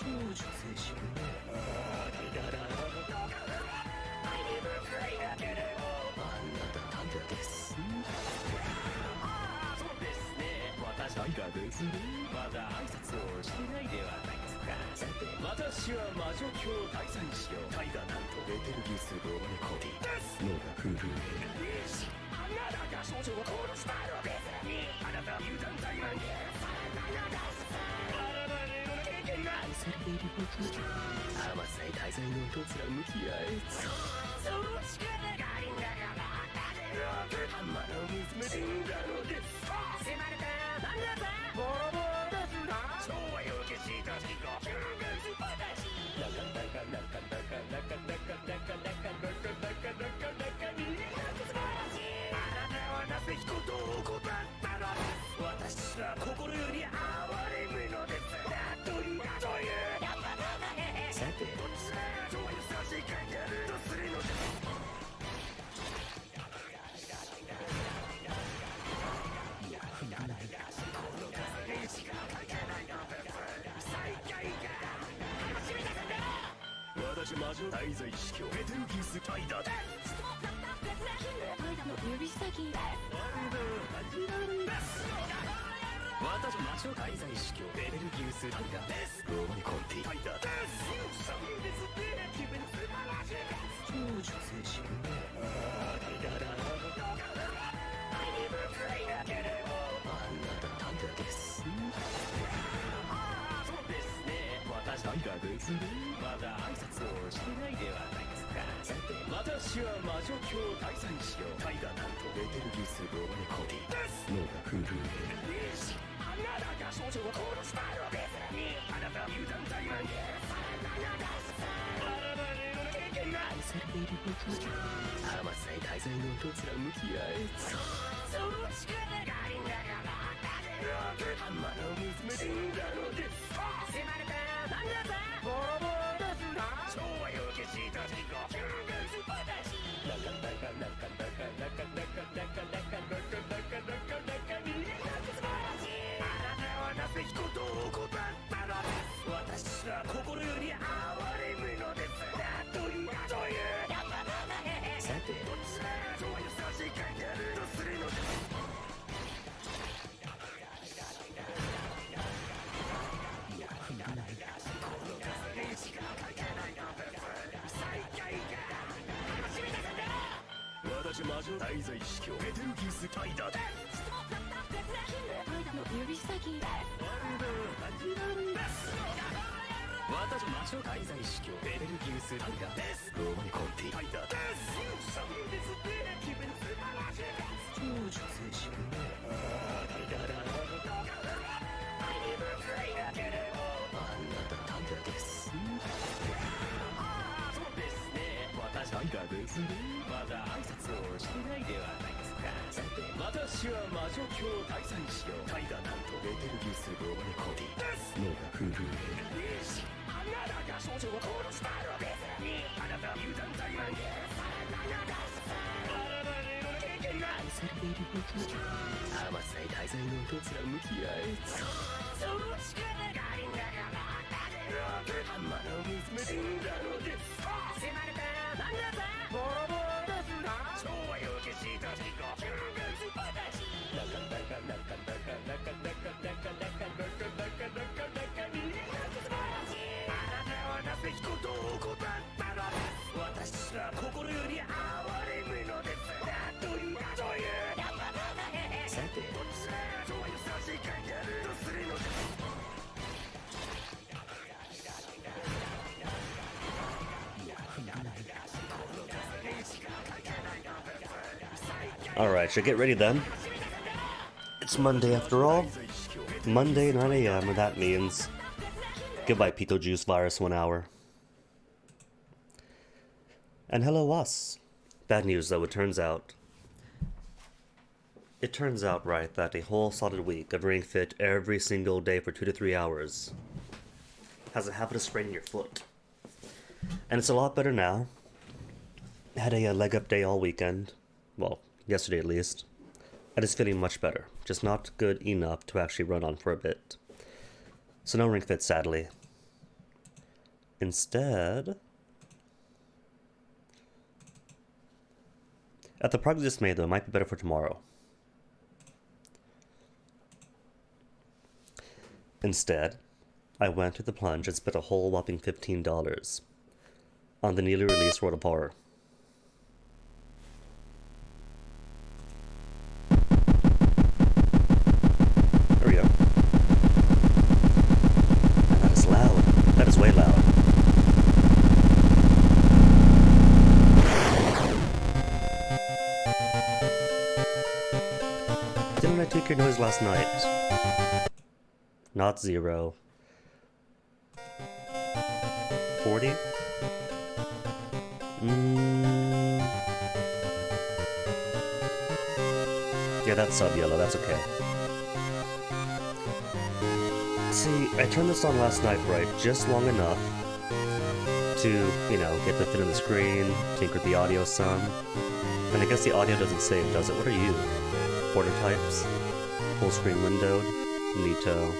長寿精神ね。あなたです。そうですね。私タイガですね。まだ挨拶をしてないではないですか。さて、私は魔女教大祭司よ。タイガなんとベテルギウス・ローネコディです。脳が震える。あなたが少女を殺したのです。あなたは油断大満であなたの経験が愛されていること甘さい大罪のとつら向き合え。その力がありながらハンマーの娘死んだのです。迫れたあなたボロボロですな。昭和よ消した時が究極話。なかなかなかなかなかなかなかなかなかなかなかなかに素晴らしい。あなたはなぜ人と怠ったのです。私は心より哀れむのです。というさてどちらがそういう差し掛かるとするのです。私魔女大罪司教ベテルギウスタイダです。指先私魔女大罪司教ベテルギウスタイダです。ローニコンティタイダです気分素晴らしい。長寿精神ね。あなたです。そうですね。私タイガですね。まだ挨拶をしてないではないですか。さて、私は魔女教大祭司よ。タイガなんとベテルギウス・ローニコディです。脳が震える。あなたが少女を殺したのです。あなたは油断大満であなたの経験が愛されていること甘さい大罪のとつら向き合え。その力がありながらハンマーの娘死んだのです。迫れたあなたボロボロですな。昭和よ消した時が究極話。なかなかなかなかなかなかなかなかなかなかなかなかに素晴らしい。あなたはなぜ人と怠ったのです。私は心より哀れむのです。というさてどちらがそういう差し掛かるとするのです。私魔女大罪司教ベテルギウスタイダです。指先私魔女大罪司教ベテルギウスタイダです。ローニコンティタイダです気分素晴らしい。長寿精神ね。あなたです。そうですね。私タイガですね。まだ挨拶をしてないではないですか。さて、私は魔女教大祭司よ。タイガなんとベテルギウス・ローニコディです。脳が震える。あなたが少女を殺したのです。あなたは油断大満であなたの経験が愛されていること甘さい大罪のとつら向き合え。その力がありながらハンマーの娘死んだのです。迫れたあなたボロボロですな。昭和よ消した時が究極話。なかなかなかなかなかなかなかなかなかなかなかなかに素晴らしい。あなたはなぜ人と怠ったのです。私は心より哀れむのです。というさてどちらがそういう差し掛かるとするのです。Alright, so get ready then. It's Monday after all. Monday 9 a.m. and that means goodbye Beetlejuice virus 1 hour. And hello us. Bad news though, it turns out, right, that a whole solid week of Ring Fit every single day for 2 to 3 hours has a habit of spraining your foot. And it's a lot better now. Had a leg up day all weekend. Well, yesterday at least. And it's feeling much better. Just not good enough to actually run on for a bit. So no Ring Fit, sadly. Instead, at the progress just made, though, it might be better for tomorrow. Instead, I went to the plunge and spent a whole whopping $15 on the newly released World of Horror. There we go. And that is loud. That is way loud. Didn't I tweak your noise last night? Not 0. 40? Yeah, that's sub-yellow, that's okay. See, I turned this on last night, right, just long enough to, you know, get the fit on the screen, tinker with the audio some. And I guess the audio doesn't save, does it? What are you? Border types? Full screen windowed? Neato.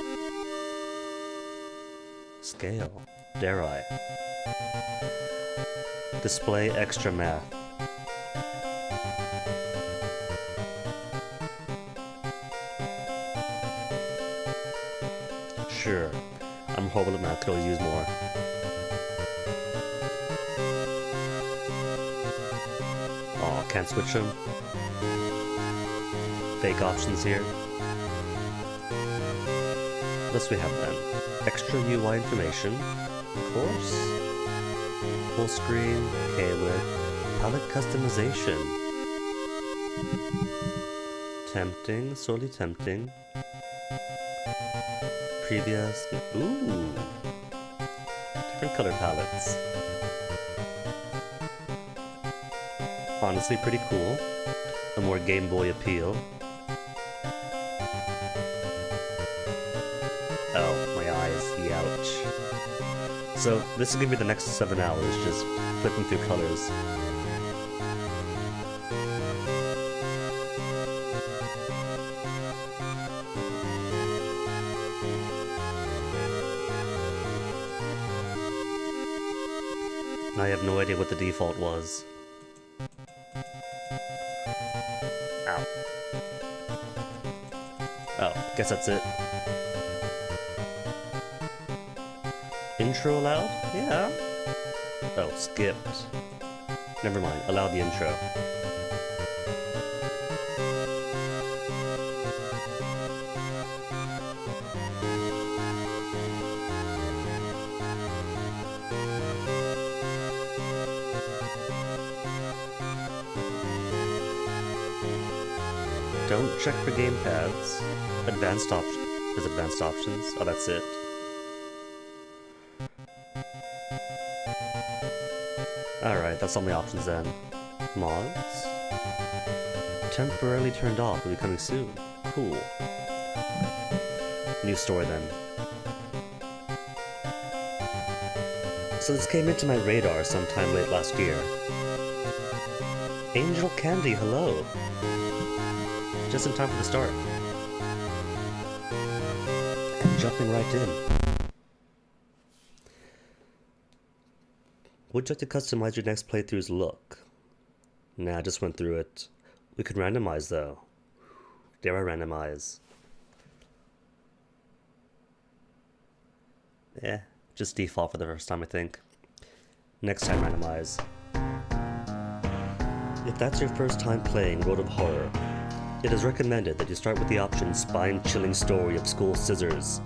Scale. Dare I? Display extra math. Sure. I'm horrible at math, could always use more. Aw, can't switch them. Fake options here. What else we have then? Extra UI information. Of course. Full screen, K-Width, palette customization. Tempting, sorely tempting. Previous, ooh. Different color palettes. Honestly pretty cool. A more Game Boy appeal. Oh, my eyes, ouch. So, this is gonna be the next 7 hours, just flipping through colors. And I have no idea what the default was. Ow. Oh, guess that's it. Intro allowed? Yeah. Oh, skipped. Never mind, allowed the intro. Don't check for gamepads. Advanced options. There's advanced options. Oh, that's it. Alright, that's all my options then. Mods? Temporarily turned off, will be coming soon. Cool. New store then. So this came into my radar sometime late last year. Angel Candy, hello! Just in time for the start. And jumping right in. Would you like to customize your next playthrough's look? Nah, I just went through it. We could randomize though. Dare I randomize? Just default for the first time I think. Next time randomize. If that's your first time playing World of Horror, it is recommended that you start with the option Spine-Chilling Story of School Scissors.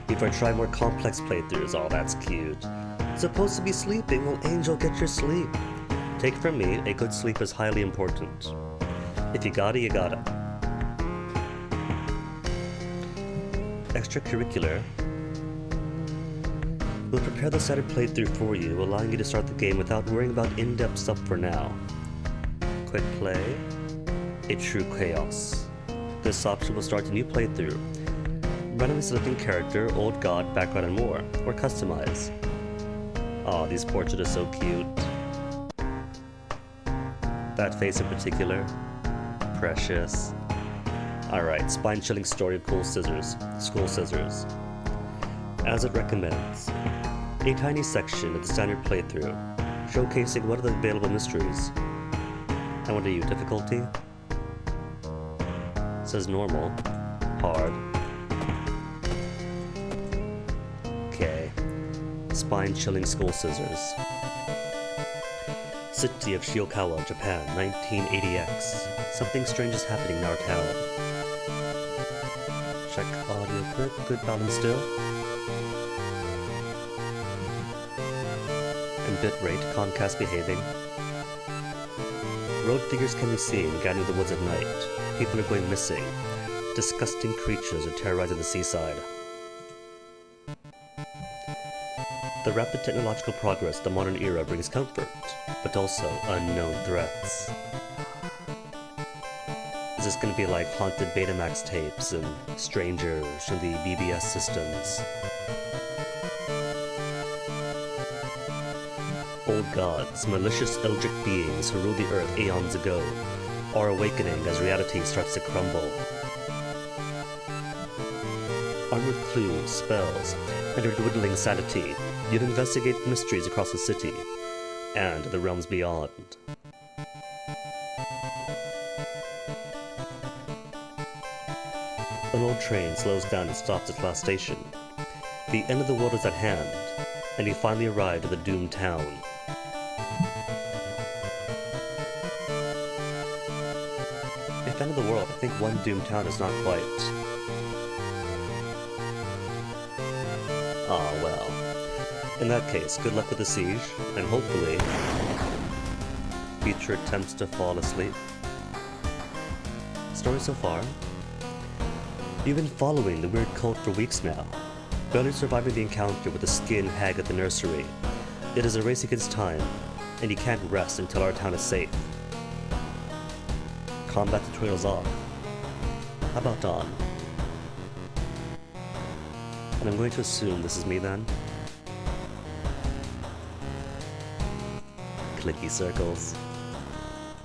Before I try more complex playthroughs, oh that's cute. Supposed to be sleeping, well Angel, get your sleep. Take from me, a good sleep is highly important. If you gotta, you gotta. Extracurricular will prepare the started playthrough for you, allowing you to start the game without worrying about in-depth stuff for now. Quick play, a true chaos. This option will start a new playthrough, randomly selecting character, old god, background and more, or customize. Aw, these portraits are so cute. That face in particular, precious. Alright, spine-chilling story of School Scissors. as it recommends. A tiny section of the standard playthrough, showcasing one of the available mysteries. And what are you, difficulty? It says normal, hard. Okay. Spine-chilling school scissors. City of Shiokawa, Japan, 1980X. Something strange is happening in our town. Check audio clip, good balance still. And bitrate, Comcast behaving. Road figures can be seen guiding the woods at night. People are going missing. Disgusting creatures are terrorizing the seaside. The rapid technological progress of the modern era brings comfort, but also unknown threats. Is this going to be like haunted Betamax tapes and strangers from the BBS systems? Old gods, malicious eldritch beings who ruled the earth eons ago, are awakening as reality starts to crumble. Armed with clues, spells, and their dwindling sanity, you'd investigate mysteries across the city and the realms beyond. An old train slows down and stops at last station. The end of the world is at hand, and you finally arrive at the doomed town. If end of the world, I think one doomed town is not quite. Ah, well. In that case, good luck with the siege, and hopefully, future attempts to fall asleep. Story so far? You've been following the weird cult for weeks now, barely surviving the encounter with the skin hag at the nursery. It is a race against time, and you can't rest until our town is safe. Combat tutorials off. How about dawn? And I'm going to assume this is me then. Clicky circles.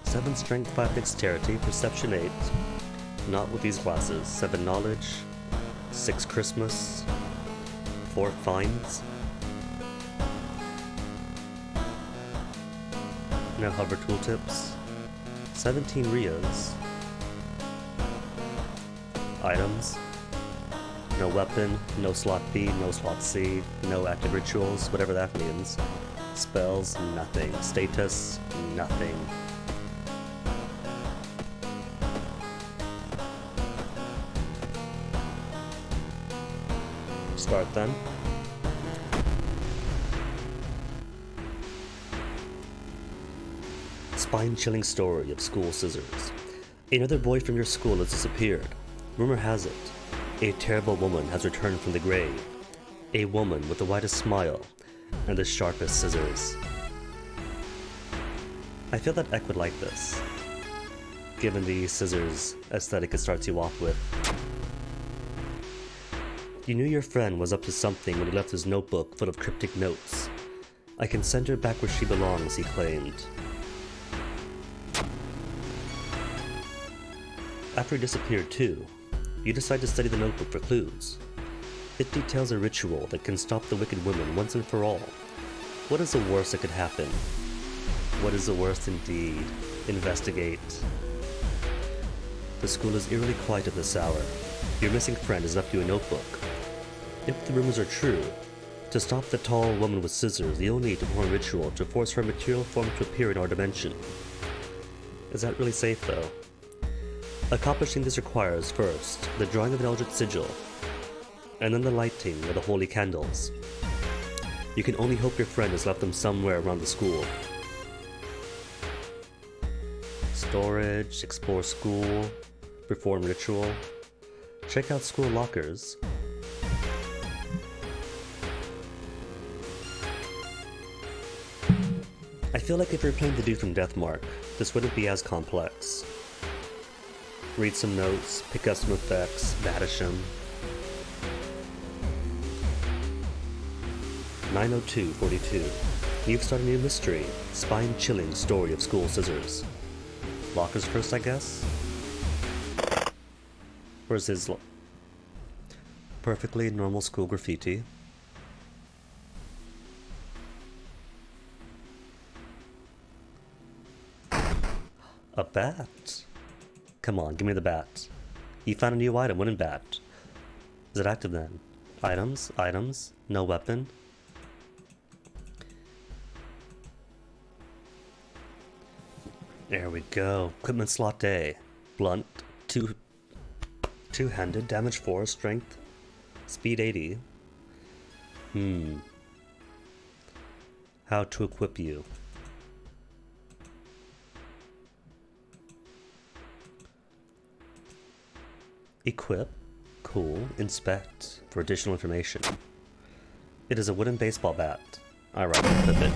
7 strength, 5 dexterity, perception 8. Not with these glasses. 7 knowledge, 6 Christmas, 4 finds. No hover tooltips. 17 Rias. Items. No weapon, no slot B, no slot C, no active rituals, whatever that means. Spells, nothing. Status, nothing. Start then. Spine-chilling story of school scissors. Another boy from your school has disappeared. Rumor has it, a terrible woman has returned from the grave. A woman with the widest smile and the sharpest scissors. I feel that Ek would like this, given the scissors aesthetic it starts you off with. You knew your friend was up to something when he left his notebook full of cryptic notes. I can send her back where she belongs, he claimed. After he disappeared too, you decide to study the notebook for clues. It details a ritual that can stop the wicked women once and for all. What is the worst that could happen? What is the worst indeed? Investigate. The school is eerily quiet at this hour. Your missing friend has left you a notebook. If the rumors are true, to stop the tall woman with scissors, you'll need to perform a ritual to force her material form to appear in our dimension. Is that really safe though? Accomplishing this requires, first, the drawing of an eldritch sigil, and then the lighting of the holy candles. You can only hope your friend has left them somewhere around the school. Storage, explore school, perform ritual, check out school lockers. I feel like if you're playing the dude from Deathmark, this wouldn't be as complex. Read some notes, pick up some effects, banish them. 90242. You've started a new mystery. Spine-chilling story of school scissors. Lockers first, I guess? Where's his perfectly normal school graffiti? A bat? Come on, give me the bat. You found a new item, wooden bat. Is it active then? Items, items, no weapon. There we go. Equipment slot A. Blunt, two-handed, damage 4, strength, speed 80. How to equip you. Equip. Cool. Inspect for additional information. It is a wooden baseball bat. Alright, equip it.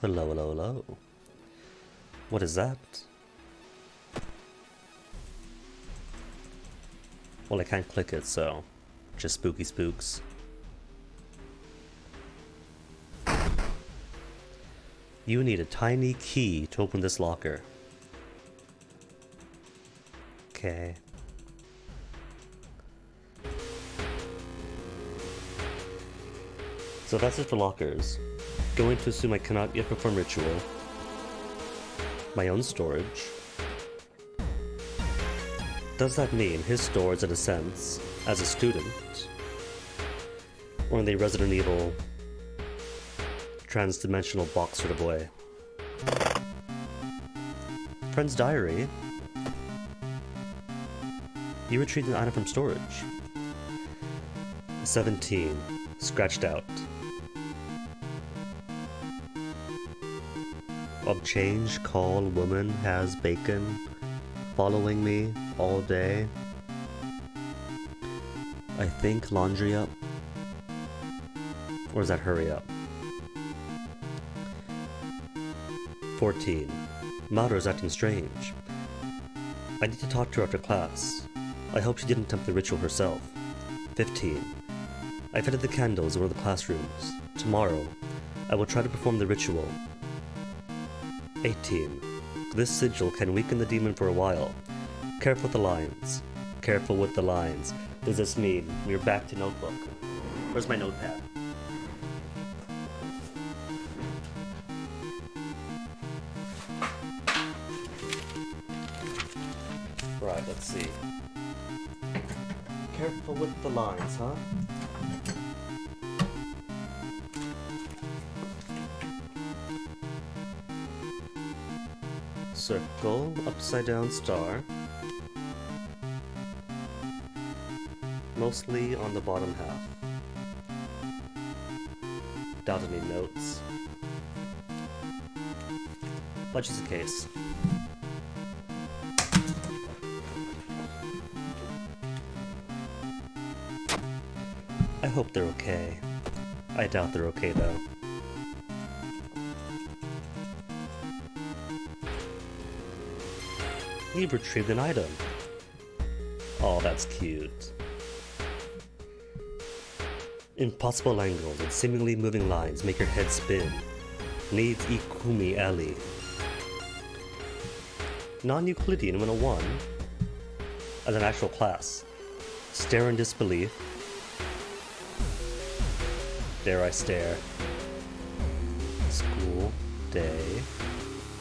Hello, hello, hello. What is that? Well, I can't click it, so just spooky spooks. You need a tiny key to open this locker. Okay. So that's it for lockers. Going to assume I cannot yet perform ritual. My own storage. Does that mean his storage in a sense, as a student? Or in the Resident Evil trans-dimensional box sort of way? Friend's diary. You retrieved an item from storage. 17. Scratched out. Of change, call, woman, has bacon, following me all day. I think laundry up. Or is that hurry up? 14. Mater is acting strange. I need to talk to her after class. I hope she didn't attempt the ritual herself. 15. I fitted the candles in one of the classrooms. Tomorrow, I will try to perform the ritual. 18. This sigil can weaken the demon for a while. Careful with the lines. Careful with the lines. Does this mean we're back to notebook? Where's my notepad? Right, let's see. Careful with the lines, huh? Circle, upside down star. Mostly on the bottom half. Doubt any notes. Much is the case. I hope they're okay. I doubt they're okay though. You've retrieved an item. Oh, that's cute. Impossible angles and seemingly moving lines make your head spin. Needs Ikumi Ellie. Non-Euclidean 101. As an actual class. Stare in disbelief. Dare I stare. School. Day.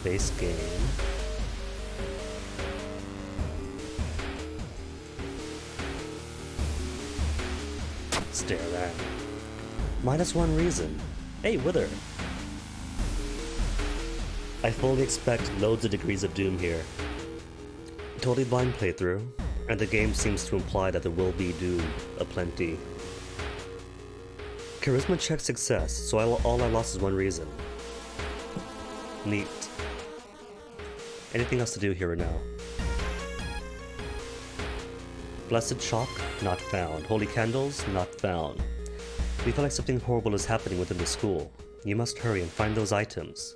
Base game. Stare that. -1 reason. Hey, Wither. I fully expect loads of degrees of doom here. Totally blind playthrough, and the game seems to imply that there will be doom aplenty. Charisma check success, so all I lost is 1 reason. Neat. Anything else to do here or now? Blessed chalk, not found. Holy candles, not found. We feel like something horrible is happening within the school. You must hurry and find those items.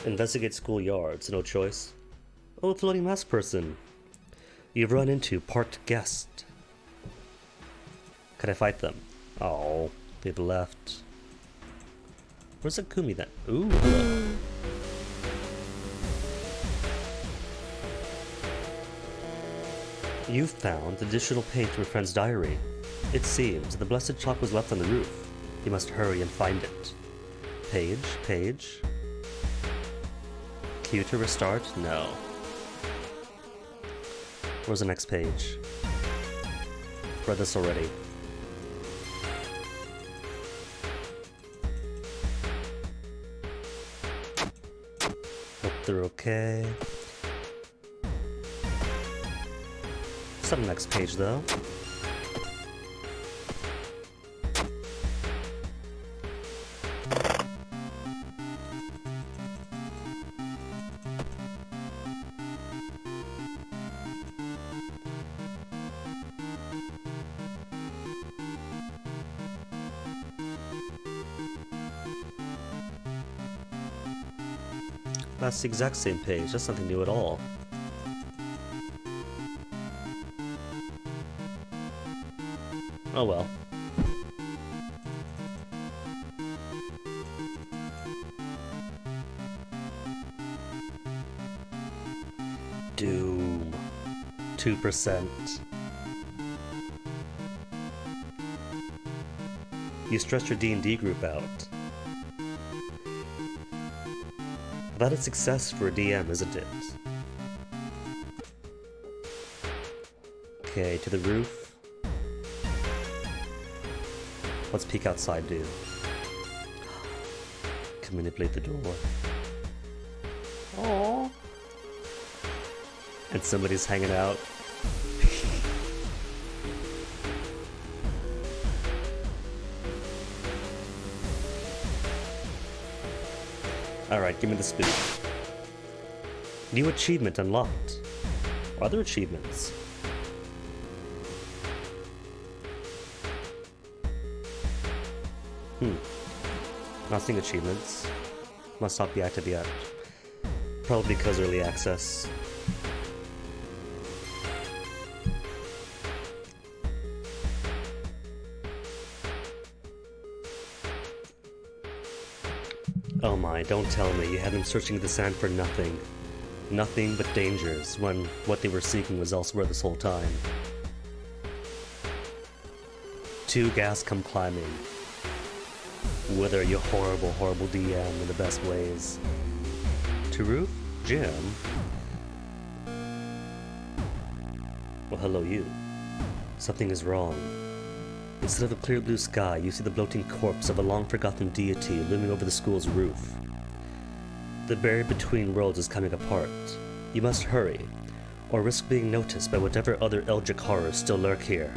Investigate schoolyards, no choice. Oh, floating mask person. You've run into parked guest. Can I fight them? Oh, they've left. Where's Akumi then? Ooh, hello. You found additional page from a friend's diary. It seems the blessed chalk was left on the roof. You must hurry and find it. Page. Q to restart? No. Where's the next page? Read this already. Hope they're okay. What's on the next page though? That's the exact same page, that's nothing new at all. Oh well. Doom. 2%. You stressed your D&D group out. That is success for a DM, isn't it? Okay, to the roof. Let's peek outside, dude. Can manipulate the door. Aww. And somebody's hanging out. Alright, give me the spoon. New achievement unlocked. Other achievements. Not seeing achievements. Must not be active yet. Probably because early access. Oh my, don't tell me you had them searching the sand for nothing. Nothing but dangers, when what they were seeking was elsewhere this whole time. 2 gas come climbing. Whether you horrible, horrible DM in the best ways. To roof? Jim? Well, hello you. Something is wrong. Instead of a clear blue sky, you see the bloating corpse of a long-forgotten deity looming over the school's roof. The barrier between worlds is coming apart. You must hurry, or risk being noticed by whatever other Eldritch horrors still lurk here.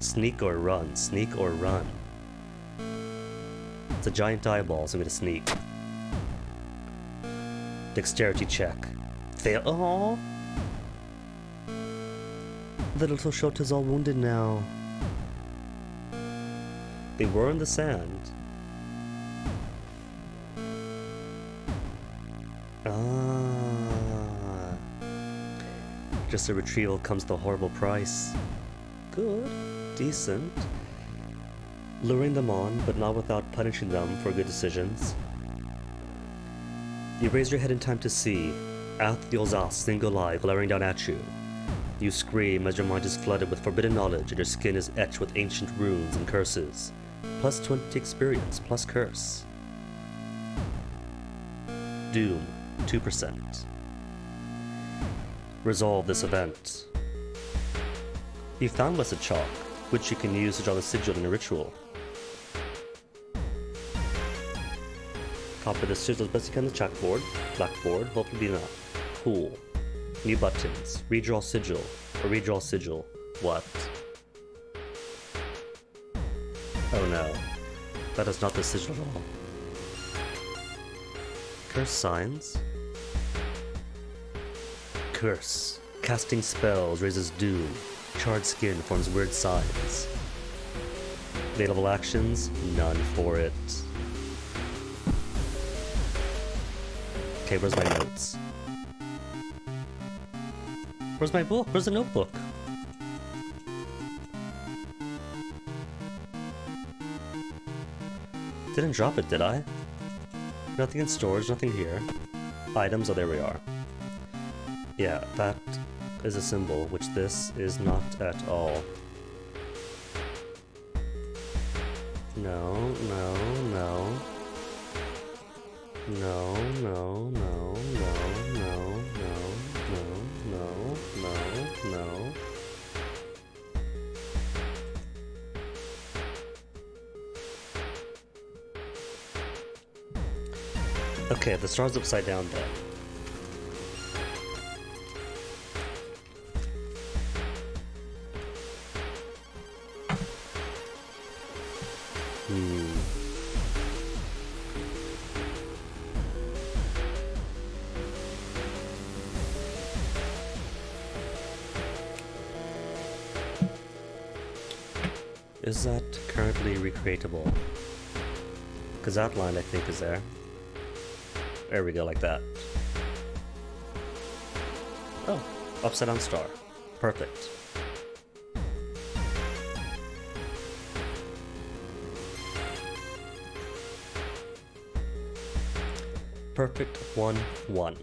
Sneak or run, sneak or run. It's a giant eyeball, so I'm gonna sneak. Dexterity check. Fail. Aww. The little Shota's all wounded now. They were in the sand. Ah. Just a retrieval comes the horrible price. Good. Decent. Luring them on, but not without punishing them for good decisions. You raise your head in time to see Ath the Ozas, single eye, glaring down at you. You scream as your mind is flooded with forbidden knowledge and your skin is etched with ancient runes and curses. Plus 20 experience, plus curse. Doom, 2%. Resolve this event. You found Blessed Chalk, which you can use to draw the sigil in a ritual. Copy the sigil as best you can on the chalkboard. Blackboard, hopefully be enough. Cool. New buttons. Redraw sigil. Or redraw sigil. What? Oh no. That is not the sigil at all. Curse signs. Curse. Casting spells raises doom. Charred skin forms weird signs. Available actions? None for it. Okay, where's my notes? Where's my book? Where's the notebook? Didn't drop it, did I? Nothing in storage, nothing here. Items, oh there we are. Yeah, that is a symbol, which this is not at all. No, no, no. No, no, no, no, no, no, no, no, no, no. Okay, the star's upside down then. Is that currently recreatable? Because that line I think is there. There we go, like that. Oh, upside down star. Perfect. Perfect 1-1.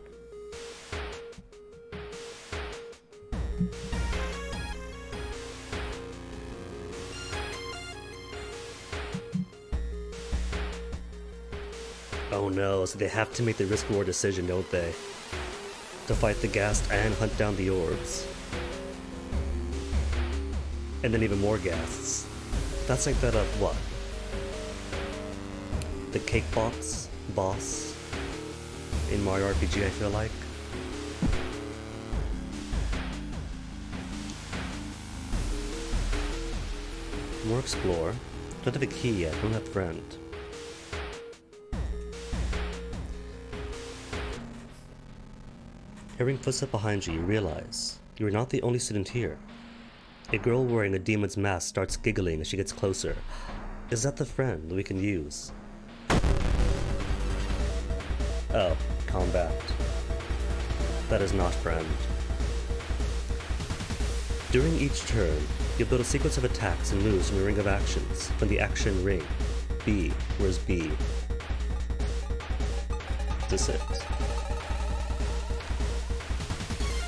Oh no, so they have to make the risk-reward decision, don't they? To fight the ghast and hunt down the orbs. And then even more ghasts. That's like that what? The cake box boss in Mario RPG, I feel like. More explore. Don't have a key yet, don't have friend. Hearing footsteps behind you, you realize you are not the only student here. A girl wearing a demon's mask starts giggling as she gets closer. Is that the friend we can use? Oh, combat. That is not friend. During each turn, you build a sequence of attacks and moves from your ring of actions from the action ring. B, where's B? This it.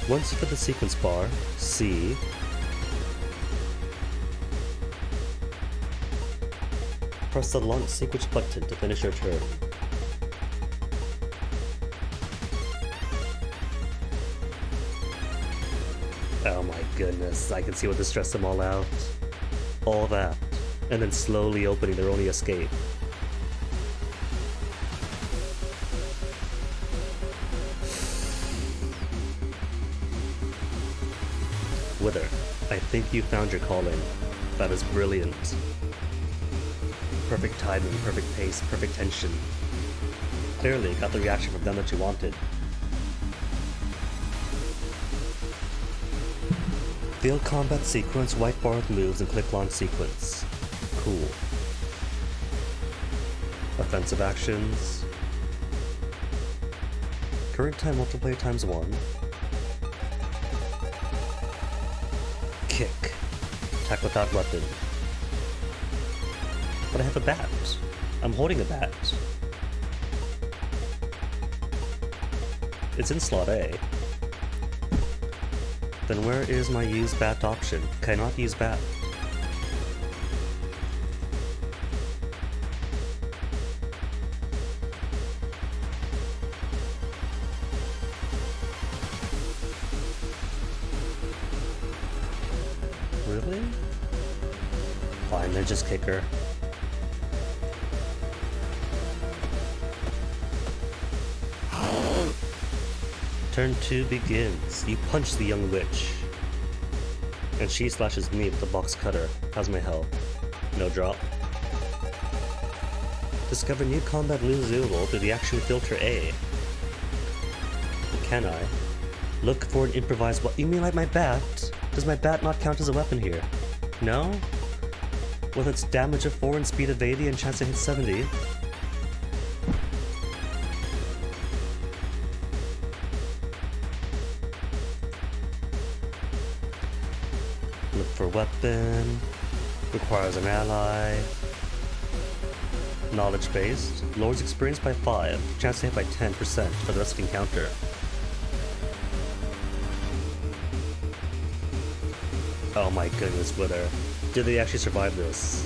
Once you put the sequence bar, C, press the launch sequence button to finish your turn. Oh my goodness, I can see what to stress them all out. All that, and then slowly opening their only escape. Wither, I think you found your calling. That is brilliant. Perfect timing, perfect pace, perfect tension. Clearly got the reaction from them that you wanted. Field combat sequence, white bar with moves, and click launch sequence. Cool. Offensive actions. Current time multiplayer times 1. Kick. Attack without weapon. But I have a bat. I'm holding a bat. It's in slot A. Then where is my use bat option? Cannot use bat. Really? Fine, then just kick her. Turn 2 begins. You punch the young witch. And she slashes me with the box cutter. How's my health? No drop. Discover new combat moves available through the action filter A. Can I? Look for an improvised You mean like my bat? Does my bat not count as a weapon here? No? With its damage of 4 and speed of 80 and chance to hit 70. Look for weapon. Requires an ally. Knowledge based. Lowers experience by 5. Chance to hit by 10% for the rest of the encounter. Oh my goodness, Wither. Did they actually survive this?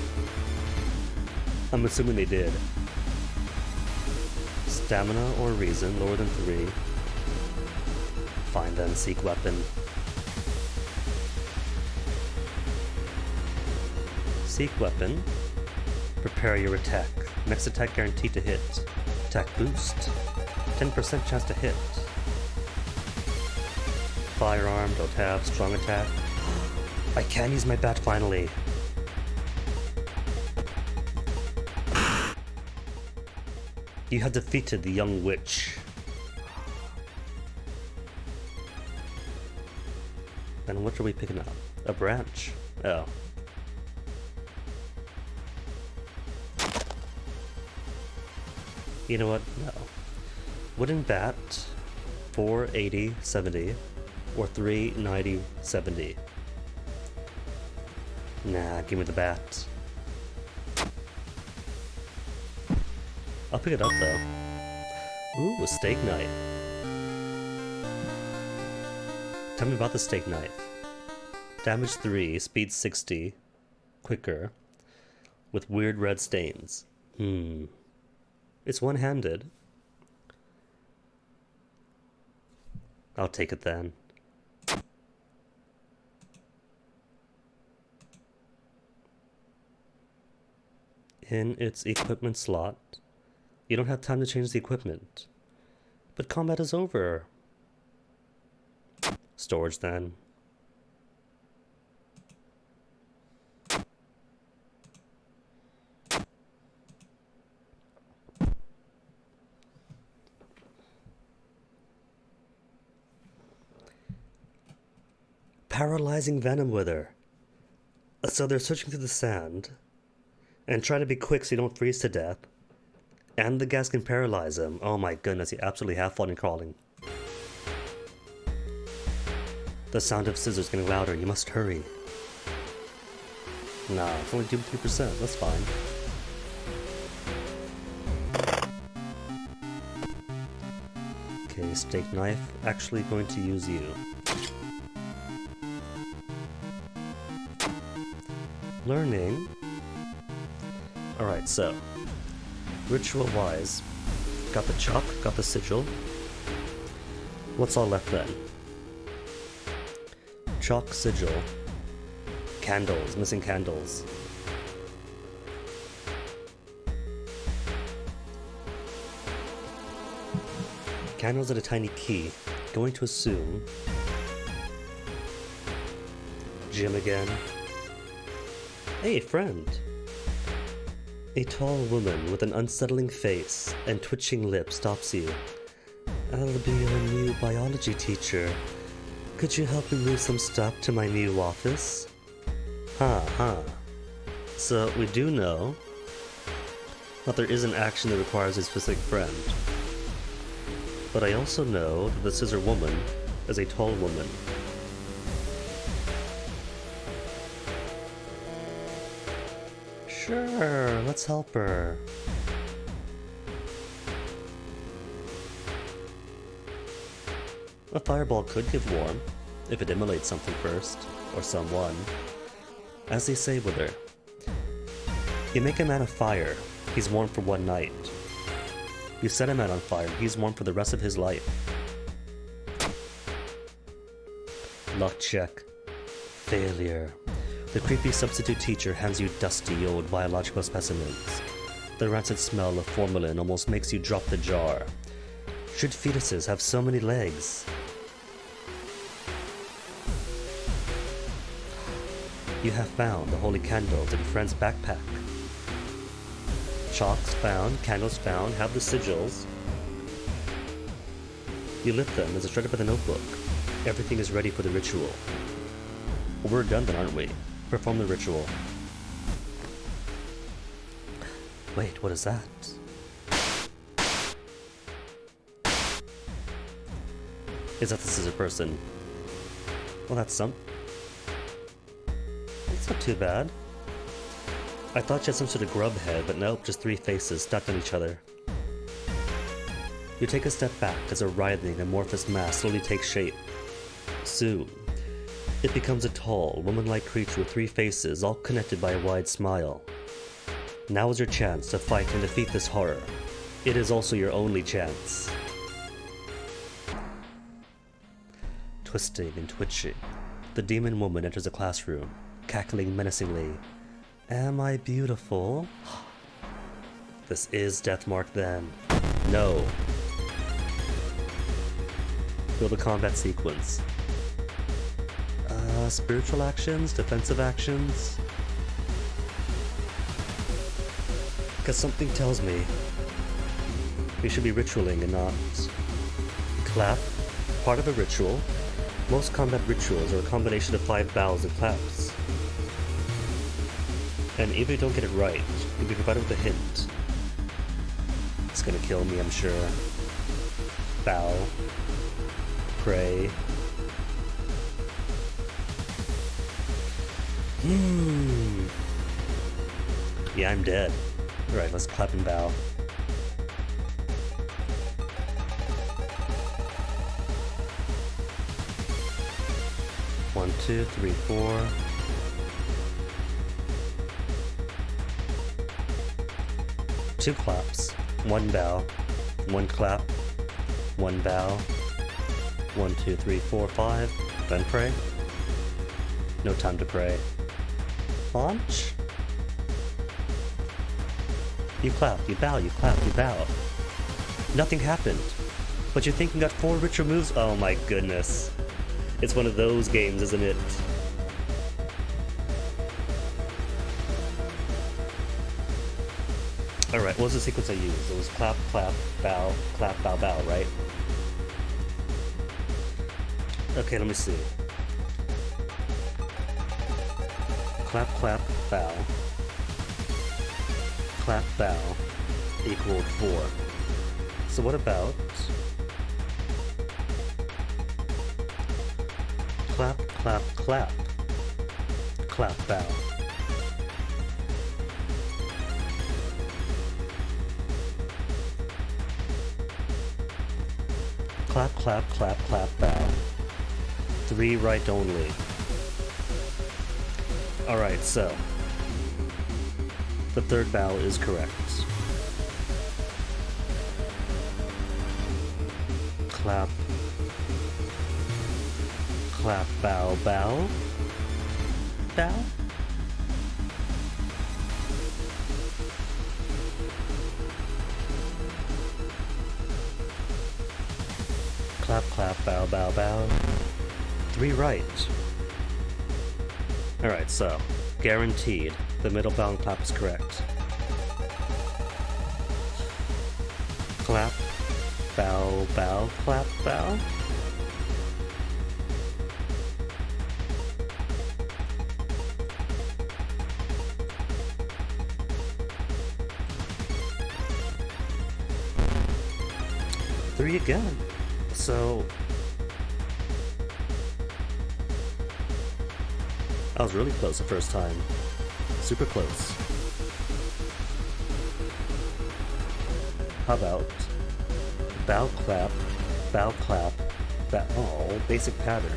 I'm assuming they did. Stamina or reason, lower than 3. Fine then, seek weapon. Seek weapon. Prepare your attack. Next attack guaranteed to hit. Attack boost. 10% chance to hit. Firearm, don't have. Strong attack. I can use my bat finally. You have defeated the young witch. And what are we picking up? A branch. Oh. You know what? No. Wooden bat, 480, 70, or 390, 70. Nah, give me the bat. I'll pick it up though. Ooh, a steak knife. Tell me about the steak knife. Damage 3, speed 60, quicker, with weird red stains. It's one-handed. I'll take it then. In its equipment slot. You don't have time to change the equipment. But combat is over. Storage then. Paralyzing venom wither. So they're searching through the sand and try to be quick so you don't freeze to death. And the gas can paralyze them. Oh my goodness, you absolutely have fun in crawling. The sound of scissors getting louder. You must hurry. Nah, it's only 2-3%. That's fine. Okay, steak knife. Actually going to use you. Learning. Alright, so. Ritual-wise. Got the chalk, got the sigil. What's all left then? Chalk, sigil. Candles, missing candles. Candles and a tiny key. Going to assume. Gym again. Hey, friend. A tall woman with an unsettling face and twitching lips stops you. I'll be your new biology teacher. Could you help me move some stuff to my new office? So we do know that there is an action that requires a specific friend. But I also know that the scissor woman is a tall woman. Sure, let's help her. A fireball could give warm, if it immolates something first, or someone. As they say with her, you make a man of fire, he's warm for one night. You set a man on fire, he's warm for the rest of his life. Luck check. Failure. The creepy substitute teacher hands you dusty old biological specimens. The rancid smell of formalin almost makes you drop the jar. Should fetuses have so many legs? You have found the holy candles in a friend's backpack. Chalks found, candles found, have the sigils. You lit them as instructed by the notebook. Everything is ready for the ritual. We're done then, aren't we? Perform the ritual. Wait, what is that? Is that the scissor person? Well, that's some... It's not too bad. I thought she had some sort of grub head, but nope, just 3 faces stacked on each other. You take a step back as a writhing, amorphous mass slowly takes shape. Soon, it becomes a tall, woman-like creature with 3 faces, all connected by a wide smile. Now is your chance to fight and defeat this horror. It is also your only chance. Twisting and twitching, the demon woman enters the classroom, cackling menacingly. Am I beautiful? This is Deathmark then. No. Build a combat sequence. Spiritual actions? Defensive actions? Because something tells me we should be ritualing and not clap. Part of a ritual. Most combat rituals are a combination of 5 bows and claps. And even if you don't get it right, you'll be provided with a hint. It's gonna kill me, I'm sure. Bow. Pray. Yeah, I'm dead. Alright, let's clap and bow. One, two, three, four. Two claps, one bow, one clap, one bow. 1, 2, 3, 4, 5. Then pray. No time to pray. Launch? You clap, you bow, you clap, you bow. Nothing happened. But you think you got 4 ritual moves? Oh my goodness. It's one of those games, isn't it? Alright, what was the sequence I used? It was clap, clap, bow, bow, right? Okay, let me see. Clap, clap, bow. Clap, bow equaled 4. So what about clap, clap, clap. Clap, bow. Clap, clap, clap, clap, bow. 3 right only. Alright, so the third bow is correct. Clap. Clap, bow, bow. Bow? Clap, clap, bow, bow, bow. 3 right. Alright, so, guaranteed, the middle bow and clap is correct. Clap, bow, bow, clap, bow. Three again. So I was really close the first time. Super close. How about bow clap, bow, oh, basic pattern.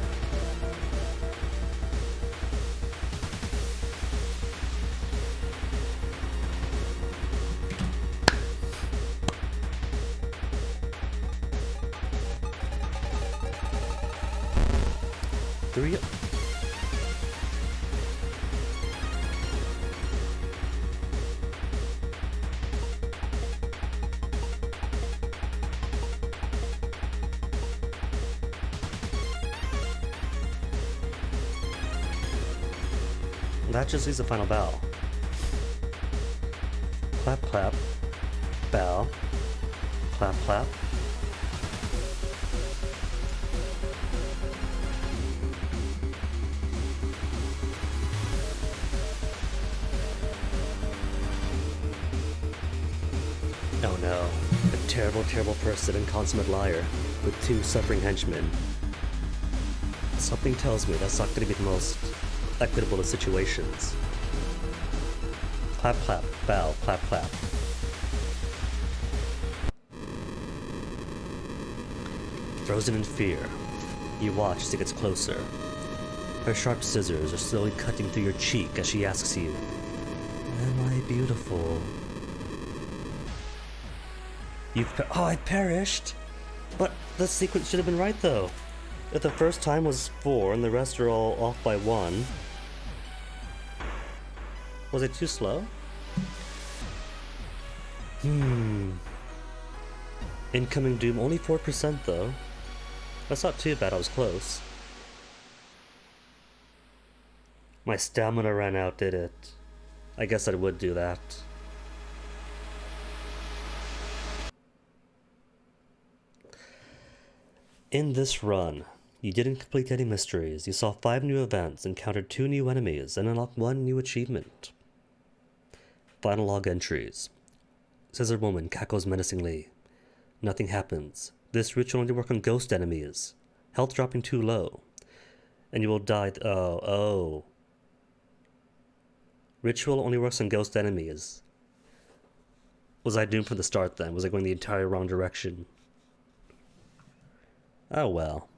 Three. That just leaves the final bow. Clap, clap, bow, clap, clap. Oh no, a terrible, terrible person and consummate liar with 2 suffering henchmen. Something tells me that's not going to be the most equitable of situations. Clap, clap, bow, clap, clap. Frozen in fear, you watch as it gets closer. Her sharp scissors are slowly cutting through your cheek as she asks you, Am I beautiful? Oh, I perished! But the sequence should have been right though. If the first time was 4 and the rest are all off by 1. Was it too slow? Incoming doom only 4% though. That's not too bad, I was close. My stamina ran out, did it? I guess I would do that. In this run, you didn't complete any mysteries, you saw 5 new events, encountered 2 new enemies, and unlocked 1 new achievement. Final log entries. Scissor Woman cackles menacingly. Nothing happens. This ritual only works on ghost enemies. Health dropping too low. And you will die. Oh. Ritual only works on ghost enemies. Was I doomed from the start then? Was I going the entire wrong direction? Oh well.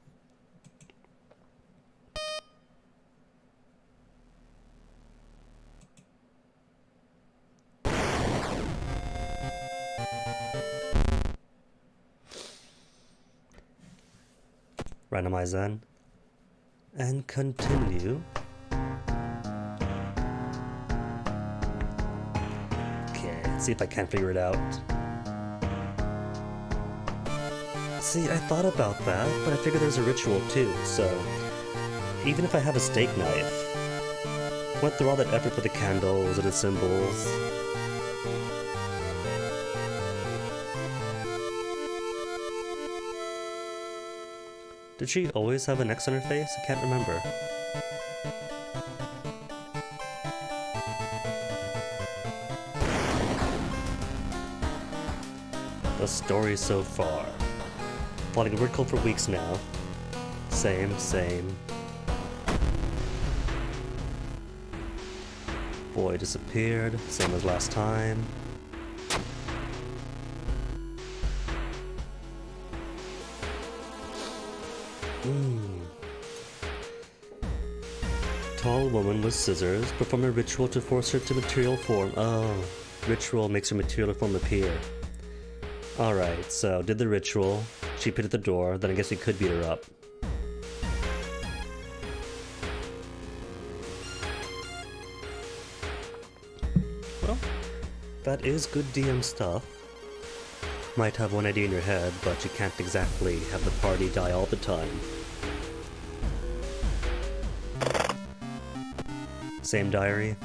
Randomize then. And continue. Okay, let's see if I can figure it out. See, I thought about that, but I figured there's a ritual too, so even if I have a steak knife, went through all that effort for the candles and the symbols. Did she always have an X on her face? I can't remember. The story so far. Plotting a word code for weeks now. Same. Boy disappeared, same as last time. Tall woman with scissors perform a ritual to force her to material form. Oh, ritual makes her material form appear. Alright, so did the ritual, she appeared at the door, then I guess we could beat her up. Well, that is good DM stuff. Might have one idea in your head, but you can't exactly have the party die all the time. Same diary.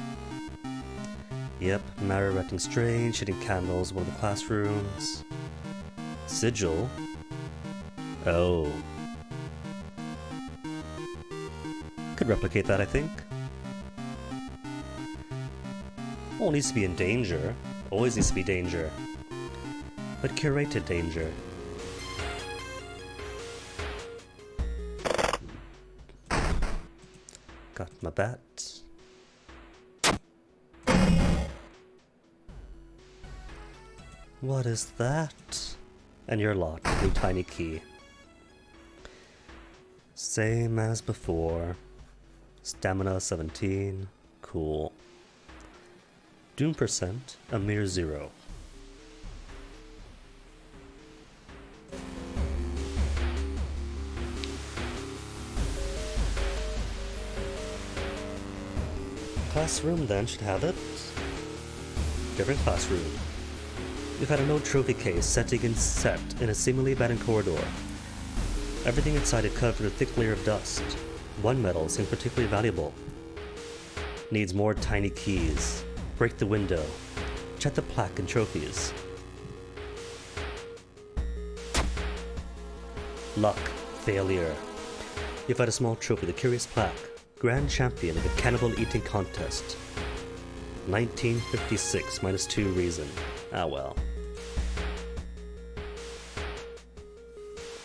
Yep, Mara acting strange, hitting candles in one of the classrooms. Sigil? Oh. Could replicate that, I think. All needs to be in danger. Always needs to be danger. But curated danger. Got my bat. What is that? And you're locked. New tiny key. Same as before. Stamina 17. Cool. Doom percent, a mere 0. Classroom then should have it. Different classroom. We've had an old trophy case setting in set in a seemingly abandoned corridor. Everything inside it covered with a thick layer of dust. One medal seemed particularly valuable. Needs more tiny keys. Break the window. Check the plaque and trophies. Luck. Failure. You've had a small trophy, the curious plaque. Grand champion of the cannibal eating contest. 1956 minus 2 reason. Ah well.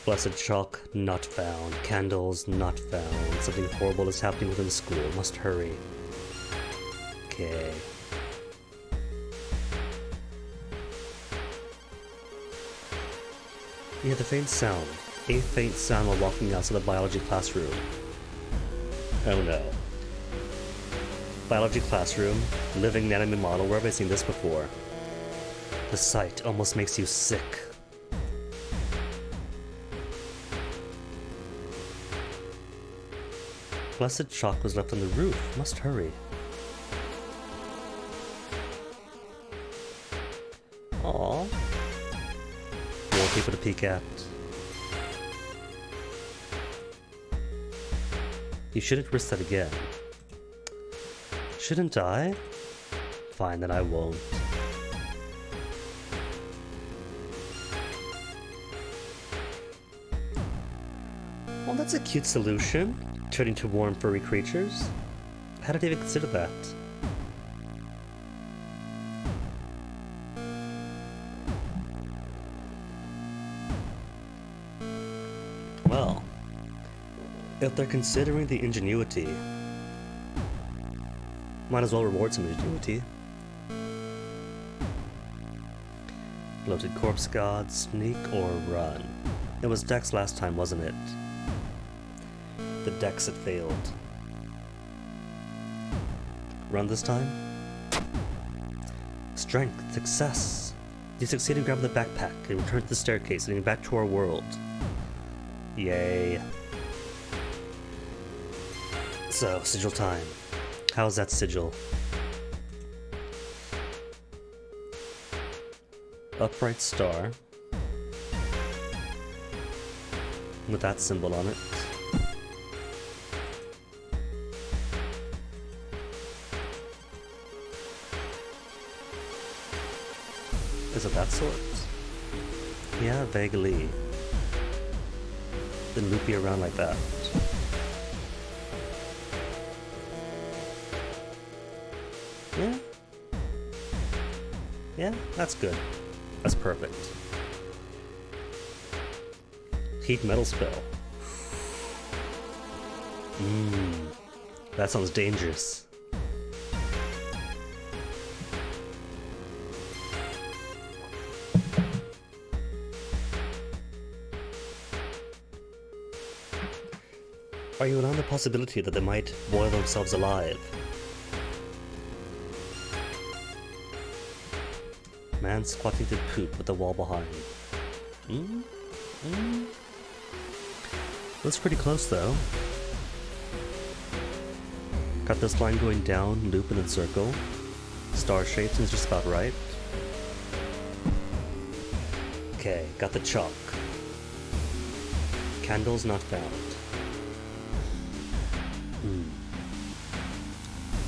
Blessed chalk, not found. Candles, not found. Something horrible is happening within the school. Must hurry. Okay. You hear the faint sound. A faint sound while walking outside the biology classroom. Oh no. Biology classroom, living anatomy model. Where have I seen this before? The sight almost makes you sick. Blessed chalk was left on the roof. Must hurry. Aww. More people to peek at. You shouldn't risk that again. Shouldn't I? Fine, then I won't. Well, that's a cute solution. Turning to warm, furry creatures. How did I even consider that? Well, if they're considering the ingenuity, might as well reward some ingenuity. Bloated corpse god, sneak or run. It was Dex last time, wasn't it? The Dex had failed. Run this time? Strength, success. You succeeded in grabbing the backpack and returned to the staircase, leading back to our world. Yay. So, sigil time. How's that sigil? Upright star. With that symbol on it. Is it that sort? Yeah, vaguely. Then loopy around like that. Yeah? Yeah, that's good. That's perfect. Heat metal spell. That sounds dangerous. Are you on the possibility that they might boil themselves alive? Man squatting to poop with the wall behind. That's pretty close though. Got this line going down, loop and then circle. Star shapes is just about right. Okay, got the chalk. Candles not found.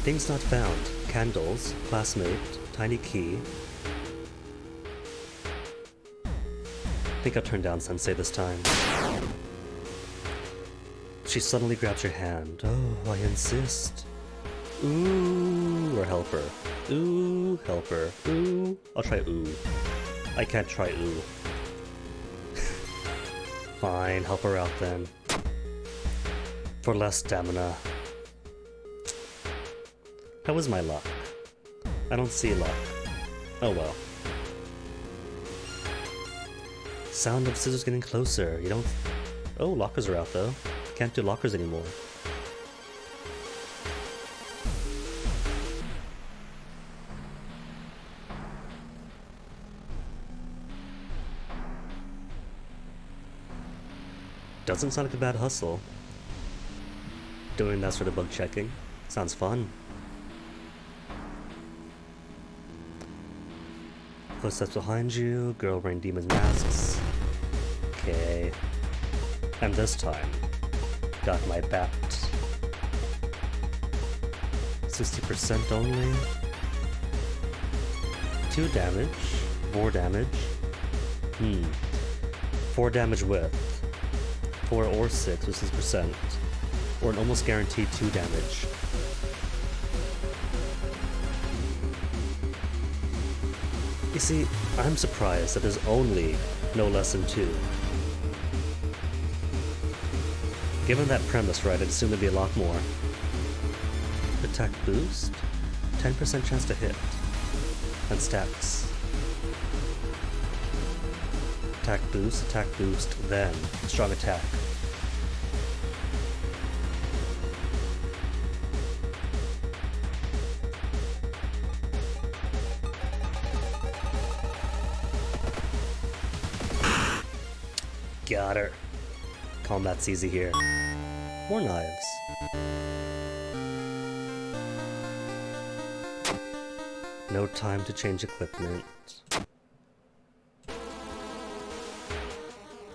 Things not found. Candles, classmate, tiny key. I think I'll turn down Sensei this time. She suddenly grabs your hand. Oh, I insist. Ooh, or help her. Ooh, help her. Ooh, I'll try ooh. I can't try ooh. Fine, help her out then. For less stamina. How was my luck? I don't see luck. Oh well. Sound of scissors getting closer. You don't... Oh, lockers are out though. Can't do lockers anymore. Doesn't sound like a bad hustle. Doing that sort of bug checking. Sounds fun. Footsteps behind you, girl wearing demon masks. Okay. And this time, got my bat. 60% only. 2 damage. 4 damage. 4 damage with. 4 or 6 with 6%. Or an almost guaranteed 2 damage. You see, I'm surprised that there's only no less than 2. Given that premise, right, I'd assume there'd be a lot more. Attack boost? 10% chance to hit. And stats. Attack boost, then strong attack. Got her. Combat's easy here. More knives. No time to change equipment.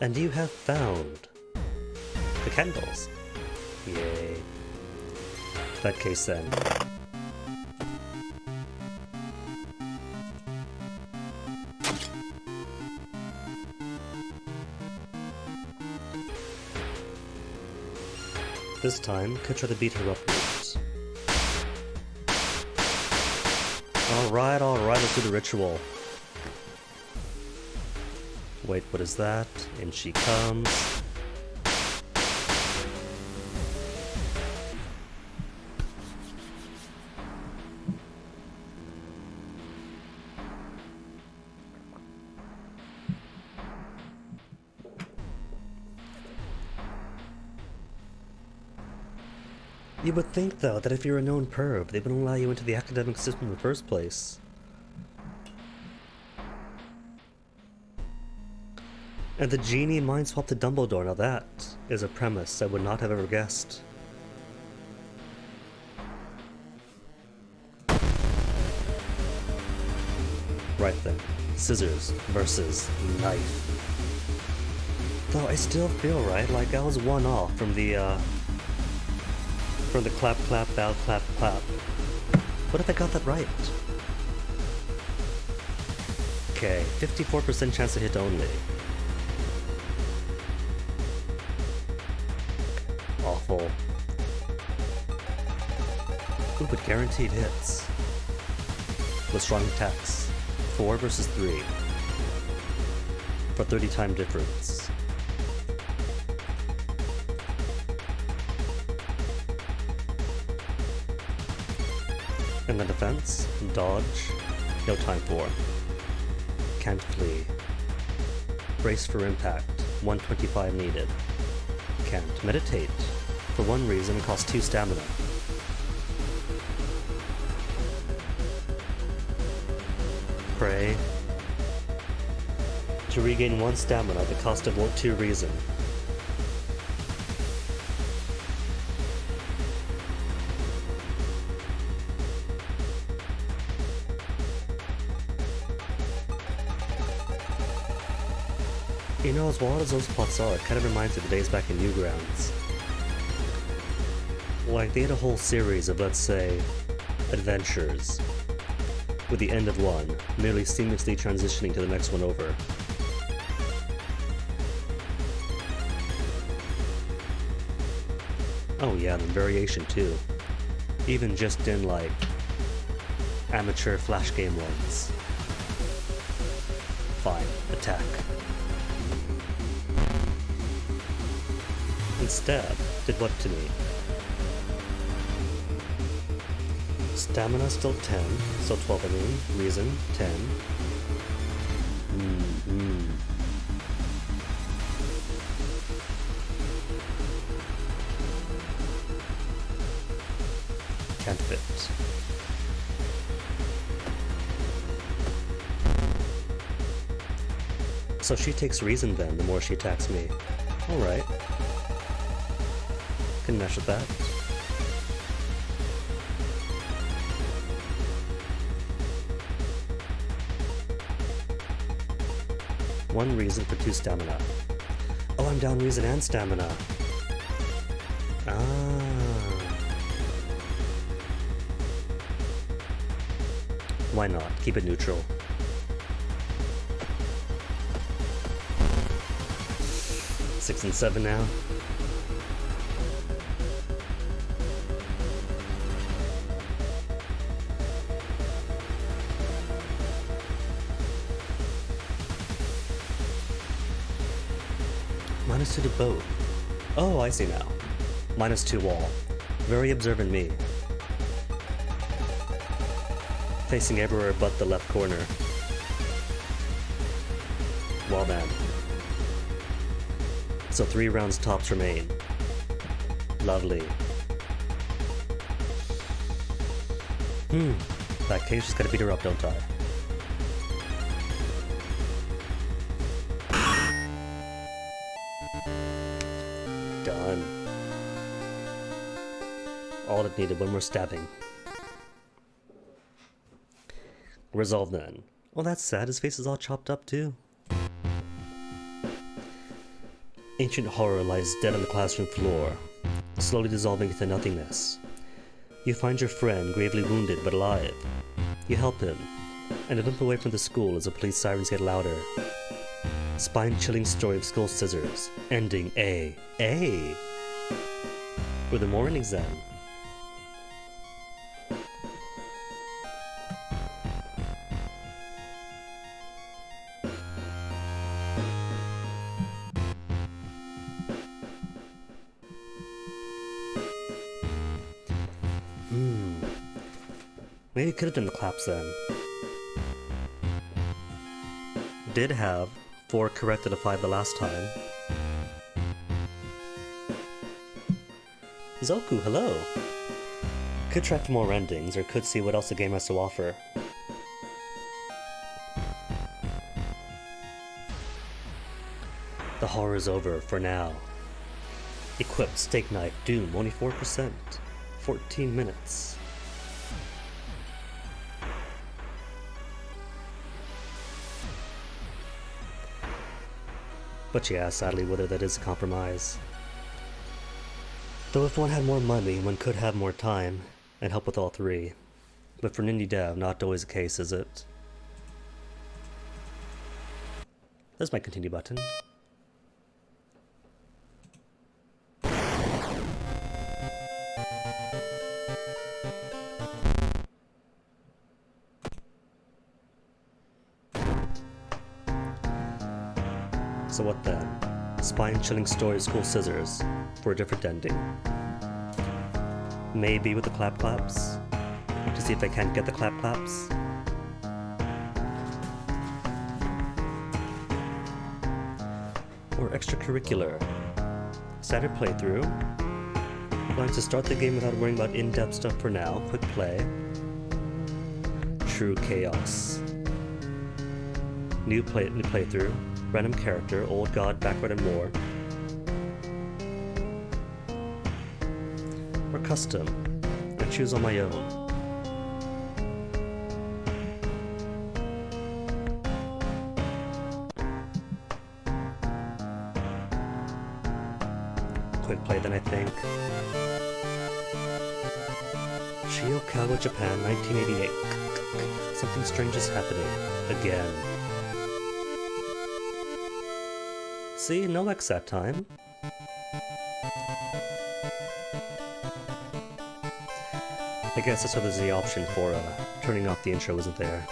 And you have found the candles. Yay. In that case then. This time, could try to beat her up. Alright, let's do the ritual. Wait, what is that? In she comes. You would think, though, that if you're a known perv, they wouldn't allow you into the academic system in the first place. And the genie mind swapped to Dumbledore. Now that is a premise I would not have ever guessed. Right then, scissors versus knife. Though I still feel, right, like I was one off from the clap clap bow clap clap. What if I got that right? Okay, 54% chance to hit only. Awful. Ooh, but guaranteed hits. With strong attacks. 4 versus 3. For 30 time difference. And the defense, dodge, no time for. Can't flee. Brace for impact, 125 needed. Can't meditate. For one reason, it costs 2 stamina. Pray. To regain 1 stamina, the cost of 2 reason. You know, as wild as those plots are, it kind of reminds me of the days back in Newgrounds. Like, they had a whole series of, let's say, adventures, with the end of one, nearly seamlessly transitioning to the next one over. Oh yeah, and variation too. Even just in, like, amateur flash game ones. Fine, attack. Instead, did what to me? Stamina still 10, so 12 I mean, reason 10. Can't fit. So she takes reason then, the more she attacks me. Alright. Can mesh with that. One reason for 2 stamina. Oh, I'm down reason and stamina. Ah. Why not? Keep it neutral. Six and 7 now. -2 to both. Oh, I see now. -2 wall. Very observant me. Facing everywhere but the left corner. Well then. So 3 rounds tops remain. Lovely. In that case, just gotta beat her up, don't I? all it needed, one more stabbing. Resolve then. Well, that's sad, his face is all chopped up too. Ancient horror lies dead on the classroom floor, slowly dissolving into nothingness. You find your friend gravely wounded but alive. You help him, and limp away from the school as the police sirens get louder. Spine-chilling story of Skull Scissors, ending A. Were there more endings then? Maybe it could have done the claps then. Did have 4 correct out of 5 the last time. Zoku, hello! Could try for more endings, or could see what else the game has to offer. The horror is over, for now. Equipped, steak knife, Doom, only 4%. 14 minutes. But yeah, sadly, whether that is a compromise. Though if one had more money, one could have more time, and help with all 3. But for an indie dev, not always the case, is it? There's my continue button. So what then? Spine-chilling story of Skull Scissors for a different ending. Maybe with the claps, to see if I can't get the claps. Or extracurricular. Standard playthrough. Going to start the game without worrying about in-depth stuff for now. Quick play. True chaos. New playthrough. Random character, old god, backward and more. Or custom. I choose on my own. Quick play then, I think. Shiokawa, Japan, 1988. Something strange is happening. Again. See, no X that time. I guess that's why there's the option for turning off the intro isn't there.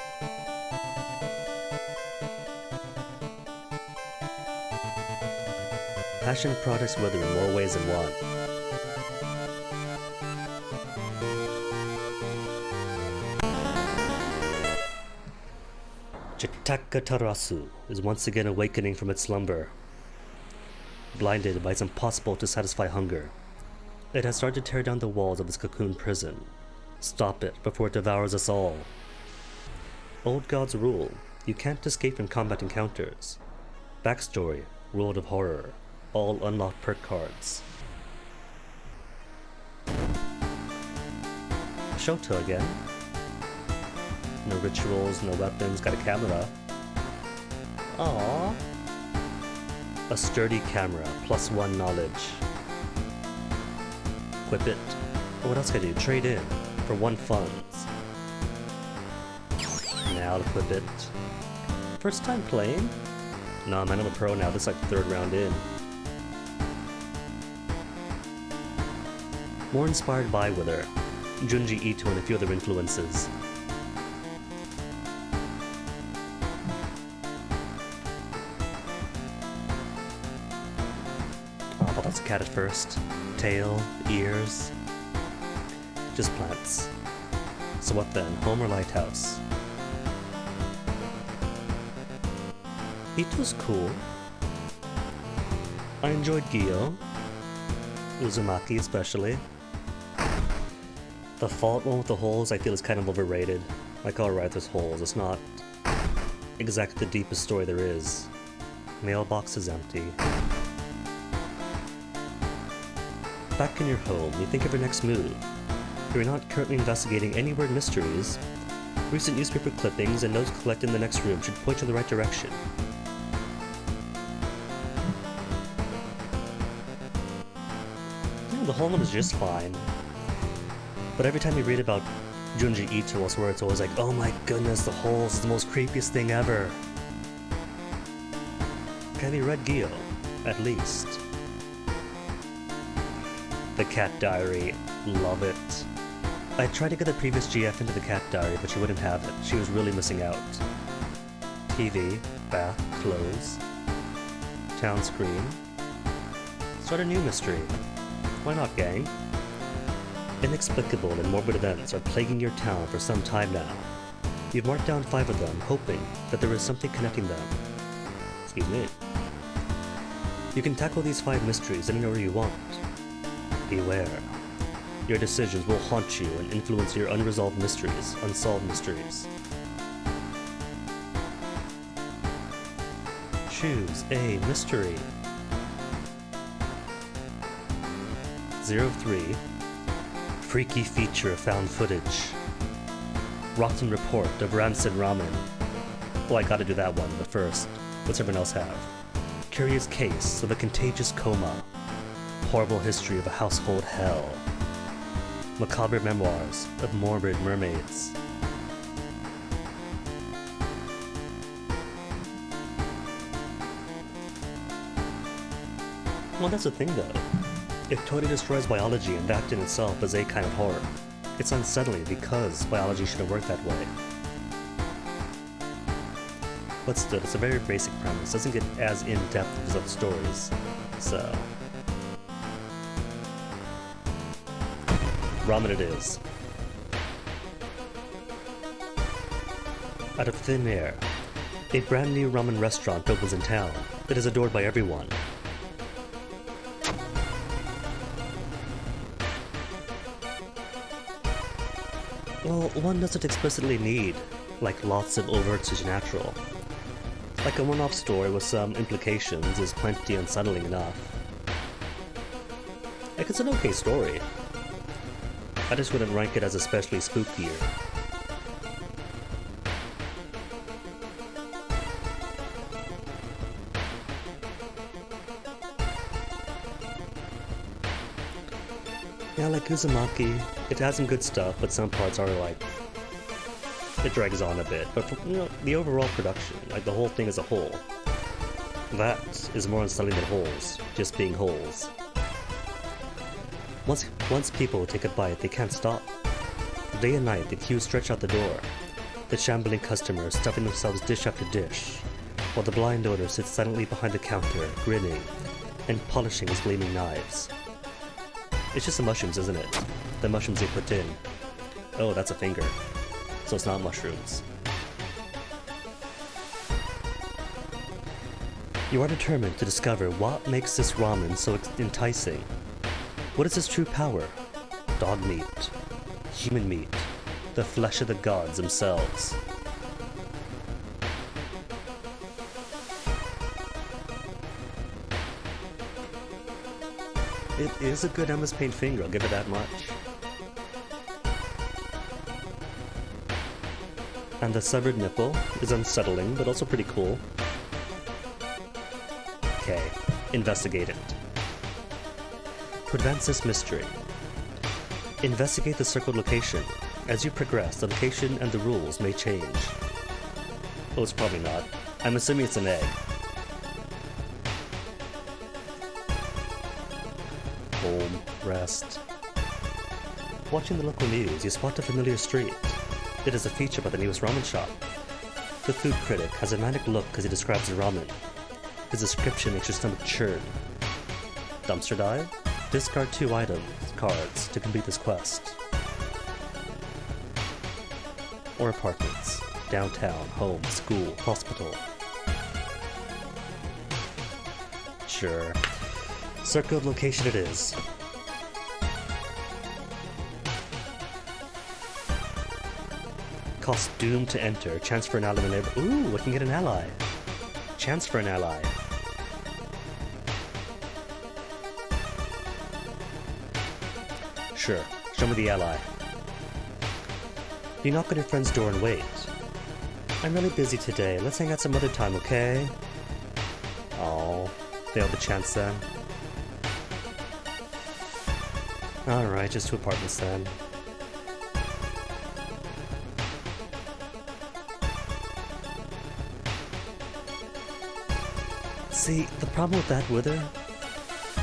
Passion products weather in more ways than one. Jitaka Tarasu is once again awakening from its slumber. Blinded by its impossible to satisfy hunger, it has started to tear down the walls of its cocoon prison. Stop it before it devours us all. Old gods rule. You can't escape from combat encounters. Backstory, World of Horror. All unlocked perk cards. Shoto again. No rituals, no weapons, got a camera. Aww. A sturdy camera, +1 knowledge. Equip it. What else can I do? Trade in. For 1 funds. Now I'll equip it. First time playing? No, I'm a pro now. This is like the 3rd round in. More inspired by Wither. Junji Ito and a few other influences. Let's cat at first. Tail, ears. Just plants. So what then? Home or lighthouse? Ito's cool. I enjoyed Gyo. Uzumaki especially. The Fault one with the holes I feel is kind of overrated. Like, alright, there's holes. It's not exactly the deepest story there is. Mailbox is empty. Back in your home, you think of your next move. If you're not currently investigating any word mysteries, recent newspaper clippings and notes collected in the next room should point you in the right direction. Yeah, the whole one is just fine. But every time you read about Junji Ito's where it's always like, oh my goodness, the holes is the most creepiest thing ever. Have you read Gyo? At least. The Cat Diary. Love it. I tried to get the previous GF into the Cat Diary, but she wouldn't have it. She was really missing out. TV, bath, clothes, town screen. Start a new mystery. Why not, gang? Inexplicable and morbid events are plaguing your town for some time now. You've marked down 5 of them, hoping that there is something connecting them. Excuse me. You can tackle these 5 mysteries any order you want. Beware. Your decisions will haunt you and influence your unresolved mysteries, unsolved mysteries. Choose a mystery. 03. Freaky feature of found footage. Rotten report of rancid ramen. Oh, I gotta do that one, but first, what's everyone else have? Curious case of a contagious coma. Horrible history of a household hell. Macabre memoirs of morbid mermaids. Well, that's the thing though. It totally destroys biology, and that in itself is a kind of horror. It's unsettling because biology shouldn't work that way. But still, it's a very basic premise. Doesn't get as in-depth as other stories. So... ramen it is. Out of thin air, a brand new ramen restaurant opens in town that is adored by everyone. Well, one doesn't explicitly need, like, lots of overt supernatural. Like a one-off story with some implications is plenty unsettling enough. Like, it's an okay story. I just wouldn't rank it as especially spookier. Yeah, like Uzumaki, it has some good stuff, but some parts are like... it drags on a bit. But for, you know, the overall production, like the whole thing as a whole, that is more unsettling than holes, just being holes. Once people take a bite, they can't stop. Day and night, the queues stretch out the door, the shambling customers stuffing themselves dish after dish, while the blind owner sits silently behind the counter, grinning, and polishing his gleaming knives. It's just the mushrooms, isn't it? The mushrooms they put in. Oh, that's a finger. So it's not mushrooms. You are determined to discover what makes this ramen so enticing. What is its true power? Dog meat, human meat, the flesh of the gods themselves. It is a good MS Paint finger, I'll give it that much. And the severed nipple is unsettling, but also pretty cool. Okay, investigate it. To advance this mystery, investigate the circled location. As you progress, the location and the rules may change. Oh, it's probably not. I'm assuming it's an egg. Home, rest. Watching the local news, you spot a familiar street. It is a feature by the newest ramen shop. The food critic has a manic look as he describes the ramen. His description makes your stomach churn. Dumpster dive? Discard 2 cards to complete this quest. Or apartments. Downtown, home, school, hospital. Sure. Circled location it is. Cost doomed to enter. Chance for an ally in the neighbor. Ooh, we can get an ally. Chance for an ally. Sure, show me the ally. You knock on your friend's door and wait. I'm really busy today. Let's hang out some other time, okay? Oh, failed the chance then. Alright, just 2 apartments then. See, the problem with that wither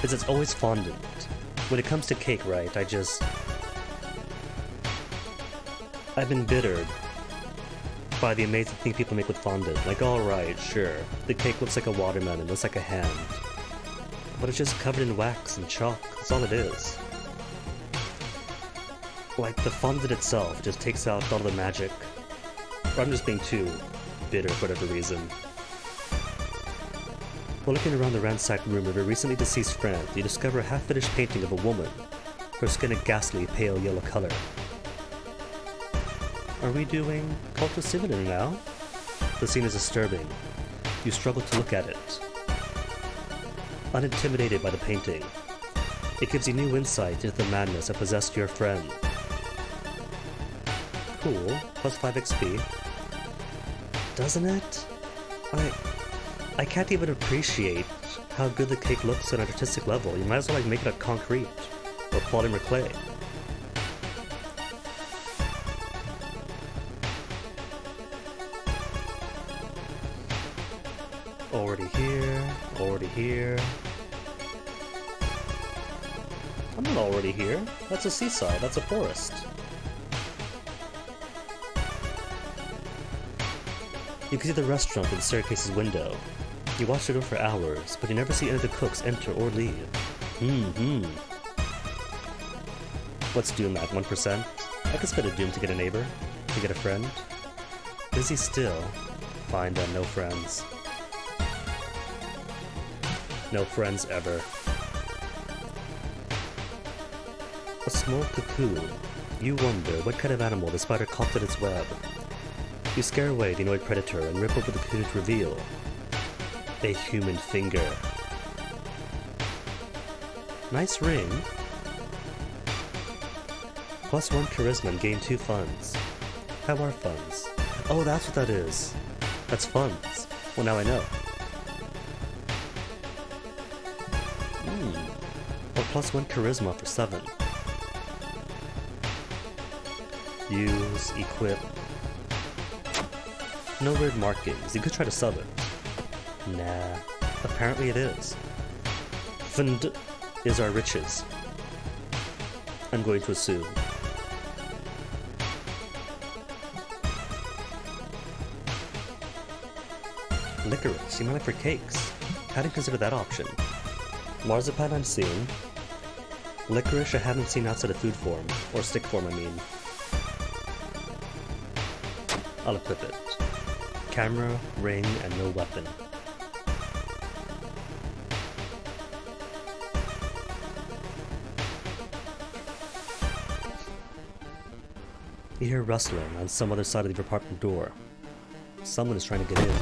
is it's always fondant. When it comes to cake, right, I've been bittered by the amazing thing people make with fondant. Like, alright, sure, the cake looks like a watermelon, looks like a hand. But it's just covered in wax and chalk, that's all it is. Like, the fondant itself just takes out all the magic. Or I'm just being too bitter for whatever reason. While looking around the ransacked room of a recently deceased friend, you discover a half-finished painting of a woman, her skin a ghastly pale yellow color. Are we doing Cult of Sivanin now? The scene is disturbing. You struggle to look at it. Unintimidated by the painting, it gives you new insight into the madness that possessed your friend. Cool, plus 5 XP. Doesn't it? I can't even appreciate how good the cake looks on an artistic level. You might as well like make it out of concrete or polymer clay. Already here. I'm not already here. That's a seaside, that's a forest. You can see the restaurant through the staircase's window. You watch the door for hours, but you never see any of the cooks enter or leave. What's Doom at, 1%? I could spend a Doom to get a neighbor, to get a friend. Busy still. Find no friends. No friends ever. A small cocoon. You wonder what kind of animal the spider caught in its web. You scare away the annoyed predator and rip open the cocoon to reveal a human finger. Nice ring. Plus 1 charisma and gain 2 funds. How are funds? Oh, that's what that is. That's funds. Well, now I know. Or plus 1 charisma for 7. Use, equip. No weird markings. You could try to sub it. Nah. Apparently it is. Fund is our riches. I'm going to assume. Licorice, you might like for cakes. Hadn't considered that option. Marzipan I'm seeing. Licorice I haven't seen outside of food form. Or stick form, I mean. I'll equip it. Camera, ring, and no weapon. You hear rustling on some other side of the apartment door. Someone is trying to get in.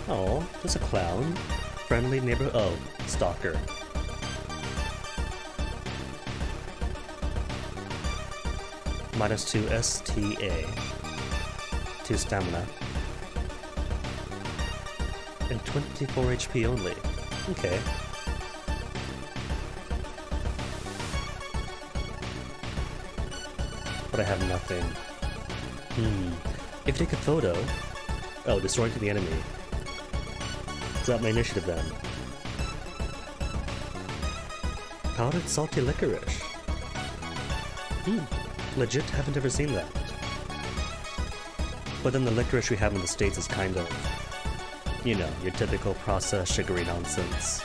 Oh, there's a clown. Friendly neighbor. Oh, stalker. -2 STA. 2 stamina. And 24 HP only. Okay. But I have nothing. If you take a photo... Oh, destroying to the enemy. Is that my initiative then? Powdered salty licorice. Legit haven't ever seen that. But then the licorice we have in the States is kind of, you know, your typical processed sugary nonsense.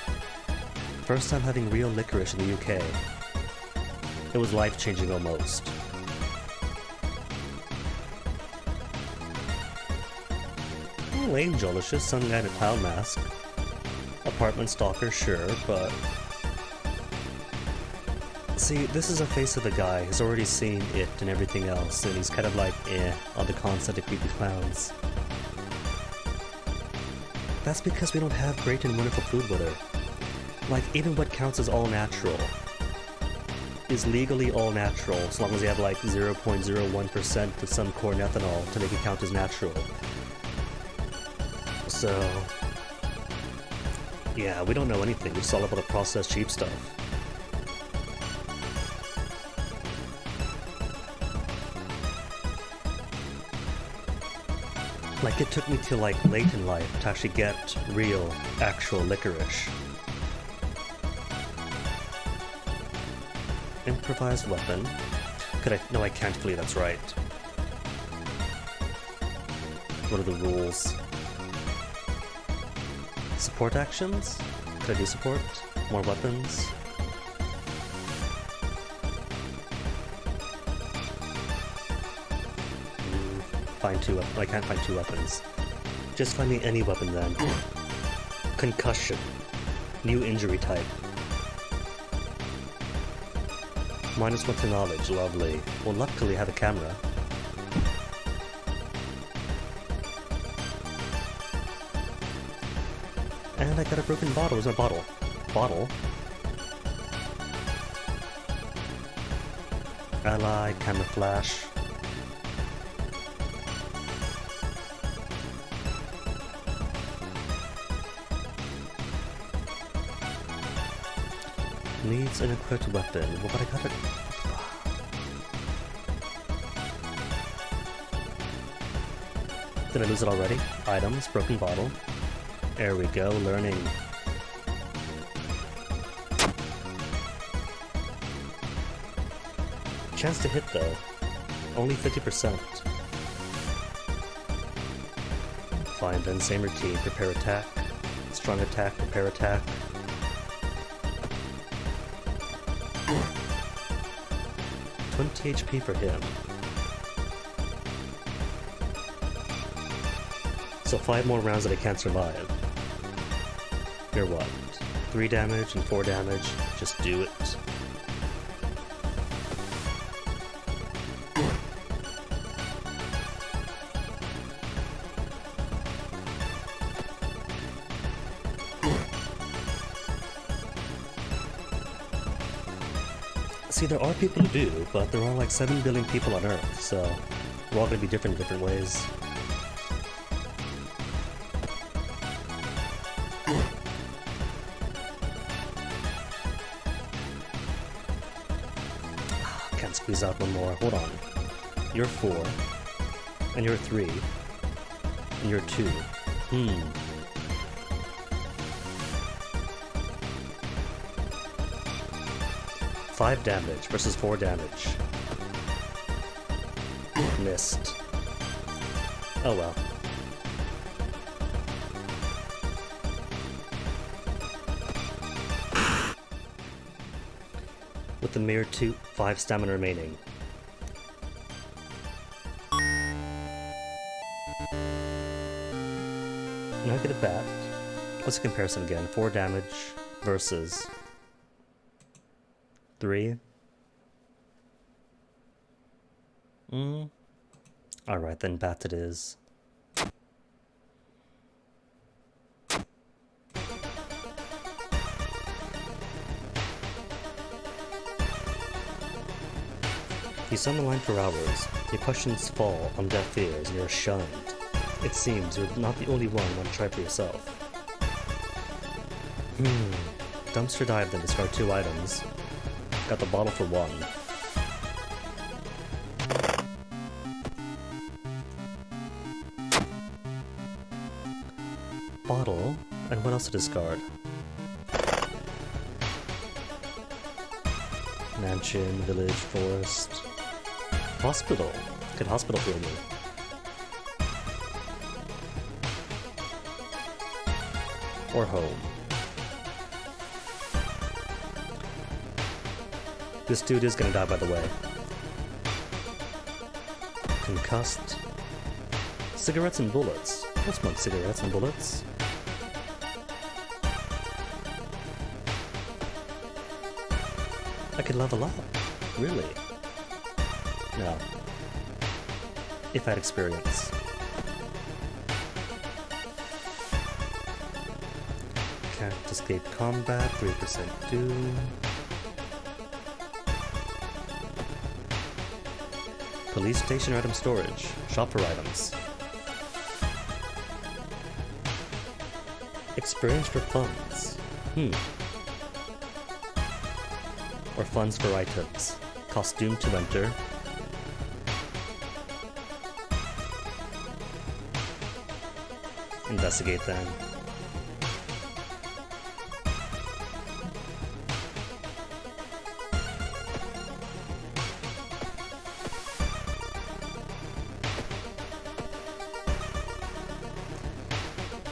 First time having real licorice in the UK. It was life-changing almost. Oh, Angel, it's just some guy in a clown mask. Apartment stalker, sure, but... See, this is a face of a guy who's already seen it and everything else, and he's kind of like, on the concept of creepy clowns. That's because we don't have great and wonderful food with her. Like, even what counts as all natural. is legally all natural, as long as you have like 0.01% of some corn ethanol to make it count as natural. So, yeah, we don't know anything. We just all about the processed cheap stuff. Like, it took me till like late in life to actually get real, actual licorice. Improvised weapon. Could I? No, I can't believe that's right. What are the rules? Support actions? Could I do support? More weapons? Find two weapons. I can't find two weapons. Just find me any weapon then. Concussion. New injury type. -1 to knowledge, lovely. Well, luckily I have a camera. And I got a broken bottle. Where's my bottle? Bottle? Ally, camouflage. Needs an equipped weapon. Well, but I got it. Did I lose it already? Items, broken bottle. There we go, learning. Chance to hit though. Only 50%. Fine then, same routine. Prepare attack. Strong attack, prepare attack. $20 HP for him. So 5 more rounds that I can't survive. You're what? 3 damage and 4 damage. Just do it. See, there are people who do, but there are like 7 billion people on Earth, so we're all gonna be different in different ways. Can't squeeze out one more. Hold on. You're 4, and you're 3, and you're 2. 5 damage versus 4 damage. Missed. Oh well. With the mere 5 stamina remaining. Now I get a bat. What's the comparison again? 4 damage versus 3. Alright, then bat it is. He's on the line for hours. Your questions fall on deaf ears and you're shunned. It seems you're not the only one who want to try for yourself. Dumpster dive then, discard 2 items. Got the bottle for 1. Bottle, and what else to discard? Mansion, village, forest. Hospital. Could hospital heal me? Or home. This dude is gonna die, by the way. Concussed. Cigarettes and bullets. I'll smoke cigarettes and bullets. I could level up. Really? No. If I had experience. Can't escape combat, 3% doom. Police station or item storage. Shop for items. Experience for funds. Or funds for items. Costume to enter. Investigate then.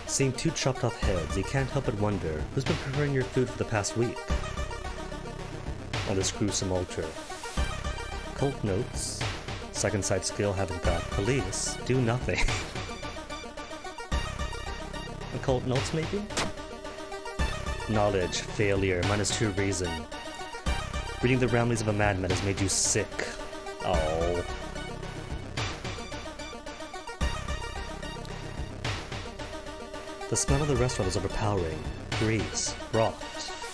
Seeing two chopped off heads, you can't help but wonder who's been preparing your food for the past week on this gruesome altar. Cult notes. Second sight skill haven't got. Police do nothing. Occult notes maybe? Knowledge, failure, -2 reason. Reading the ramblings of a madman has made you sick. Oh. The smell of the restaurant is overpowering. Grease, rot,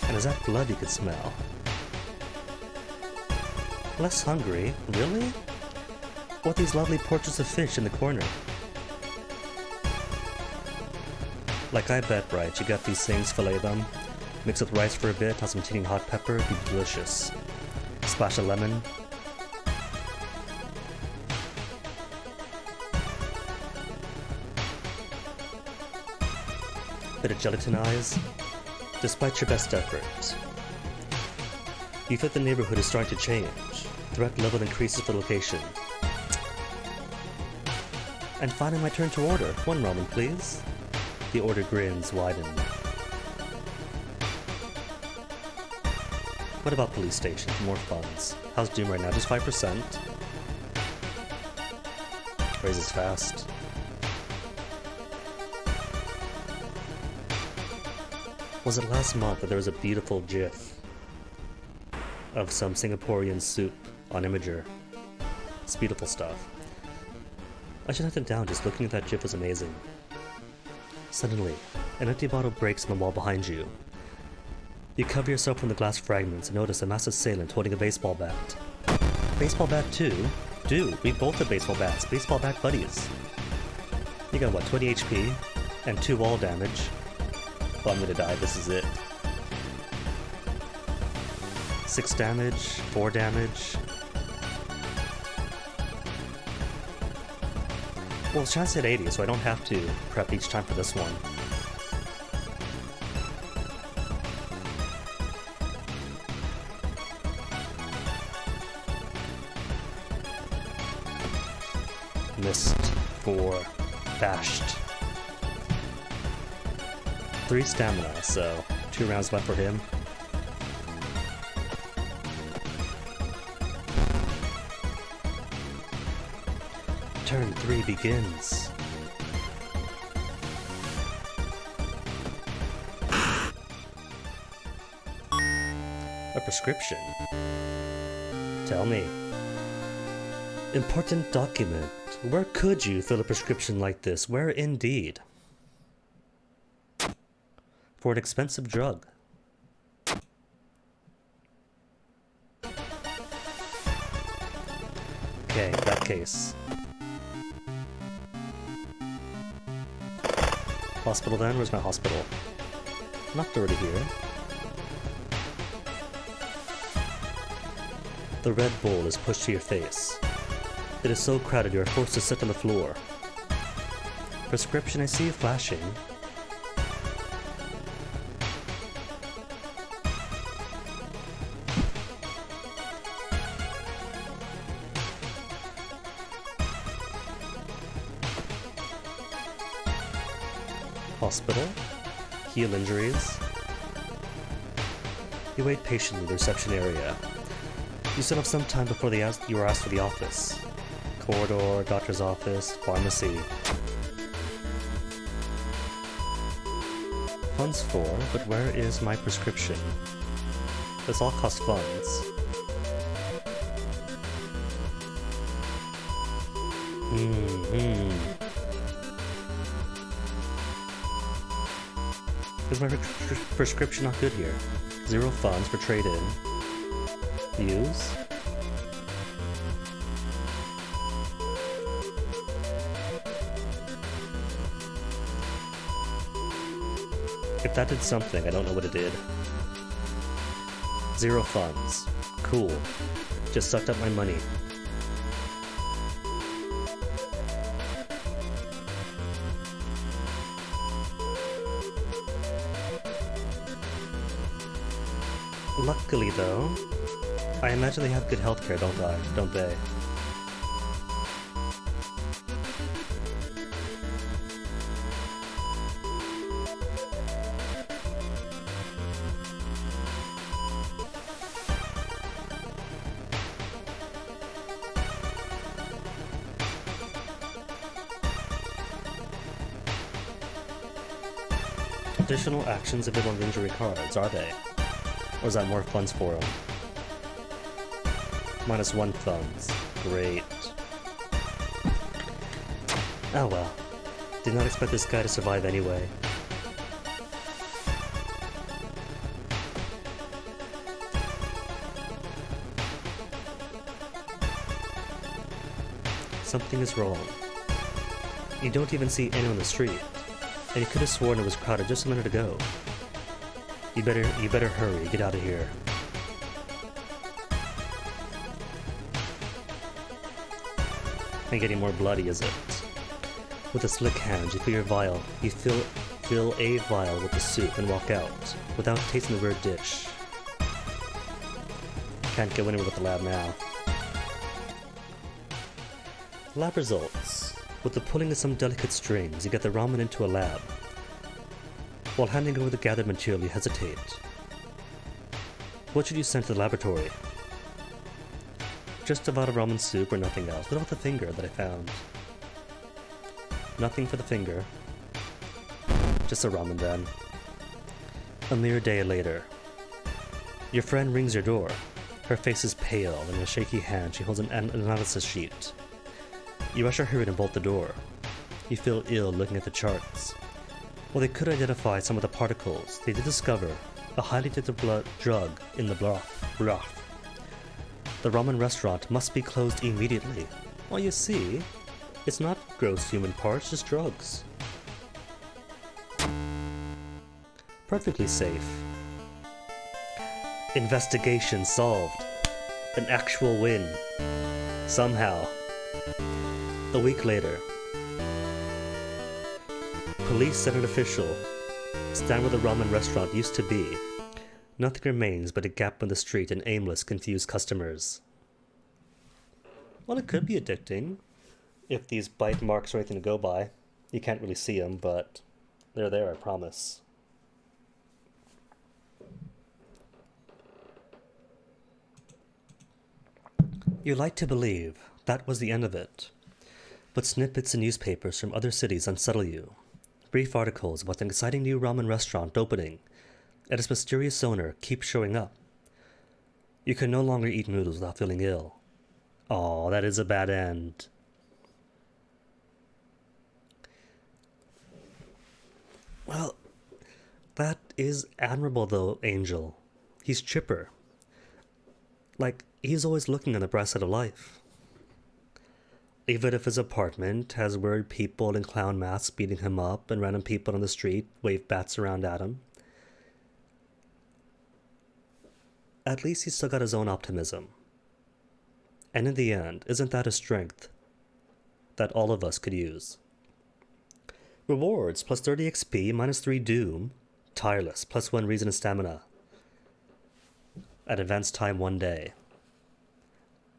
and is that blood you could smell? Less hungry? Really? What these lovely portraits of fish in the corner? Like I bet, right, you got these things, fillet them, mix with rice for a bit, have some tinging hot pepper, it'd be delicious. Splash of lemon. Bit of gelatinize. Despite your best efforts, you feel the neighborhood is starting to change. Threat level increases for location. And finally my turn to order. One ramen, please. The order grins widen. What about police station? More funds. How's Doom right now? Just 5%. Raises fast. Was it last month that there was a beautiful gif of some Singaporean soup on Imager? It's beautiful stuff. I should hunt it down, just looking at that gif was amazing. Suddenly, an empty bottle breaks on the wall behind you. You cover yourself from the glass fragments and notice a masked assailant holding a baseball bat. Baseball bat too? Dude, we both have baseball bats. Baseball bat buddies. You got what, 20 HP? And 2 wall damage. Well, I'm gonna die, this is it. 6 damage, 4 damage. Well, it's chance at 80, so I don't have to prep each time for this one. Missed. 4. Bashed. 3 stamina, so 2 rounds left for him. Turn 3 begins. A prescription. Tell me. Important document. Where could you fill a prescription like this? Where indeed? For an expensive drug. Okay, that case. Hospital then? Where's my hospital? Not already here. The Red Bull is pushed to your face. It is so crowded you are forced to sit on the floor. Prescription, I see you flashing. Hospital. Heal injuries. You wait patiently in the reception area. You still have some time before you are asked for the office. Corridor, doctor's office, pharmacy. Funds for, but where is my prescription? This all costs funds. Is my prescription not good here? 0 funds for trade-in. Use? If that did something, I don't know what it did. 0 funds. Cool. Just sucked up my money. Luckily, though, I imagine they have good healthcare, don't they? Additional actions available on injury cards, are they? Or is that more funds for them? -1 funds. Great. Oh well. Did not expect this guy to survive anyway. Something is wrong. You don't even see anyone on the street. And you could have sworn it was crowded just a minute ago. You better hurry, get out of here. Ain't getting more bloody, is it? With a slick hand, you fill your vial. You fill a vial with the soup and walk out, without tasting the weird dish. Can't go anywhere with the lab now. Lab results. With the pulling of some delicate strings, you get the ramen into a lab. While handing over the gathered material, you hesitate. What should you send to the laboratory? Just about a ramen soup or nothing else. What about the finger that I found? Nothing for the finger. Just a ramen then. A mere day later. Your friend rings your door. Her face is pale, and in a shaky hand she holds an analysis sheet. You usher her in and bolt the door. You feel ill looking at the charts. While they could identify some of the particles, they did discover a highly addictive drug in the broth. The ramen restaurant must be closed immediately. Well, you see, it's not gross human parts, just drugs. Perfectly safe. Investigation solved. An actual win. Somehow. A week later. Police sent an official. Stand where the ramen restaurant used to be. Nothing remains but a gap in the street and aimless, confused customers. Well, it could be addicting. If these bite marks are anything to go by. You can't really see them, but they're there, I promise. You like to believe that was the end of it. But snippets in newspapers from other cities unsettle you. Brief articles about an exciting new ramen restaurant opening, and its mysterious owner keeps showing up. You can no longer eat noodles without feeling ill. Aw, that is a bad end. Well, that is admirable though, Angel. He's chipper. Like, he's always looking on the bright side of life. Even if his apartment has weird people in clown masks beating him up and random people on the street wave bats around at him. At least he's still got his own optimism. And in the end, isn't that a strength that all of us could use? Rewards, plus 30 XP, minus 3 Doom. Tireless, plus 1 Reason and Stamina. At advanced time 1 day.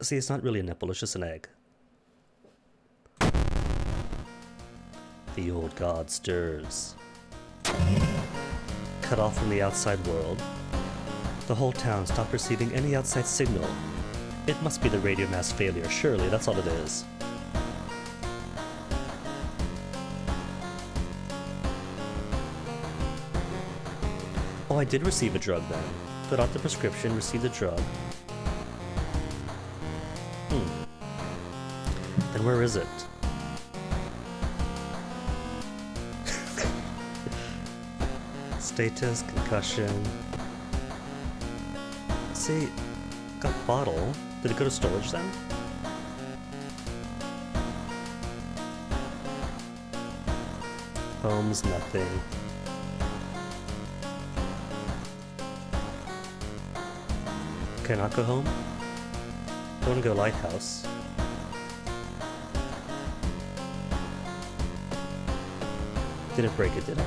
See, it's not really a nipple, it's just an egg. The old god stirs. Cut off from the outside world. The whole town stopped receiving any outside signal. It must be the radio mass failure, surely, that's all it is. Oh, I did receive a drug then. Fill out the prescription, receive the drug. Then where is it? Status, concussion. See, got bottle. Did it go to storage then? Homes, nothing. Can I not go home? Don't wanna go lighthouse. Didn't break it, did I?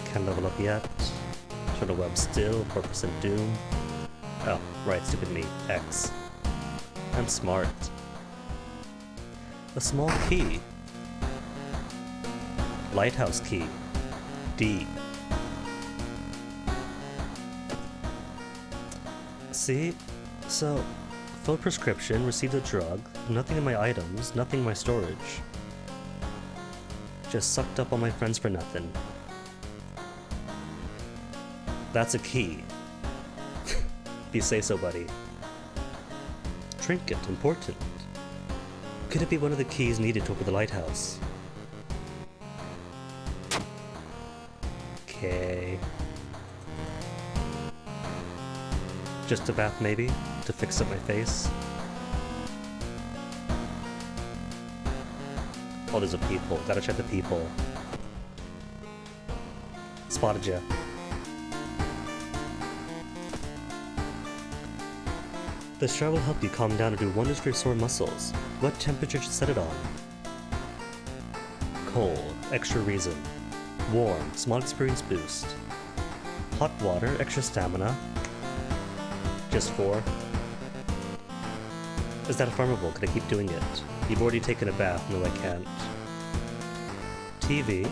Can't level up yet. Turn the web still, 4% doom. Oh, right, stupid me. X. I'm smart. A small key. Lighthouse key. D. See? So, filled prescription, received a drug, nothing in my items, nothing in my storage. Just sucked up all my friends for nothing. That's a key. If you say so, buddy. Trinket, important. Could it be one of the keys needed to open the lighthouse? Okay. Just a bath, maybe? To fix up my face? Oh, there's a peephole. Gotta check the peephole. Spotted ya. This shower will help you calm down and do wonders for your sore muscles. What temperature should set it on? Cold, extra reason. Warm, small experience boost. Hot water, extra stamina. Just 4. Is that farmable? Can I keep doing it? You've already taken a bath. No, I can't. TV.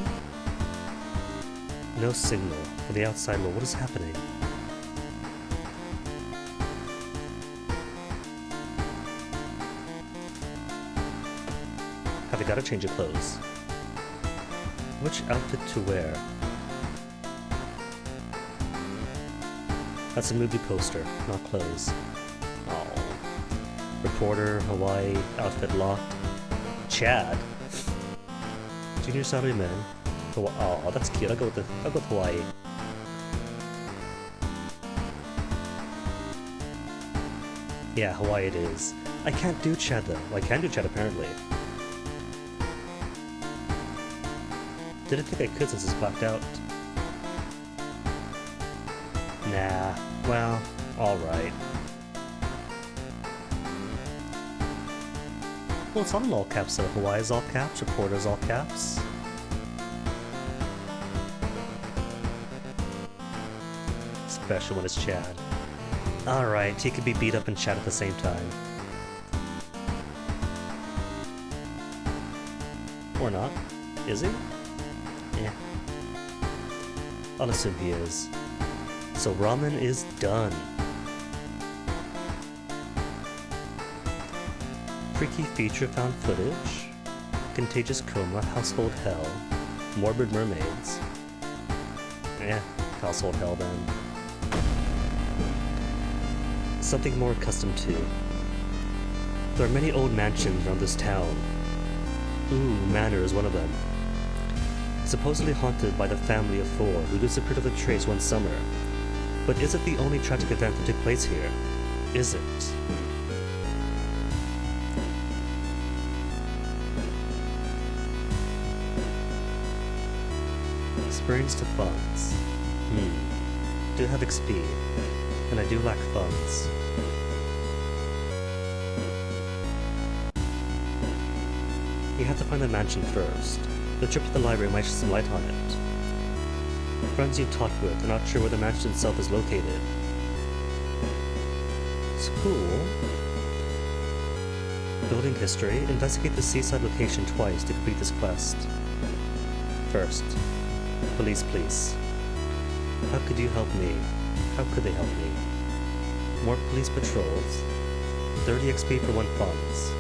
No signal. For the outside world, what is happening? Have I gotta change of clothes? Which outfit to wear? That's a movie poster, not clothes. Oh. Reporter, Hawaii, outfit locked. Chad. Junior Salaryman. Oh, that's cute. I'll go with Hawaii. Yeah, Hawaii it is. I can't do Chad though. Well, I can do Chad apparently. Didn't think I could since it's blacked out. Nah, well, alright. Well, it's not in all caps, so Hawaii's all caps, Reporter's all caps. Special when it's Chad. Alright, he could be beat up and Chad at the same time. Or not. Is he? Yeah. I'll assume he is. So ramen is done. Freaky feature found footage. Contagious coma, household hell. Morbid mermaids. Eh, household hell then. Something more accustomed to. There are many old mansions around this town. Ooh, Manor is one of them. Supposedly haunted by the family of 4 who disappeared of the trace one summer. But is it the only tragic event that took place here? Is it? Experience to funds. Do have XP, and I do lack funds. You have to find the mansion first. The trip to the library might shed some light on it. Friends you've talked with are not sure where the mansion itself is located. School. Building history. Investigate the seaside location twice to complete this quest. First. Police, please. How could you help me? How could they help me? More police patrols. 30 XP for 1 funds.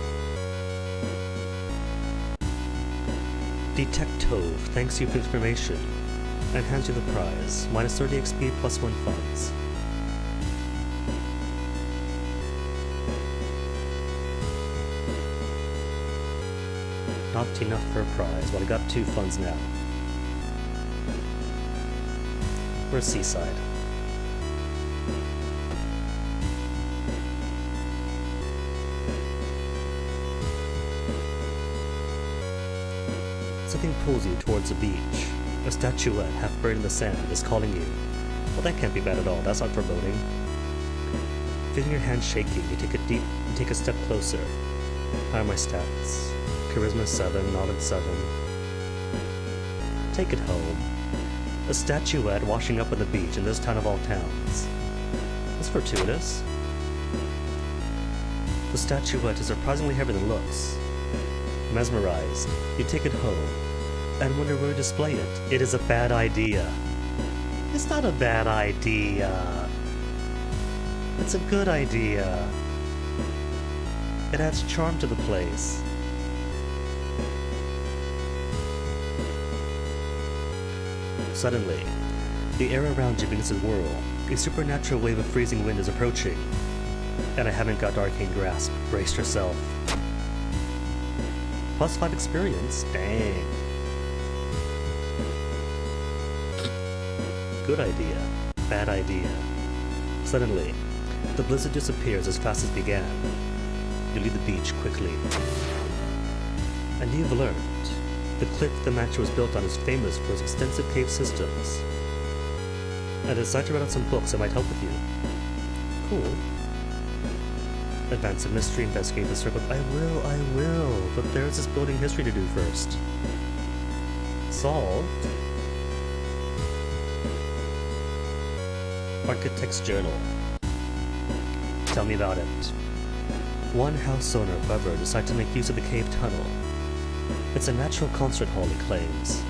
Detectove thanks you for information and hands you the prize. Minus 30 XP plus 1 funds. Not enough for a prize, but I got 2 funds now. Where's Seaside? Something pulls you towards the beach. A statuette half buried in the sand is calling you. Well, that can't be bad at all. That's not foreboding. Feeling your hand shaking, you take a step closer. How are my stats? Charisma 7, knowledge 7. Take it home. A statuette washing up on the beach in this town of all towns. It's fortuitous. The statuette is surprisingly heavier than it looks. Mesmerized, you take it home and wonder where to display it. It is a bad idea. It's not a bad idea. It's a good idea. It adds charm to the place. Suddenly, the air around you begins to whirl. A supernatural wave of freezing wind is approaching. And I haven't got Arcane Grasp. Brace yourself. +5 experience? Dang. Good idea. Bad idea. Suddenly, the blizzard disappears as fast as began. You leave the beach quickly. And you've learned. The cliff the mansion was built on is famous for its extensive cave systems. I decided to write out some books that might help with you. Cool. Advance a mystery, investigate the circle. I will, but there's this building history to do first. Solved. Architect's Journal. Tell me about it. One house owner, Weber, decided to make use of the cave tunnel. It's a natural concert hall, he claims.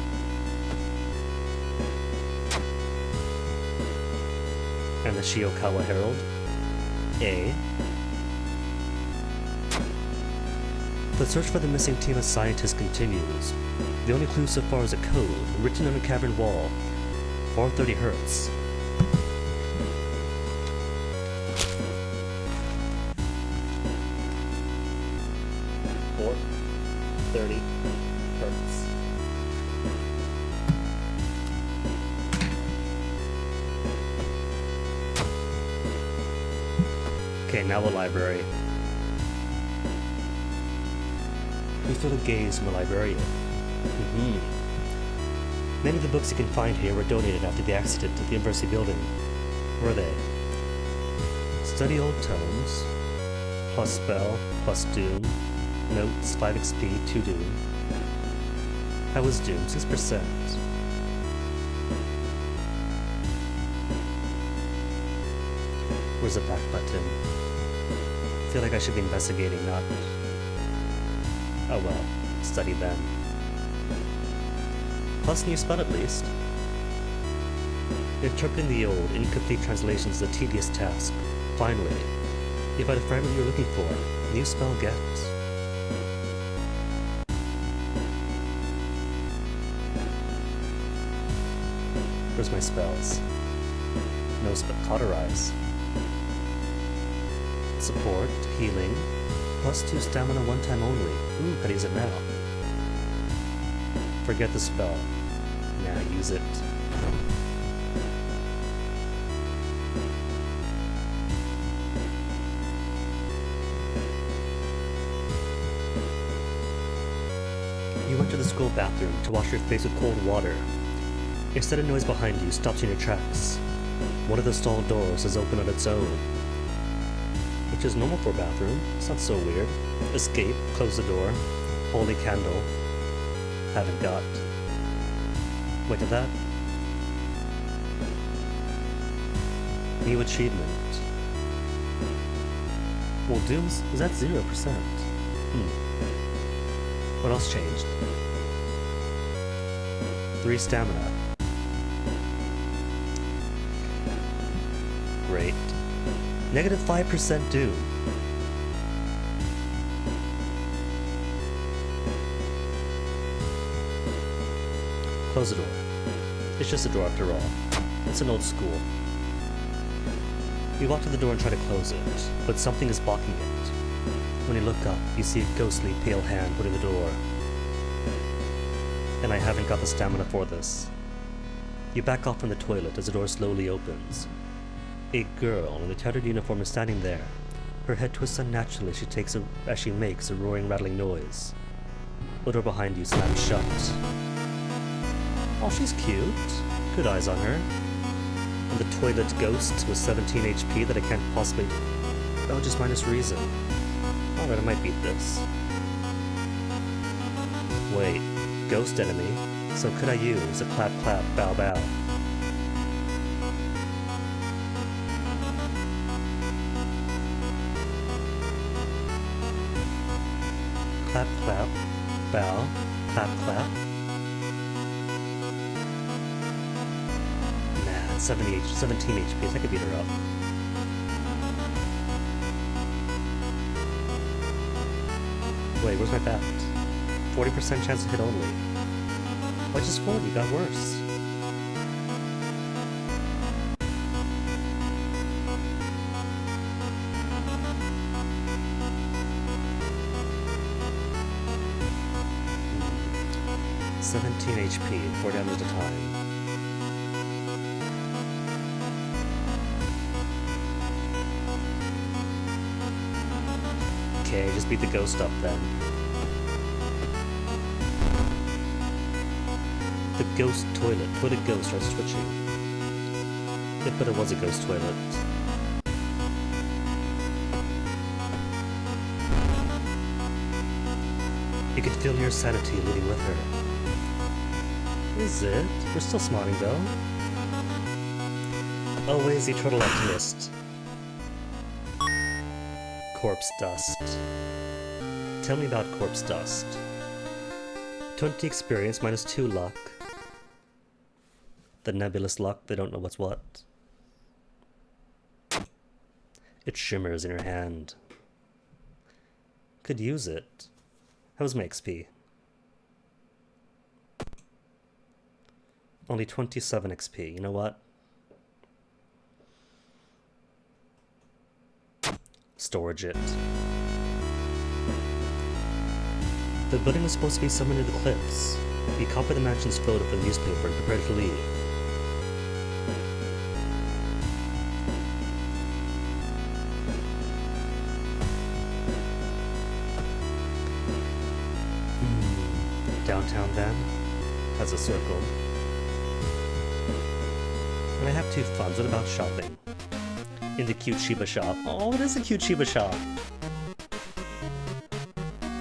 And the Shiokawa Herald? A. The search for the missing team of scientists continues. The only clue so far is a code written on a cavern wall. 430 Hertz. Okay, now a library. We feel a gaze from a librarian. Many of the books you can find here were donated after the accident at the university building. Were they? Study old tomes. Plus spell, plus doom. Notes, 5 XP, 2 doom. How was doom? 6%. Where's the back button? I feel like I should be investigating, not... Oh well, study then. Plus new spell at least. Interpreting the old, incomplete translations is a tedious task. Finally, you find a fragment you're looking for. New spell get. Where's my spells? No spell. Cauterize. Support, healing, +2 stamina one time only. Ooh, could use it now. Forget the spell. Now use it. You enter the school bathroom to wash your face with cold water. A sudden noise behind you stops you in your tracks. One of the stall doors is open on its own. Which is normal for a bathroom. It's not so weird. Escape, close the door. Holy candle. Haven't got. Wait at that. New achievement. Well, Doom's is at 0%. What else changed? 3 stamina. Great. Negative 5% doom. Close the door. It's just a door after all. It's an old school. You walk to the door and try to close it, but something is blocking it. When you look up, you see a ghostly pale hand holding the door. And I haven't got the stamina for this. You back off from the toilet as the door slowly opens. A girl in a tattered uniform is standing there. Her head twists unnaturally as she makes a roaring, rattling noise. The door behind you slams shut. Oh, she's cute. Good eyes on her. the toilet ghost with 17 HP that I can't possibly... Oh, just minus reason. Alright, I might beat this. Wait, ghost enemy? So could I use a clap clap bow bow? Clap clap, bow, clap clap. Nah, 17 HP, I could beat her up. Wait, where's my bat? 40% chance to hit only. Why just 40? Got worse. Hmm. 17 HP, 4 damage at a time. Okay, just beat the ghost up then. The ghost toilet. Toilet ghost starts twitching. Yeah, but it was a ghost toilet. You can feel your sanity leading with her. Is it? We're still smarting though. Always the eternal optimist. Corpse dust. Tell me about corpse dust. 20 experience minus 2 luck. The nebulous luck, they don't know what's what. It shimmers in your hand. Could use it. How's my XP? Only 27 XP. You know what? Storage it. The building is supposed to be somewhere near the cliffs. You copy the mansion's photo from the newspaper and prepare to leave. Downtown then has a circle. And I have 2 funds. What about shopping? In the cute Shiba shop. Oh, it is a cute Shiba shop.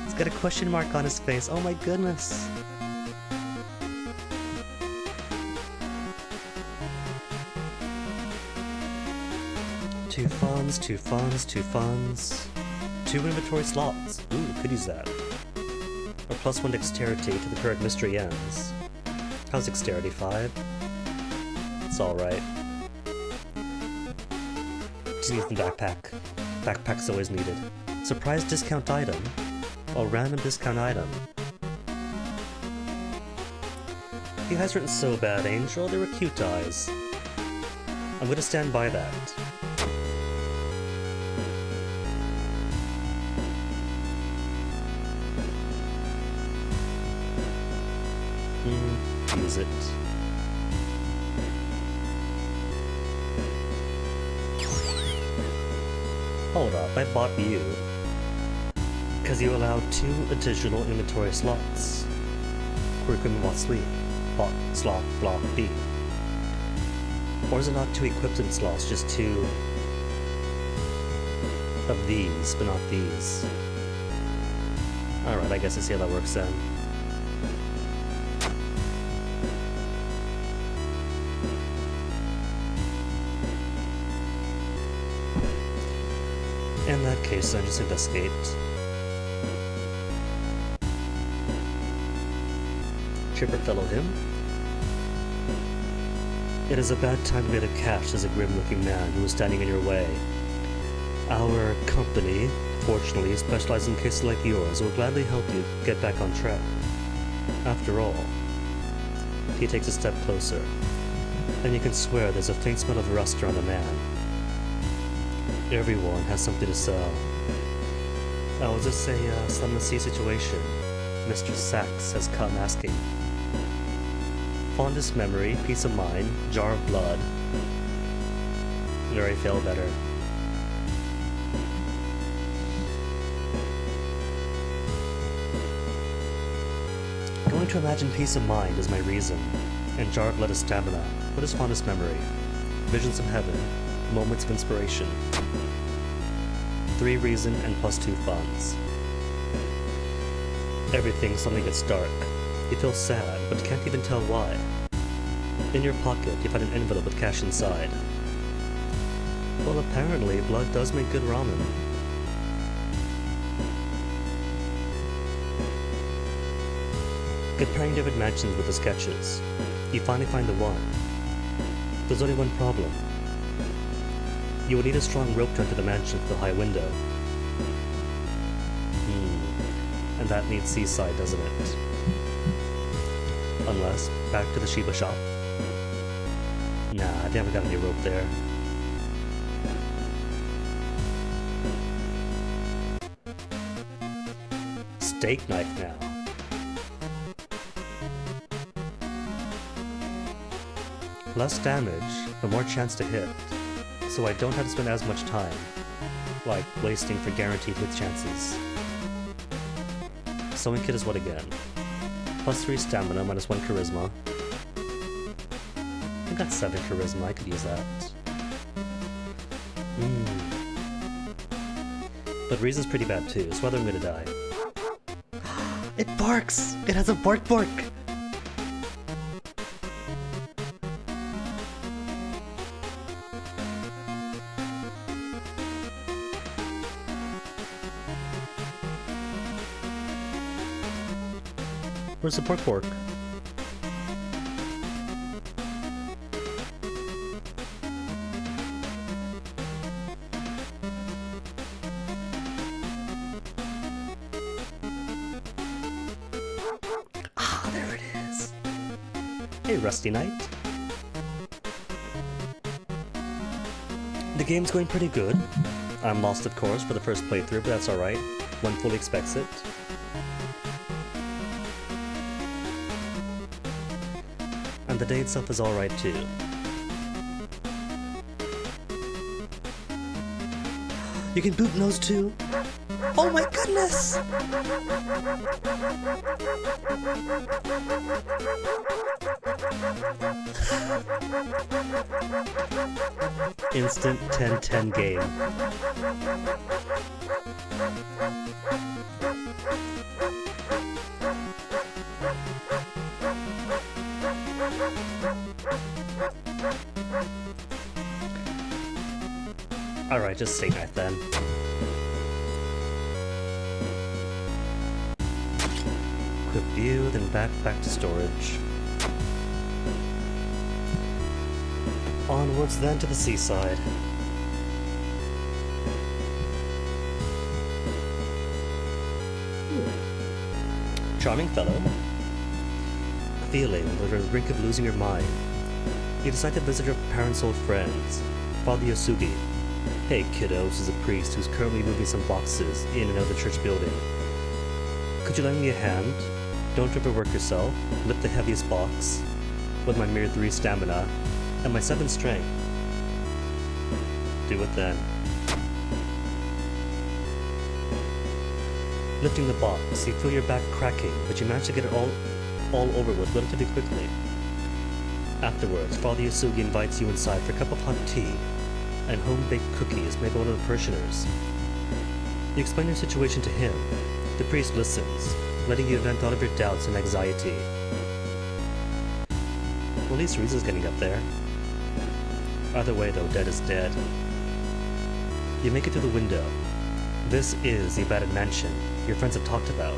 It's got a question mark on his face. Oh my goodness. Two funds, 2 funds, 2 funds. 2 inventory slots. Ooh, could use that. Or +1 dexterity to the current mystery ends. How's dexterity? 5? It's alright. Just need the backpack. Backpack's always needed. Surprise discount item. A random discount item. The eyes weren't so bad, Angel. They were cute eyes. I'm gonna stand by that. Use it. Hold up, I bought you. Because you allow 2 additional inventory slots. Curriculum what sleep. Bot, slot, block, B. Or is it not 2 equipment slots, just 2 of these, but not these? Alright, I guess I see how that works then. In that case, I just investigate. Chipper fellow him. It is a bad time to be out of cash, says a grim-looking man who was standing in your way. Our company, fortunately, specializes in cases like yours and will gladly help you get back on track. After all, he takes a step closer, and you can swear there's a faint smell of rust around the man. Everyone has something to sell. Oh, is this a Summon Sea situation? Mr. Sachs has come asking. Fondest memory, peace of mind, jar of blood. Very fail better. Going to imagine peace of mind is my reason, and jar of blood is stamina. What is fondest memory? visions of heaven, moments of inspiration. 3 reason and +2 funds. Everything suddenly gets dark. You feel sad, but can't even tell why. In your pocket, you find an envelope with cash inside. Well, apparently, blood does make good ramen. Comparing different mansions with the sketches, you finally find the one. There's only one problem. You will need a strong rope to enter the mansion through the high window. And that needs Seaside, doesn't it? Unless, back to the Shiba shop. Nah, I haven't got any rope there. Steak knife now. Less damage, but more chance to hit, so I don't have to spend as much time, like wasting for guaranteed hit chances. Sewing kit is what again? +3 stamina, -1 charisma. I got 7 charisma, I could use that. But reason's pretty bad too, so whether I'm gonna die. It barks! It has a bark! Where's the pork? Ah, there it is. Hey, Rusty Knight. The game's going pretty good. I'm lost, of course, for the first playthrough, but that's alright. One fully expects it. And the day itself is alright too. You can boot nose too? Oh my goodness! Instant 10-10 game. Alright, just say that then. Equip view, then back to storage. Onwards then to the seaside. Charming fellow. Feeling that you're on the brink of losing your mind. You decide to visit your parents' old friends, Father Yasugi. Hey kiddo, this is a priest who's currently moving some boxes in and out of the church building. Could you lend me a hand? Don't overwork yourself, lift the heaviest box, with my mere 3 stamina, and my 7 strength. Do it then. Lifting the box, you feel your back cracking, but you manage to get it all over with relatively quickly. Afterwards, Father Yasugi invites you inside for a cup of hot tea and home-baked cookies made by one of the parishioners. You explain your situation to him. The priest listens, letting you vent all of your doubts and anxiety. Well, at least Riza's getting up there. Either way though, dead is dead. You make it through the window. This is the abandoned mansion your friends have talked about.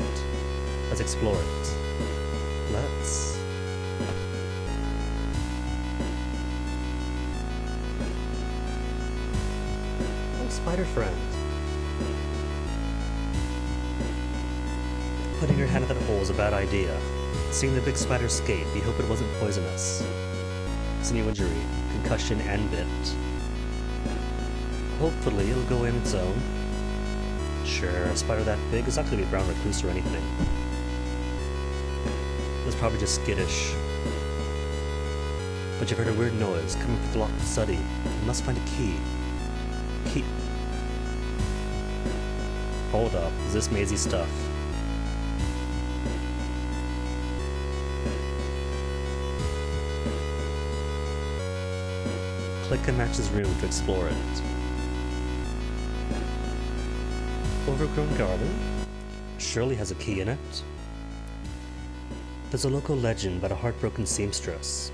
Let's explore it. Let's... Spider friend. Putting your hand in that hole is a bad idea. Seeing the big spider escape, you hope it wasn't poisonous. Sinew injury, concussion, and bit. Hopefully it'll go in its own. Sure, a spider that big is not going to be a brown recluse or anything. It's probably just skittish. But you've heard a weird noise coming from the locked study. You must find a key. Key... Hold up, is this mazy stuff? click and matches room to explore it. Overgrown garden? Surely has a key in it. There's a local legend about a heartbroken seamstress.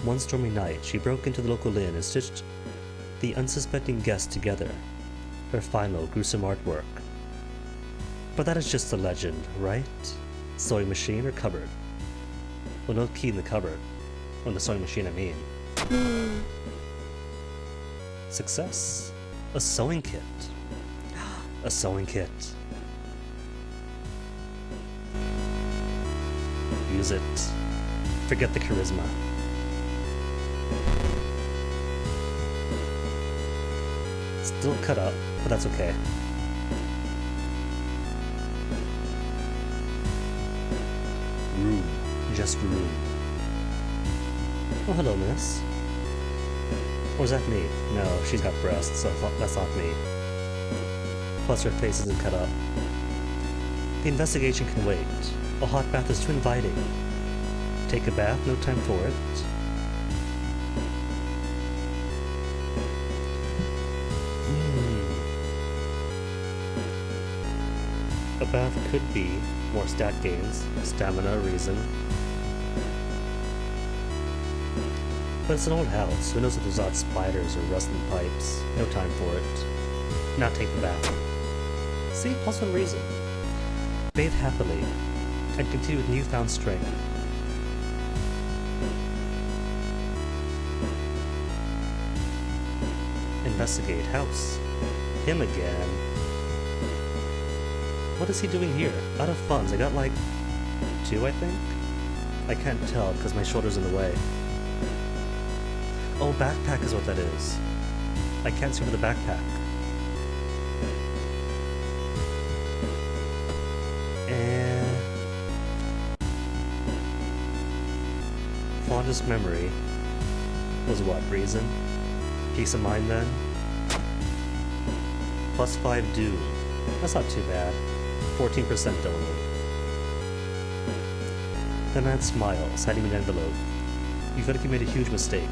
One stormy night, she broke into the local inn and stitched the unsuspecting guests together. Her final gruesome artwork. But that is just a legend, right? Sewing machine or cupboard? Well, no key in the cupboard. Or the sewing machine, I mean. Success. A sewing kit. A sewing kit. Use it. Forget the charisma. Still cut up, but that's okay. Room. Just room. Oh, hello, miss. Or is that me? No, she's got breasts, so that's not me. Plus her face isn't cut up. The investigation can wait. A hot bath is too inviting. Take a bath, no time for it. A bath could be more stat gains, stamina, reason. But it's an old house. Who knows if there's odd spiders or rustling pipes? No time for it. Not take the bath. See, plus one reason. Bathe happily, and continue with newfound strength. Investigate house. Him again. What is he doing here? Out of funds. I got like 2, I think? I can't tell because my shoulder's in the way. Oh, backpack is what that is. I can't see over the backpack. Fondest memory was what? Reason? Peace of mind then? Plus 5 doom. That's not too bad. 14% only. The man smiles, handing me an envelope. You feel like you made a huge mistake.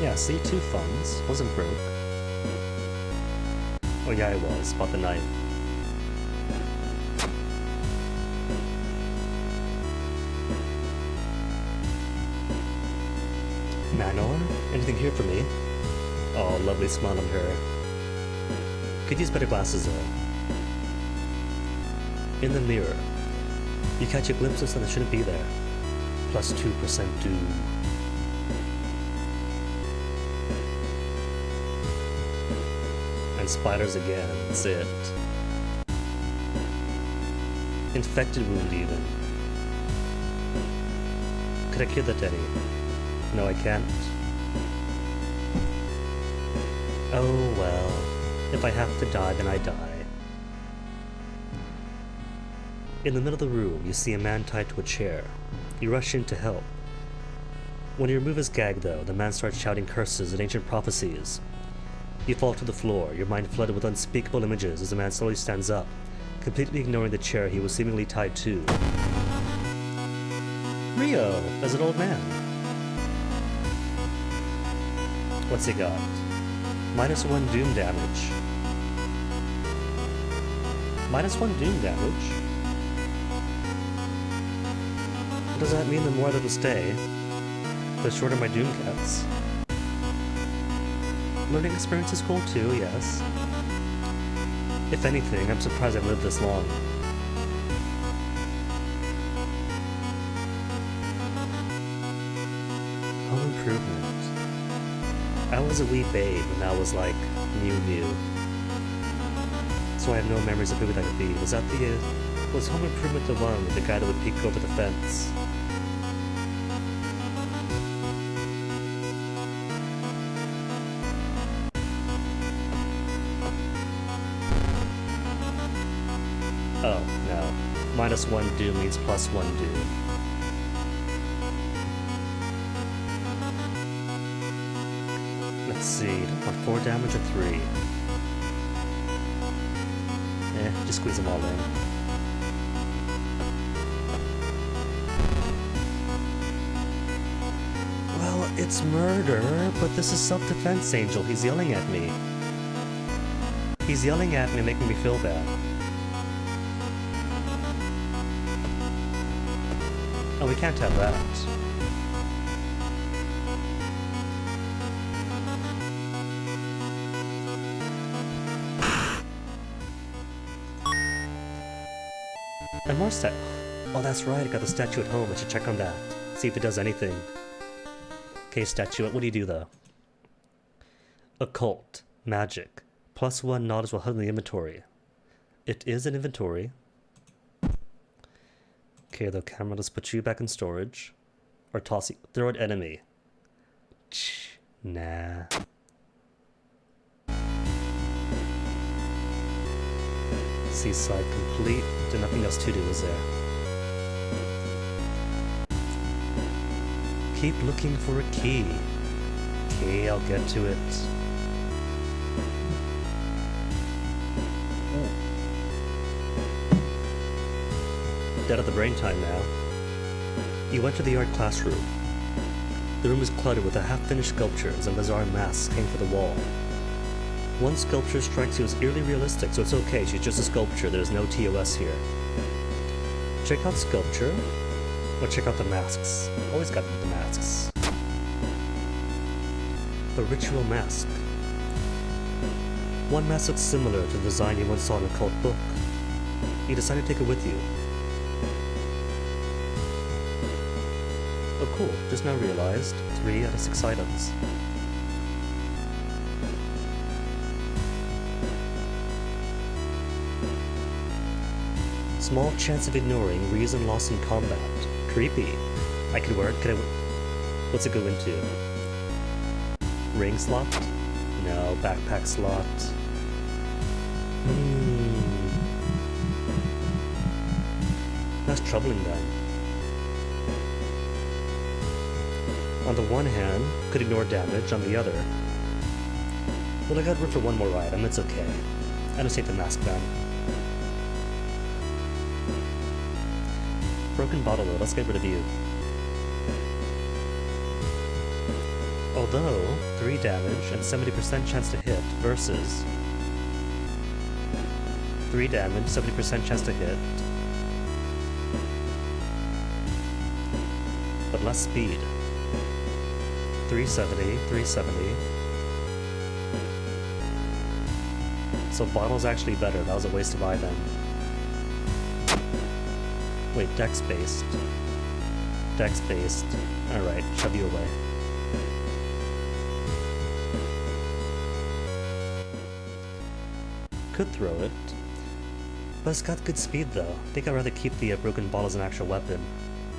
Yeah, see, 2 funds. Wasn't broke. Oh yeah, I was. Bought the knife. Manor? Anything here for me? Oh, lovely smile on her. Could use better glasses though. In the mirror, you catch a glimpse of something that shouldn't be there. Plus 2% doom. And spiders again, that's it. Infected wound even. Could I cure that, Eddie? No, I can't. Oh well. If I have to die, then I die. In the middle of the room, you see a man tied to a chair. You rush in to help. When you remove his gag, though, the man starts shouting curses and ancient prophecies. You fall to the floor, your mind flooded with unspeakable images as the man slowly stands up, completely ignoring the chair he was seemingly tied to. Rio, as an old man. What's he got? -1 doom damage. -1 doom damage? Does that mean the more that will stay, the shorter my doom gets? Learning experience is cool too, yes. If anything, I'm surprised I've lived this long. Home improvement. I was a wee babe when that was like new. So I have no memories of who that could be. Was that the was Home Improvement the one with the guy that would peek over the fence? Oh, no. -1 doom means +1 doom. Let's see, on 4 damage or 3? Just squeeze them all in. It's murder, but this is self-defense, Angel. He's yelling at me. He's yelling at me, making me feel bad. Oh, we can't have that. And more oh, that's right, I got the statue at home. I should check on that. See if it does anything. Okay, statuette, what do you do though? Occult. Magic. +1 knowledge while held in the inventory. It is an inventory. Okay, though, camera, let's put you back in storage. Or toss you. Throw at enemy. Nah. Seaside complete. There's nothing else to do, is there? Keep looking for a key. Okay, I'll get to it. Dead of the brain time now. You enter the art classroom. The room is cluttered with half-finished sculptures and bizarre masks hanging from the wall. One sculpture strikes you as eerily realistic, so it's okay, she's just a sculpture, there's no TOS here. Check out sculpture, or check out the masks. Always got the masks. A ritual mask. One mask looks similar to the design you once saw in a cult book. You decide to take it with you. Oh cool, just now realized, 3 out of 6 items. Small chance of ignoring, reason lost in combat. Creepy. I could wear it, what's it go into? Ring slot? No, backpack slot. That's troubling then. On the one hand, could ignore damage, on the other. Well, I got room for one more item, it's okay. I just take the mask then. Broken bottle though, let's get rid of you. Although, 3 damage and 70% chance to hit versus 3 damage, 70% chance to hit, but less speed. 370, 370. So bottle's actually better, that was a waste of item. Wait, dex-based. Dex-based. Alright, shove you away. Could throw it. But it's got good speed though. I think I'd rather keep the broken bottle as an actual weapon,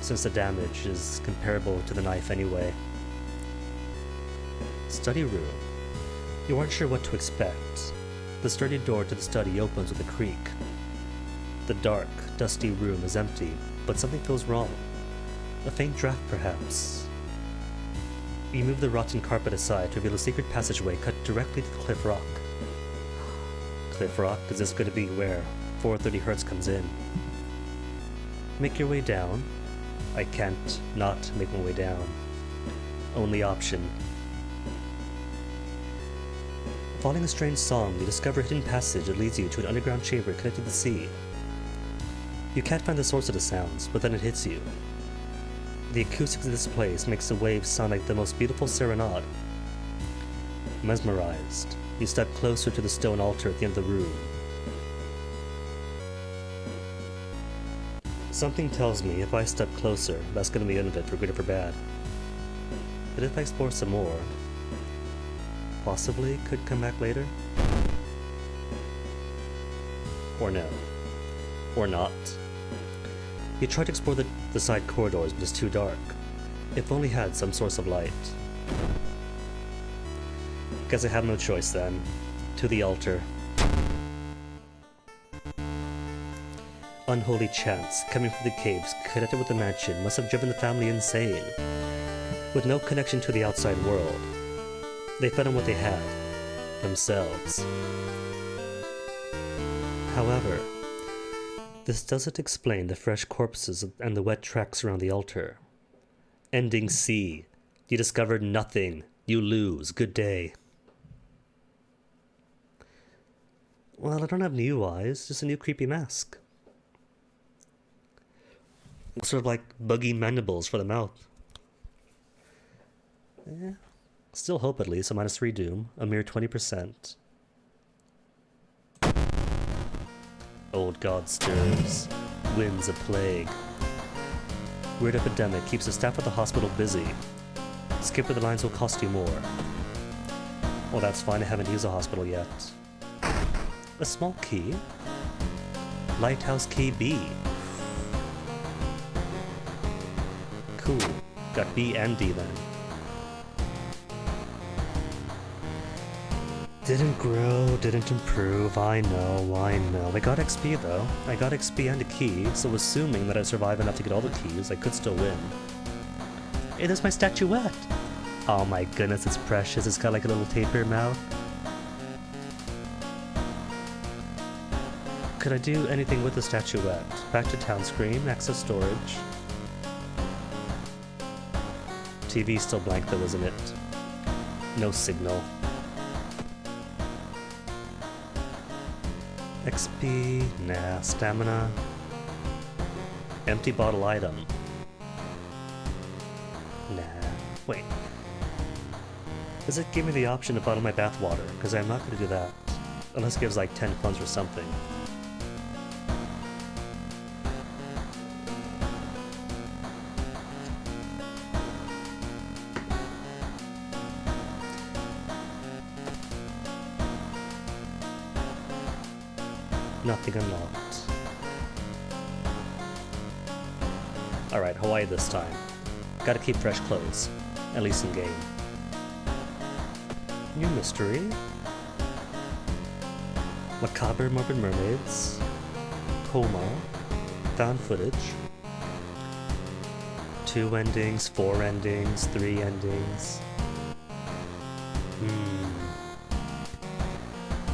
since the damage is comparable to the knife anyway. Study room. You aren't sure what to expect. The sturdy door to the study opens with a creak. The dark, dusty room is empty, but something feels wrong. A faint draft, perhaps. You move the rotten carpet aside to reveal a secret passageway cut directly to the Cliff Rock. Cliff Rock, is this going to be where 430 Hz comes in? Make your way down. I can't not make my way down. Only option. Following a strange song, you discover a hidden passage that leads you to an underground chamber connected to the sea. You can't find the source of the sounds, but then it hits you. The acoustics of this place makes the waves sound like the most beautiful serenade. Mesmerized, you step closer to the stone altar at the end of the room. Something tells me if I step closer, that's going to be the end of it, for good or for bad. But if I explore some more, possibly could come back later? Or no. Or not. You try to explore the side corridors, but it's too dark. If only had some source of light. Guess I have no choice then. To the altar. Unholy chants coming from the caves connected with the mansion must have driven the family insane. With no connection to the outside world, they fed on what they had, themselves. However, this doesn't explain the fresh corpses and the wet tracks around the altar. Ending C. You discovered nothing. You lose. Good day. Well, I don't have new eyes, just a new creepy mask. Sort of like buggy mandibles for the mouth. Yeah. Still hope at least. A -3 doom. A mere 20%. Old god stirs. Winds a plague. Weird epidemic keeps the staff at the hospital busy. Skip with the lines will cost you more. Well, that's fine. I haven't used a hospital yet. A small key? Lighthouse key B. Cool. Got B and D then. Didn't grow, didn't improve, I know. I got XP though. I got XP and a key, so assuming that I survive enough to get all the keys, I could still win. Hey, there's my statuette! Oh my goodness, it's precious. It's got like a little taper mouth. Could I do anything with the statuette? Back to town screen, access storage. TV still blank though, isn't it? No signal. XP, nah. Stamina. Empty bottle item. Nah. Wait. Does it give me the option to bottle my bathwater? Because I'm not going to do that. Unless it gives like 10 funds or something. Nothing unlocked. Alright, Hawaii this time. Gotta keep fresh clothes. At least in game. New mystery. Macabre Morbid Mermaids. Coma. Found footage. 2 endings, 4 endings, 3 endings.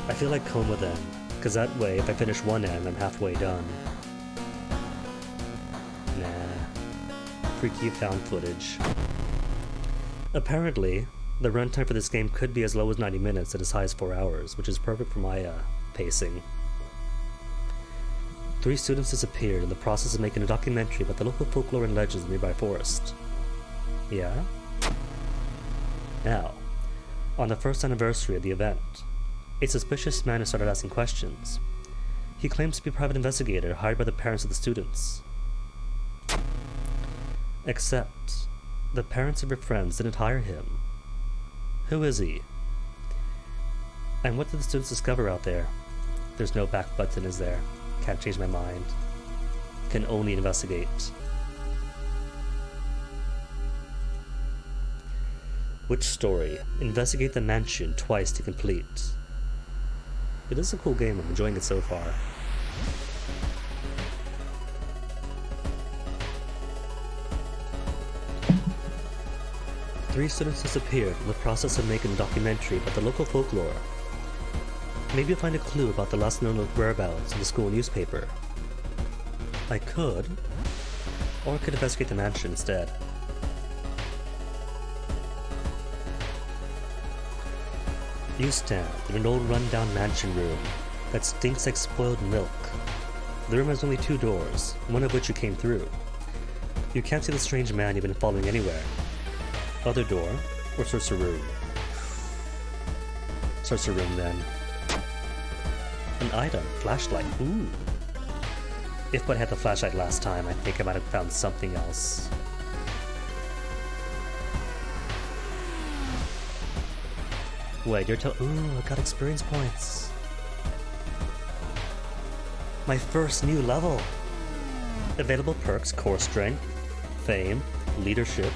I feel like Coma then. Because that way, if I finish one end, I'm halfway done. Nah. Freaky found footage. Apparently, the runtime for this game could be as low as 90 minutes and as high as 4 hours, which is perfect for my pacing. 3 students disappeared in the process of making a documentary about the local folklore and legends of the nearby forest. Yeah? Now, on the first anniversary of the event, a suspicious man has started asking questions. He claims to be a private investigator hired by the parents of the students. Except, the parents of her friends didn't hire him. Who is he? And what did the students discover out there? There's no back button, is there? Can't change my mind. Can only investigate. Which story? Investigate the mansion twice to complete. It is a cool game, I'm enjoying it so far. Three students disappeared in the process of making a documentary about the local folklore. Maybe you'll find a clue about the last known whereabouts in the school newspaper. I could, or I could investigate the mansion instead. You stand in an old run-down mansion room that stinks like spoiled milk. The room has only 2 doors, one of which you came through. You can't see the strange man you've been following anywhere. Other door, or search the room? Search the room then. An item, flashlight, ooh. If I had the flashlight last time, I think I might have found something else. Wait, you're ooh, I got experience points. My first new level. Available perks, core strength, fame, leadership,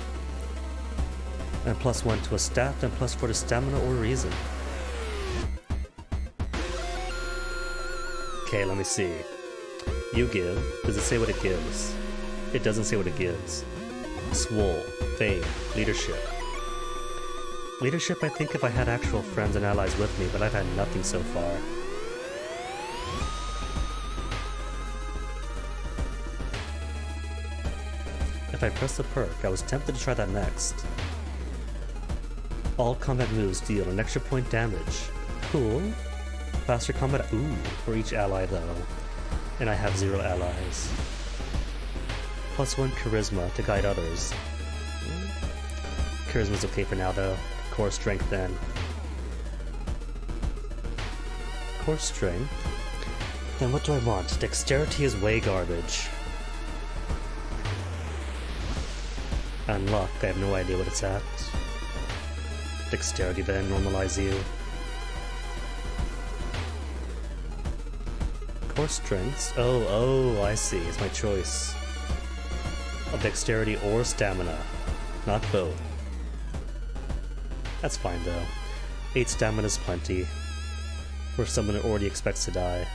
and +1 to a stat and +4 to stamina or reason. Okay, let me see. You give. Does it say what it gives? It doesn't say what it gives. Swole, fame, leadership. Leadership, I think if I had actual friends and allies with me, but I've had nothing so far. If I press the perk, I was tempted to try that next. All combat moves deal an extra point damage. Cool. Faster combat, ooh, for each ally though. And I have 0 allies. +1 charisma to guide others. Charisma's okay for now though. Core strength then. Core strength? Then what do I want? Dexterity is way garbage. And luck, I have no idea what it's at. Dexterity then, normalize you. Core strengths? Oh, I see, it's my choice. Of dexterity or stamina. Not both. That's fine though. 8 stamina is plenty. For someone who already expects to die.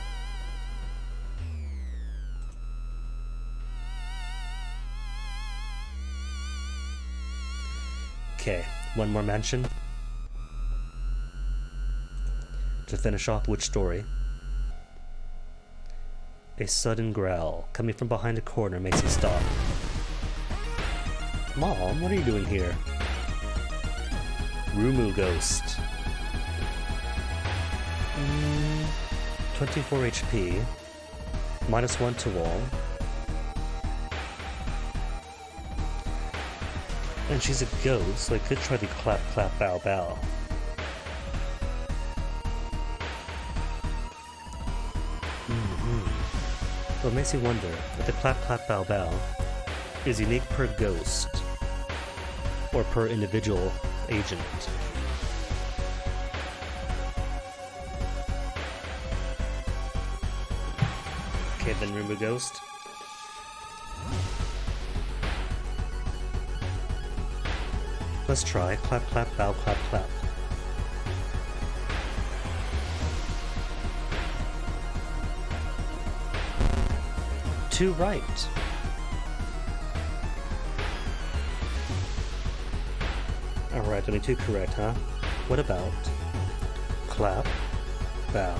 Okay, one more mention. To finish off which story? A sudden growl coming from behind a corner makes me stop. Mom, what are you doing here? Rumu Ghost. 24 HP. -1 to wall. And she's a ghost, so I could try the clap clap bow bow. Well, it makes me wonder if the clap clap bow bow is unique per ghost or per individual agent. Okay, then remove ghost. Let's try clap clap bow clap clap. Two right. Alright, only 2 correct, huh? What about clap, bow,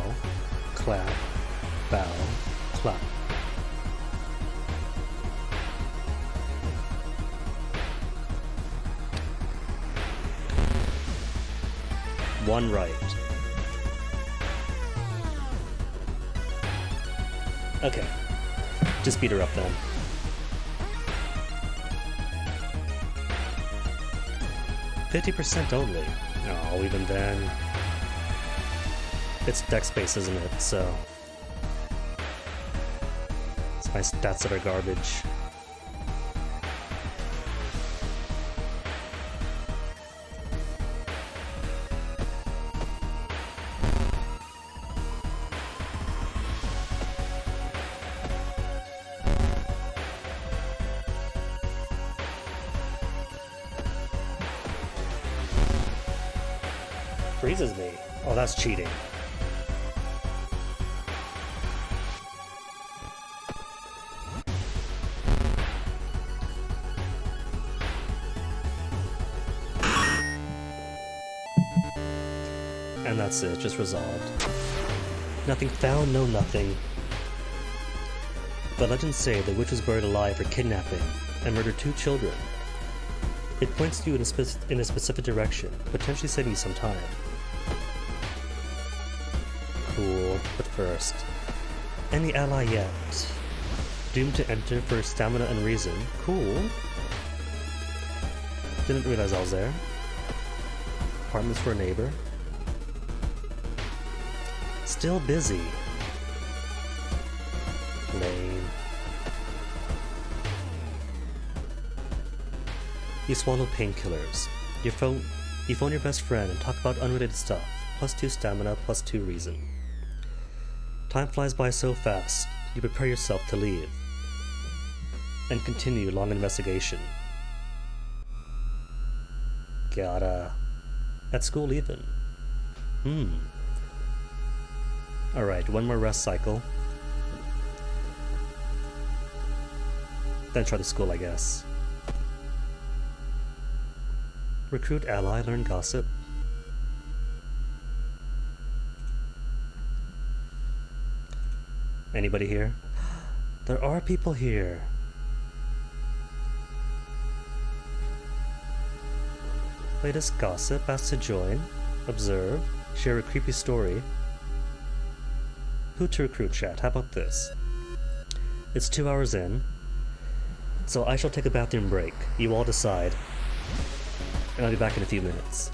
clap, bow, clap? One right. Okay. Just beat her up then. %50 only. Oh, even then. It's dex based, isn't it? So. It's my stats that are garbage. Freezes me. Oh, that's cheating. And that's it, just resolved. Nothing found, no nothing. The legends say the witch was buried alive for kidnapping and murdered 2 children. It points you in a specific direction, potentially saving you some time. Cool, but first, any ally yet? Doomed to enter for stamina and reason. Cool. Didn't realize I was there. Apartments for a neighbor. Still busy. Lame. You swallow painkillers. You phone your best friend and talk about unrelated stuff. +2 stamina, +2 reason. Time flies by so fast, you prepare yourself to leave. And continue long investigation. Gotta... At school even. Alright, one more rest cycle. Then try the school, I guess. Recruit ally, learn gossip. Anybody here? There are people here. Latest gossip, asked to join, observe, share a creepy story. Who to recruit, chat? How about this? It's 2 hours in, so I shall take a bathroom break. You all decide, and I'll be back in a few minutes.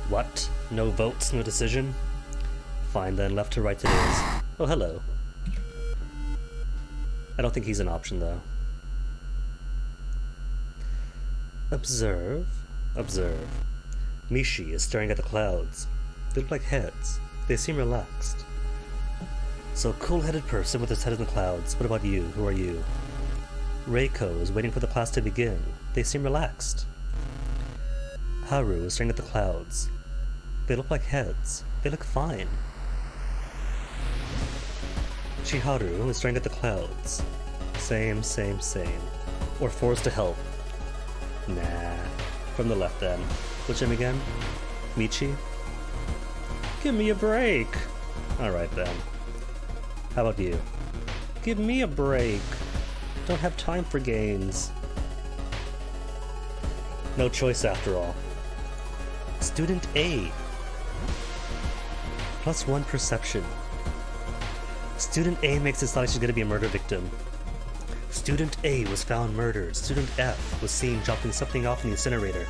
What? No votes, no decision? Fine then, left to right it is. Oh, hello. I don't think he's an option, though. Observe. Observe. Mishi is staring at the clouds. They look like heads. They seem relaxed. So, cool-headed person with his head in the clouds. What about you? Who are you? Reiko is waiting for the class to begin. They seem relaxed. Haru is staring at the clouds. They look like heads. They look fine. Chiharu is staring at the clouds. Same, same, same. Or forced to help. Nah. From the left then. Which him again? Michi? Give me a break! Alright then. How about you? Give me a break! Don't have time for games. No choice after all. Student A. +1 perception. Student A makes it sound like she's gonna be a murder victim. Student A was found murdered. Student F was seen dropping something off in the incinerator.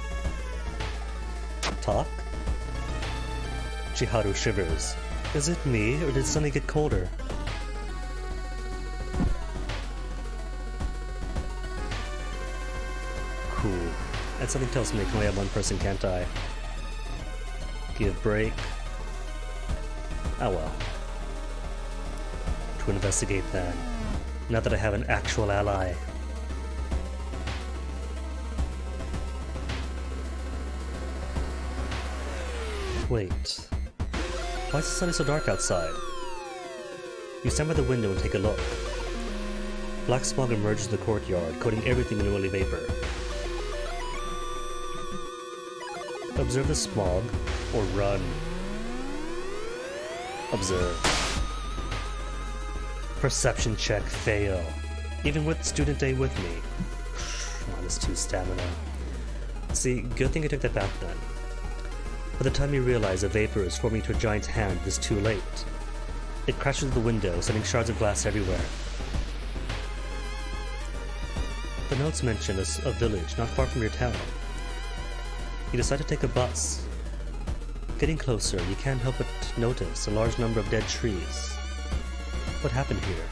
Talk? Chiharu shivers. Is it me, or did it suddenly get colder? Cool. And something tells me I can only have one person, can't I? Give break. Oh well. To investigate then. Now that I have an actual ally. Wait. Why is it suddenly so dark outside? You stand by the window and take a look. Black smog emerges in the courtyard, coating everything in oily vapor. Observe the smog or run. Observe. Perception check fail. Even with student day with me. -2 stamina. See, good thing I took that back then. By the time you realize a vapor is forming to a giant's hand, it is too late. It crashes through the window, sending shards of glass everywhere. The notes mention a village not far from your town. You decide to take a bus. Getting closer, you can't help but notice a large number of dead trees. What happened here?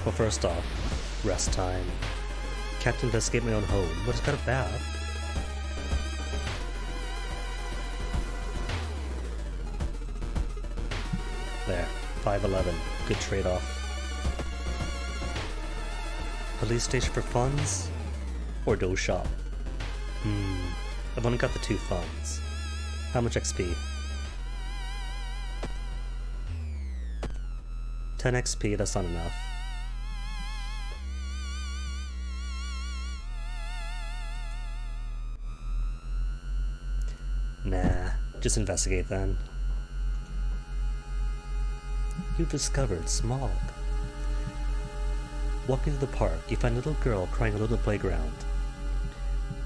Well, first off, rest time. Can't investigate my own home. What, it's got a bath? There, 511. Good trade-off. Police station for funds? Or dough shop? I've only got the 2 funds. How much XP? 10 XP, that's not enough. Nah, just investigate then. You've discovered smog. Walking to the park, you find a little girl crying alone on the playground.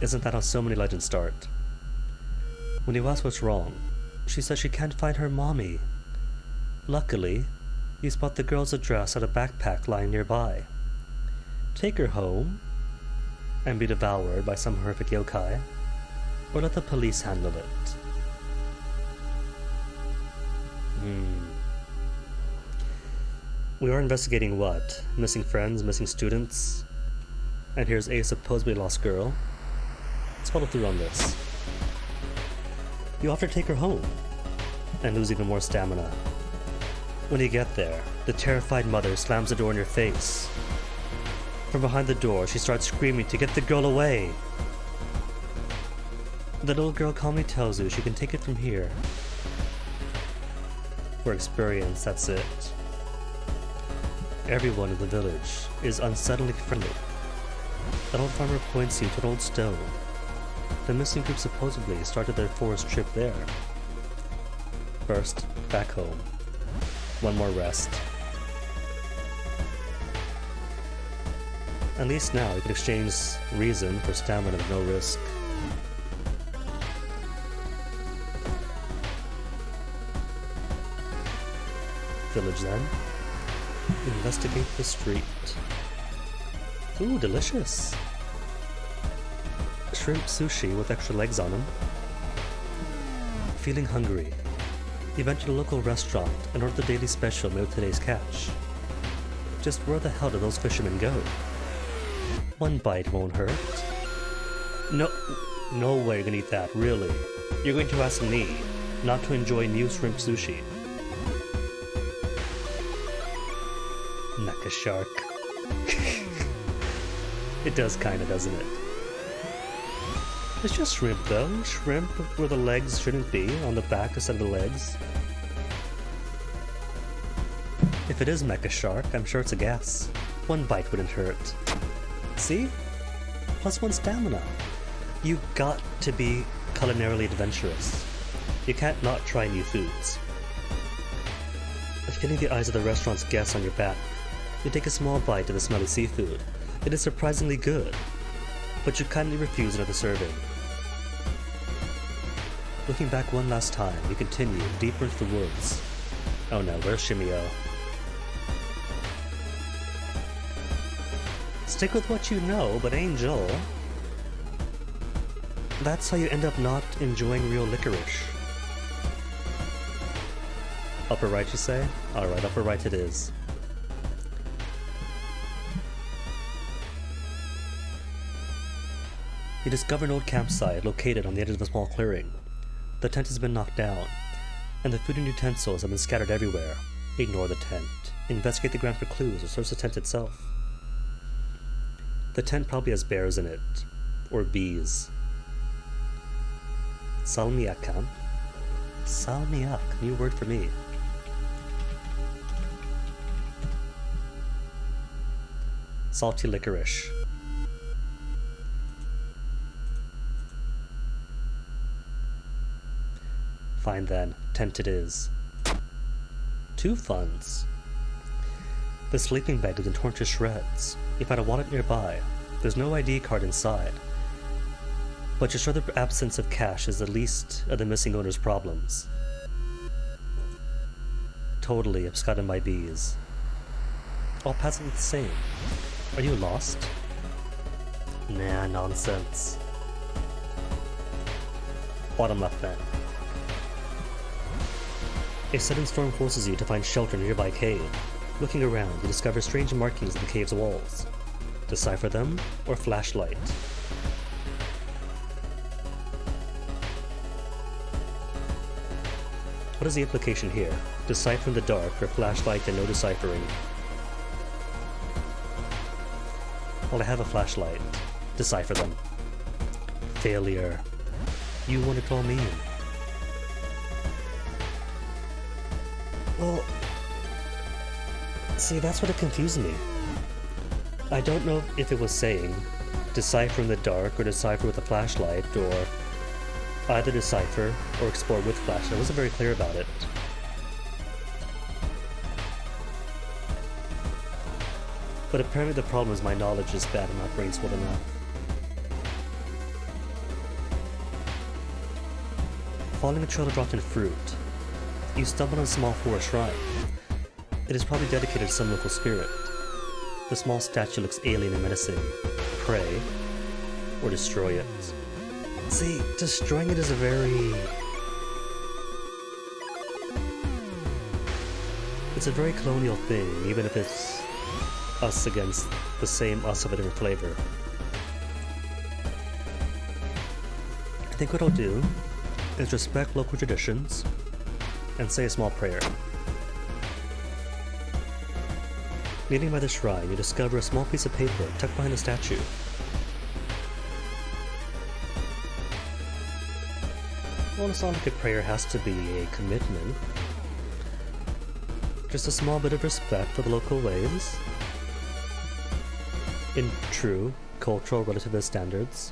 Isn't that how so many legends start? When you ask what's wrong, she says she can't find her mommy. Luckily, you spot the girl's address at a backpack lying nearby. Take her home and be devoured by some horrific yokai, or let the police handle it. We are investigating what? Missing friends, missing students? And here's a supposedly lost girl. Let's follow through on this. You offer to take her home, and lose even more stamina. When you get there, the terrified mother slams the door in your face. From behind the door, she starts screaming to get the girl away. The little girl calmly tells you she can take it from here. For experience, that's it. Everyone in the village is unsettlingly friendly. An old farmer points you to an old stone. The missing group supposedly started their forest trip there. First, back home. One more rest. At least now you can exchange reason for stamina with no risk. Village then. Investigate the street. Ooh, delicious! Shrimp sushi with extra legs on them. Feeling hungry. You venture to a local restaurant and order the daily special made with today's catch. Just where the hell do those fishermen go? One bite won't hurt. No way you're gonna eat that, really. You're going to ask me not to enjoy new shrimp sushi. Mecha shark. It does kinda, doesn't it? It's just shrimp though. Shrimp where the legs shouldn't be, on the back instead of the legs. If it is mecha shark, I'm sure it's a guess. One bite wouldn't hurt. See? +1 stamina. You got to be culinarily adventurous. You can't not try new foods. Feeling the eyes of the restaurant's guests on your back, you take a small bite of the smelly seafood. It is surprisingly good, but you kindly refuse another serving. Looking back one last time, you continue deeper into the woods. Oh no, where's Shimio? Stick with what you know, but Angel... That's how you end up not enjoying real licorice. Upper right, you say? Alright, upper right it is. You discover an old campsite located on the edge of a small clearing. The tent has been knocked down, and the food and utensils have been scattered everywhere. Ignore the tent. Investigate the ground for clues or search the tent itself. The tent probably has bears in it, or bees. Salmiak, huh? Salmiak, new word for me. Salty licorice. Fine then, tent it is. 2 funds. The sleeping bag has been torn to shreds. You find a wallet nearby. There's no ID card inside. But you're sure the absence of cash is the least of the missing owner's problems. Totally absconded by bees. All paths are the same. Are you lost? Nah, nonsense. Bottom left then. A sudden storm forces you to find shelter in a nearby cave. Looking around, you discover strange markings in the cave's walls. Decipher them, or flashlight. What is the implication here? Decipher in the dark, or flashlight and no deciphering? Well, I have a flashlight. Decipher them. Failure. You want to call me in? Well, see, that's what it confused me. I don't know if it was saying decipher in the dark or decipher with a flashlight, or either decipher or explore with flashlight. I wasn't very clear about it. But apparently the problem is my knowledge is bad and my brain's full enough. Following a trail of rotten fruit, you stumble on a small forest shrine. It is probably dedicated to some local spirit. The small statue looks alien and menacing. Pray, or destroy it. See, destroying it is a it's a very colonial thing, even if it's us against the same us of a different flavor. I think what I'll do is respect local traditions and say a small prayer. Kneeling by the shrine, you discover a small piece of paper tucked behind the statue. Well, it's not like a prayer has to be a commitment. Just a small bit of respect for the local ways, in true cultural relativist standards.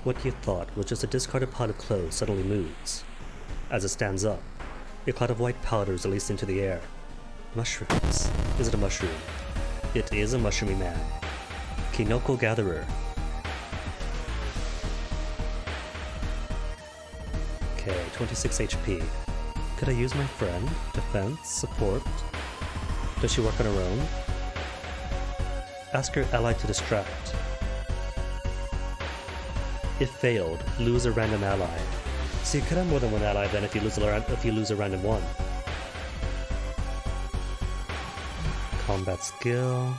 What you thought was just a discarded pot of clothes suddenly moves. As it stands up, a cloud of white powder is released into the air. Mushrooms. Is it a mushroom? It is a mushroomy man. Kinoko Gatherer. Okay, 26 HP. Could I use my friend? Defense? Support? Does she work on her own? Ask your ally to distract. If failed, lose a random ally. So you could have more than one ally then if you lose a random one. Combat skill.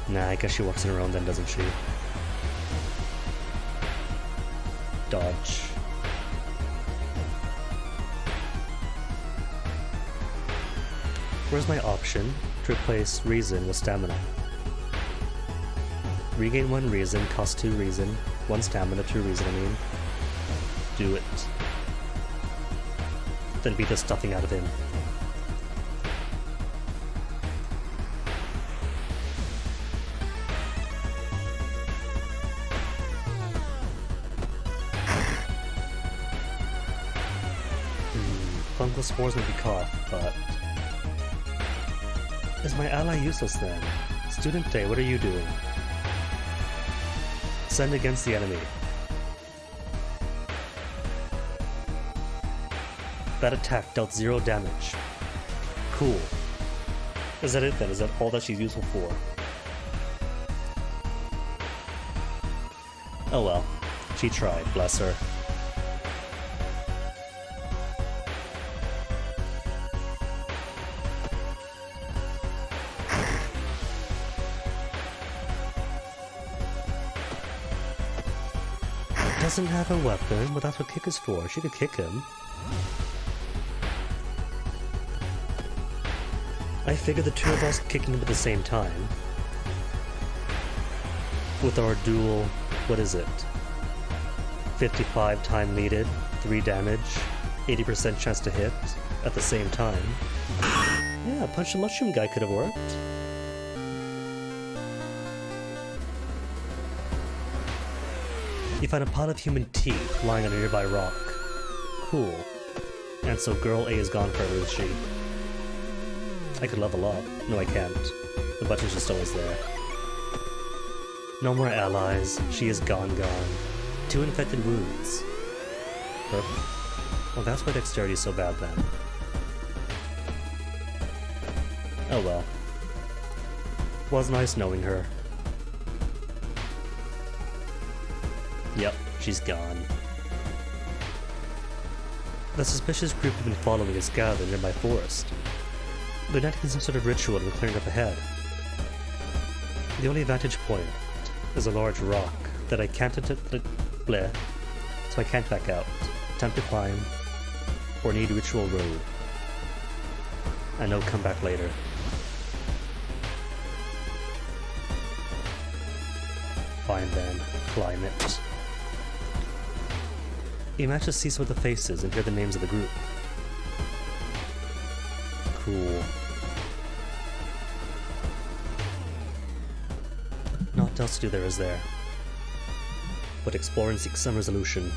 Nah, I guess she works on her own then, doesn't she? Dodge. Where's my option to replace reason with stamina? Regain 1 reason, cost 2 reason, 1 stamina, 2 reason, I mean. Do it. Then beat the stuffing out of him. Fungal spores make me cough, but... Is my ally useless then? Student Day, what are you doing? Send against the enemy. That attack dealt 0 damage. Cool. Is that it then? Is that all that she's useful for? Oh well. She tried, bless her. Doesn't have a weapon, but that's what kick is for. She could kick him. I figured the two of us kicking him at the same time. With our dual, what is it? 55 time needed, 3 damage, 80% chance to hit at the same time. Yeah, Punch the Mushroom guy could have worked. You find a pile of human teeth lying on a nearby rock. Cool. And so girl A is gone forever, is she? I could level up. No, I can't. The button's just always there. No more allies. She is gone. 2 infected wounds. Well, that's why dexterity is so bad then. Oh well. Was nice knowing her. Yep, she's gone. The suspicious group we've been following is gathered in nearby forest. They're enacting some sort of ritual and clearing up ahead. The only vantage point is a large rock that I can't bleh, so I can't back out, attempt to climb, or need ritual road. I know, come back later. Fine then, climb it. You manage to see some of the faces and hear the names of the group. Cool. Naught else to do there is there, but explore and seek some resolution.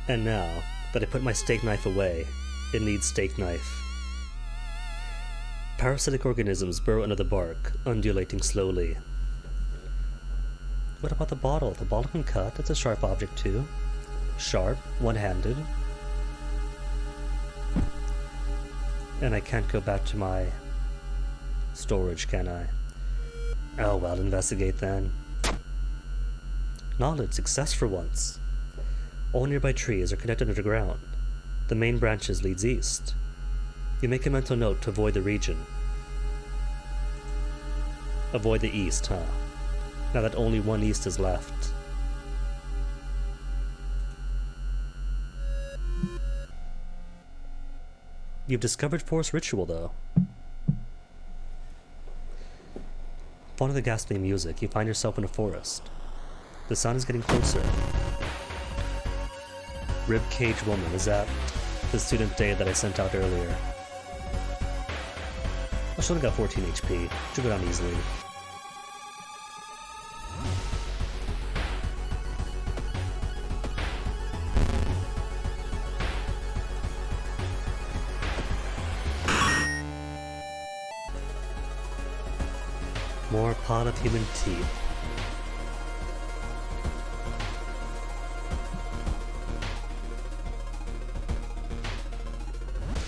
And now that I put my steak knife away, it needs steak knife. Parasitic organisms burrow under the bark, undulating slowly. What about the bottle? The bottle can cut. It's a sharp object too. Sharp, one-handed. And I can't go back to my storage, can I? Oh well, investigate then. Knowledge, success for once. All nearby trees are connected underground. The main branches leads east. You make a mental note to avoid the region. Avoid the east, huh? Now that only one east is left. You've discovered forest ritual, though. Following the ghastly music, you find yourself in a forest. The sun is getting closer. Ribcage Woman, is that the student day that I sent out earlier? I should have got 14 HP. Should go down easily. More pot of human teeth.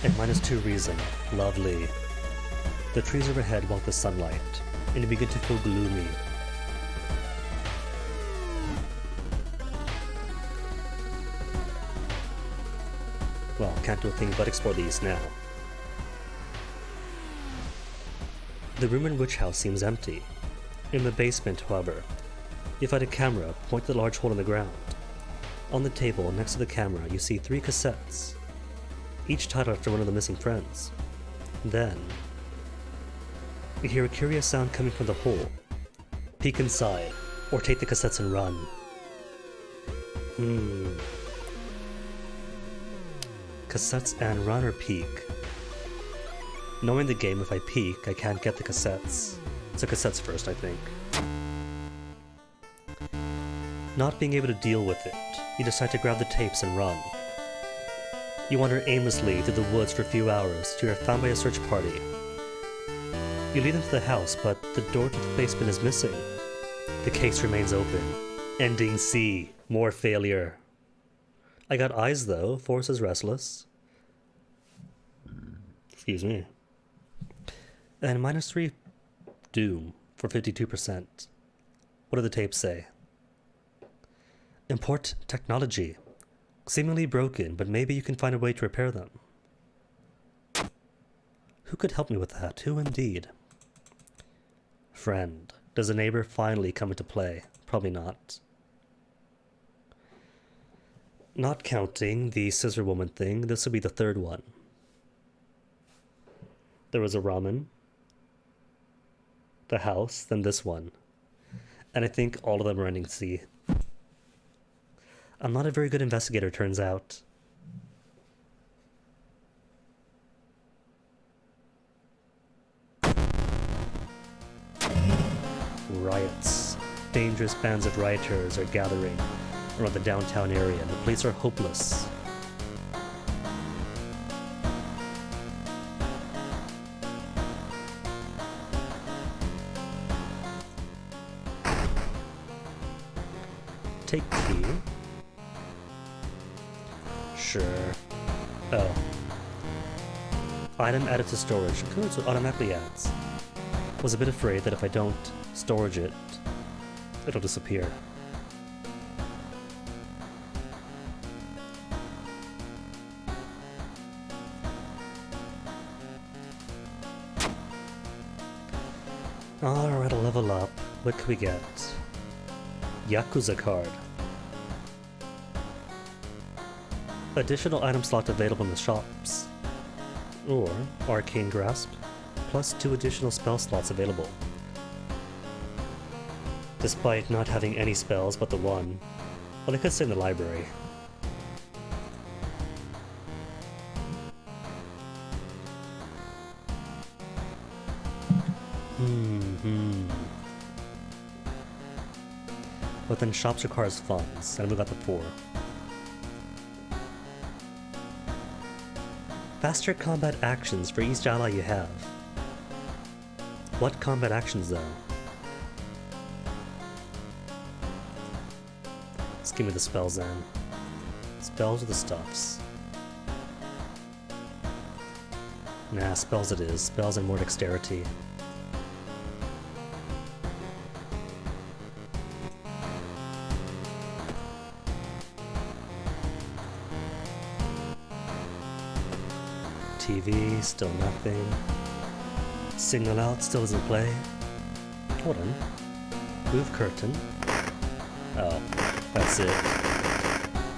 And -2 reason. Lovely. The trees overhead block the sunlight, and you begin to feel gloomy. Well, can't do a thing but explore the east now. The ruined witch house seems empty. In the basement, however, you find a camera pointed at a large hole in the ground. On the table next to the camera, you see 3 cassettes, each titled after one of the missing friends. Then, you hear a curious sound coming from the hole. Peek inside, or take the cassettes and run. Cassettes and run or peek? Knowing the game, if I peek, I can't get the cassettes. So cassettes first, I think. Not being able to deal with it, you decide to grab the tapes and run. You wander aimlessly through the woods for a few hours till you're found by a search party. You lead them to the house, but the door to the basement is missing. The case remains open. Ending C. More failure. I got eyes though. Force is restless. Excuse me. And -3 doom for 52%. What do the tapes say? Import technology. Seemingly broken, but maybe you can find a way to repair them. Who could help me with that? Who indeed? Friend. Does a neighbor finally come into play? Probably not. Not counting the scissor woman thing, this will be the 3rd one. There was a ramen, the house, then this one. And I think all of them are ending C. I'm not a very good investigator, turns out. riots. Dangerous bands of rioters are gathering around the downtown area, and the police are hopeless. Take key. Sure. Oh. Item added to storage. Good, so it automatically adds. Was a bit afraid that if I don't storage it, it'll disappear. Alright, a level up. What can we get? Yakuza card. Additional item slot available in the shops. Or Arcane Grasp, plus 2 additional spell slots available. Despite not having any spells but the one, well, I could stay in the library. But then shops requires funds, and we got the 4. Faster combat actions for each ally you have. What combat actions though? Just give me the spells then. Spells or the stuffs? Nah, spells it is. Spells and more dexterity. TV, still nothing. Signal out, still doesn't play. Hold on. Move curtain. Oh, that's it.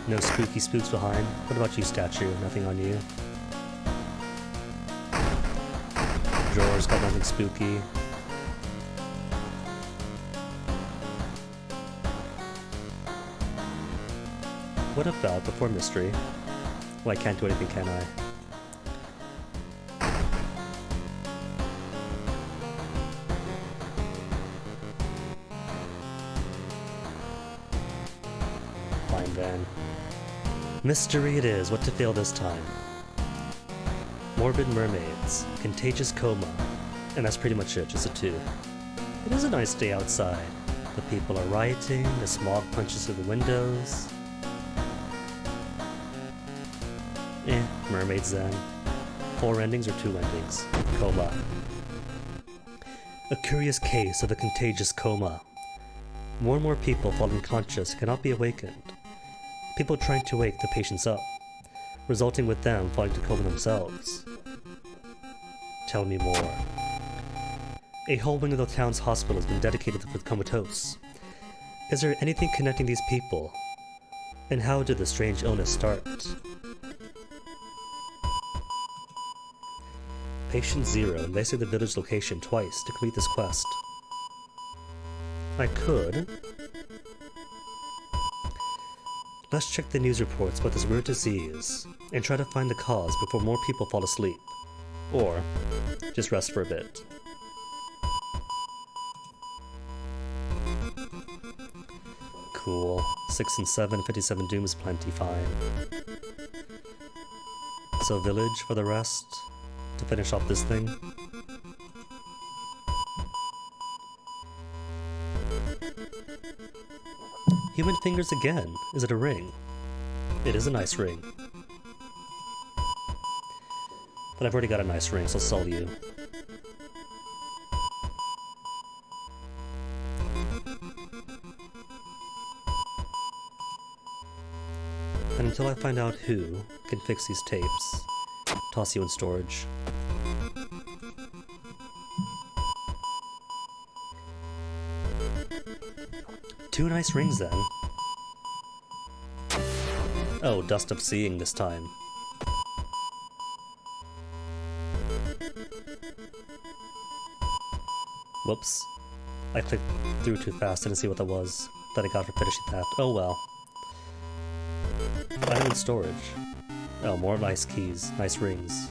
No spooky spooks behind. What about you, statue? Nothing on you. Drawers got nothing spooky. What about before mystery? Well, I can't do anything, can I? Fine then. Mystery it is, what to fail this time. Morbid Mermaids, Contagious Coma, and that's pretty much it, just a 2. It is a nice day outside. The people are rioting, the smog punches through the windows. Mermaids then. 4 endings or 2 endings? Coma. A curious case of a contagious coma. More and more people fall unconscious cannot be awakened. People trying to wake the patients up, resulting with them falling to coma themselves. Tell me more. A whole wing of the town's hospital has been dedicated to the comatose. Is there anything connecting these people? And how did the strange illness start? Patient 0 invested the village location twice to complete this quest. I could. Let's check the news reports about this weird disease and try to find the cause before more people fall asleep. Or just rest for a bit. Cool. 6 and 7, 57 doom is plenty fine. So village for the rest, to finish off this thing. Human fingers again. Is it a ring? It is a nice ring. But I've already got a nice ring, so I'll sell you. And until I find out who can fix these tapes, toss you in storage. Two nice rings then. Oh, dust of seeing this time. Whoops. I clicked through too fast, didn't see what that was that I got for finishing that. Oh well. Item in storage. Oh, more nice keys, nice rings.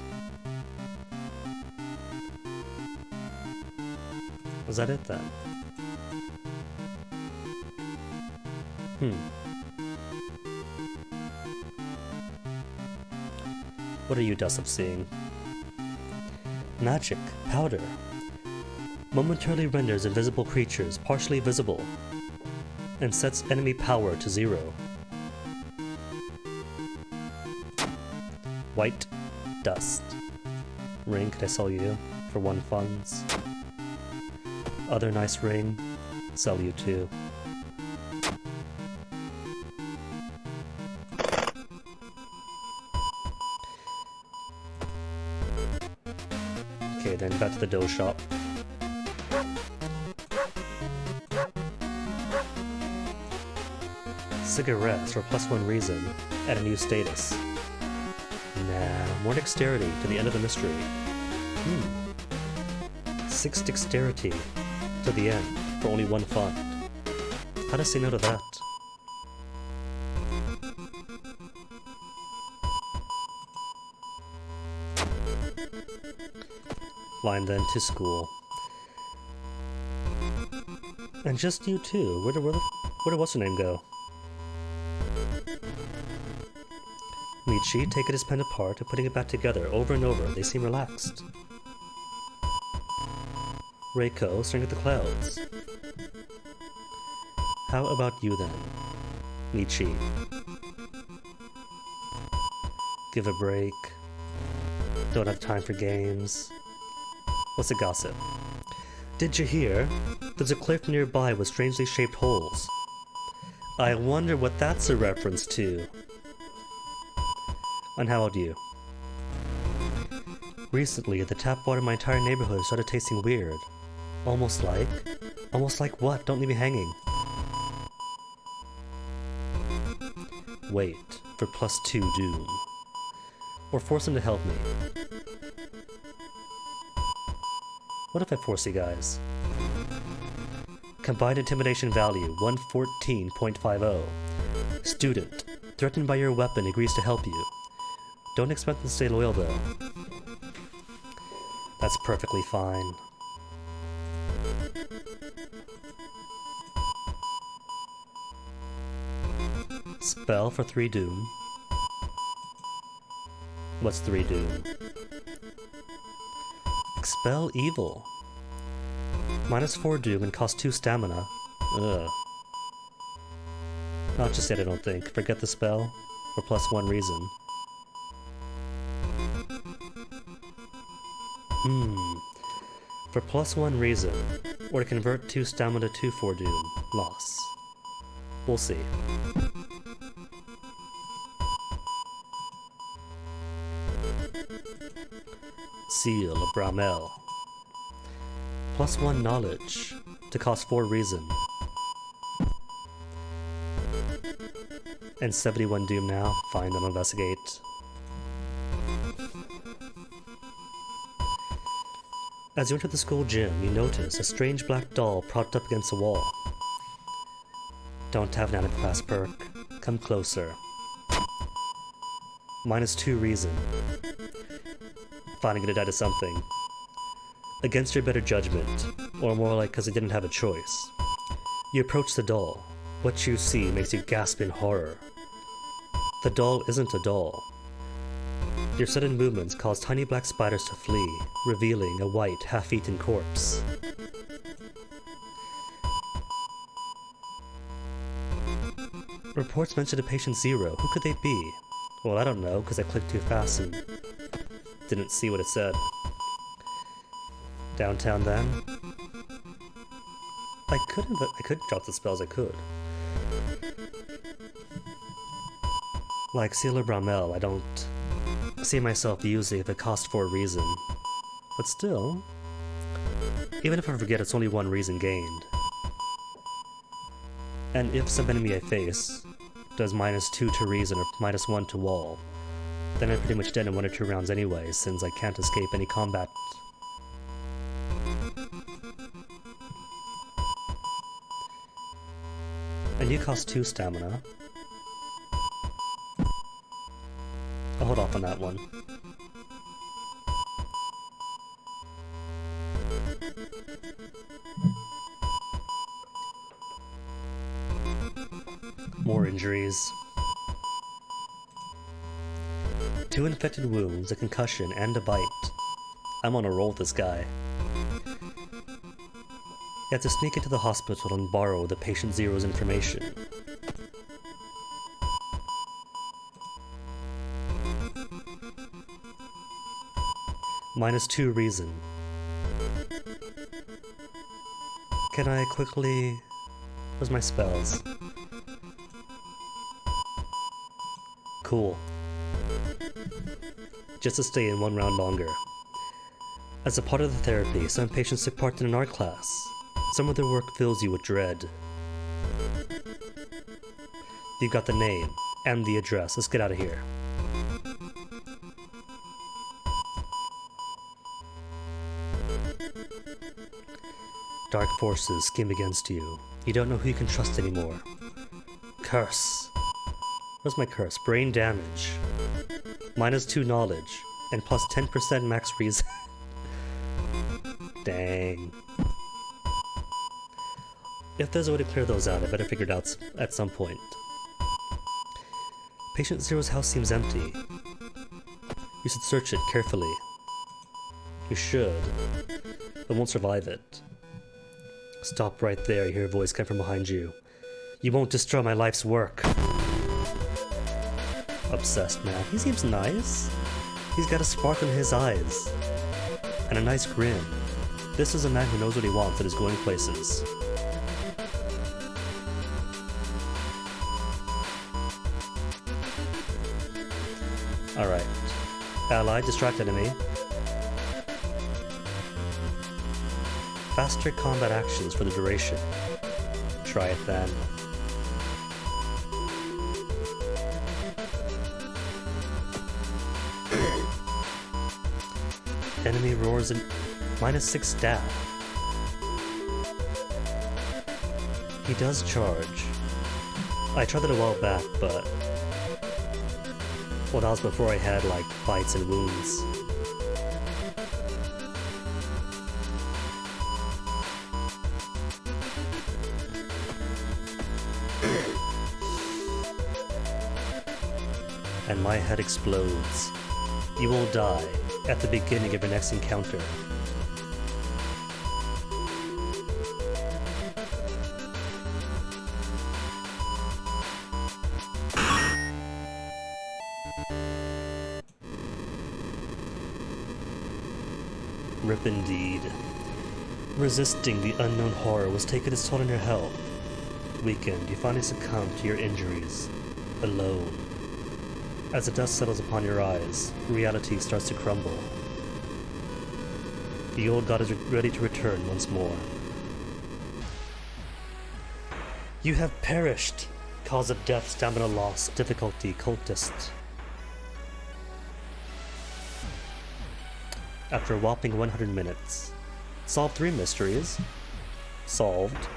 Was that it then? What are you, Dussup, seeing? Magic. Powder. Momentarily renders invisible creatures partially visible and sets enemy power to 0. White dust. Ring, could I sell you for 1 funds? Other nice ring, sell you 2. Okay, then back to the dough shop. Cigarettes for +1 reason, add a new status. Nah, more dexterity to the end of the mystery. 6 dexterity to the end for only 1 fund. How to say no to that? Line then to school. And just you two. Where did what's her name go? Michi taking his pen apart and putting it back together over and over. They seem relaxed. Reiko staring at the clouds. How about you then, Michi? Give a break. Don't have time for games. What's the gossip? Did you hear? There's a cliff nearby with strangely shaped holes. I wonder what that's a reference to. And how about you? Recently, the tap water in my entire neighborhood started tasting weird. Almost like what? Don't leave me hanging. Wait for +2 doom. Or force him to help me. What if I force you guys? Combined intimidation value 114.50. Student, threatened by your weapon, agrees to help you. Don't expect them to stay loyal though. That's perfectly fine. Spell for 3 doom. What's 3 doom? Expel evil. -4 doom and cost 2 stamina. Ugh. Not just yet, I don't think. Forget the spell for +1 reason. For +1 reason, or to convert 2 stamina to 4 doom. Loss. We'll see. Seal of Bramel. +1 knowledge, to cost 4 reason. And 71 doom now. Fine, then investigate. As you enter the school gym, you notice a strange black doll propped up against a wall. Don't have an out of class perk. Come closer. -2 reason. Finally gonna die to something. Against your better judgment, or more like because you didn't have a choice. You approach the doll. What you see makes you gasp in horror. The doll isn't a doll. Your sudden movements cause tiny black spiders to flee, revealing a white, half-eaten corpse. Reports mention a patient 0. Who could they be? Well, I don't know, because I clicked too fast and didn't see what it said. Downtown then? I could drop the spells, I could. Like Sealer Bramel, I don't see myself using if it costs 4 reason. But still, even if I forget, it's only 1 reason gained. And if some enemy I face does -2 to reason or -1 to wall, then I'm pretty much dead in 1 or 2 rounds anyway, since I can't escape any combat. And you cost 2 stamina. I'll hold off on that one. More injuries. 2 infected wounds, a concussion, and a bite. I'm on a roll with this guy. You have to sneak into the hospital and borrow the patient zero's information. -2 reason. Can I quickly... Where's my spells? Cool. Just to stay in 1 round longer. As a part of the therapy, some patients took part in an art class. Some of their work fills you with dread. You've got the name and the address. Let's get out of here. Dark forces scheme against you. You don't know who you can trust anymore. Curse. Where's my curse? Brain damage. -2 knowledge. And plus 10% max reason. Dang. If there's a way to clear those out, I better figure it out at some point. Patient Zero's house seems empty. You should search it carefully. You should, but won't survive it. Stop right there, you hear a voice come from behind you. You won't destroy my life's work. Obsessed man. He seems nice. He's got a sparkle in his eyes. And a nice grin. This is a man who knows what he wants and is going places. Alright. Ally, distract enemy. Faster combat actions for the duration. Try it then. Enemy roars in -6 stab. He does charge. I tried that a while back, but... well, that was before I had, like, bites and wounds. And my head explodes. You will die at the beginning of your next encounter. Rip indeed. Resisting the unknown horror was taking its toll on your health. Weakened, you finally succumb to your injuries. Alone. As the dust settles upon your eyes, reality starts to crumble. The old god is ready to return once more. You have perished! Cause of death, stamina loss, difficulty, cultist. After a whopping 100 minutes. Solved 3 mysteries. Solved.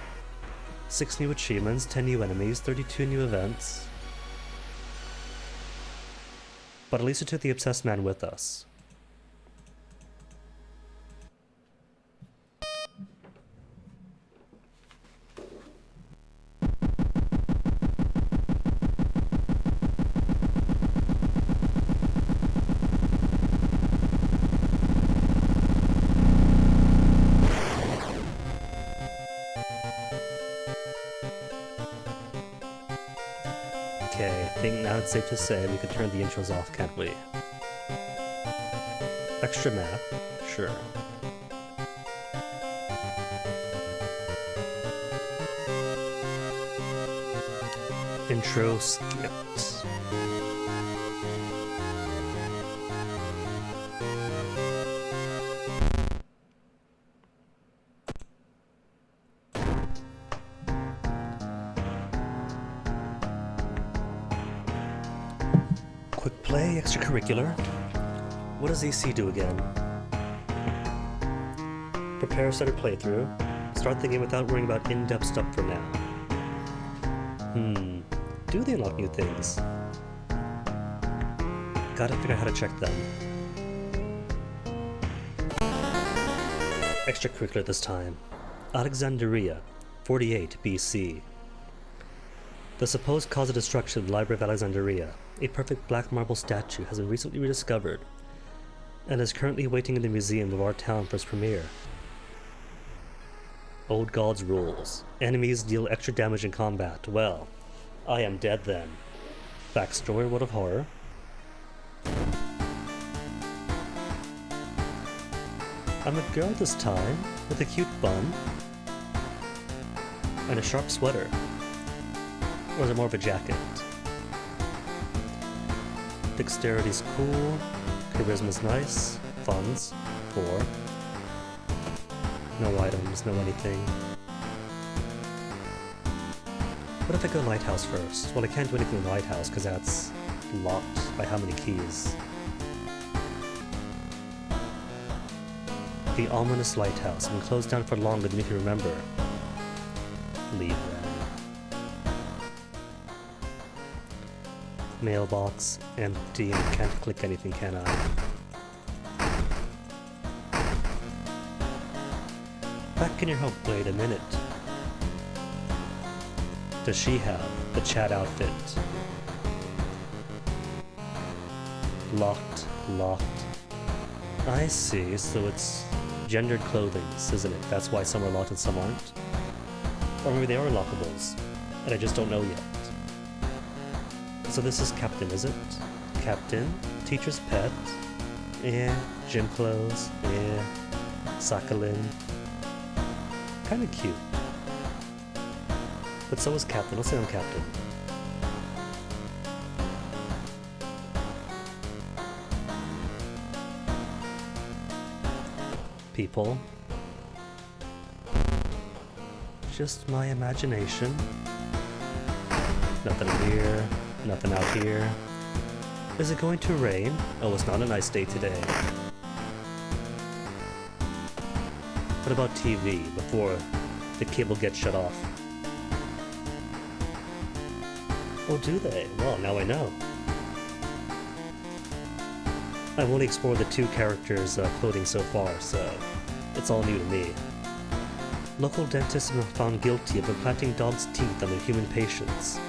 6 new achievements, 10 new enemies, 32 new events. But at least we took the obsessed man with us. Okay, I think now it's safe to say we could turn the intros off, can't we? Extra map? Sure. Intro skipped. Quick play, extracurricular. What does EC do again? Prepare a starter playthrough. Start the game without worrying about in-depth stuff for now. Do they unlock new things? Gotta figure out how to check them. Extracurricular this time. Alexandria, 48 BC. The supposed cause of destruction of the Library of Alexandria, a perfect black marble statue, has been recently rediscovered and is currently waiting in the museum of our town for its premiere. Old Gods rules. Enemies deal extra damage in combat. Well, I am dead then. Backstory, World of Horror. I'm a girl this time, with a cute bun and a sharp sweater. Or is it more of a jacket? Dexterity's cool, charisma's nice, fun's poor. No items, no anything. What if I go lighthouse first? Well, I can't do anything in the lighthouse because that's locked by how many keys? The ominous lighthouse, been closed down for longer than you can remember. Leave then. Mailbox, empty, and can't click anything, can I? Back in your home, wait a minute. Does she have the chat outfit? Locked, locked. I see, so it's gendered clothing, isn't it? That's why some are locked and some aren't. Or maybe they are lockables, and I just don't know yet. So this is Captain, is it? Captain, teacher's pet, gym clothes, Sakhalin. Kinda cute. But so is Captain, let's say I'm Captain. People. Just my imagination. Nothing here, nothing out here. Is it going to rain? Oh, it's not a nice day today. What about TV before the cable gets shut off? Oh, do they? Well, now I know. I've only explored the two characters' clothing so far, so it's all new to me. Local dentists have been found guilty of implanting dogs' teeth on their human patients.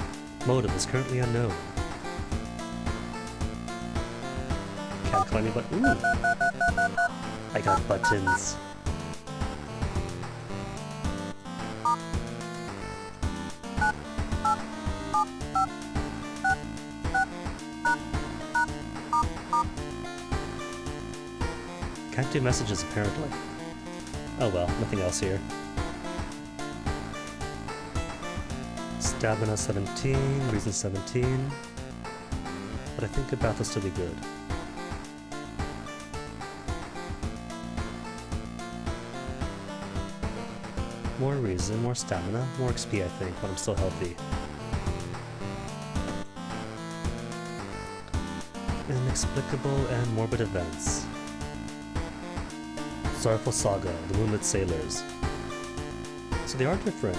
Motive is currently unknown. Can't climb any button. Ooh! I got buttons. Can't do messages apparently. Oh well, nothing else here. Stamina 17, reason 17. But I think a bath will still be good. More reason, more stamina, more XP I think, but I'm still healthy. Inexplicable and morbid events. Sorrowful Saga, the Moonlit Sailors. So they are different.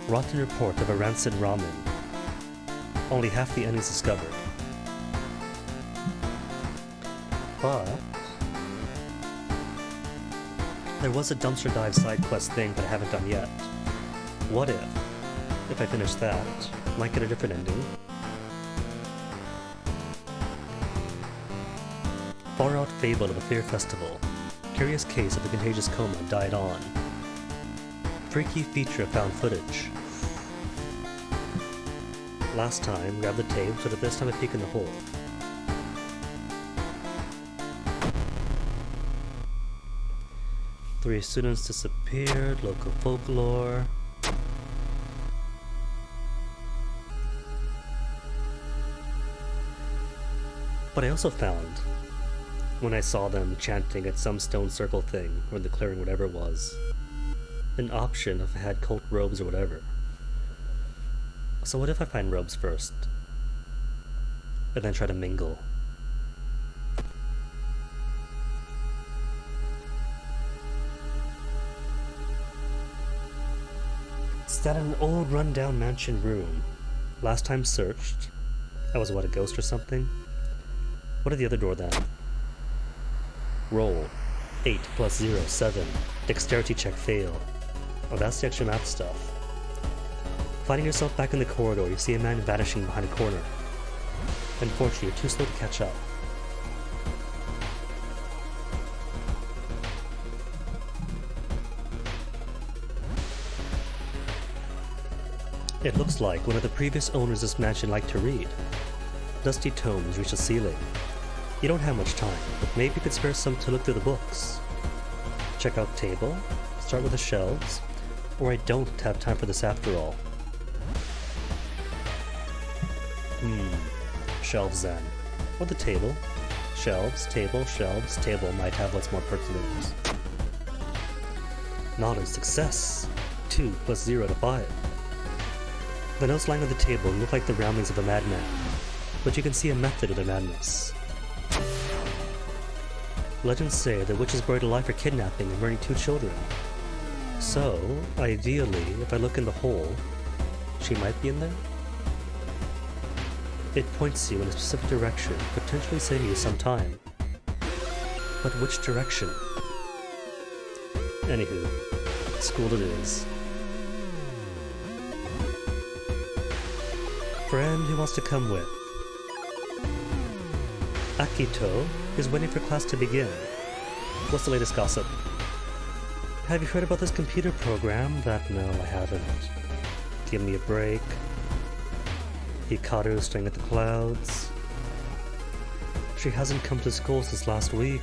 Rotten report of a rancid ramen. Only half the enemies discovered. But there was a dumpster dive side quest thing that I haven't done yet. What if I finish that, might get a different ending. Far out fable of a fair festival. Curious case of the contagious coma died on. Freaky feature of found footage. Last time, grab the tape, so that this time I peek in the hole. Three students disappeared, local folklore. But I also found, when I saw them chanting at some stone circle thing, or in the clearing, whatever it was, an option if I had cult robes or whatever. So what if I find robes first, and then try to mingle? It's that an old rundown mansion room. Last time searched, I was what, a ghost or something? What are the other door then? Roll. 8 plus 0, 7. Dexterity check fail. Oh, that's the extra math stuff. Finding yourself back in the corridor, you see a man vanishing behind a corner. Unfortunately, you're too slow to catch up. It looks like one of the previous owners of this mansion liked to read. Dusty tomes reach the ceiling. You don't have much time, but maybe you could spare some to look through the books. Check out table, start with the shelves, or I don't have time for this after all. Shelves then. Or the table. Shelves, table, might have what's more pertinent. Knowledge success. 2 + 0 to 5. The notes lying on the table look like the ramblings of a madman, but you can see a method of their madness. Legends say the witch is buried alive for kidnapping and murdering 2 children. So, ideally, if I look in the hole, she might be in there? It points you in a specific direction, potentially saving you some time. But which direction? Anywho, school it is. Friend who wants to come with. Akito is waiting for class to begin. What's the latest gossip? Have you heard about this computer program? No, I haven't. Give me a break. Hikaru staring at the clouds. She hasn't come to school since last week.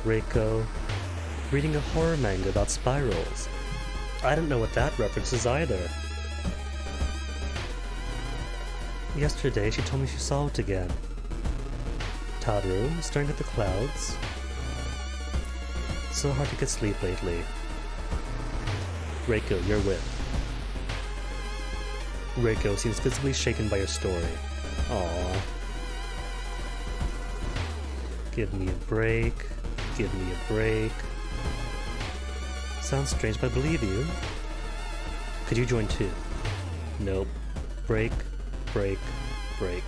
Reiko reading a horror manga about spirals. I don't know what that reference is either. Yesterday she told me she saw it again. Taru staring at the clouds. So hard to get sleep lately. Reiko, you're with. Reiko seems visibly shaken by your story. Aww. Give me a break. Give me a break. Sounds strange, but I believe you. Could you join too? Nope. Break, break, break.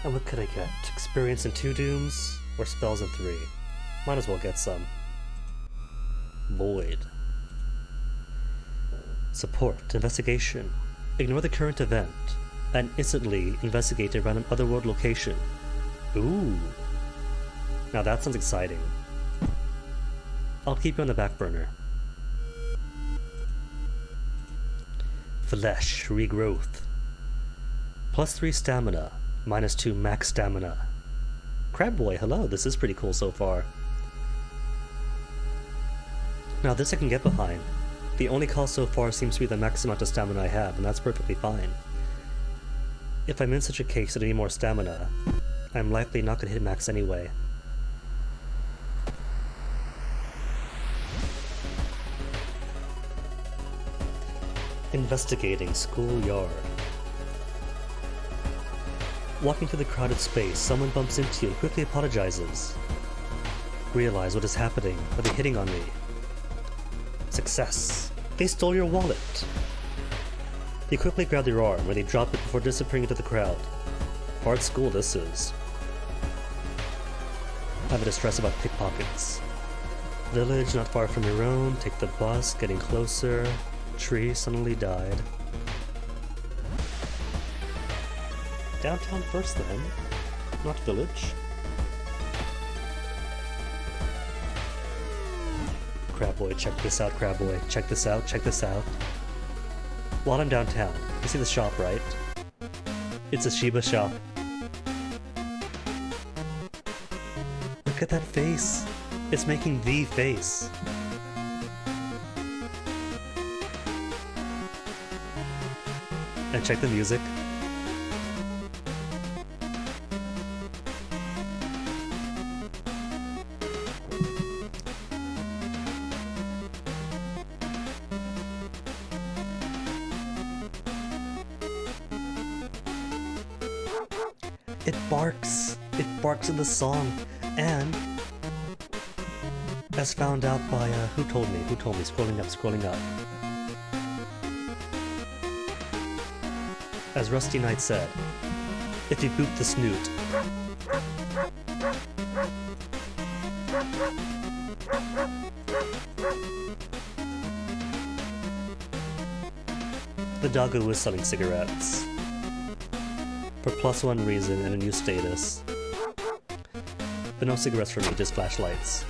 And what could I get? Experience in 2 dooms, or spells in 3? Might as well get some. Void. Support. Investigation. Ignore the current event, and instantly investigate a random otherworld location. Ooh. Now that sounds exciting. I'll keep you on the back burner. Flesh. Regrowth. +3 stamina. -2 max stamina. Crabboy, hello, this is pretty cool so far. Now this I can get behind. The only cost so far seems to be the max amount of stamina I have, and that's perfectly fine. If I'm in such a case that I need more stamina, I'm likely not going to hit max anyway. Investigating schoolyard. Walking through the crowded space, someone bumps into you and quickly apologizes. Realize what is happening. Are they hitting on me? Success. They stole your wallet. You quickly grab their arm where they drop it before disappearing into the crowd. Hard school this is. I have a distress about pickpockets. Village not far from your own, take the bus, getting closer. Tree suddenly died. Downtown first then, not village. Crabboy, check this out, Crabboy. Check this out, check this out. While I'm downtown, you see the shop, right? It's a Shiba shop. Look at that face. It's making the face. And check the music. It barks. It barks in the song. And as found out by, who told me, scrolling up. As Rusty Knight said, if you boot the snoot, The doggo is selling cigarettes. For +1 reason and a new status. But no cigarettes for me, just flashlights.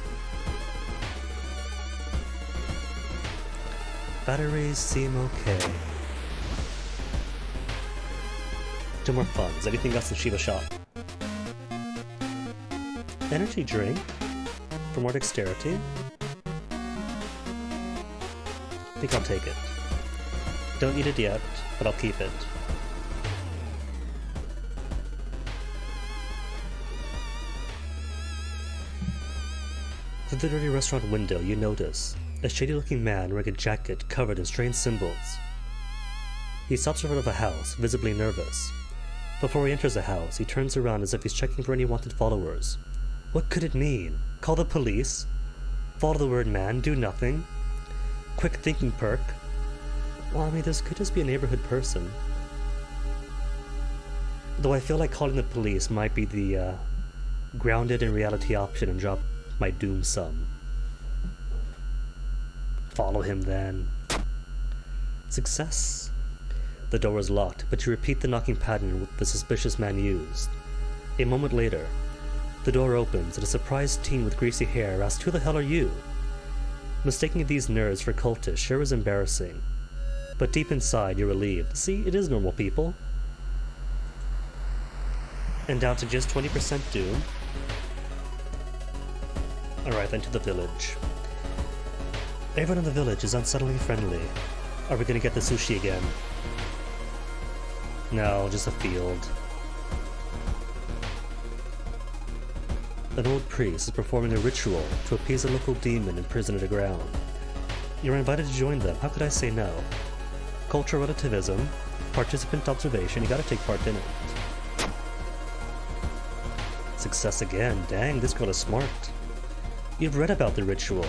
Batteries seem okay. 2 more funds. Anything else in Shiva shop? Energy drink for more dexterity. I think I'll take it. Don't eat it yet, but I'll keep it. Through the dirty restaurant window, you notice a shady-looking man wearing a jacket covered in strange symbols. He stops in front of a house, visibly nervous. Before he enters the house, he turns around as if he's checking for any wanted followers. What could it mean? Call the police? Follow the word man, do nothing? Quick thinking perk? Well, I mean, this could just be a neighborhood person. Though I feel like calling the police might be the grounded in reality option and drop my doom sum. Follow him then. Success. The door is locked, but you repeat the knocking pattern the suspicious man used. A moment later, the door opens and a surprised teen with greasy hair asks, "Who the hell are you?" Mistaking these nerds for cultists sure is embarrassing. But deep inside, you're relieved. See, it is normal people. And down to just 20% doom. Alright, then to the village. Everyone in the village is unsettlingly friendly. Are we gonna get the sushi again? No, just a field. An old priest is performing a ritual to appease a local demon imprisoned underground. You're invited to join them. How could I say no? Cultural relativism, participant observation, you gotta take part in it. Success again. Dang, this girl is smart. You've read about the ritual.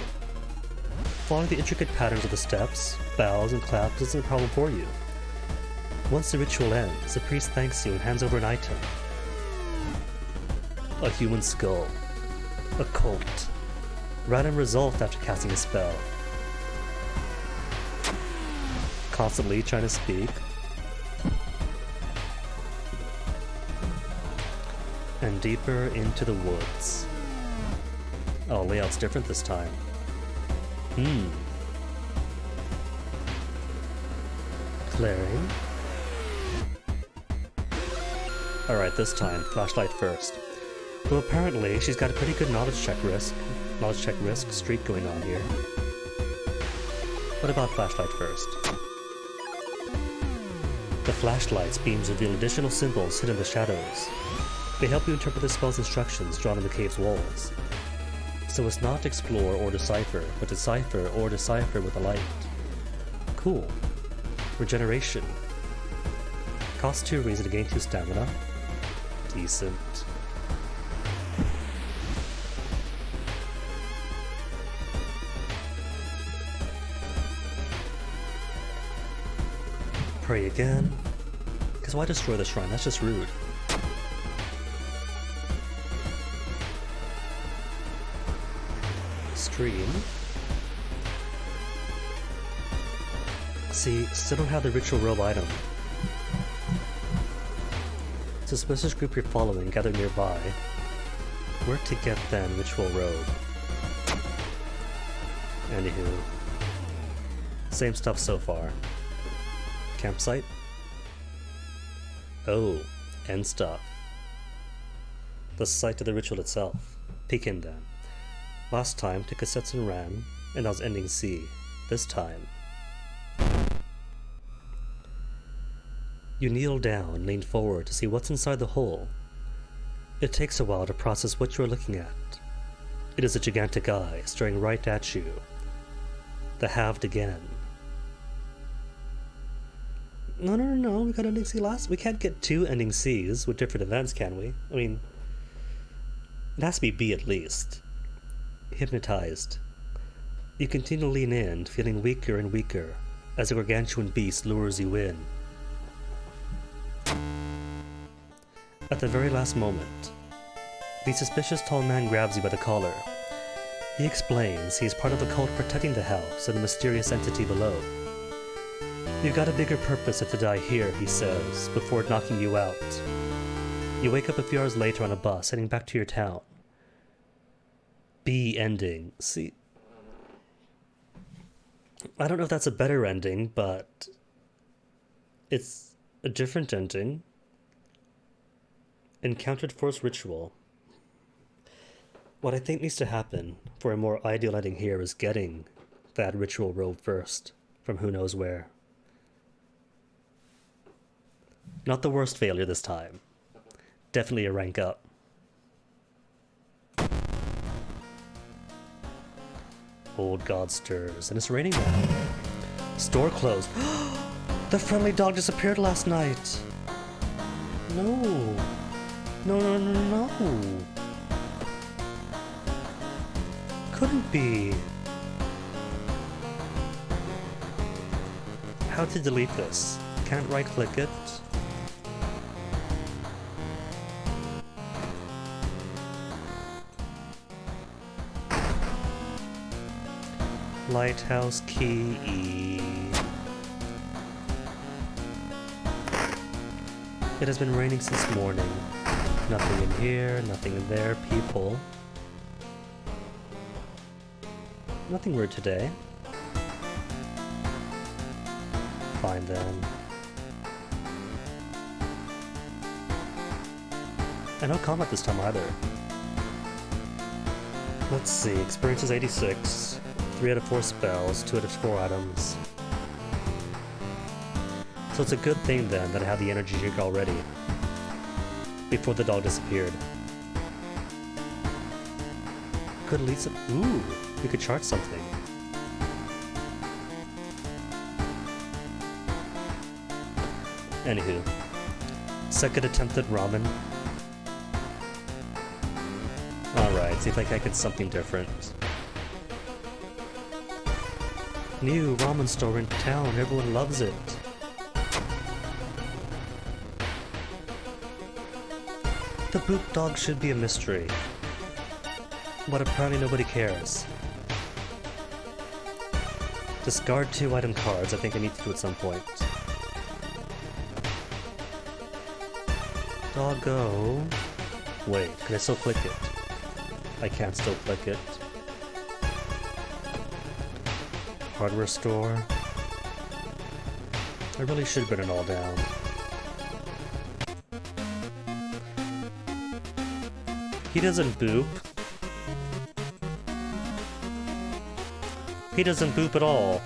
Following the intricate patterns of the steps, bows, and claps isn't a problem for you. Once the ritual ends, the priest thanks you and hands over an item. A human skull. A cult. Random result after casting a spell. Constantly trying to speak. And deeper into the woods. Oh, layout's different this time. Clearing. Alright, this time, flashlight first. Well, apparently, she's got a pretty good knowledge check risk streak going on here. What about flashlight first? The flashlight's beams reveal additional symbols hidden in the shadows. They help you interpret the spell's instructions drawn on the cave's walls. So it's not explore or decipher, but decipher or decipher with a light. Cool. Regeneration. Cost 2 reason to gain 2 stamina. Decent. Pray again. Because why destroy the shrine? That's just rude. Stream. See, still don't have the ritual robe item. Suspicious group you're following gather nearby. Where to get then ritual robe? Anywho. Same stuff so far. Campsite? Oh, end stuff. The site of the ritual itself. Peek in then. Last time to cassettes and RAM, and that was ending C. This time. You kneel down and lean forward to see what's inside the hole. It takes a while to process what you are looking at. It is a gigantic eye staring right at you. The halved again. No, we got ending C last. We can't get 2 ending Cs with different events, can we? I mean, it has to be B at least. Hypnotized. You continue to lean in, feeling weaker and weaker, as a gargantuan beast lures you in. At the very last moment, the suspicious tall man grabs you by the collar. He explains he is part of the cult protecting the house and the mysterious entity below. You've got a bigger purpose than to die here, he says, before knocking you out. You wake up a few hours later on a bus, heading back to your town. B ending. See, I don't know if that's a better ending, but it's a different ending. Encountered Force Ritual. What I think needs to happen for a more ideal ending here is getting that ritual robe first, from who knows where. Not the worst failure this time. Definitely a rank up. Old God stirs, and it's raining now. Store closed. The friendly dog disappeared last night. No. No. Couldn't be. How to delete this? Can't right click it. Lighthouse key. It has been raining since morning. Nothing in here, nothing in there. People. Nothing weird today. Fine then. And no combat this time either. Let's see, experience is 86. 3 out of 4 spells, 2 out of 4 items. So it's a good thing then that I have the energy drink already. Before the dog disappeared. Could lead some. Ooh, we could chart something. Anywho. Second attempt at ramen. Alright, see if I can get something different. New ramen store in town, everyone loves it. The boot dog should be a mystery. But apparently nobody cares. Discard 2 item cards, I think I need to do at some point. Doggo. Wait, can I still click it? I can't still click it. Hardware store. I really should burn it all down. He doesn't boop. He doesn't boop at all.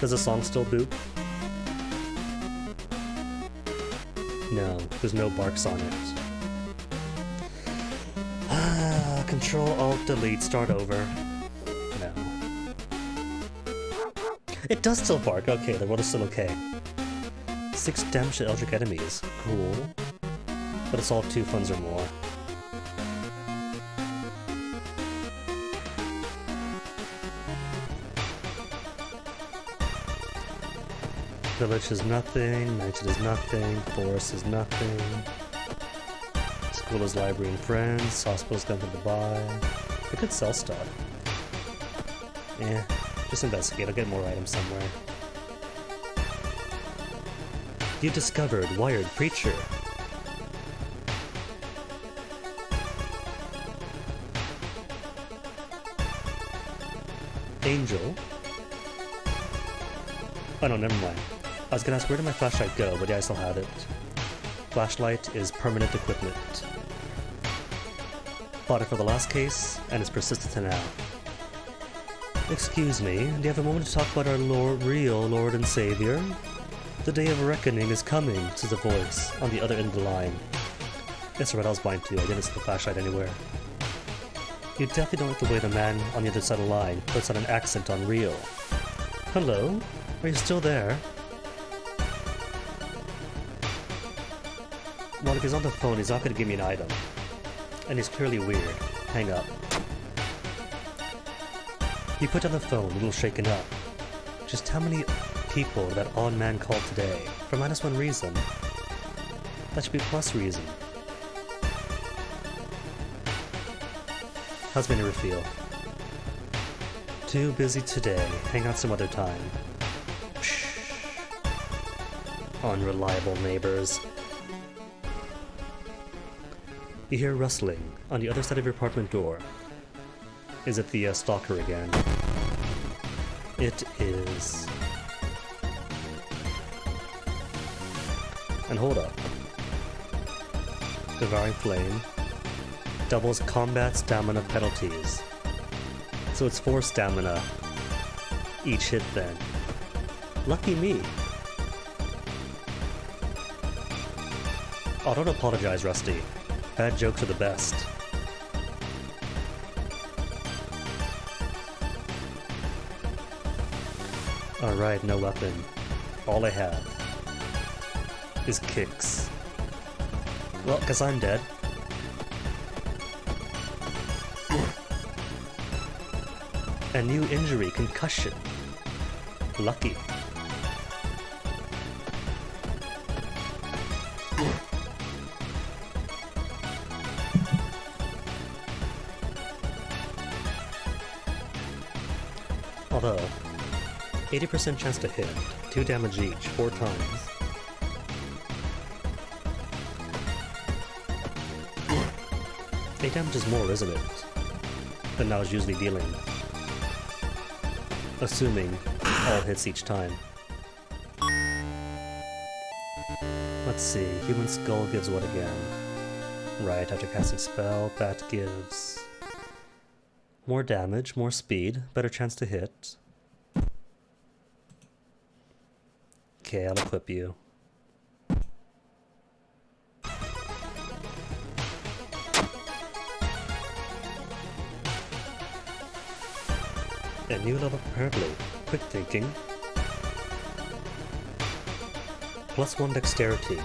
Does the song still boop? No, there's no barks on it. Control Alt Delete, start over. No. It does still bark, okay, the world is still okay. 6 damage to Eldritch enemies, cool. But it's all 2 funds or more. Village is nothing, mansion is nothing, forest is nothing. School is library and friends, hospital's nothing to buy. I could sell stuff. Eh, just investigate, I'll get more items somewhere. You discovered Wired Preacher. Angel. Oh no, never mind. I was gonna ask where did my flashlight go, but yeah, I still have it. Flashlight is permanent equipment. Bought it for the last case, and it's persistent to now. Excuse me, do you have a moment to talk about our real Lord and Savior? The day of reckoning is coming, says a voice on the other end of the line. It's right, I was blind too, I didn't see the flashlight anywhere. You definitely don't like the way the man on the other side of the line puts on an accent on real. Hello? Are you still there? Well, if he's on the phone, he's not going to give me an item. And he's clearly weird. Hang up. He put down the phone, a little shaken up. Just how many people that odd man called today? For -1 reason. That should be plus reason. How's my neighbor feel? Too busy today. Hang out some other time. Psh. Unreliable neighbors. You hear rustling on the other side of your apartment door. Is it the stalker again? It is. And hold up. Devouring Flame doubles combat stamina penalties. So it's 4 stamina each hit then. Lucky me. Oh, don't apologize, Rusty. Bad jokes are the best. Alright, no weapon. All I have is kicks. Well, 'cause I'm dead. A new injury, concussion. Lucky. Although, 80% chance to hit, 2 damage each, 4 times. Eight damage is more, isn't it? Than I was usually dealing. Assuming all hits each time. Let's see, Human Skull gives what again? Right, after casting spell, that gives more damage, more speed, better chance to hit. Okay, I'll equip you. A new level apparently. Quick thinking. +1 dexterity.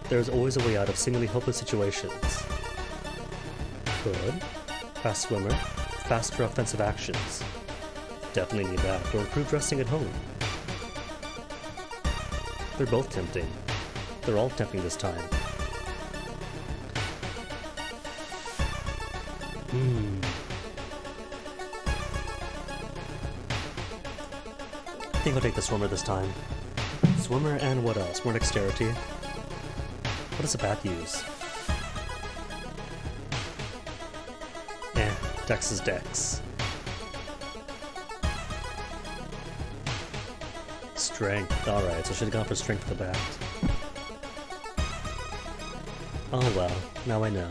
There is always a way out of seemingly hopeless situations. Good. Fast swimmer. Faster offensive actions. Definitely need that. Or improved resting at home. They're both tempting. They're all tempting this time. I think I'll take the swimmer this time. Swimmer and what else? More dexterity. What does a bat use? Dex is Dex. Strength. Alright, so I should have gone for strength for the bat. Oh well, now I know.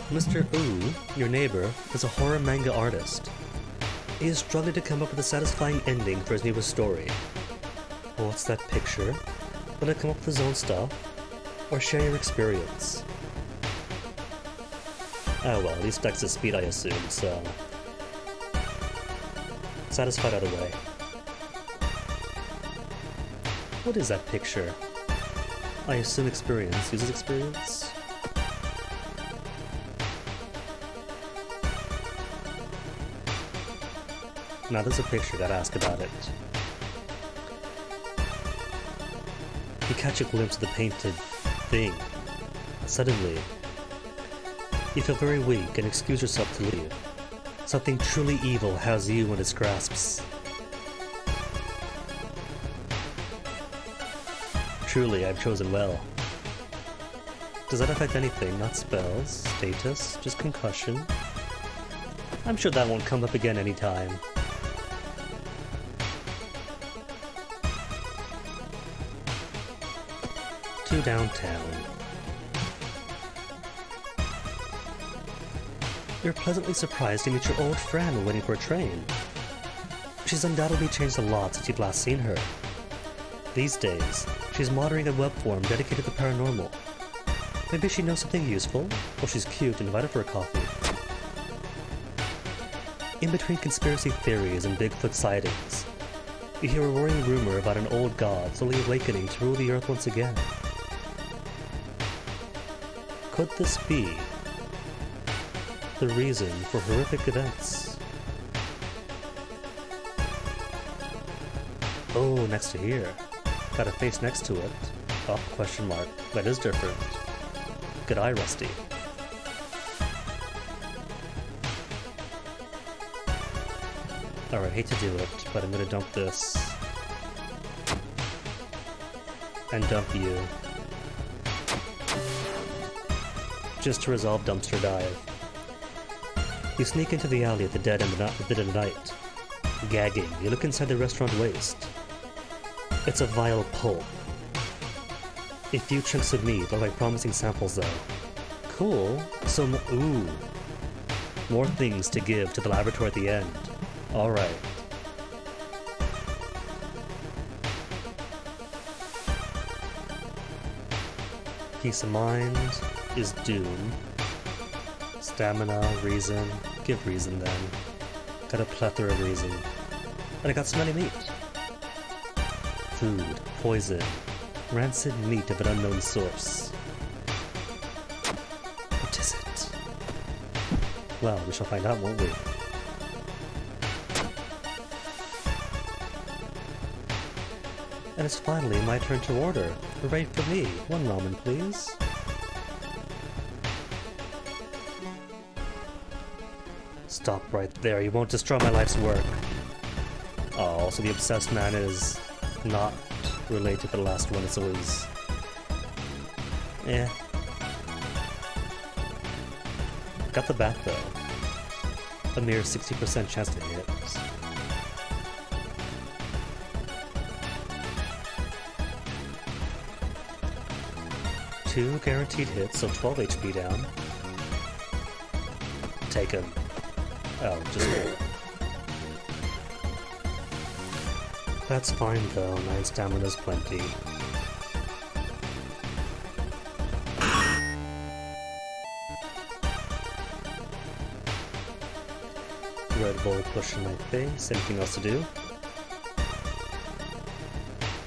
Mr. Ooh, your neighbor, is a horror manga artist. He is struggling to come up with a satisfying ending for his newest story. What's that picture? Will it come up with his own stuff? Or share your experience? Oh well, at least Dex is speed I assume, so... satisfied either way. What is that picture? I assume experience. Uses experience? Now there's a picture that asks about it. You catch a glimpse of the painted thing. Suddenly, you feel very weak and excuse yourself to leave. Something truly evil has you in its grasps. Truly, I've chosen well. Does that affect anything? Not spells, status, just concussion? I'm sure that won't come up again anytime. To downtown. You're pleasantly surprised to meet your old friend waiting for a train. She's undoubtedly changed a lot since you've last seen her. These days, she's moderating a web forum dedicated to the paranormal. Maybe she knows something useful, or she's cute and invite her for a coffee. In between conspiracy theories and Bigfoot sightings, you hear a worrying rumor about an old god slowly awakening to rule the earth once again. Could this be the reason for horrific events? Oh, next to here. Got a face next to it. Up, question mark. That is different. Good eye, Rusty. Alright, hate to do it, but I'm gonna dump this. And dump you. Just to resolve dumpster dive. You sneak into the alley at the dead end of the night. Gagging, you look inside the restaurant waste. It's a vile pulp. A few chunks of meat look like promising samples though. Cool. Ooh. More things to give to the laboratory at the end. Alright. Peace of mind is doom. Stamina, reason. Give reason then. Got a plethora of reason. And I got smelly meat. Food, poison, rancid meat of an unknown source. What is it? Well, we shall find out, won't we? And it's finally my turn to order. Ready for me. One ramen, please. Stop right there. You won't destroy my life's work. Oh, so the obsessed man is not related to the last one. It's always... eh. Got the bat, though. A mere 60% chance to hit. 2 guaranteed hits, so 12 HP down. Take him. Oh, just wait. That's fine though, 9 stamina's plenty. Red Bull pushing my face, anything else to do?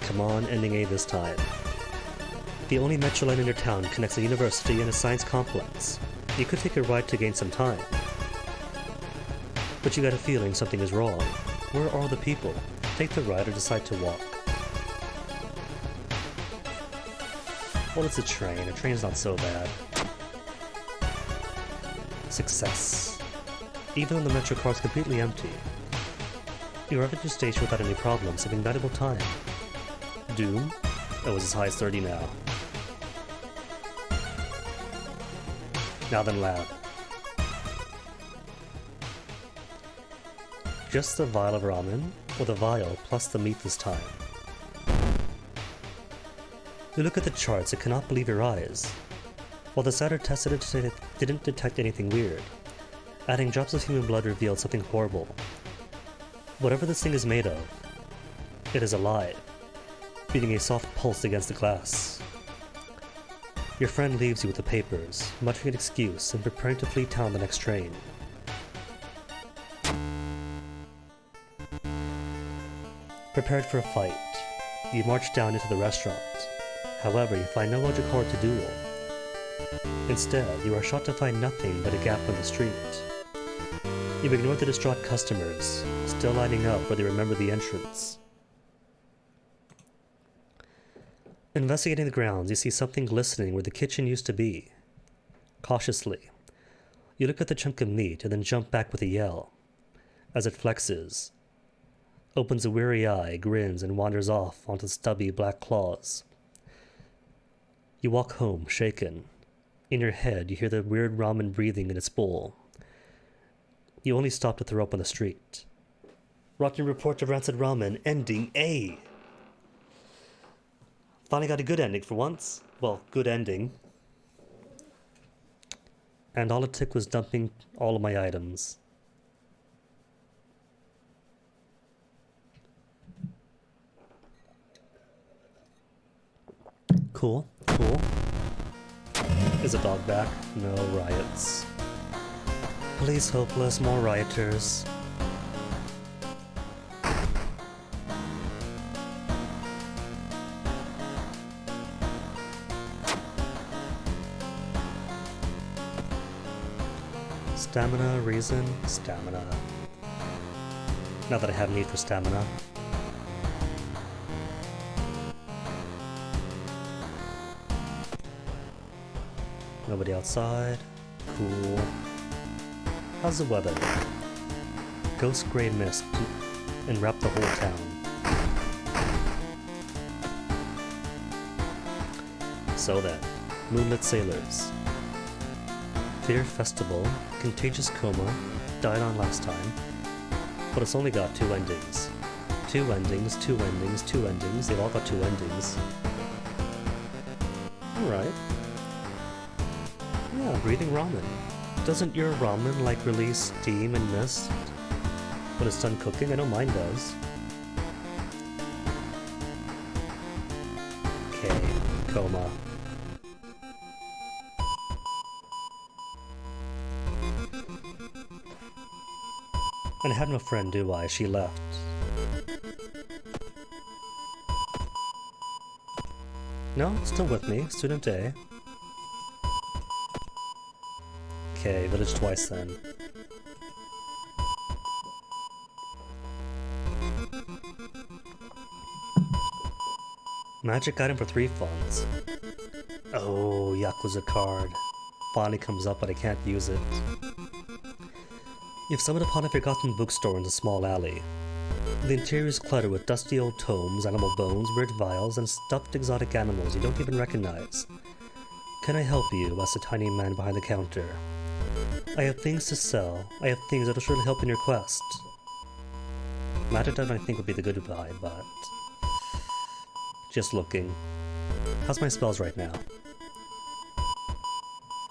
Come on, ending A this time. The only metro line in your town connects a university and a science complex. You could take a ride to gain some time. But you got a feeling something is wrong. Where are all the people? Take the ride or decide to walk. Well, it's a train. A train's not so bad. Success. Even though the metro car is completely empty, you arrive at your station without any problems, having valuable time. Doom? It was as high as 30 now. Now then, lab. Just the vial of ramen, or the vial plus the meat this time. You look at the charts and cannot believe your eyes. While the Saturn tested it, didn't detect anything weird. Adding drops of human blood revealed something horrible. Whatever this thing is made of, it is alive, beating a soft pulse against the glass. Your friend leaves you with the papers, muttering an excuse and preparing to flee town the next train. Prepared for a fight, you march down into the restaurant. However, you find no Ojikor to duel. Instead, you are shocked to find nothing but a gap in the street. You ignore the distraught customers, still lining up where they remember the entrance. Investigating the grounds, you see something glistening where the kitchen used to be. Cautiously, you look at the chunk of meat and then jump back with a yell. As it flexes, opens a weary eye, grins, and wanders off onto stubby black claws. You walk home, shaken. In your head, you hear the weird ramen breathing in its bowl. You only stop to throw up on the street. Rotten report of rancid ramen, ending A. Finally got a good ending for once. Well, good ending. And all it took was dumping all of my items. Cool, cool. Is a dog back? No riots. Police hopeless, more rioters. Stamina, reason, stamina. Not that I have need for stamina. Nobody outside. Cool. How's the weather? Ghost gray mist enwrap the whole town. So then, Moonlit Sailors. Fear Festival, Contagious Coma, died on last time, but it's only got 2 endings. 2 endings, 2 endings, 2 endings, they've all got 2 endings. Alright. Yeah, breathing ramen. Doesn't your ramen like release steam and mist when it's done cooking? I know mine does. Okay, coma. And I have no friend, do I? She left. No, still with me. Student A. Okay, village twice then. Magic item for 3 funds. Oh, Yakuza card. Finally comes up, but I can't use it. You've stumbled upon a forgotten bookstore in the small alley. The interior is cluttered with dusty old tomes, animal bones, weird vials, and stuffed exotic animals you don't even recognize. Can I help you? Asked a tiny man behind the counter. I have things to sell. I have things that'll surely help in your quest. Matadon I think would be the good buy, but... just looking. How's my spells right now?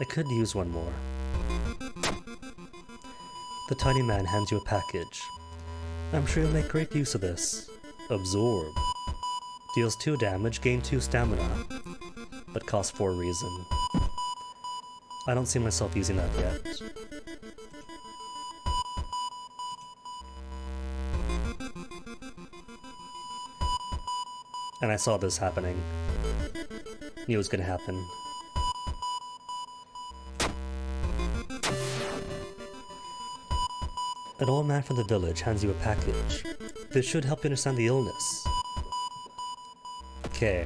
I could use one more. The tiny man hands you a package. I'm sure you'll make great use of this. Absorb. Deals 2 damage, gain 2 stamina, but costs 4 reason. I don't see myself using that yet. And I saw this happening. Knew it was gonna happen. An old man from the village hands you a package. This should help you understand the illness. Okay.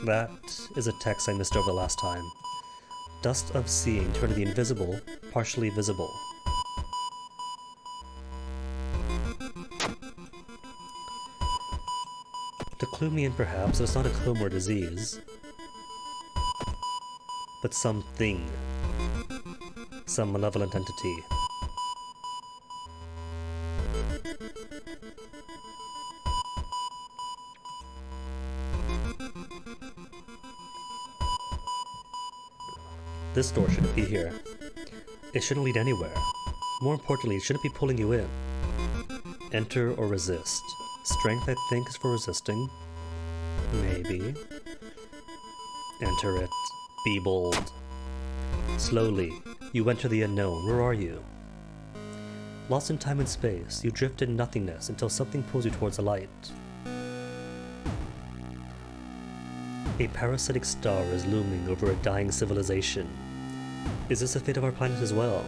That is a text I missed over the last time. Dust of seeing turned to the invisible, partially visible. To clue me in perhaps, it's not a coma or disease, but something. Some malevolent entity. This door shouldn't be here. It shouldn't lead anywhere. More importantly, it shouldn't be pulling you in. Enter or resist. Strength, I think, is for resisting. Maybe. Enter it. Be bold. Slowly, you enter the unknown. Where are you? Lost in time and space, you drift in nothingness until something pulls you towards the light. A parasitic star is looming over a dying civilization. Is this the fate of our planet as well?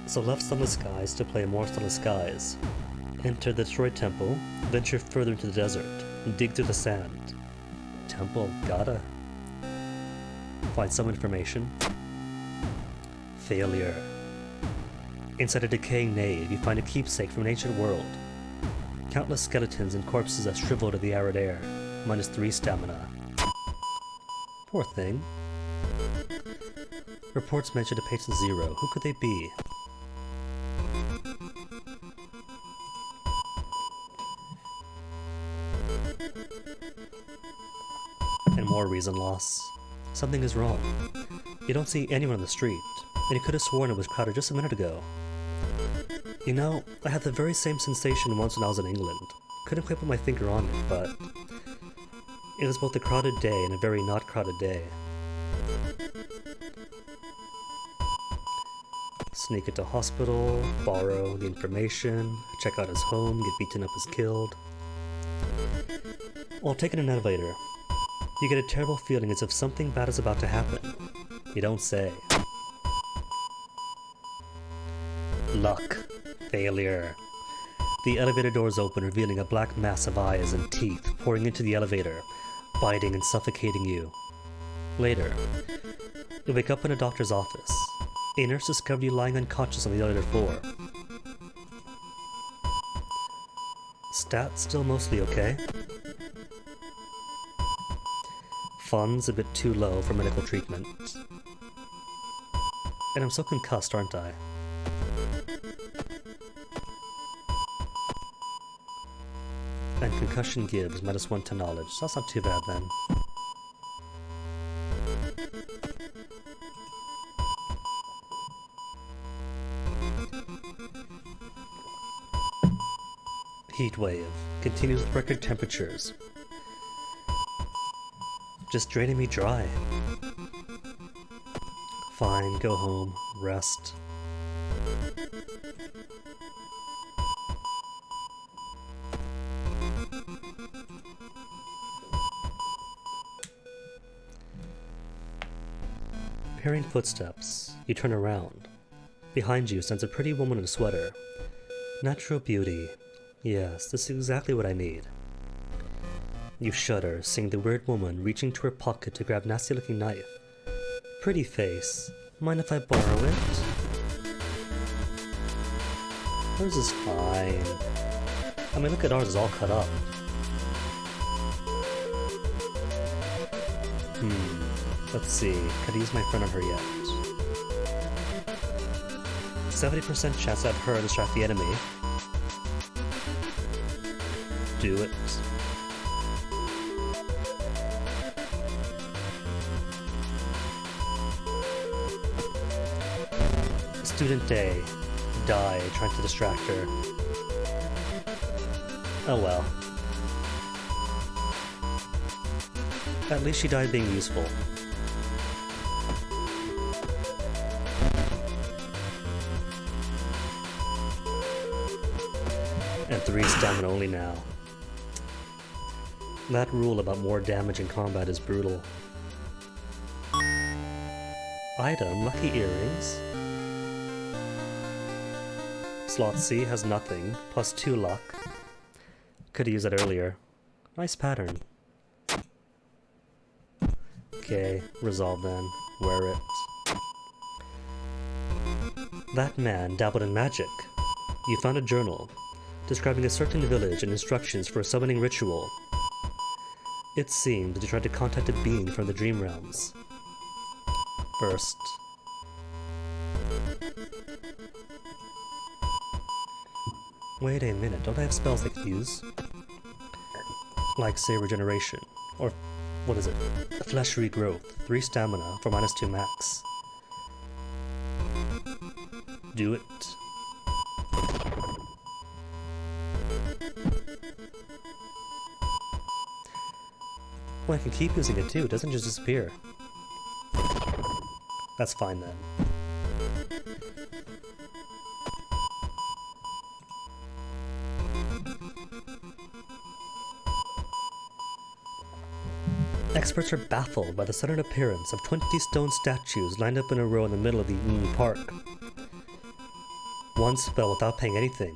So left Sunless Skies to play more Sunless Skies. Enter the Detroit Temple, venture further into the desert, and dig through the sand. Temple, gotta. Find some information. Failure. Inside a decaying nave, you find a keepsake from an ancient world. Countless skeletons and corpses that shrivel to the arid air. Minus 3 stamina. Poor thing. Reports mentioned a patient 0. Who could they be? And more reason loss. Something is wrong. You don't see anyone on the street, and you could have sworn it was crowded just a minute ago. You know, I had the very same sensation once when I was in England. Couldn't quite put my finger on it, but it was both a crowded day and a very not crowded day. Sneak into hospital, borrow the information, check out his home, get beaten up as killed. While taking an elevator, you get a terrible feeling as if something bad is about to happen. You don't say. Luck. Failure. The elevator doors open, revealing a black mass of eyes and teeth pouring into the elevator, biting and suffocating you. Later, you wake up in a doctor's office. A nurse discovered you lying unconscious on the other floor. Stats still mostly okay. Funds a bit too low for medical treatment. And I'm so concussed, aren't I? And concussion gives -1 to knowledge, so that's not too bad then. Heat wave continues with record temperatures. Just draining me dry. Fine, go home, rest. Hearing footsteps, you turn around. Behind you stands a pretty woman in a sweater. Natural beauty. Yes, this is exactly what I need. You shudder, seeing the weird woman reaching to her pocket to grab nasty-looking knife. Pretty face. Mind if I borrow it? Hers is fine. I mean, look at ours, it's all cut up. Let's see. Could I use my friend on her yet? 70% chance to have her distract the enemy. Do it. Student A. Die trying to distract her. Oh well. At least she died being useful. And 3 stamina only now. That rule about more damage in combat is brutal. Item, lucky earrings. Slot C has nothing, +2 luck. Could've used that earlier. Nice pattern. Okay, resolve then. Wear it. That man dabbled in magic. You found a journal describing a certain village and instructions for a summoning ritual. It seemed that you tried to contact a being from the dream realms. First. Wait a minute, don't I have spells I can use? Like, say, regeneration. Or, what is it? Flesh regrowth. 3 stamina for -2 max. Do it. Well, I can keep using it too, it doesn't just disappear. That's fine then. Experts are baffled by the sudden appearance of 20 stone statues lined up in a row in the middle of the park. One spell without paying anything.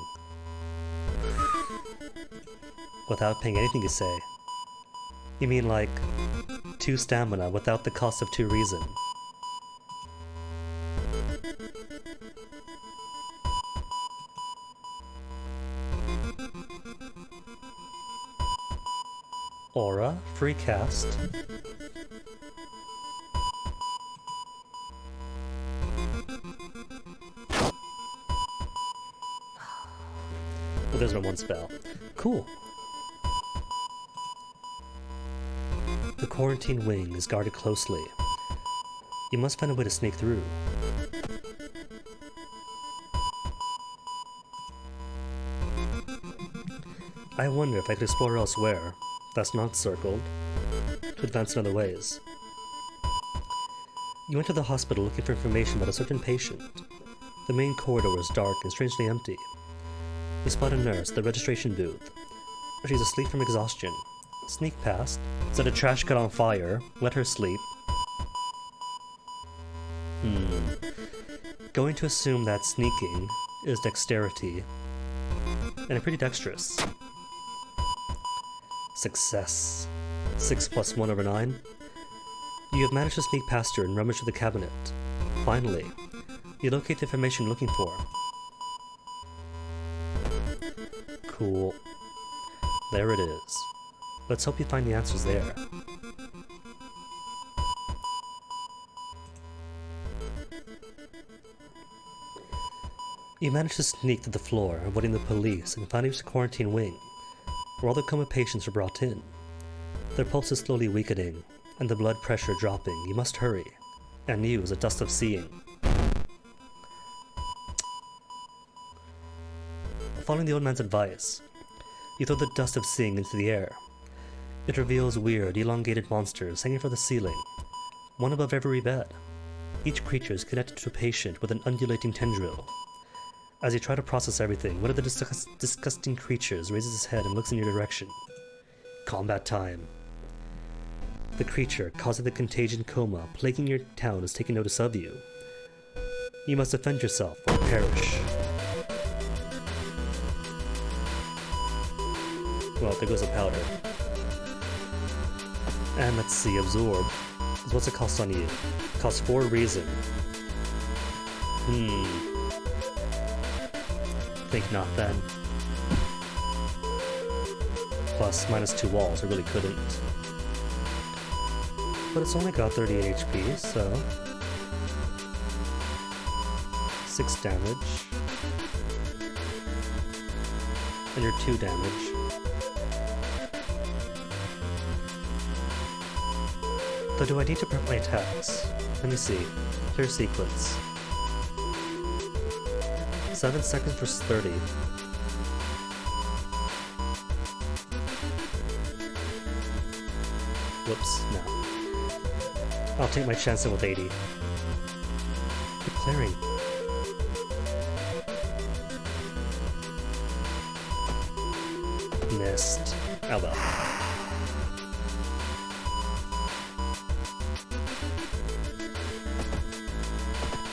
Without paying anything, you say? You mean like 2 stamina without the cost of 2 reason? Aura, free cast. Well, there's no 1 spell. Cool. The quarantine wing is guarded closely. You must find a way to sneak through. I wonder if I could explore elsewhere, that's not circled, to advance in other ways. You enter the hospital looking for information about a certain patient. The main corridor is dark and strangely empty. You spot a nurse at the registration booth. She's asleep from exhaustion. Sneak past, set a trash can on fire, let her sleep. Going to assume that sneaking is dexterity. And I'm pretty dexterous. Success. 6 + 1/9. You have managed to sneak past her and rummage through the cabinet. Finally, you locate the information you're looking for. Cool. There it is. Let's hope you find the answers there. You managed to sneak to the floor, avoiding the police, and find a quarantine wing, where all the coma patients are brought in. Their pulse is slowly weakening, and the blood pressure dropping. You must hurry, and use a dust of seeing. Following the old man's advice, you throw the dust of seeing into the air. It reveals weird, elongated monsters hanging from the ceiling, one above every bed. Each creature is connected to a patient with an undulating tendril. As you try to process everything, one of the disgusting creatures raises his head and looks in your direction. Combat time. The creature causing the contagion coma plaguing your town is taking notice of you. You must defend yourself or perish. Well, there goes a powder. And let's see, absorb. What's it cost on you? It costs 4 reason. Think not then. Plus, minus 2 walls, I really couldn't. But it's only got 38 HP, so... 6 damage. And you're 2 damage. Though do I need to prep my attacks? Let me see. Clear sequence. 7 seconds versus 30. Whoops, no. I'll take my chance in with 80. Keep clearing. Missed. Oh well.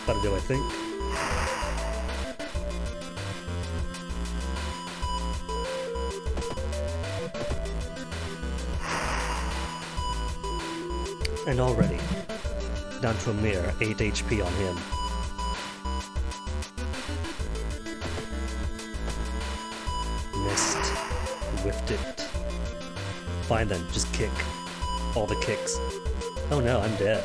That'll do, I think. And already, down to a mere 8 HP on him. Missed. Whiffed it. Fine then, just kick. All the kicks. Oh no, I'm dead.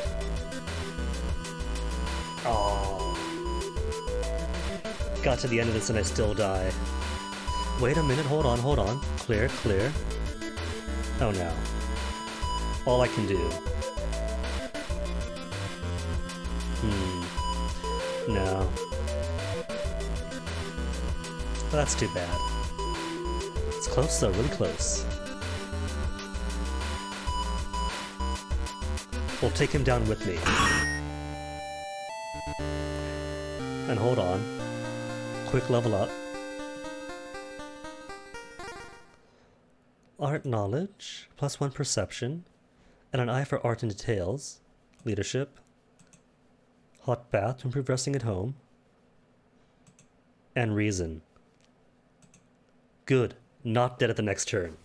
Oh. Got to the end of this and I still die. Wait a minute, hold on. Clear. Oh no. All I can do. No. Well, that's too bad. It's close though, really close. We'll take him down with me. And hold on. Quick level up. Art knowledge, +1 perception, and an eye for art and details. Leadership. Hot bath to improve resting at home. And reason. Good. Not dead at the next turn.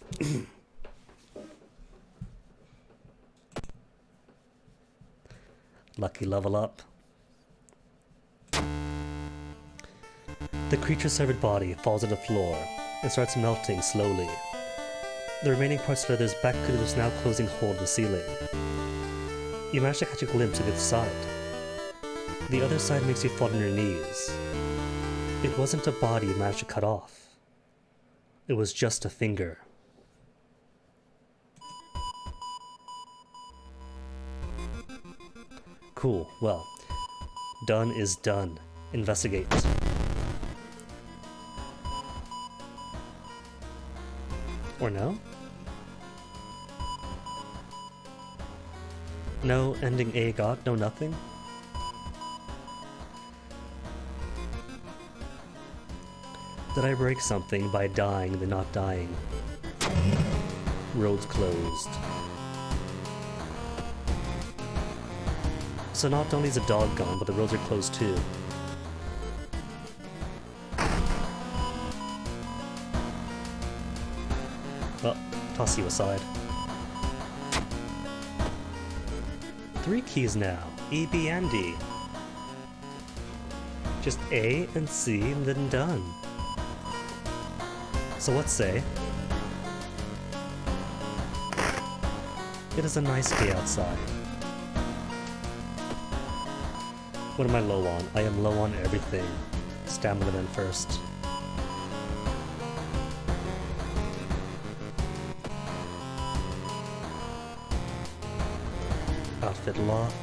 Lucky level up. The creature's severed body falls to the floor and starts melting slowly. The remaining parts of Leather's back could have now closing hold of the ceiling. You manage to catch a glimpse of the other side. The other side makes you fall on your knees. It wasn't a body you managed to cut off. It was just a finger. Cool, well, done is done. Investigate. Or no? No ending A got, no nothing? Did I break something by dying than not dying? Roads closed. So not only is the dog gone, but the roads are closed too. Well, toss you aside. 3 keys now, E, B, and D. Just A and C and then done. So let's say it is a nice day outside. What am I low on? I am low on everything. Stamina then first. Outfit locked.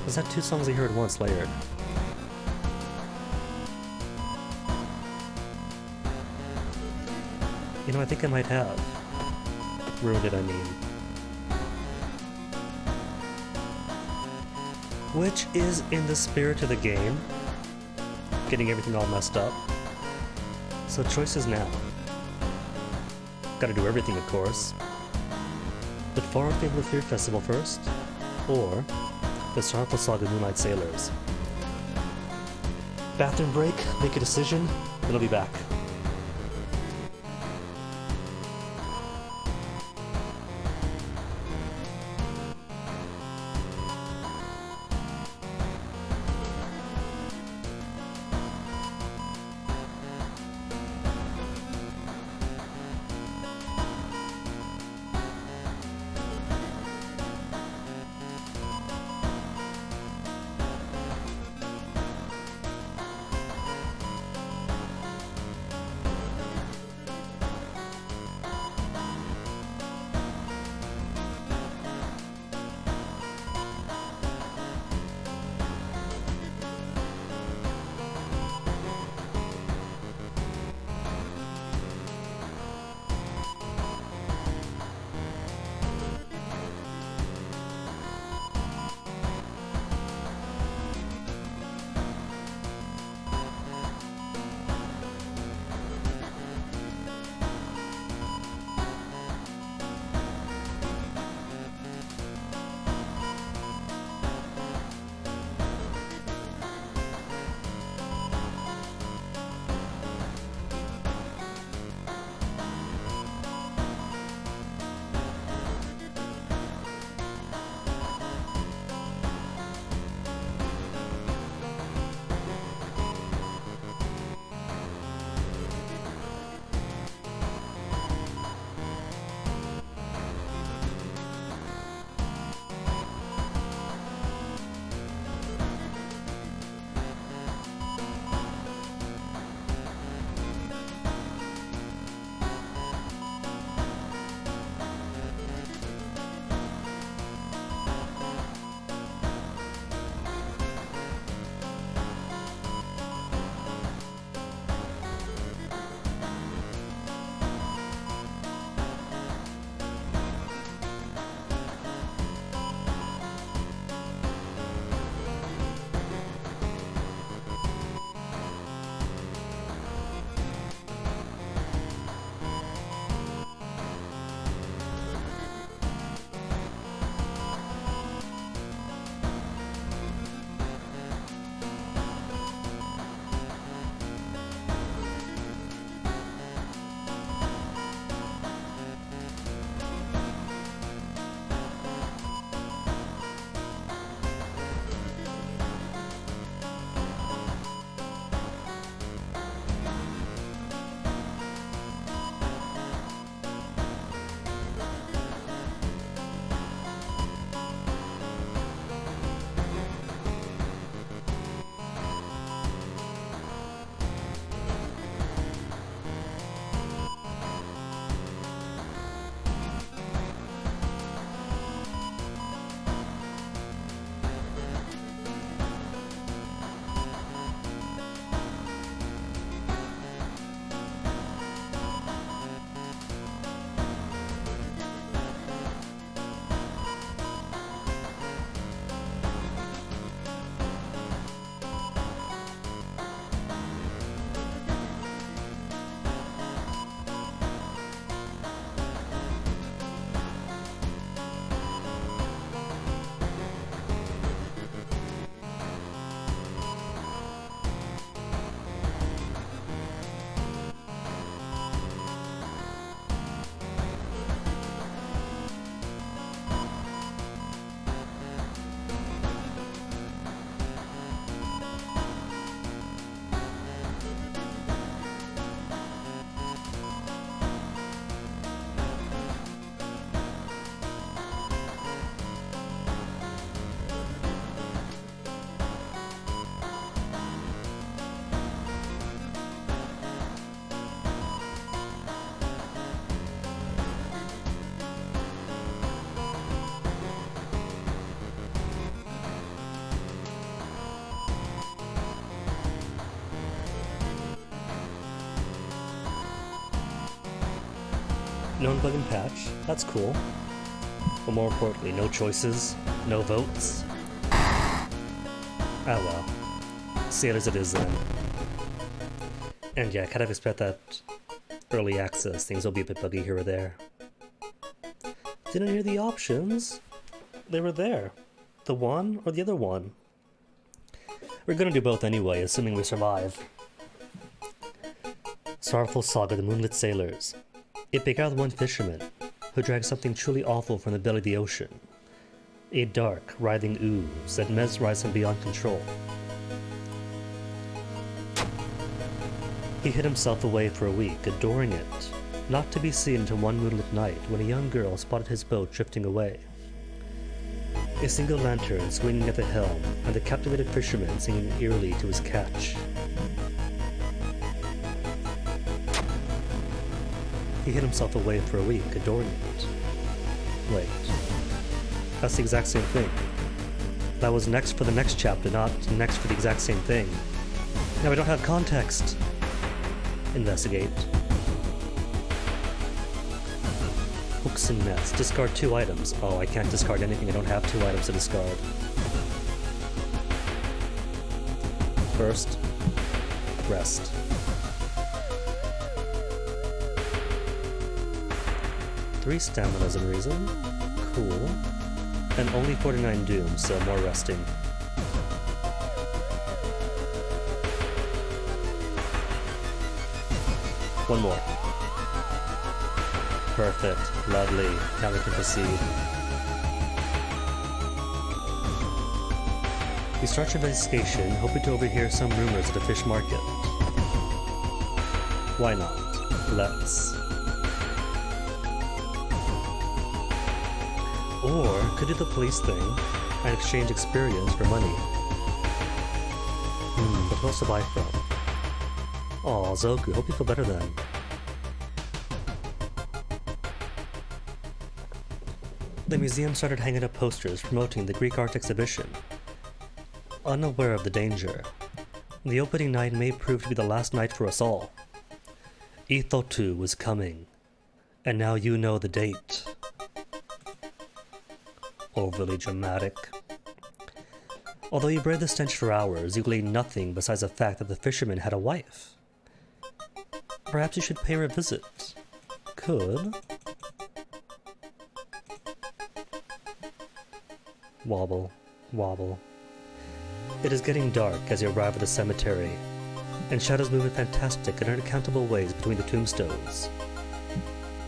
Was that 2 songs I heard once layered? You know, I think I might have. Ruined it, I mean. Which is in the spirit of the game. Getting everything all messed up. So choices now. Gotta do everything, of course. But Far Off Fable 3 Festival first? Or the Sorrowful Saga Moonlight Sailors? Bathroom break, make a decision, then I'll be back. unplugging patch. That's cool. But more importantly, no choices, no votes. Ah well. See it as it is then. And yeah, I kind of expect that early access things will be a bit buggy here or there. Didn't hear the options. They were there. The one or the other one. We're gonna do both anyway, assuming we survive. Sorrowful Saga, the Moonlit Sailors. It began with one fisherman, who drank something truly awful from the belly of the ocean. A dark, writhing ooze that mesmerized him beyond control. He hid himself away for a week, adoring it, not to be seen until one moonlit night when a young girl spotted his boat drifting away. A single lantern swinging at the helm, and the captivated fisherman singing eerily to his catch. He hid himself away for a week, adoring it. Wait. That's the exact same thing. That was next for the next chapter, not next for the exact same thing. Now we don't have context. Investigate. Hooks and nets. Discard 2 items. Oh, I can't discard anything. I don't have 2 items to discard. First, rest. Three staminas in reason. Cool. And only 49 doom, so more resting. One more. Perfect. Lovely. Now we can proceed. We start your investigation, hoping to overhear some rumors at the fish market. Why not? Let's. Or could do the police thing and exchange experience for money. But who else to buy from? Aw, Zoku, hope you feel better then. The museum started hanging up posters promoting the Greek art exhibition. Unaware of the danger, the opening night may prove to be the last night for us all. Ithotu was coming, and now you know the date. Overly dramatic. Although you braved the stench for hours, you gleaned nothing besides the fact that the fisherman had a wife. Perhaps you should pay her a visit. Could. Wobble, wobble. It is getting dark as you arrive at the cemetery, and shadows move in fantastic and unaccountable ways between the tombstones.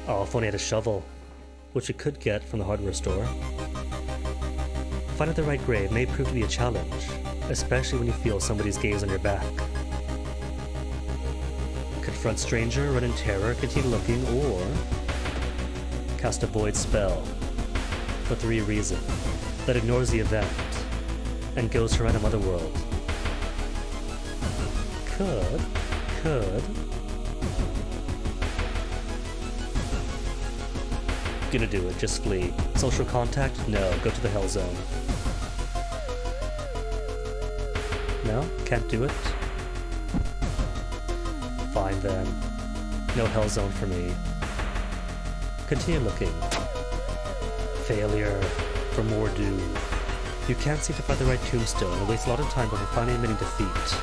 Oh, if only I had a shovel, which you could get from the hardware store. Finding the right grave may prove to be a challenge, especially when you feel somebody's gaze on your back. Confront stranger, run in terror, continue looking, or cast a void spell for 3 reasons that ignores the event and goes to random otherworld. Could. Gonna do it, just flee. Social contact? No, go to the Hell Zone. No? Can't do it? Fine then. No Hell Zone for me. Continue looking. Failure. For more doom. You can't seem to find the right tombstone and waste a lot of time before finally admitting defeat.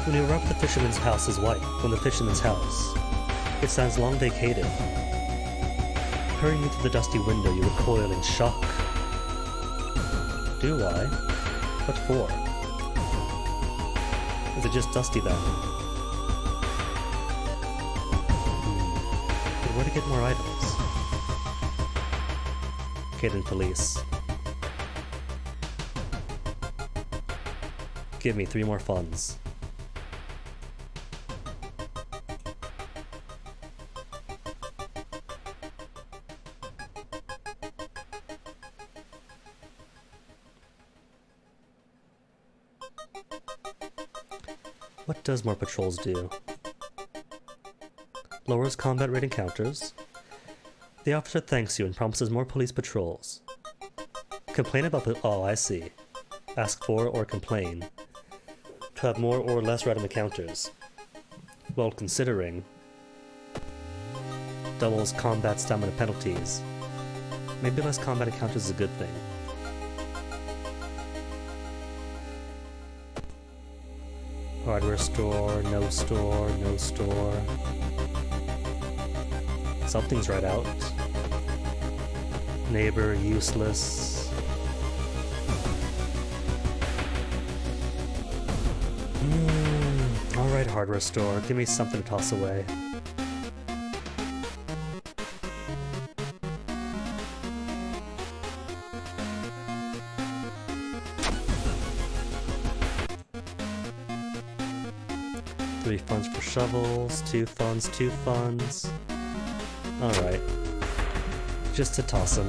When you arrive at the fisherman's house, it stands long vacated. Hurrying into the dusty window, you recoil in shock. Do I? What for? Is it just dusty then? But where to get more items? Okay then, police. Give me 3 more funds. What does more patrols do? Lowers combat rate encounters. The officer thanks you and promises more police patrols. Complain about oh, I see. Ask for or complain to have more or less random encounters. Well, considering doubles combat stamina penalties. Maybe less combat encounters is a good thing. Hardware store, no store, no store. Something's right out. Neighbor, useless. Alright, hardware store, give me something to toss away. Three funds for shovels, two funds. Alright. Just to toss them.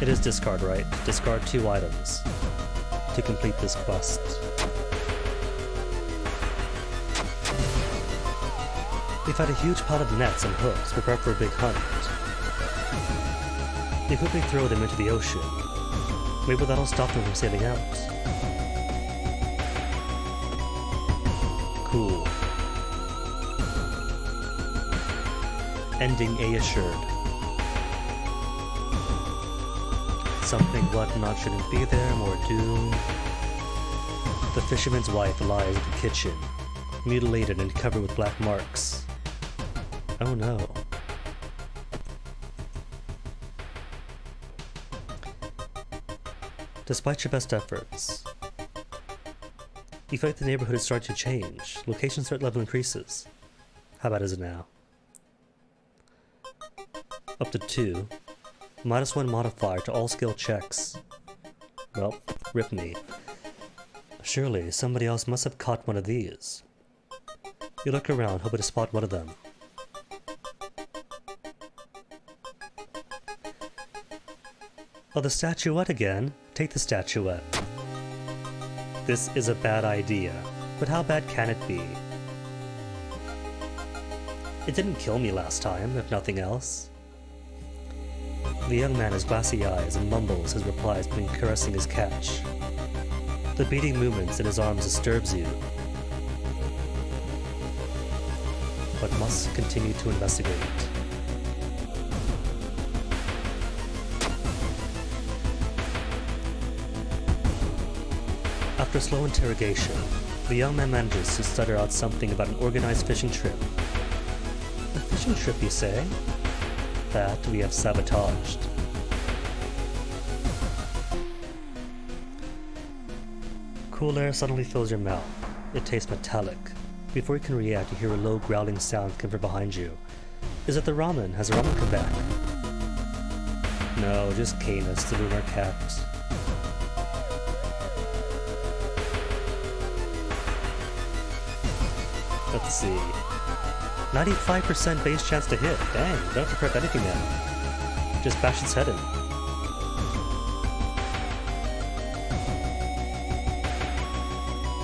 It is discard, right? Discard 2 items to complete this quest. We've had a huge pile of nets and hooks prepared for a big hunt. We quickly throw them into the ocean. Maybe that'll stop them from sailing out. Cool. Ending A assured. Something whatnot shouldn't be there, more doom. The fisherman's wife lies in the kitchen, mutilated and covered with black marks. Oh no. Despite your best efforts, you feel like the neighborhood is starting to change. Location threat level increases. How bad is it now? Up to 2. -1 modifier to all skill checks. Well, rip me. Surely somebody else must have caught one of these. You look around, hoping to spot one of them. Oh, the statuette again? Take the statuette. This is a bad idea, but how bad can it be? It didn't kill me last time, if nothing else. The young man has glassy eyes and mumbles his replies between caressing his catch. The beating movements in his arms disturbs you, but must continue to investigate. After slow interrogation, the young man manages to stutter out something about an organized fishing trip. A fishing trip, you say? That we have sabotaged. Cool air suddenly fills your mouth. It tastes metallic. Before you can react, you hear a low growling sound come from behind you. Is it the ramen? Has the ramen come back? No, just Canis, the lunar cat. Let's see. 95% base chance to hit. Dang, don't have to prep anything now. Just bash its head in.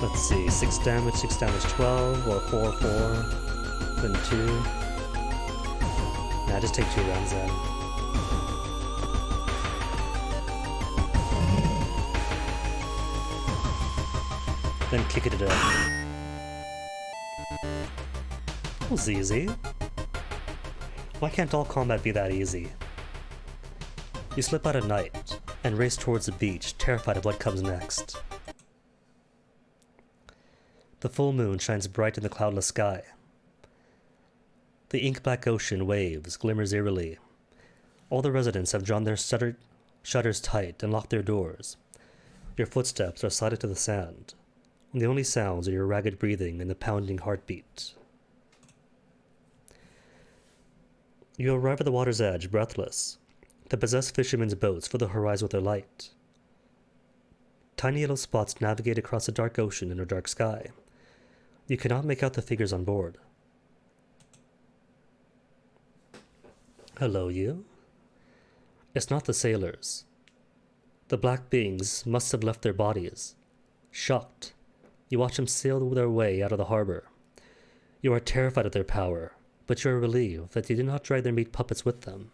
Let's see, 6 damage 12, or 4, then 2. Nah, just take 2 rounds then. Then kick it to death. That was easy. Why can't all combat be that easy? You slip out at night and race towards the beach, terrified of what comes next. The full moon shines bright in the cloudless sky. The ink-black ocean waves, glimmers eerily. All the residents have drawn their shutters tight and locked their doors. Your footsteps are slided to the sand. And the only sounds are your ragged breathing and the pounding heartbeat. You arrive at the water's edge, breathless. The possessed fishermen's boats fill the horizon with their light. Tiny yellow spots navigate across the dark ocean in a dark sky. You cannot make out the figures on board. Hello, you? It's not the sailors. The black beings must have left their bodies. Shocked, you watch them sail their way out of the harbor. You are terrified of their power, but you are relieved that they did not drag their meat puppets with them.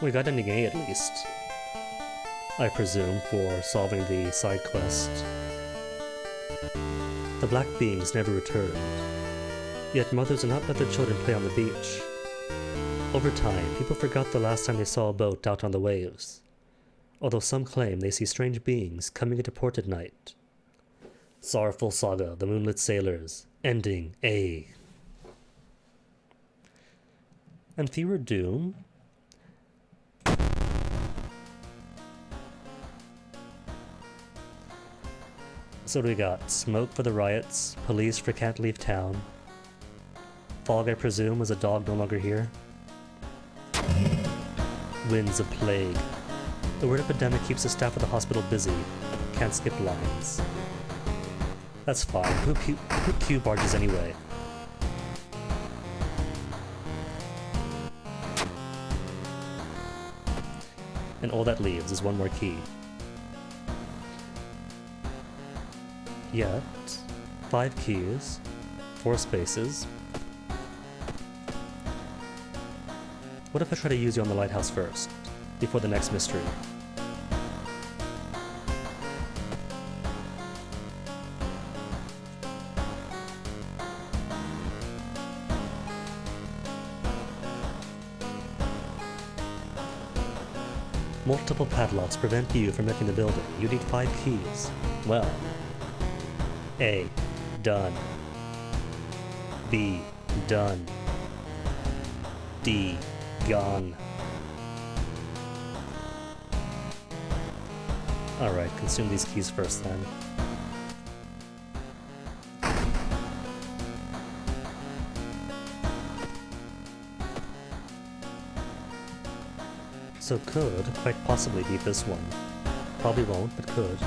We got ending A at least. I presume, for solving the side quest. The black beings never returned. Yet mothers did not let their children play on the beach. Over time, people forgot the last time they saw a boat out on the waves, although some claim they see strange beings coming into port at night. Sorrowful Saga, The Moonlit Sailors, Ending A. And Fewer Doom? So what do we got? Smoke for the riots, police for can't leave town. Fog, I presume, was a dog no longer here. Winds of plague. The word epidemic keeps the staff of the hospital busy. Can't skip lines. That's fine. Who queue barges anyway? And all that leaves is one more key. Yet, 5 keys, 4 spaces. What if I try to use you on the lighthouse first, before the next mystery? Multiple padlocks prevent you from entering the building. You need 5 keys. Well, A. Done. B. Done. D. Gone. Alright, consume these keys first then. So could quite possibly be this one. Probably won't, but could.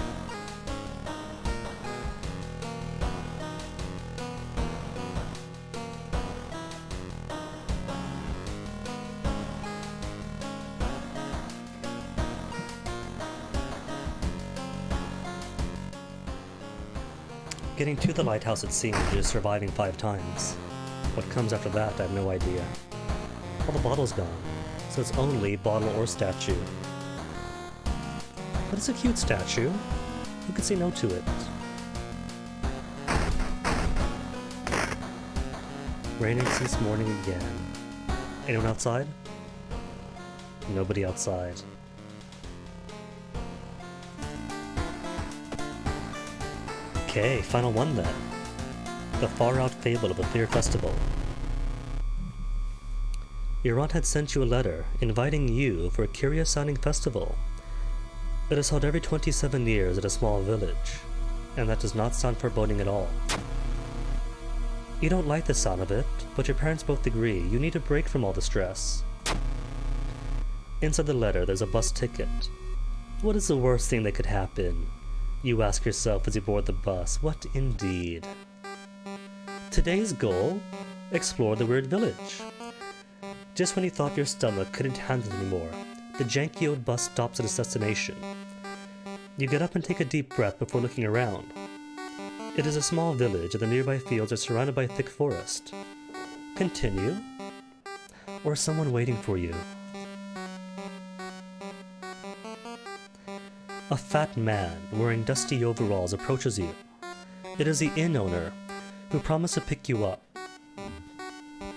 Getting to the lighthouse, it seems, is surviving 5 times. What comes after that, I have no idea. All the bottle's gone, so it's only bottle or statue. But it's a cute statue. Who could say no to it? Raining since morning again. Anyone outside? Nobody outside. Okay, final one then. The far-out fable of the Clear Festival. Your aunt had sent you a letter inviting you for a curious-sounding festival. It is held every 27 years at a small village, and that does not sound foreboding at all. You don't like the sound of it, but your parents both agree you need a break from all the stress. Inside the letter, there's a bus ticket. What is the worst thing that could happen? You ask yourself as you board the bus. What indeed? Today's goal? Explore the weird village. Just when you thought your stomach couldn't handle it anymore, the janky old bus stops at its destination. You get up and take a deep breath before looking around. It is a small village, and the nearby fields are surrounded by a thick forest. Continue? Or is someone waiting for you? A fat man wearing dusty overalls approaches you. It is the inn owner, who promised to pick you up.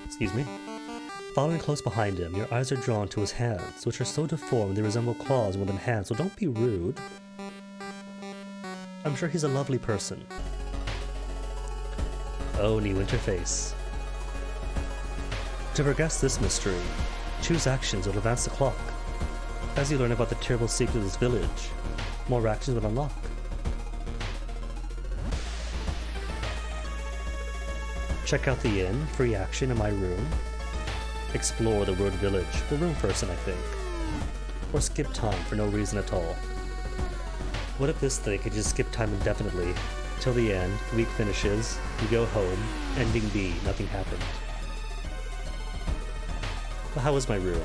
Excuse me? Following close behind him, your eyes are drawn to his hands, which are so deformed they resemble claws more than hands, so don't be rude. I'm sure he's a lovely person. Oh, new interface. To progress this mystery, choose actions that will advance the clock. As you learn about the terrible secret of this village, more actions will unlock. Check out the inn, free action in my room. Explore the word village, for room person I think. Or skip time for no reason at all. What if this thing could just skip time indefinitely? Till the end, week finishes, you go home, ending B, nothing happened. Well, how is my room?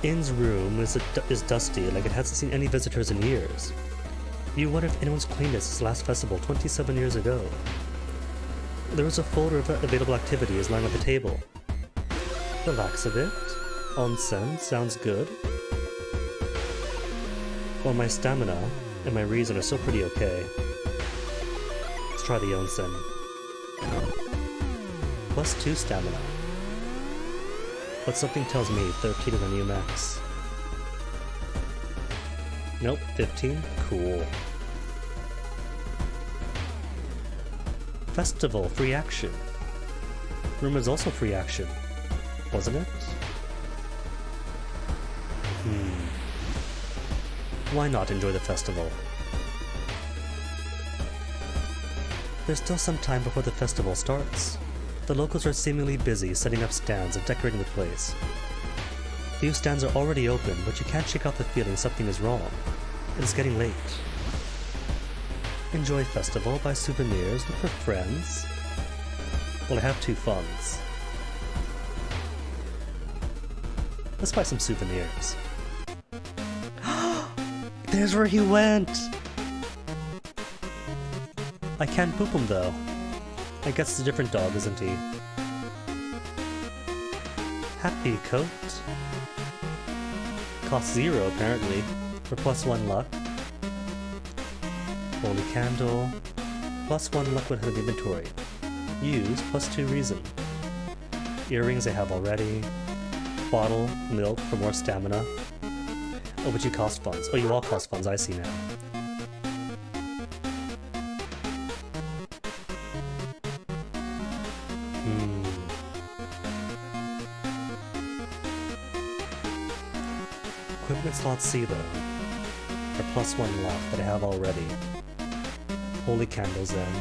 Inn's room is dusty, like it hasn't seen any visitors in years. You wonder if anyone's cleaned it since last festival 27 years ago. There is a folder of available activities lying on the table. Relax a bit. Onsen sounds good. Well, my stamina and my reason are still pretty okay. try the onsen. +2 stamina. But something tells me 13 is the new max. Nope, 15? Cool. Festival, free action. Room is also free action, wasn't it? Why not enjoy the festival? There's still some time before the festival starts. The locals are seemingly busy setting up stands and decorating the place. Few stands are already open, but you can't shake off the feeling something is wrong. It's getting late. Enjoy festival, buy souvenirs, look for friends. Well, I have 2 funds. Let's buy some souvenirs. There's where he went! I can't poop him though. I guess it's a different dog, isn't he? Happy coat. Cost 0 apparently, for +1 luck. Holy candle. +1 luck when in the inventory. Use +2 reason. Earrings I have already. Bottle, milk for more stamina. Oh, but you cost funds. Oh, you all cost funds, I see now. Equipment slot C though. For +1 luck that I have already. Holy candles then.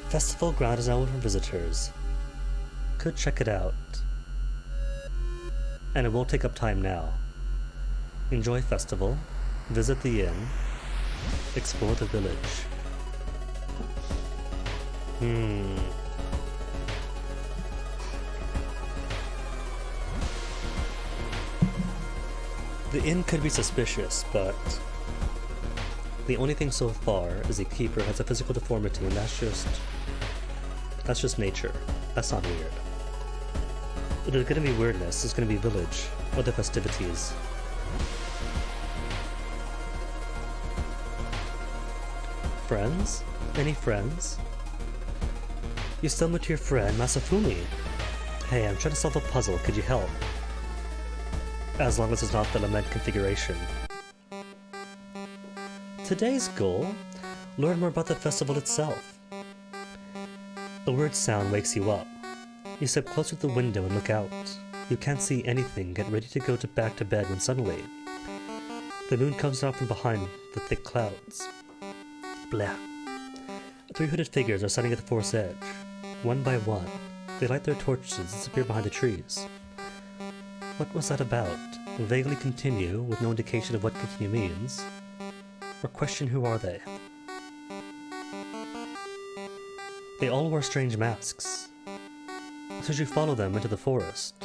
Festival ground is now open for visitors. Could check it out. And it won't take up time now. Enjoy festival, visit the inn, explore the village. The inn could be suspicious, but the only thing so far is the keeper has a physical deformity, and that's just nature. That's not weird. If there's gonna be weirdness, it's gonna be village or the festivities. Friends? Any friends? You stumbled to your friend Masafumi. Hey, I'm trying to solve a puzzle, could you help? As long as it's not the lament configuration. Today's goal? Learn more about the festival itself. The word sound wakes you up. You step closer to the window and look out. You can't see anything, get ready to go back to bed when suddenly the moon comes out from behind the thick clouds. Blah. 3 hooded figures are standing at the forest's edge. One by one, they light their torches and disappear behind the trees. What was that about? Vaguely continue, with no indication of what continue means. Or question who are they? They all wore strange masks. So should you follow them into the forest?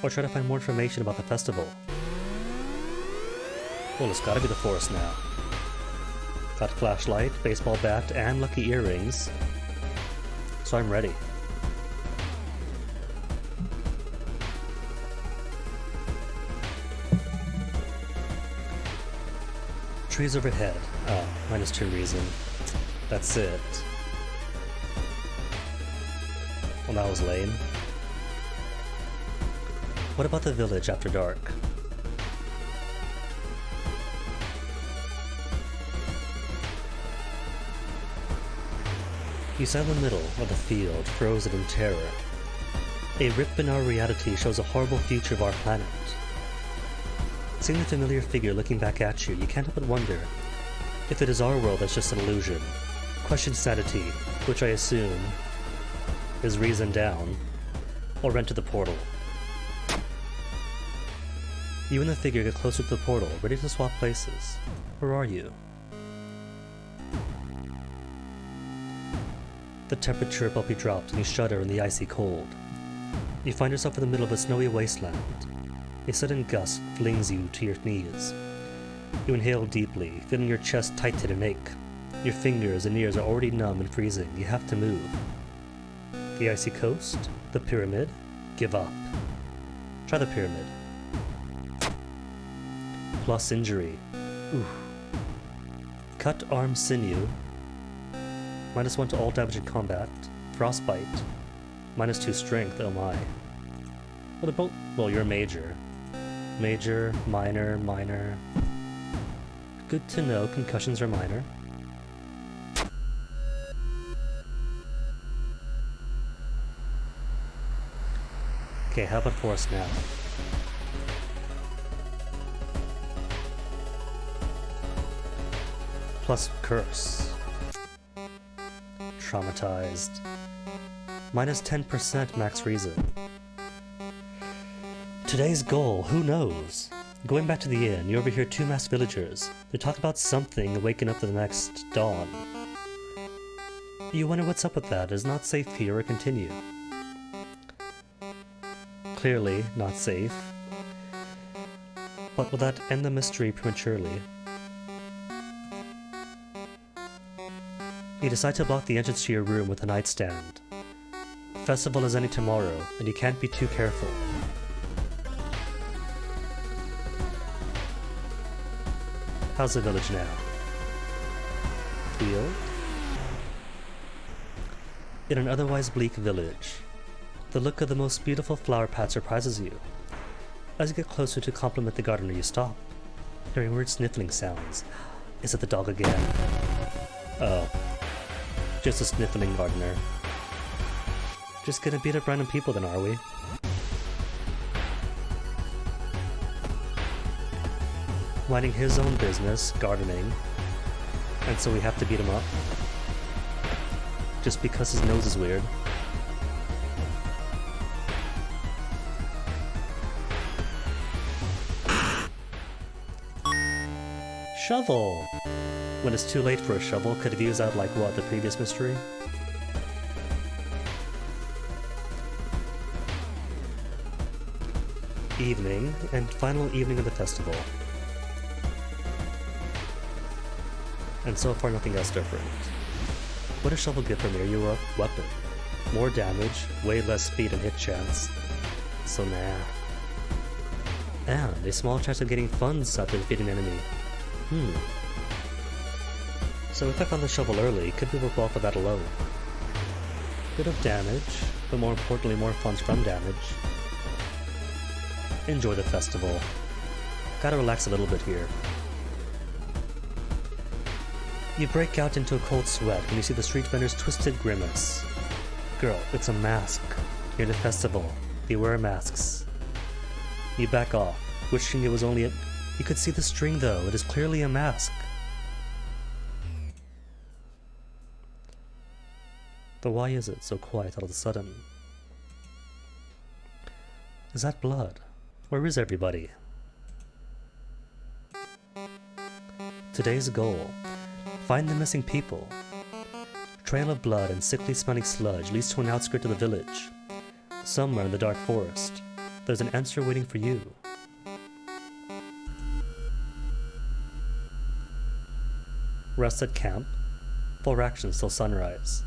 Or try to find more information about the festival? Well, it's gotta be the forest now. Got flashlight, baseball bat, and lucky earrings. So I'm ready. Trees overhead. Oh, -2 reason. That's it. Well, that was lame. What about the village after dark? You stand in the middle of the field, frozen in terror. A rip in our reality shows a horrible future of our planet. Seeing the familiar figure looking back at you, you can't help but wonder if it is our world that's just an illusion. Question sanity, which I assume is reason down, or enter the portal. You and the figure get closer to the portal, ready to swap places. Where are you? The temperature abruptly drops and you shudder in the icy cold. You find yourself in the middle of a snowy wasteland. A sudden gust flings you to your knees. You inhale deeply, feeling your chest tighten and ache. Your fingers and ears are already numb and freezing. You have to move. The icy coast? The pyramid? Give up. Try the pyramid. plus injury. Ooh. Cut arm sinew. -1 to all damage in combat. Frostbite. -2 strength, oh my. Well, they're both. Well, you're a major. Major, minor, minor. Good to know, concussions are minor. Okay, how about for us now? Plus curse. Traumatized. -10% max reason. Today's goal, who knows? Going back to the inn, you overhear two masked villagers. They talk about something waking up to the next dawn. You wonder what's up with that. Is it not safe here or continue? Clearly not safe. But will that end the mystery prematurely? You decide to block the entrance to your room with a nightstand. Festival is ending tomorrow, and you can't be too careful. How's the village now? Field? In an otherwise bleak village, the look of the most beautiful flower patch surprises you. As you get closer to compliment the gardener, you stop, hearing weird sniffling sounds. Is it the dog again? Oh. Just a sniffling gardener. Just gonna beat up random people then, are we? Minding his own business, gardening, and so we have to beat him up? Just because his nose is weird. Shovel! When it's too late for a shovel, could have used that like what, the previous mystery? Evening, and final evening of the festival. And so far nothing else different. What does Shovel get from your weapon? More damage, way less speed and hit chance. So nah. And a small chance of getting funds after defeating an enemy. So if I found the shovel early, could we work well for that alone? Bit of damage, but more importantly more funds from damage. Enjoy the festival. Gotta relax a little bit here. You break out into a cold sweat when you see the street vendor's twisted grimace. Girl, it's a mask. Near the festival. Beware masks. You back off, wishing it was only a... You could see the string though, it is clearly a mask. But why is it so quiet all of a sudden? Is that blood? Where is everybody? Today's goal. Find the missing people. Trail of blood and sickly smelling sludge leads to an outskirt of the village. Somewhere in the dark forest, there's an answer waiting for you. Rest at camp. Full actions till sunrise.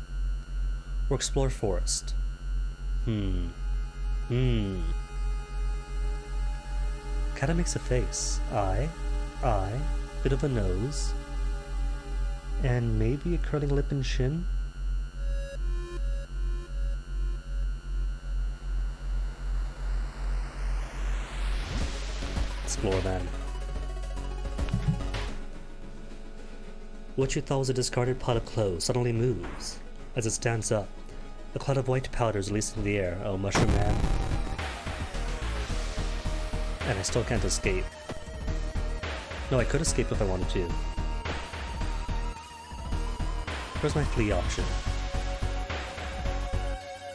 Or explore forest. Kinda makes a face. Eye, bit of a nose. And maybe a curling lip and chin? Explore then. What you thought was a discarded pot of clothes suddenly moves. As it stands up, a cloud of white powder is released into the air. Oh, Mushroom Man. And I still can't escape. No, I could escape if I wanted to. Where's my flee option?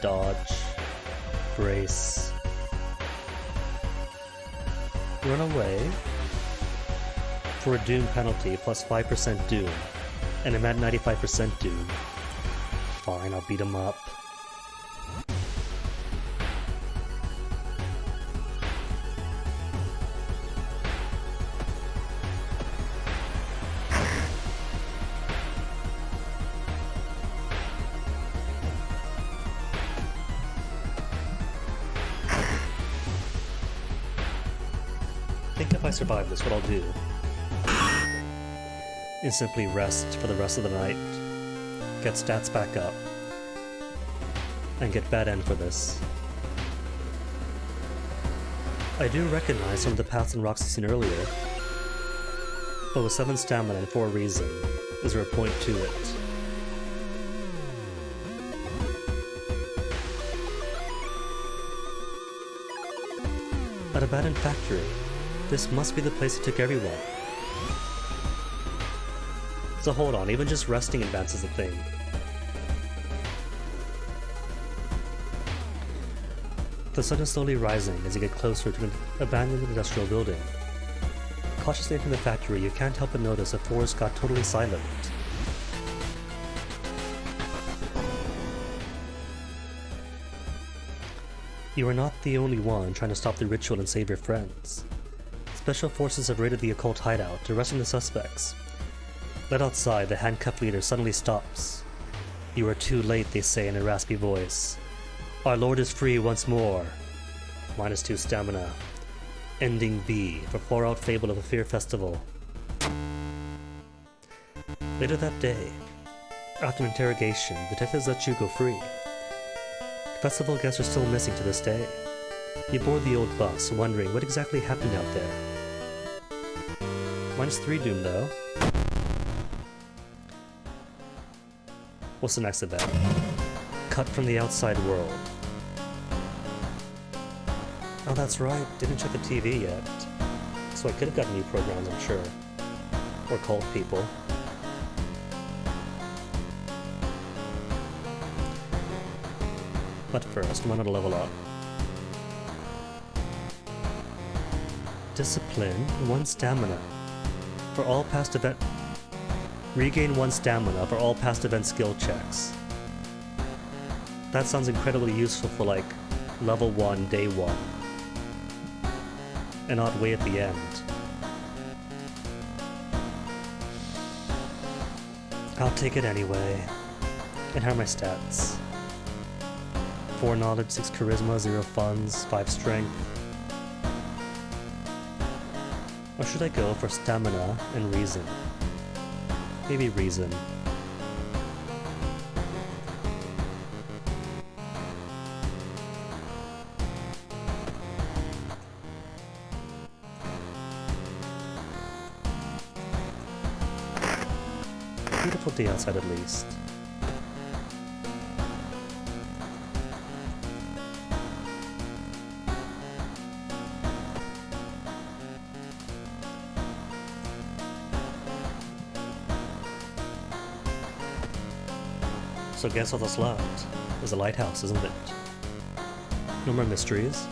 Dodge. Brace. Run away. For a doom penalty, plus 5% doom. And I'm at 95% doom. Fine, I'll beat him up. Think if I survive this, what I'll do is simply rest for the rest of the night, get stats back up, and get bad end for this. I do recognize some of the paths and rocks I've seen earlier, but with 7 stamina and 4 reason, is there a point to it? An abandoned factory. This must be the place that took everyone. So hold on, even just resting advances the thing. The sun is slowly rising as you get closer to an abandoned industrial building. Cautiously entering the factory, you can't help but notice the forest got totally silent. You are not the only one trying to stop the ritual and save your friends. Special forces have raided the occult hideout, arresting the suspects. Led outside, the handcuffed leader suddenly stops. You are too late, they say in a raspy voice. Our lord is free once more. -2 stamina. Ending B for 4-out Fable of a Fear Festival. Later that day, after an interrogation, detectives let you go free. Festival guests are still missing to this day. You board the old bus, wondering what exactly happened out there. -3 Doom, though. What's the next event? Cut from the outside world. Oh, that's right, didn't check the TV yet. So I could have gotten new programs, I'm sure. Or cult people. But first, I'm gonna level up. Discipline, 1 stamina. For all past event... Regain 1 stamina for all past event skill checks. That sounds incredibly useful for like, level 1, day 1. An odd way at the end. I'll take it anyway. And how are my stats? 4 knowledge, 6 charisma, 0 funds, 5 strength. Or should I go for stamina and reason? Maybe reason. Beautiful day outside at least. So guess all that's left is a lighthouse, isn't it? No more mysteries.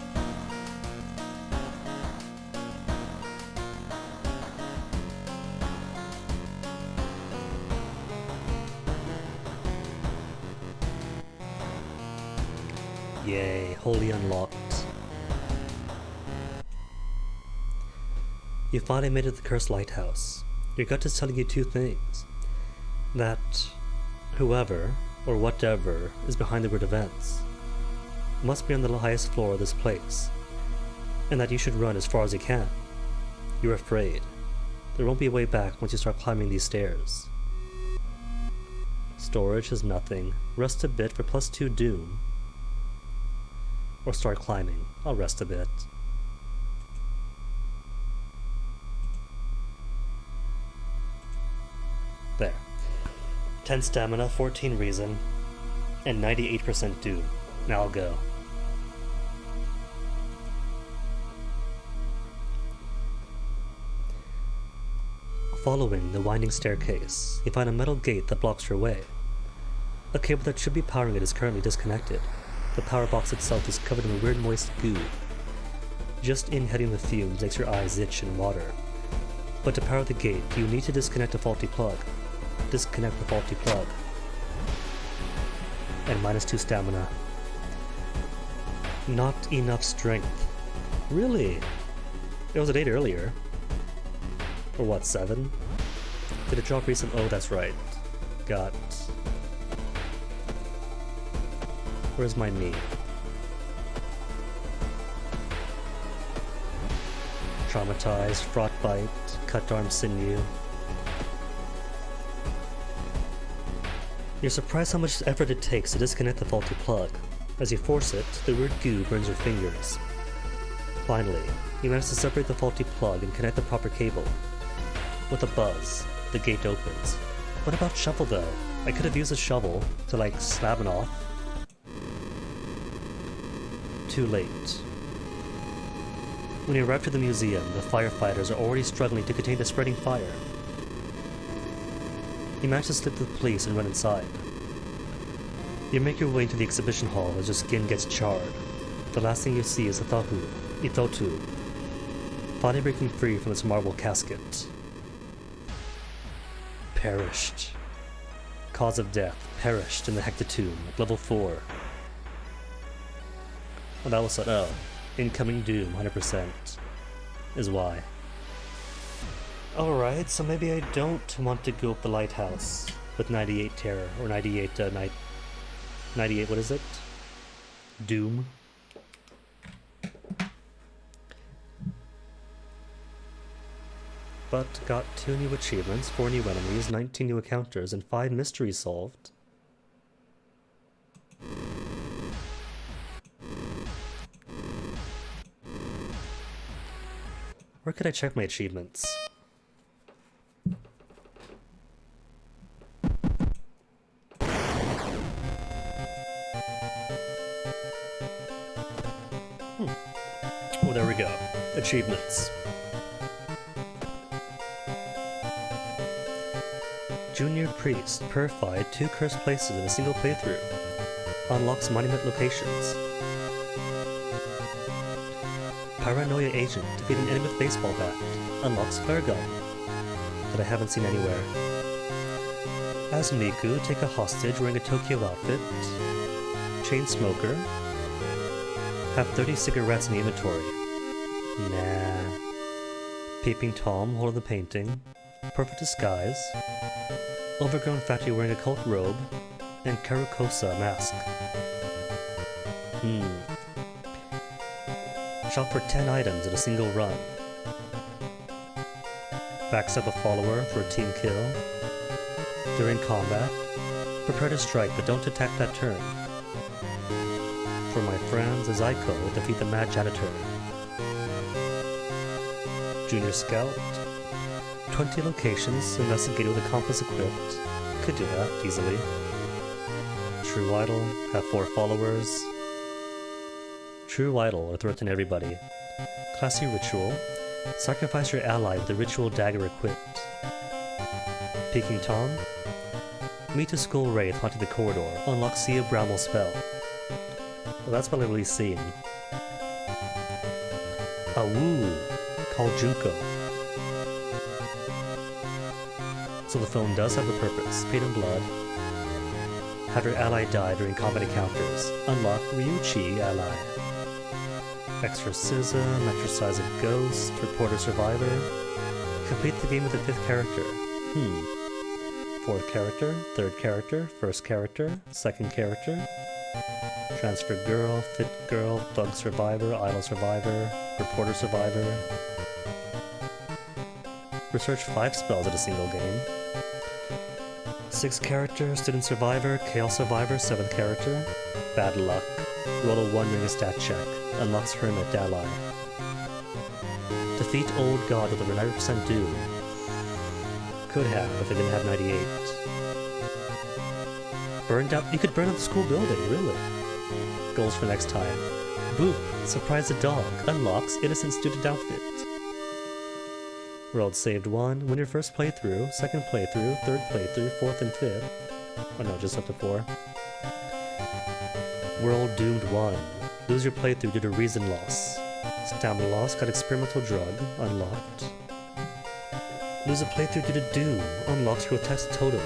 Yay, wholly unlocked. You finally made it to the cursed lighthouse. Your gut is telling you 2 things. That whoever, or whatever, is behind the weird events must be on the highest floor of this place, and that you should run as far as you can. You're afraid. There won't be a way back once you start climbing these stairs. Storage is nothing. Rest a bit for +2 Doom. Or start climbing. I'll rest a bit. There. 10 stamina, 14 reason, and 98% Doom. Now I'll go. Following the winding staircase, you find a metal gate that blocks your way. A cable that should be powering it is currently disconnected. The power box itself is covered in a weird moist goo. Just inhaling the fumes makes your eyes itch and water. But to power the gate, you need to disconnect a faulty plug. Disconnect the faulty plug. And -2 stamina. Not enough strength. Really? It was a date earlier. Or what, 7? Did it drop recent? Oh, that's right. Got... Where's my knee? traumatized, fraught bite, cut arm sinew. You're surprised how much effort it takes to disconnect the faulty plug. As you force it, the weird goo burns your fingers. Finally, you manage to separate the faulty plug and connect the proper cable. With a buzz, the gate opens. What about shovel though? I could have used a shovel to like slab it off. Too late. When you arrive to the museum, the firefighters are already struggling to contain the spreading fire. You manage to slip to the police and run inside. You make your way into the exhibition hall as your skin gets charred. The last thing you see is Itotu, finally breaking free from its marble casket. Perished. Cause of death, perished in the Hectatomb at level 4. Well, that was incoming doom, 100%, is why. Alright, so maybe I don't want to go up the lighthouse with 98 terror, or 98, 98, what is it? Doom. But got 2 new achievements, 4 new enemies, 19 new encounters, and 5 mysteries solved. Where could I check my achievements? Oh, there we go. Achievements. Junior Priest, purified 2 cursed places in a single playthrough. Unlocks monument locations. Paranoia Agent, defeat an enemy with baseball bat. Unlocks flare gun, that I haven't seen anywhere. As Miku, take a hostage wearing a Tokyo outfit. Chain smoker. Have 30 cigarettes in the inventory. Nah. Peeping Tom, holding the painting. Perfect disguise. Overgrown fatty wearing a cult robe. And Karukosa mask. Shop for 10 items in a single run. Backs up a follower for a team kill. During combat, prepare to strike but don't attack that turn. For my friends, as Aiko, defeat the Mad Janitor. Junior Scout. 20 locations, investigate with a compass equipped. Could do that, easily. True Idol, have 4 followers. True Idol, or threaten everybody. Classy Ritual. Sacrifice your ally with the Ritual Dagger equipped. Peking Tom. Meet a Skull Wraith haunting the corridor. Unlock Sea of Bramble spell. Well, that's what I've really seen. Awoo! Call Junko. So the phone does have a purpose. Pain and blood. Have your ally die during combat encounters. Unlock Ryuchi ally. Exorcism, exorcise a ghost, report a survivor. Complete the game with the 5th character. 4th character, 3rd character, 1st character, 2nd character. Transfer girl, fit girl, thug survivor, idol survivor, reporter survivor. Research 5 spells at a single game. 6th character, student survivor, chaos survivor, 7th character. Bad luck. Roll a 1 during a stat check. Unlocks hermit ally. Defeat old god with a 90% doom. Could have if they didn't have 98. Burned out. You could burn out the school building, really. Goals for next time. Boop. Surprise a dog. Unlocks innocent student outfit. World saved 1. Win your first playthrough, 2nd playthrough, 3rd playthrough, 4th and 5th. Oh no, just up to 4. World doomed 1. Lose your playthrough due to reason loss. Stamina loss, got experimental drug, unlocked. Lose a playthrough due to doom, unlocks grotesque totem.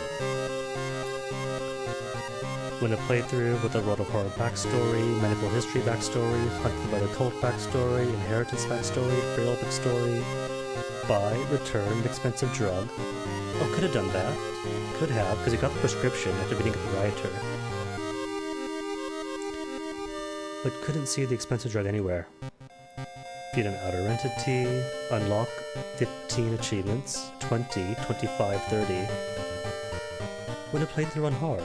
Win a playthrough with a World of Horror backstory, medical history backstory, hunted by the cult backstory, inheritance backstory, frail backstory. Buy, return, expensive drug. Oh, could have done that. Could have, because you got the prescription after beating a rioter. But couldn't see the expensive drug anywhere. Feed an outer entity. Unlock 15 achievements. 20, 25, 30. When a playthrough on hard.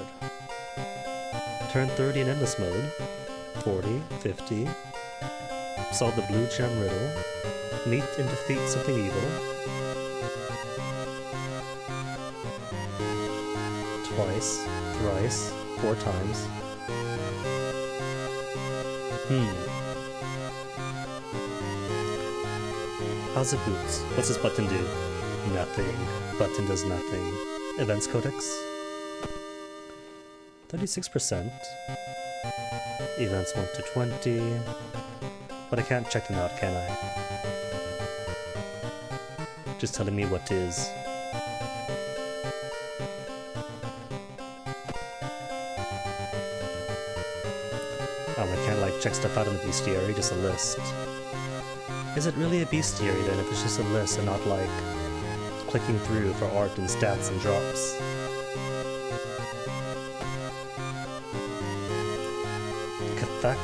Turn 30 in endless mode. 40, 50. Solve the blue gem riddle. Meet and defeat something evil. Twice, thrice, 4 times. How's it boots? What's this button do? Nothing. Button does nothing. Events Codex? 36%. Events 1 to 20. But I can't check them out, can I? Just telling me what is. Oh, I can't like check stuff out in the bestiary, just a list. Is it really a bestiary then if it's just a list and not like clicking through for art and stats and drops? Kathak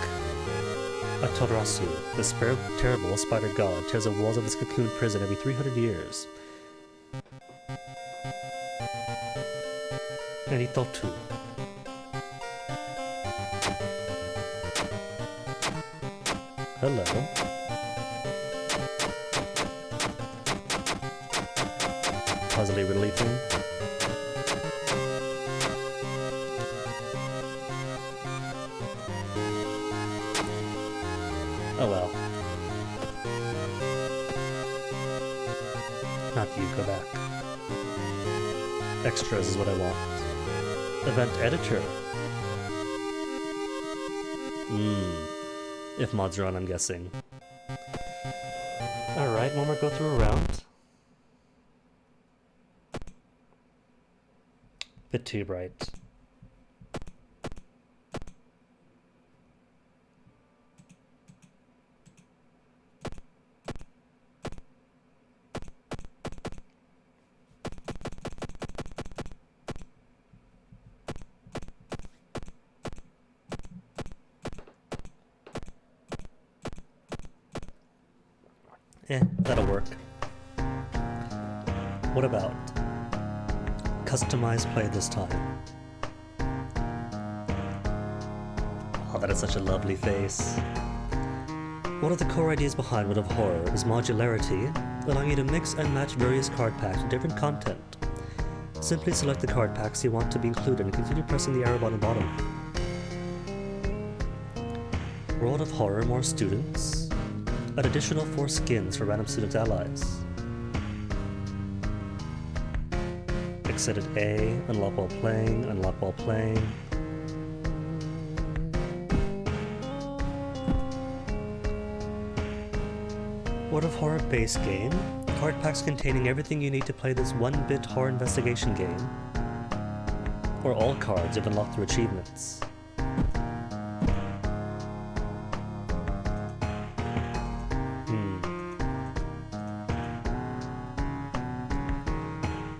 Atorrasu, the terrible spider god, tears the walls of his cocoon prison every 300 years. And he thought too. Hello. Puzzly riddly thing. Oh well. Not you, go back. Extras is what I want. Event editor. If mods are on, I'm guessing. Alright, one more go through a round. Bit too bright. That'll work. What about customized play this time? Oh, that is such a lovely face. One of the core ideas behind World of Horror is modularity, allowing you to mix and match various card packs with different content. Simply select the card packs you want to be included and continue pressing the arrow button bottom. World of Horror, more students. An additional 4 skins for random student allies. Excited A, unlock while playing, unlock while playing. World of Horror base game. Card packs containing everything you need to play this 1-bit horror investigation game. Or all cards if unlocked through achievements.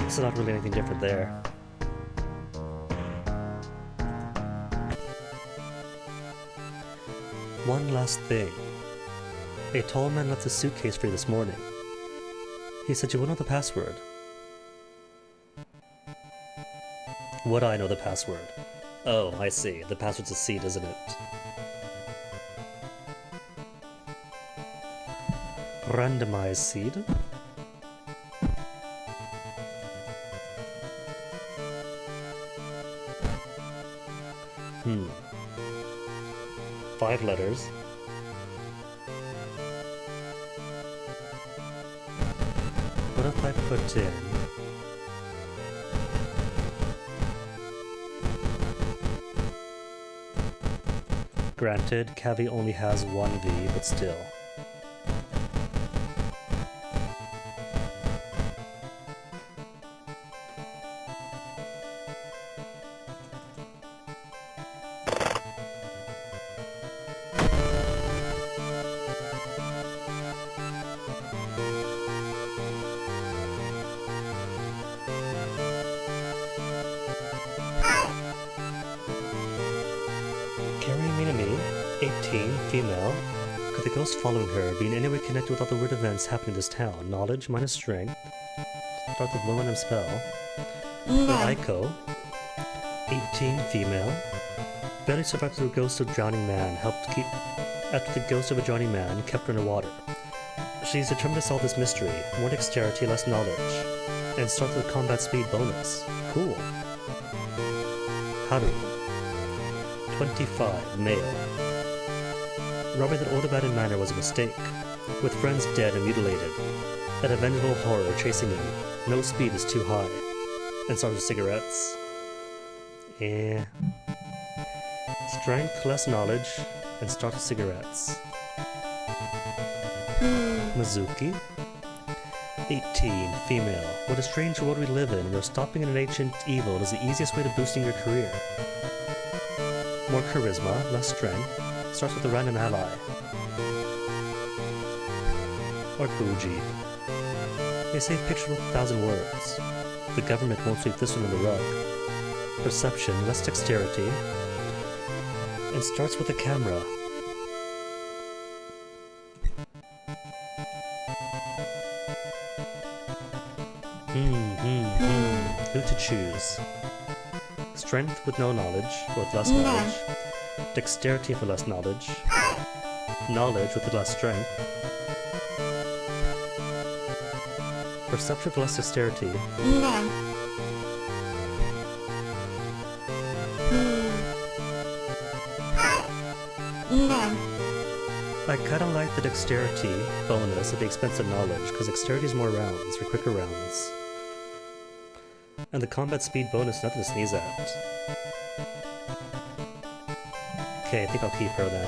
So not really anything different there. One last thing. A tall man left his suitcase for you this morning. He said you would know the password. Would I know the password? Oh, I see. The password's a seed, isn't it? Randomized seed? 5 letters. What if I put in granted, Cavi only has 1 V, but still. Could the ghost following her be in any way connected with all the weird events happening in this town? Knowledge minus strength. Start with woman and spell. No. Aiko. 18, female. Barely survived through the ghost of drowning man. Helped keep after the ghost of a drowning man kept her underwater. She's determined to solve this mystery. More dexterity, less knowledge. And starts with a combat speed bonus. Cool. Haru. 25, male. Robbing that old abandoned manor was a mistake. With friends dead and mutilated. An vengeful horror chasing him. No speed is too high. And starts with cigarettes. Eh. Strength, less knowledge, and starts with cigarettes. Mizuki. 18, female. What a strange world we live in, where stopping an ancient evil is the easiest way to boosting your career. More charisma, less strength. Starts with a random ally. Or Fuji. They say picture with 1,000 words. The government won't sweep this one on the rug. Perception, less dexterity. And starts with a camera. Who to choose? Strength with no knowledge, or with less knowledge. Dexterity for less knowledge. Knowledge with less strength. Perception for less dexterity. I kinda like the dexterity bonus at the expense of knowledge, because dexterity is more rounds, or quicker rounds. And the combat speed bonus, nothing to sneeze at. Okay, I think I'll keep her then.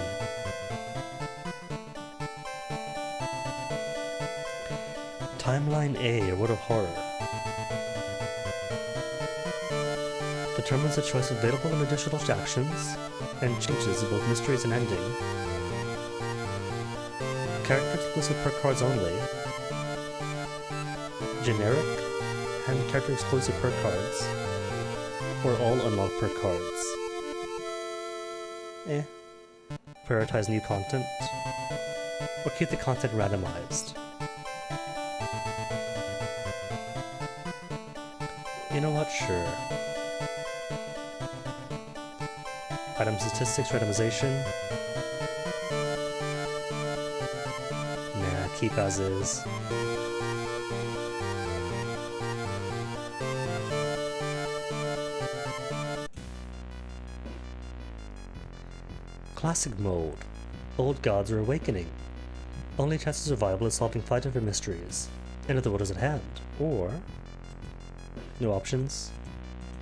Timeline A, or World of Horror. Determines the choice of available and additional actions, and changes in both mysteries and ending. Character exclusive perk cards only. Generic and character exclusive perk cards. Or all unlocked perk cards. Prioritize new content. Or keep the content randomized. You know what? Sure. Item statistics randomization. Nah, keep as is. Classic mode. Old gods are awakening. Only chance of survival is solving 5 different mysteries. End of the world is at hand. Or... no options.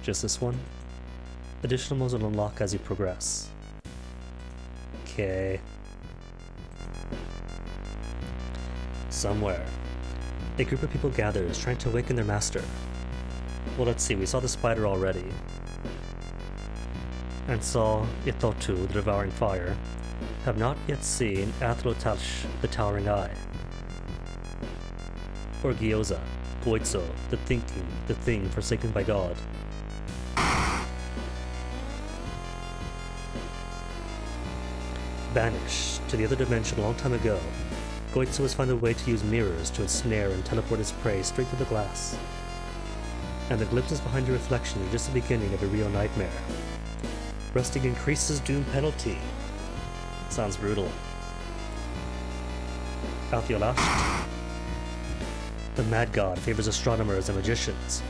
Just this one. Additional modes will unlock as you progress. Okay. Somewhere. A group of people gathers, trying to awaken their master. Well, let's see, we saw the spider already. And saw Itotu, the devouring fire. Have not yet seen Athlotash, the towering eye. Or Gyoza, Goitsu, the thing forsaken by God. Banished to the other dimension a long time ago, Goitsu has found a way to use mirrors to ensnare and teleport his prey straight through the glass. And the glimpses behind your reflection are just the beginning of a real nightmare. Resting increases doom penalty. Sounds brutal. Altheolash. The Mad God favors astronomers and magicians,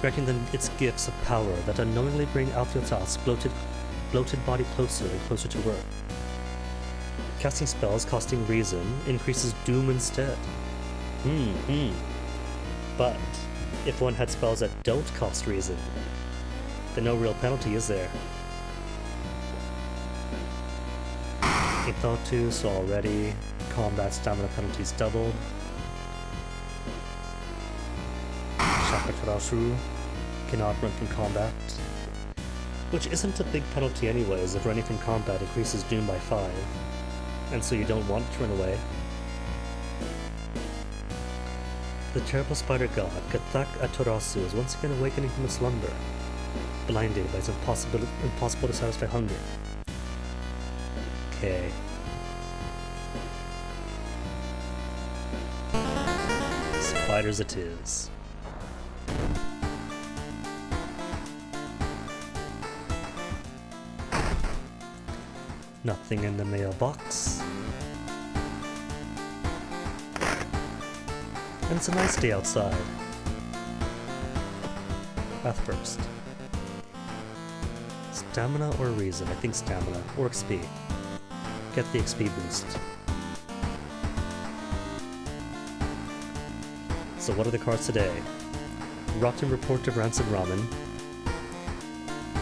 granting them its gifts of power that unknowingly bring Altheotas' bloated body closer and closer to Earth. Casting spells costing reason increases doom instead. But if one had spells that don't cost reason, then no real penalty is there. Itotu already. Combat stamina penalties doubled. Shakatarasu cannot run from combat. Which isn't a big penalty anyways if running from combat increases doom by 5. And so you don't want to run away. The terrible spider god, Katak Aturasu, is once again awakening from its slumber, blinded by its impossible to satisfy hunger. Okay. spiders it is. Nothing in the mailbox. And it's a nice day outside. Bath first. Stamina or reason? I think stamina. Or XP. Get the XP boost. So what are the cards today? Rotten Report of Rancid Ramen.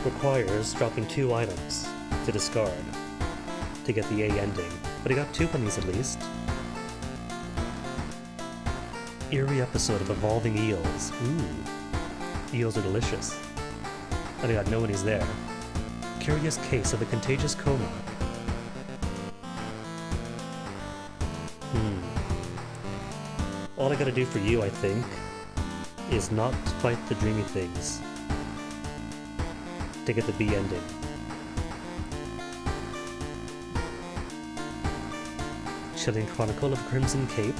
Requires dropping 2 items to discard to get the A ending. But I got 2 pennies at least. Eerie episode of Evolving Eels. Ooh. Eels are delicious. And I got no pennies there. Curious case of a contagious coma. All I gotta do for you, I think, is not fight the dreamy things to get the B ending. Chilling Chronicle of Crimson Cape.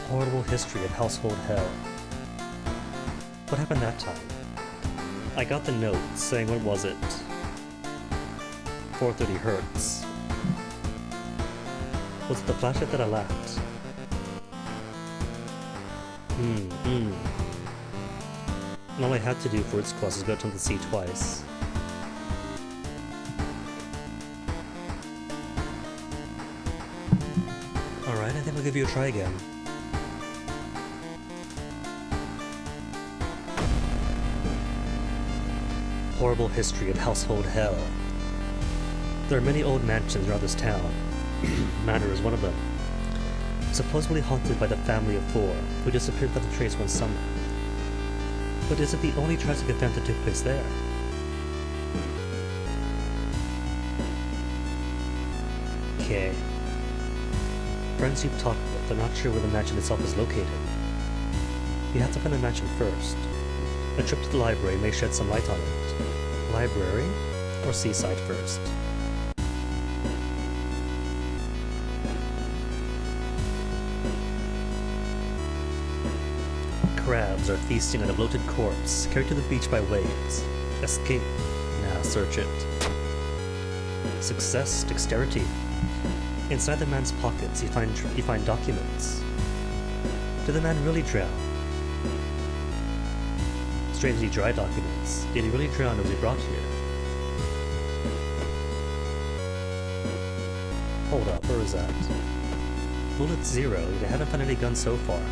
Horrible History of Household Hell. What happened that time? I got the note saying, what was it? 430 Hertz. Was it the flashlight that I lacked? And all I had to do for its course is go to the sea twice. Alright, I think I'll give you a try again. Horrible History of Household Hell. There are many old mansions around this town. Manor is one of them. Supposedly haunted by the family of 4, who disappeared without a trace one summer. But is it the only tragic event that took place there? Okay. Friends you've talked with are not sure where the mansion itself is located. You have to find the mansion first. A trip to the library may shed some light on it. Library or seaside first? Crabs are feasting on a bloated corpse, carried to the beach by waves. Escape. Now search it. Success, dexterity. Inside the man's pockets, you find documents. Did the man really drown? Strangely dry documents. Did he really drown or was he brought here? Hold up, where is that? Bullet 0, I haven't found any guns so far.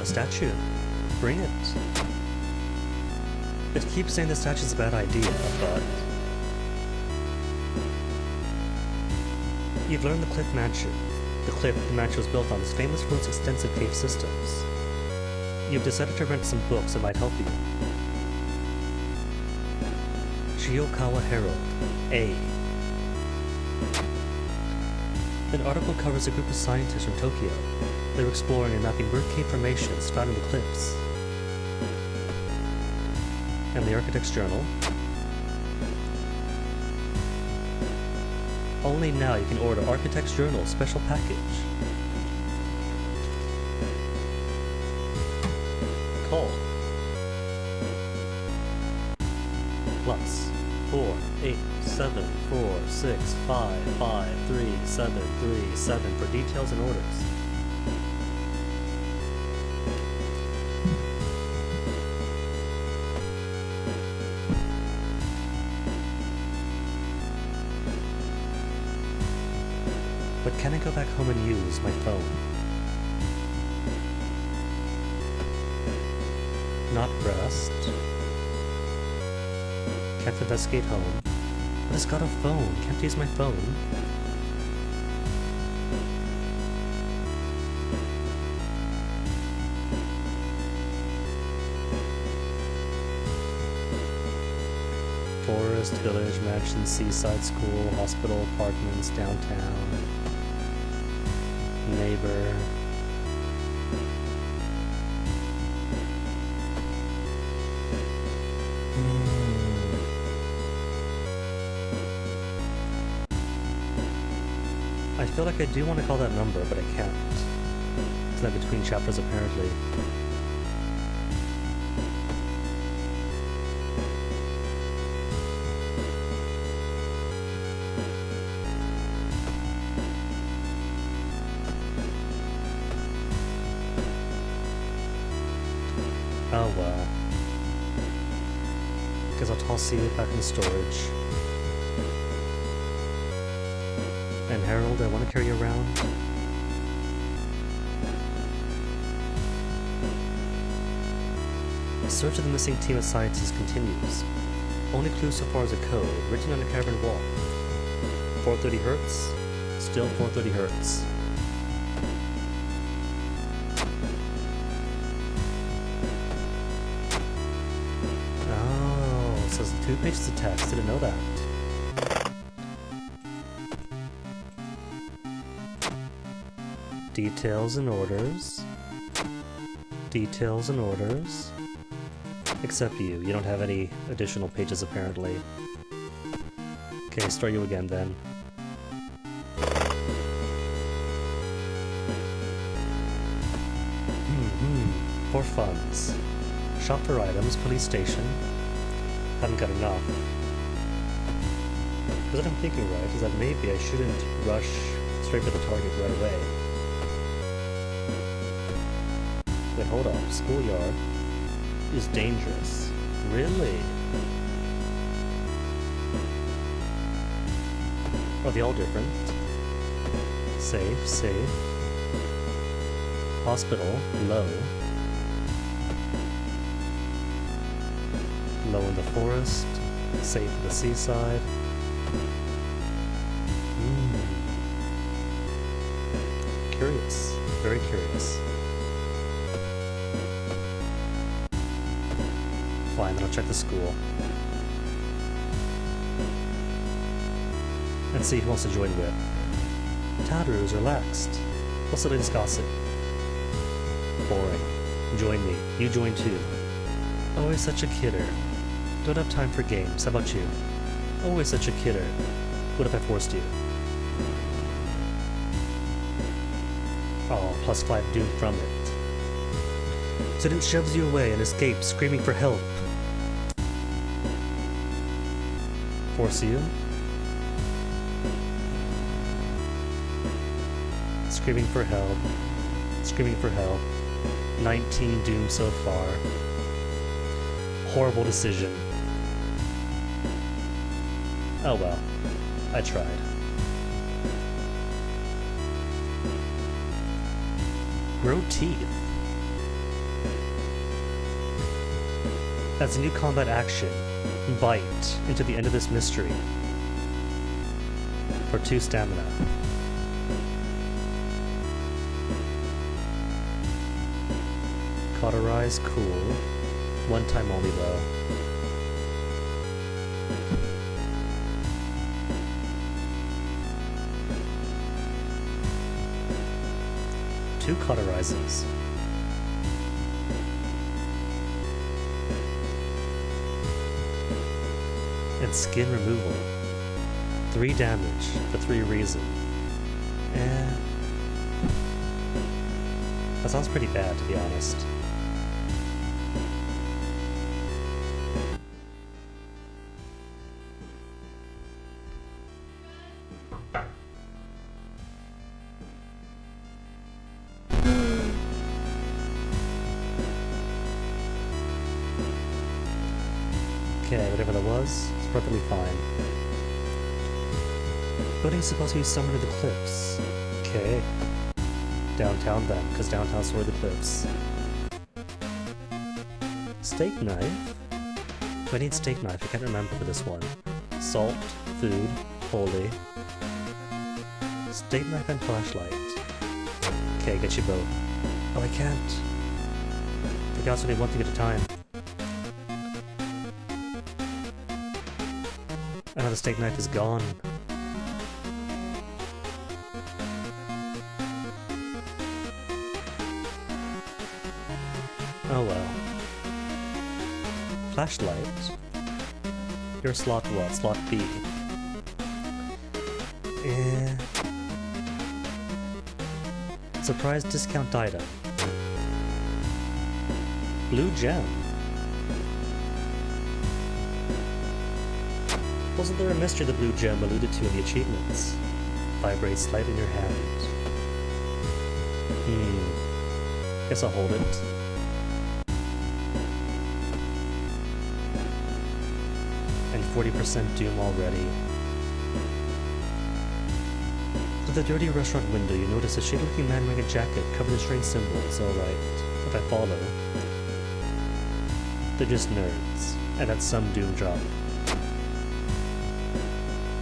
A statue. Bring it. It keeps saying the statue's a bad idea, but... You've learned the Cliff Mansion. The cliff the mansion was built on is famous for its extensive cave systems. You've decided to rent some books that might help you. Chiyokawa Herald. A. An article covers a group of scientists from Tokyo. They're exploring and mapping bird cave formations found in the cliffs. And the Architect's Journal. Only now you can order Architect's Journal special package. Call +4874655537337 for details and orders. But can I go back home and use my phone? Not rest. Can't investigate home. But it's got a phone. Can't use my phone. Forest, village, mansion, seaside, school, hospital, apartments, downtown. Neighbor. I feel like I do want to call that number, but I can't. It's not between chapters, apparently. Oh well. Guess I'll toss you back in storage. And Harold, I want to carry you around. The search of the missing team of scientists continues. Only clue so far is a code written on a cavern wall. 430 Hertz. Still 430 Hertz. Oh, so it's 2 pages of text. Didn't know that. Details and orders. Details and orders. Except you. You don't have any additional pages, apparently. Okay, start you again, then. For funds. Shop for items, police station. Haven't got enough. Because what I'm thinking, right, is that maybe I shouldn't rush straight for the target right away. Wait, hold up. Schoolyard is dangerous. Really? Are they all different? Safe, safe. Hospital, low. Low in the forest. Safe at the seaside. Curious. Very curious. Fine, then I'll check the school. And see who wants to join with. Tataru is relaxed. What's the latest gossip? Boring. Join me. You join too. Always such a kidder. Don't have time for games. How about you? Always such a kidder. What if I forced you? Oh, +5 doomed from it. So it shoves you away and escapes, screaming for help. Force you? Screaming for help. Screaming for help. 19 doomed so far. Horrible decision. Oh well. I tried. Grow teeth. As a new combat action, bite into the end of this mystery. For 2 stamina. Cauterize, cool. 1 time only though. Two cauterizes. And skin removal. 3 damage for 3 reason. That sounds pretty bad, to be honest. Okay, whatever that was, it's perfectly fine. Building's supposed to be somewhere to the cliffs. Okay. Downtown then, because downtown's where the cliffs. Steak knife? Do I need steak knife? I can't remember for this one. Salt, food, holy. Steak knife and flashlight. Okay, get you both. Oh, I can't. I got only one thing at a time. Oh, the steak knife is gone. Oh well. Flashlight. Your slot what? Slot B. Surprise discount item. Blue gem. Wasn't there a mystery the blue gem alluded to in the achievements? Vibrates slightly in your hand. Guess I'll hold it. And 40% doom already. Through the dirty restaurant window, you notice a shady-looking man wearing a jacket covered in strange symbols. Alright, if I follow. They're just nerds, and that's some doom job.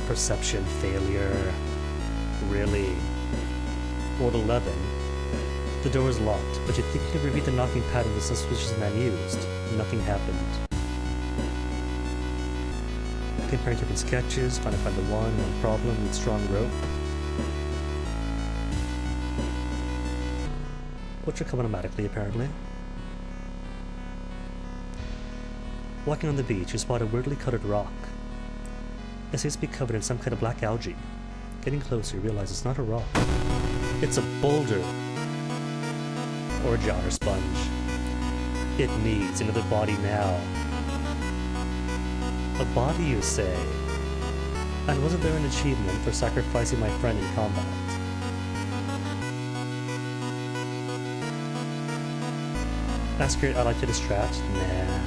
Perception failure. Really? Rolled 11. The door is locked, but you think you can repeat the knocking pattern the suspicious man used. Nothing happened. Comparing different sketches, trying to find the one problem with strong rope. Which will come automatically, apparently. Walking on the beach, you spot a weirdly colored rock. It seems to be covered in some kind of black algae. Getting closer, you realize it's not a rock. It's a boulder. Or a jar or sponge. It needs another body now. A body, you say? And wasn't there an achievement for sacrificing my friend in combat? Ask your ally to distract? Nah.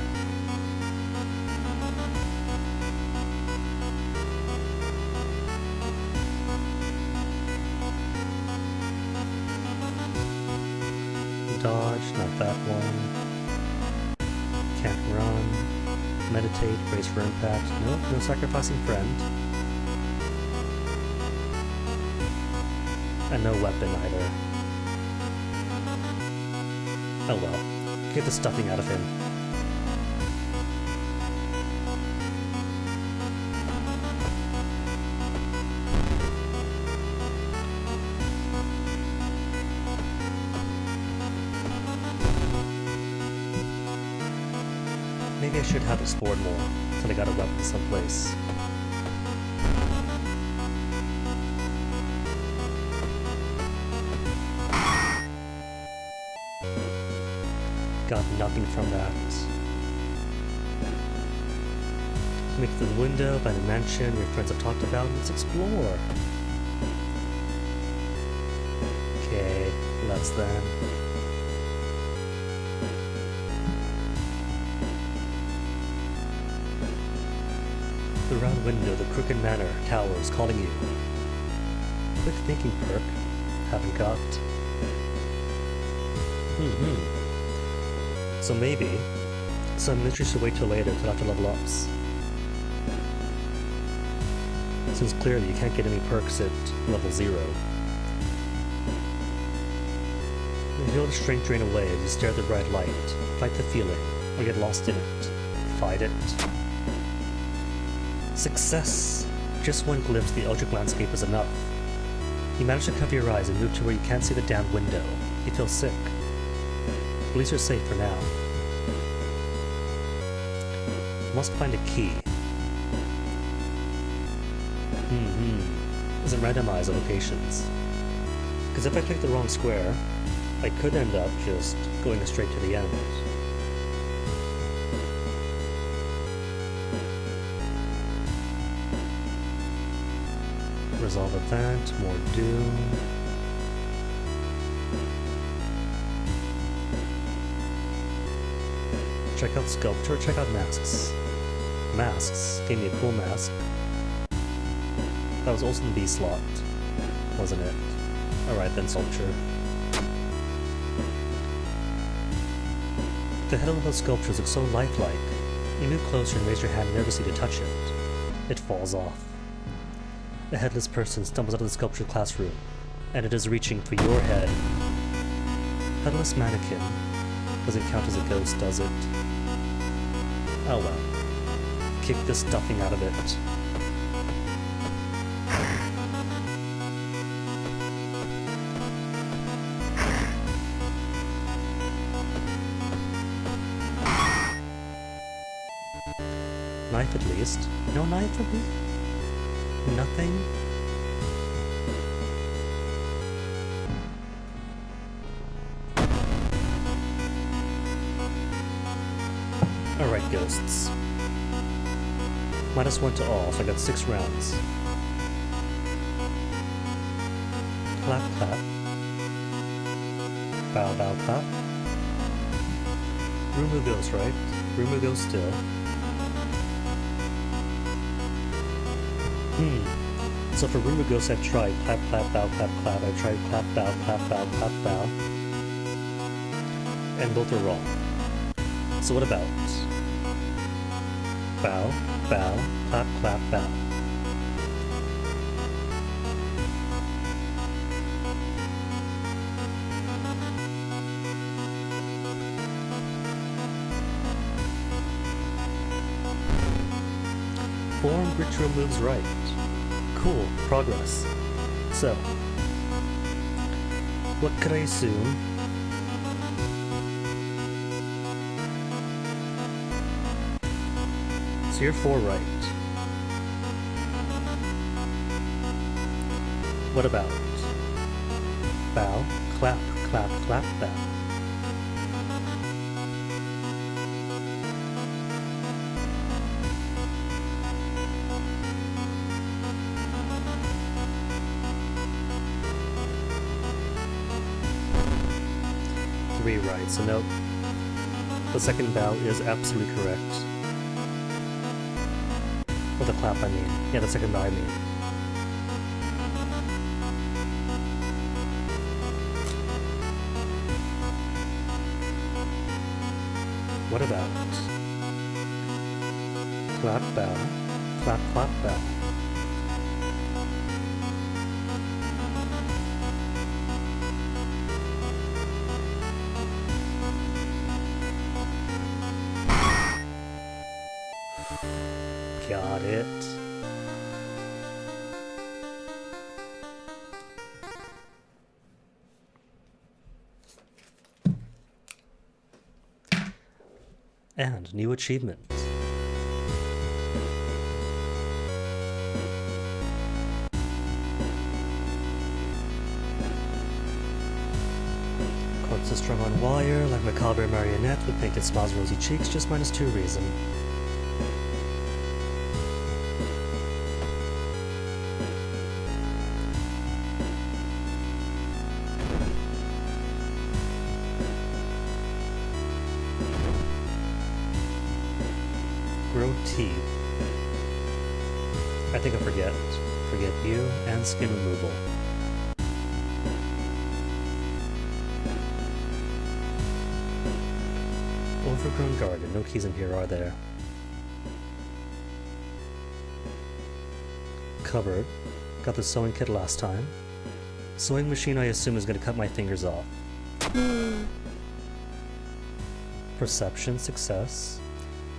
Dodge, not that one. Can't run. Meditate, brace for impact. Nope, no sacrificing friend. And no weapon either. Oh well. Get the stuffing out of him. Maybe I should have explored more until I got a weapon someplace. Got nothing from that. Make it to the window, find a mansion your friends have talked about, let's explore. Okay, let's then. The round window, the crooked manor, towers calling you. Quick thinking perk. Haven't got. So maybe some mystery should wait till later till after level ups. Since clearly you can't get any perks at level 0. You feel the strength drain away as you stare at the bright light. Fight the feeling, or get lost in it. Fight it. Success! Just one glimpse of the eldritch landscape is enough. You manage to cover your eyes and move to where you can't see the damn window. You feel sick. At least you're safe for now. Must find a key. Doesn't randomize the locations. Because if I click the wrong square, I could end up just going straight to the end. Resolve event, more doom. Check out sculpture, check out masks. Masks gave me a cool mask. That was also in the B slot, wasn't it? Alright then, sculpture. The head of those sculptures looks so lifelike. You move closer and raise your hand nervously to touch it. It falls off. A headless person stumbles out of the sculpture classroom, and it is reaching for your head. Headless mannequin. Doesn't count as a ghost, does it? Oh well. Kick the stuffing out of it. Knife at least. No knife for me? Nothing? ghosts. -1 to all, so I got 6 rounds. Clap, clap. Bow, bow, clap. Rumu goes, right? Rumu goes still. So for Rumu Ghost, I've tried clap, clap, bow, clap, clap. I've tried clap, bow, clap, bow, clap, bow. And both are wrong. So what about bow, bow, clap, clap, bow? Form ritual moves right. Cool, progress. So, what could I assume? So you're 4 right. What about bow, clap, clap, clap, bow? Right, so no. The second bow is absolutely correct. Or the clap, I mean. Yeah, the second bow, I mean. What about clap, bow, clap, clap, bow? Got it. And new achievement. Corpse is strung on wire, like macabre marionette with painted smiles, rosy cheeks, just -2 reason. Grow teeth. I think I forget. Forget you and skin removal. Overgrown garden. No keys in here, are there? Cupboard. Got the sewing kit last time. Sewing machine, I assume, is going to cut my fingers off. Perception, success.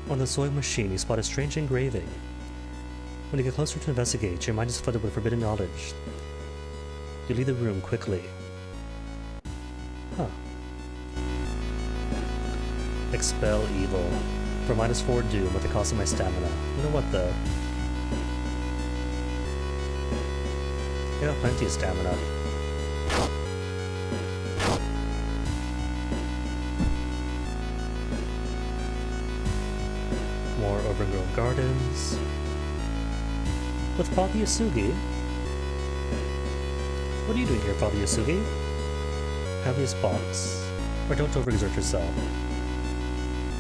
On the sewing machine, you spot a strange engraving. When you get closer to investigate, your mind is flooded with forbidden knowledge. You leave the room quickly. Huh. Expel evil. For -4 doom at the cost of my stamina. You know what, though? I got plenty of stamina. More overgrown gardens. With Father Yasugi? What are you doing here, Father Yasugi? Heaviest box. Or don't overexert yourself.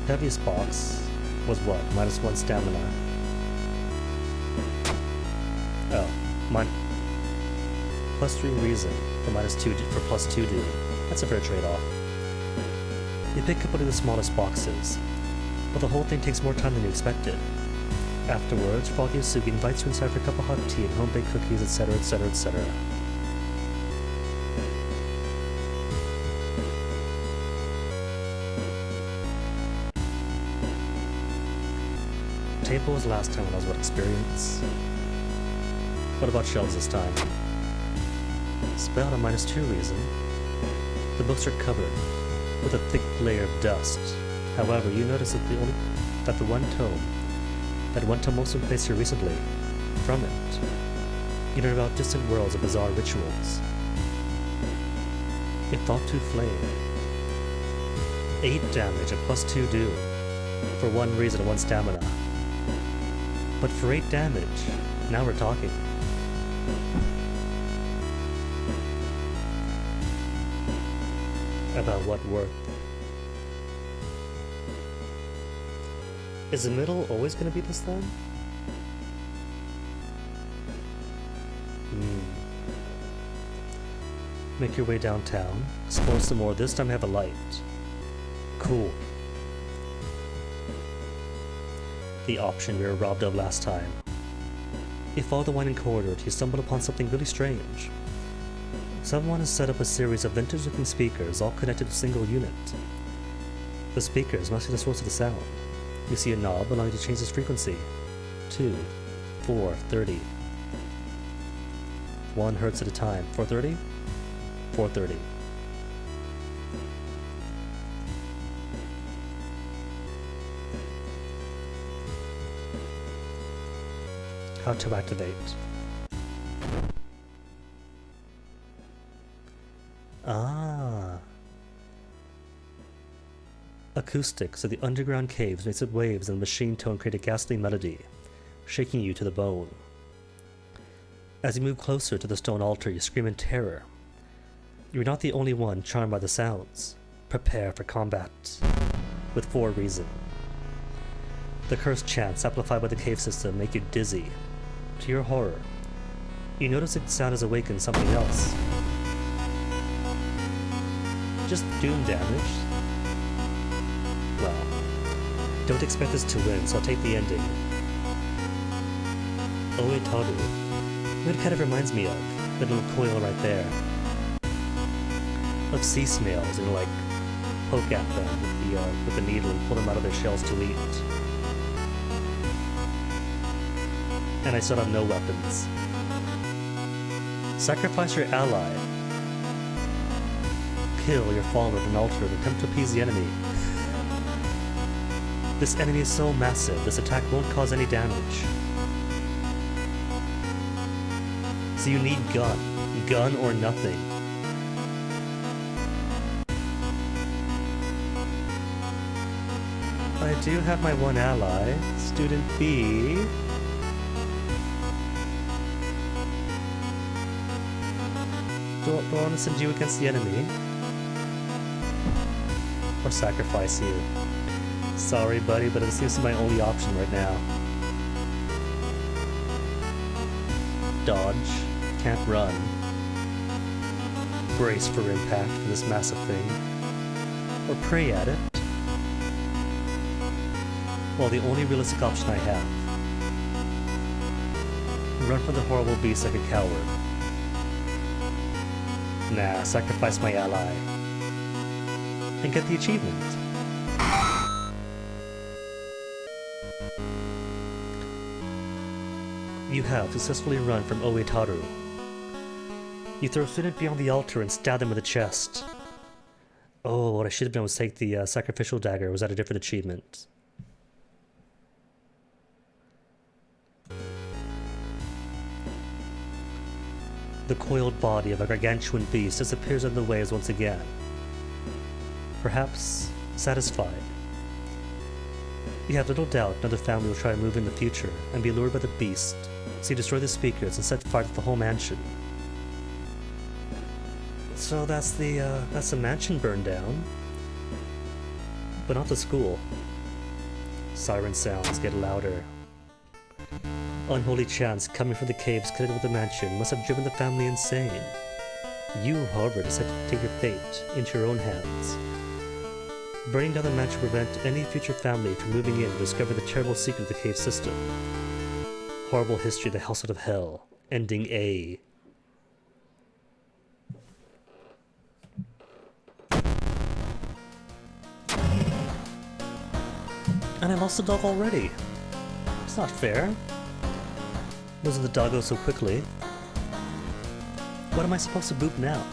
Heaviest box was what? -1 stamina. Oh, mine. +3 reason for -2 for +2 doom. That's a fair trade-off. You pick up one of the smallest boxes, but the whole thing takes more time than you expected. Afterwards, Father Yasugi invites you inside for a cup of hot tea and home-baked cookies, etc., etc., etc. Table was last time when I was what, experience? What about shelves this time? Spelled on -2 reason. The books are covered with a thick layer of dust. However, you notice that the one tome was placed here recently. From it, you learn about distant worlds of bizarre rituals. A thought to flame. 8 damage and +2 doom. for 1 reason and 1 stamina. But for 8 damage, now we're talking. About what worth? Is the middle always gonna be this then? Make your way downtown, explore some more, this time have a light. Cool. The option we were robbed of last time. You follow the winding corridor till you stumble upon something really strange. Someone has set up a series of vintage-looking speakers all connected to a single unit. The speakers must be the source of the sound. You see a knob allowing you to change its frequency. 2, 4, 30. 1 hertz at a time. 430? 430. How to activate. Ah. Acoustics of the underground caves makes its waves and the machine tone create a ghastly melody, shaking you to the bone. As you move closer to the stone altar, you scream in terror. You're not the only one charmed by the sounds. Prepare for combat. With 4 reasons. The cursed chants amplified by the cave system make you dizzy. To your horror, you notice the sound has awakened something else. Just doom damage? Well, don't expect us to win, so I'll take the ending. Oetaru. It kind of reminds me of the little coil right there. Of sea snails, and like poke at them with the needle and pull them out of their shells to eat. And I still have no weapons. Sacrifice your ally. Kill your follower at an altar and attempt to appease the enemy. This enemy is so massive, this attack won't cause any damage. So you need gun. Gun or nothing. I do have my 1 ally, Student B. Do I want to send you against the enemy? Or sacrifice you? Sorry, buddy, but it seems to be my only option right now. Dodge. Can't run. Brace for impact for this massive thing. Or pray at it. Well, the only realistic option I have. Run from the horrible beast like a coward. Nah, sacrifice my ally. And get the achievement. You have successfully run from Oetaru. You throw Student beyond the altar and stab them with a chest. Oh, what I should have done was take the sacrificial dagger. Was that a different achievement? The coiled body of a gargantuan beast disappears under the waves once again. Perhaps satisfied. You have little doubt another family will try to move in the future and be lured by the beast, so you destroy the speakers and set fire to the whole mansion. So that's the mansion burned down. But not the school. Siren sounds get louder. Unholy chants coming from the caves connected with the mansion must have driven the family insane. You, however, decided to take your fate into your own hands. Burning down the mansion will prevent any future family from moving in to discover the terrible secret of the cave system. Horrible history of the household of hell. Ending A. And I lost the dog already. It's not fair. Losing the doggo so quickly. What am I supposed to boop now?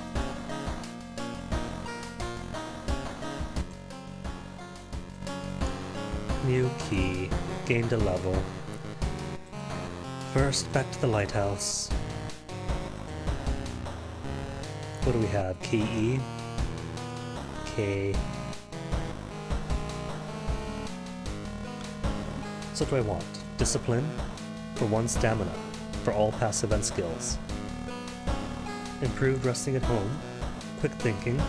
New key. Gained a level. First, back to the lighthouse. What do we have? Key E? K. So what do I want? Discipline for 1 stamina for all passive and skills. Improved resting at home. Quick thinking.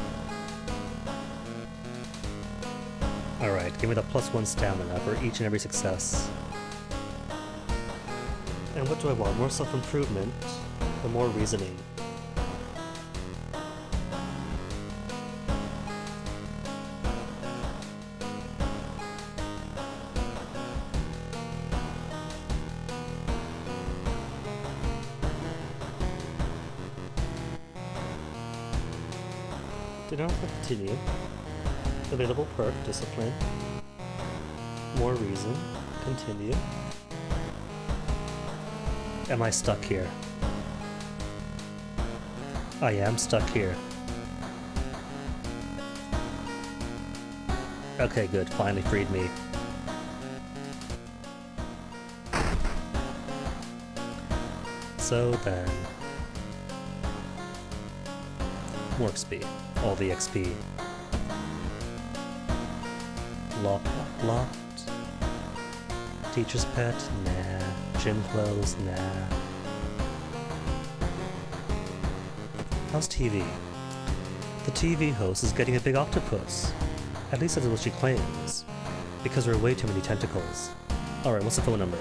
Alright, give me the +1 stamina for each and every success. And what do I want? More self-improvement, but more reasoning. Do not continue. Available perk, discipline. More reason, continue. Am I stuck here? I am stuck here. Okay, good. Finally freed me. So then... more XP. All the XP. Locked. Teacher's pet? Nah. Gym clothes? Nah. How's TV? The TV host is getting a big octopus. At least that's what she claims. Because there are way too many tentacles. Alright, what's the phone number?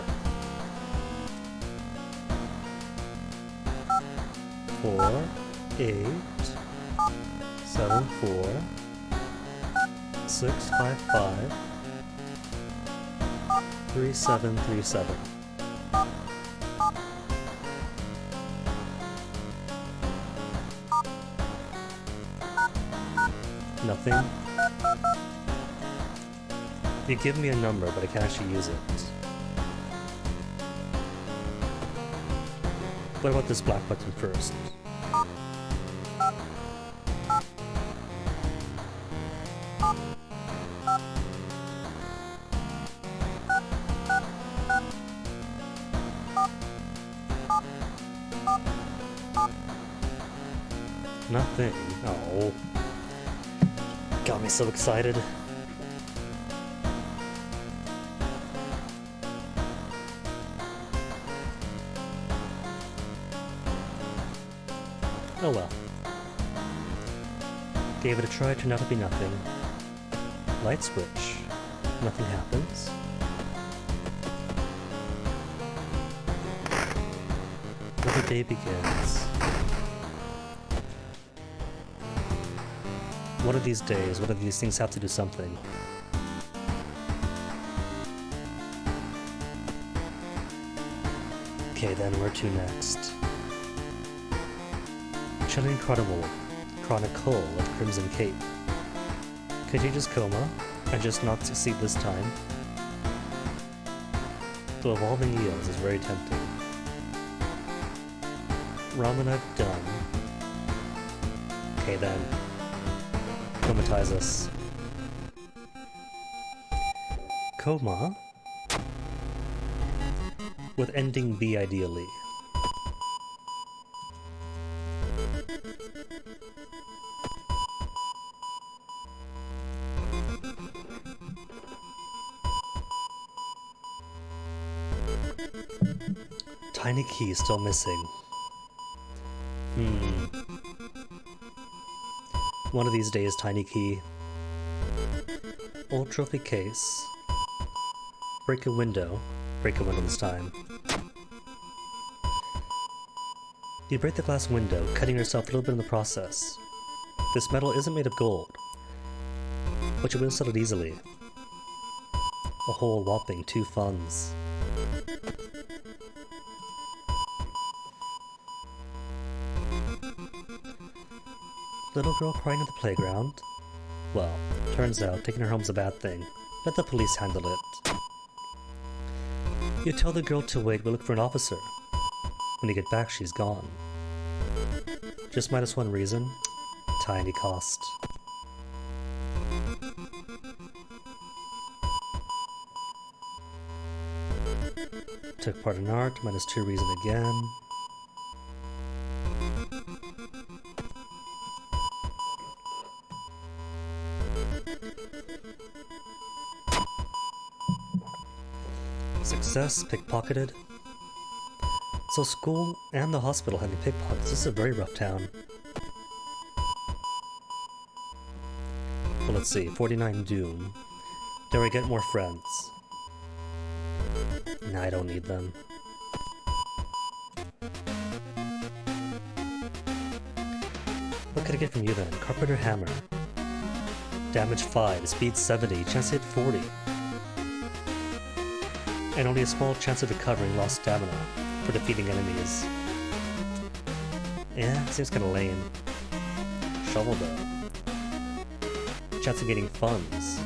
4, 8, 7, 4, 6, 5, 5, 3, 7, 3, 7. Nothing. You give me a number, but I can't actually use it. What about this black button first? Nothing. Oh. Got me so excited. Oh well. Gave it a try, turned out to be nothing. Light switch. Nothing happens. Another day begins. One of these days, one of these things have to do something. Okay then, where to next? Chilling Chronicle of Crimson Cape. Contagious Coma, and just not succeed this time. The Evolving Eels is very tempting. Ramen I've done. Okay then. Comatize us. Coma? With ending B ideally. Tiny key still missing. One of these days, tiny key. Old trophy case. Break a window. Break a window this time. You break the glass window, cutting yourself a little bit in the process. This metal isn't made of gold, but you will sell it easily. A whole whopping 2 funds. Little girl crying at the playground? Well, turns out taking her home's a bad thing. Let the police handle it. You tell the girl to wait, we'll look for an officer. When you get back, she's gone. Just -1 reason? Tiny cost. Took part in art, -2 reason again. possessed, pickpocketed. So school and the hospital having pickpockets. This is a very rough town. Well, let's see. 49 Doom. Dare I get more friends? Nah, I don't need them. What could I get from you then? Carpenter Hammer. Damage 5, speed 70, chance to hit 40. And only a small chance of recovering lost stamina for defeating enemies. Yeah, seems kinda lame. Shovel though. Chance of getting funds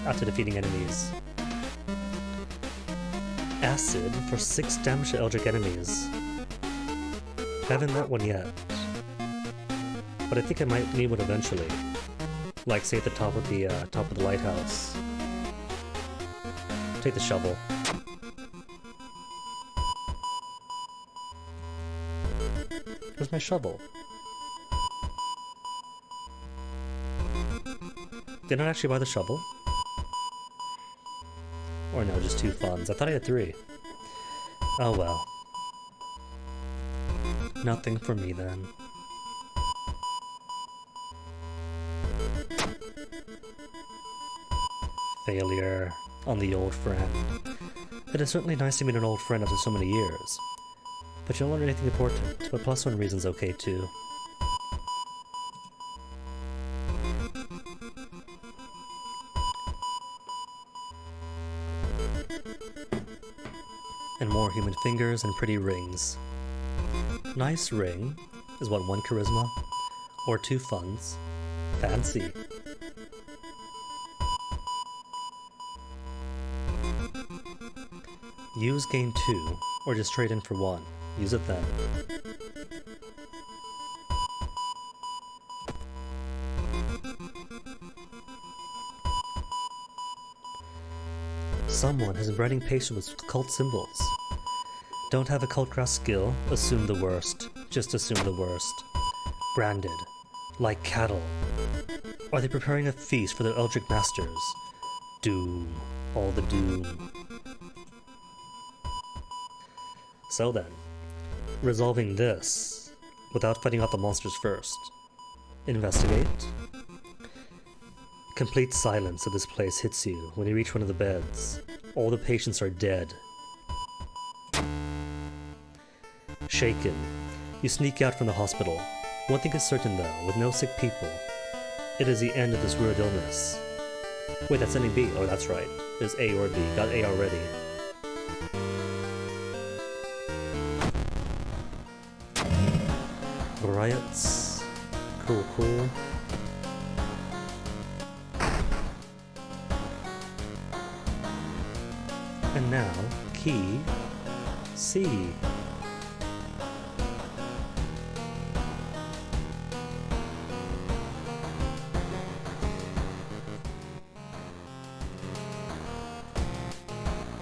after defeating enemies. Acid for 6 damage to Eldritch enemies. Haven't met one yet. But I think I might need one eventually. Like, say at the top of the lighthouse. Take the shovel. Where's my shovel? Did I actually buy the shovel? Or no, just 2 funds. I thought I had 3. Oh well. Nothing for me then. Failure on the old friend. It is certainly nice to meet an old friend after so many years. But you don't learn anything important, but +1 reason's okay too. And more human fingers and pretty rings. Nice ring is what, 1 charisma? Or 2 funds? Fancy. Use gain 2, or just trade in for 1. Use it then. Someone has been writing patients with cult symbols. Don't have a cult craft skill, assume the worst. Just assume the worst. Branded. Like cattle. Are they preparing a feast for their Eldritch masters? Doom. All the doom. So then, resolving this without fighting off the monsters first. Investigate. Complete silence of this place hits you when you reach one of the beds. All the patients are dead. Shaken. You sneak out from the hospital. One thing is certain though, with no sick people, it is the end of this weird illness. Wait, that's any B. Oh, that's right. There's A or B. Got A already. Riots. Cool, cool. And now, key C.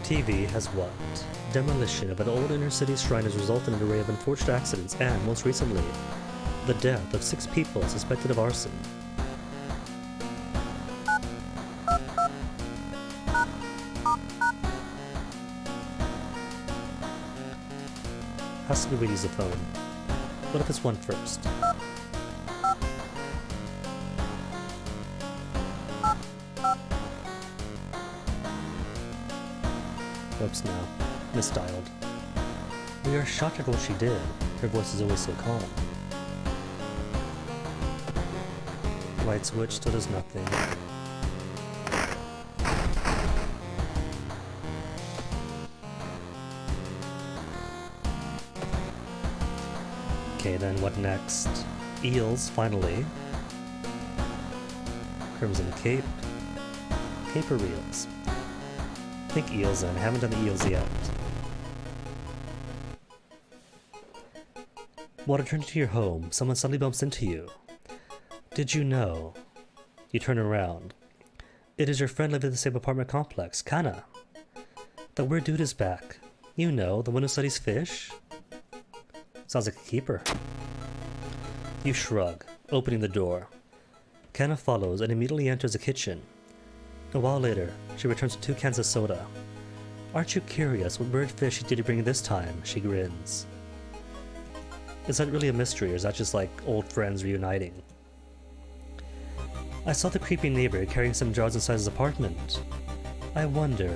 TV has what? Demolition of an old inner-city shrine has resulted in an array of unfortunate accidents and, most recently, the death of 6 people suspected of arson. Has to be we use the phone. What if it's 1 first? Whoops, no. Misdialed. We are shocked at what she did. Her voice is always so calm. Light switch still does nothing. Okay, then what next? Eels, finally. Crimson Cape. Caper Reels. Think eels then. I haven't done the eels yet. While returning to your home, someone suddenly bumps into you. Did you know? You turn around. It is your friend living in the same apartment complex, Kana. The weird dude is back. You know, the one who studies fish? Sounds like a keeper. You shrug, opening the door. Kana follows and immediately enters the kitchen. A while later, she returns with 2 cans of soda. Aren't you curious what bird fish did he bring this time? She grins. Is that really a mystery, or is that just like old friends reuniting? I saw the creepy neighbor carrying some jars inside his apartment. I wonder.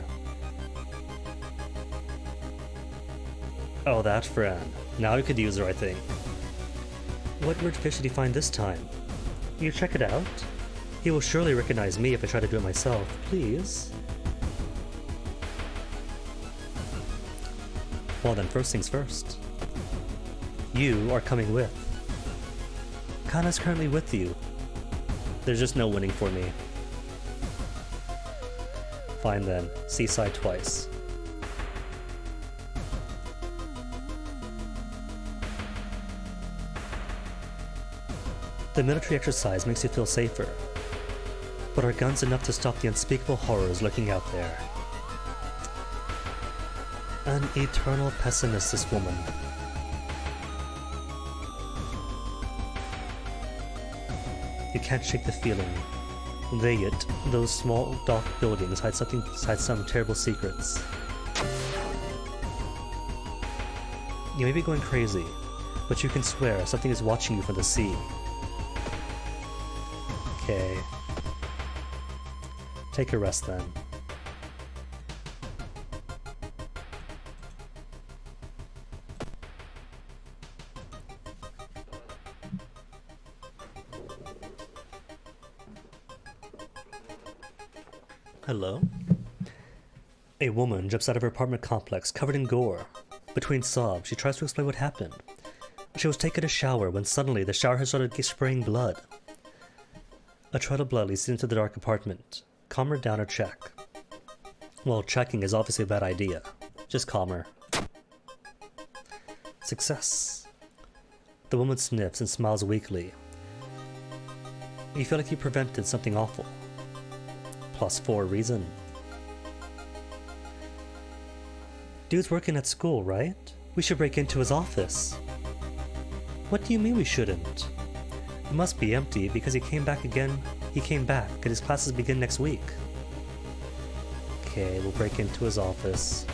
Oh, that friend. Now you could use her, I think. What bird fish did he find this time? You check it out? He will surely recognize me if I try to do it myself. Please? Well then, first things first. You are coming with. Kana's currently with you. There's just no winning for me. Fine then, seaside twice. The military exercise makes you feel safer. But are guns enough to stop the unspeakable horrors lurking out there? An eternal pessimist, this woman. You can't shake the feeling. Those small, dark buildings hide some terrible secrets. You may be going crazy, but you can swear something is watching you from the sea. Okay. Take a rest then. Hello? A woman jumps out of her apartment complex covered in gore. Between sobs, she tries to explain what happened. She was taking a shower when suddenly the shower had started spraying blood. A trail of blood leads into the dark apartment. Calm her down or check. Well, checking is obviously a bad idea. Just calm her. Success. The woman sniffs and smiles weakly. You feel like you prevented something awful. +4 reason. Dude's working at school, right? We should break into his office. What do you mean we shouldn't? It must be empty because he came back and his classes begin next week. Okay, we'll break into his office.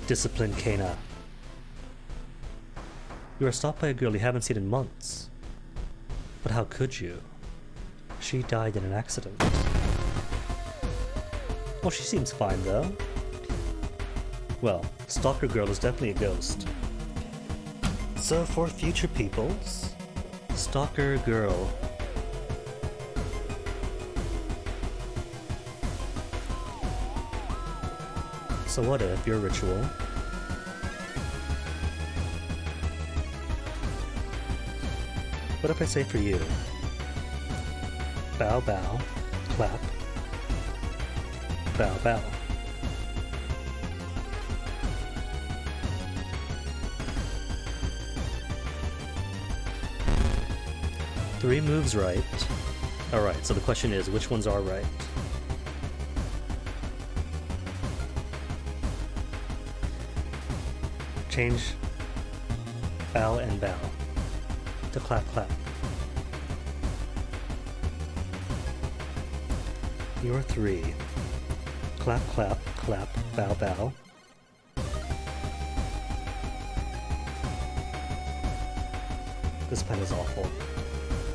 Discipline Kana. You are stopped by a girl you haven't seen in months. But how could you? She died in an accident. Well, she seems fine though. Well, Stalker Girl is definitely a ghost. So for future peoples, Stalker Girl. So what if your ritual what if I say for you? Bow bow, clap, bow bow. Three moves right. Alright, so the question is, which ones are right? Change bow and bow to clap clap. Your 3. Clap clap clap bow bow. This pen is awful.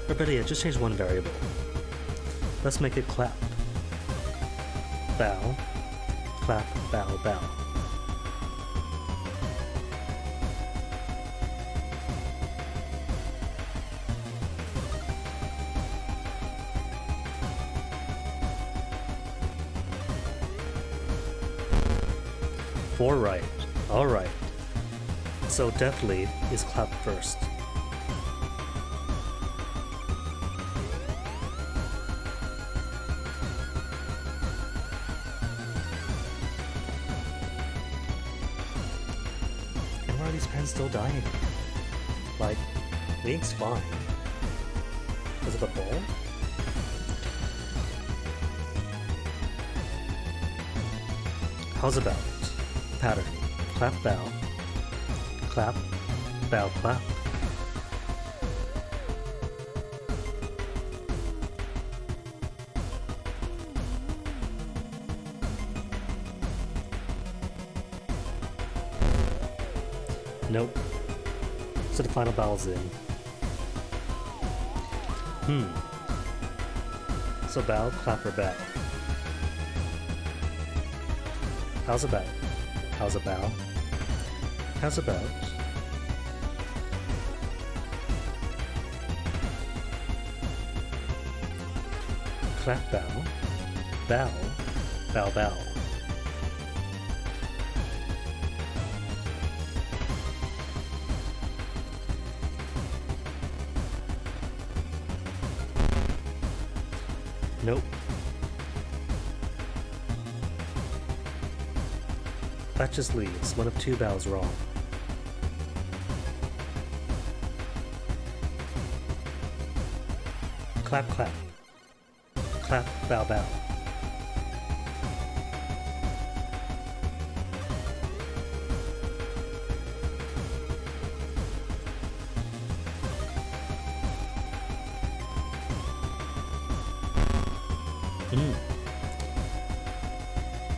Or better yet, just change one variable. Let's make it clap. Bow. Clap, bow, bow. Four right. Alright. So definitely is clap first. Still dying. Like, Link's fine. Is it a ball? How's about pattern? Clap, bow. Clap, bow, clap. Nope. So the final battle's in. So bow, clap, or bow? How's about? How's a bow? How's about? Clap, bow, bow, bow, bow. Nope. That just leaves one of two bows wrong. Clap, clap. Clap, bow, bow.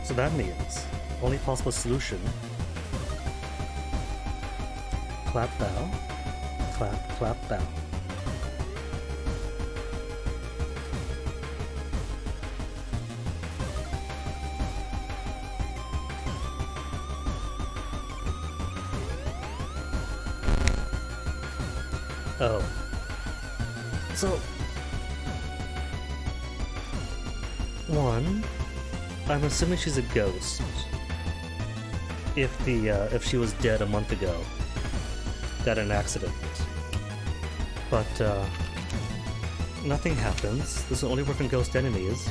So that means only possible solution: clap, bow, clap, clap, bow. Oh. So, one, I'm assuming she's a ghost. If she was dead a month ago, that an accident. But nothing happens. This will only work on ghost enemies.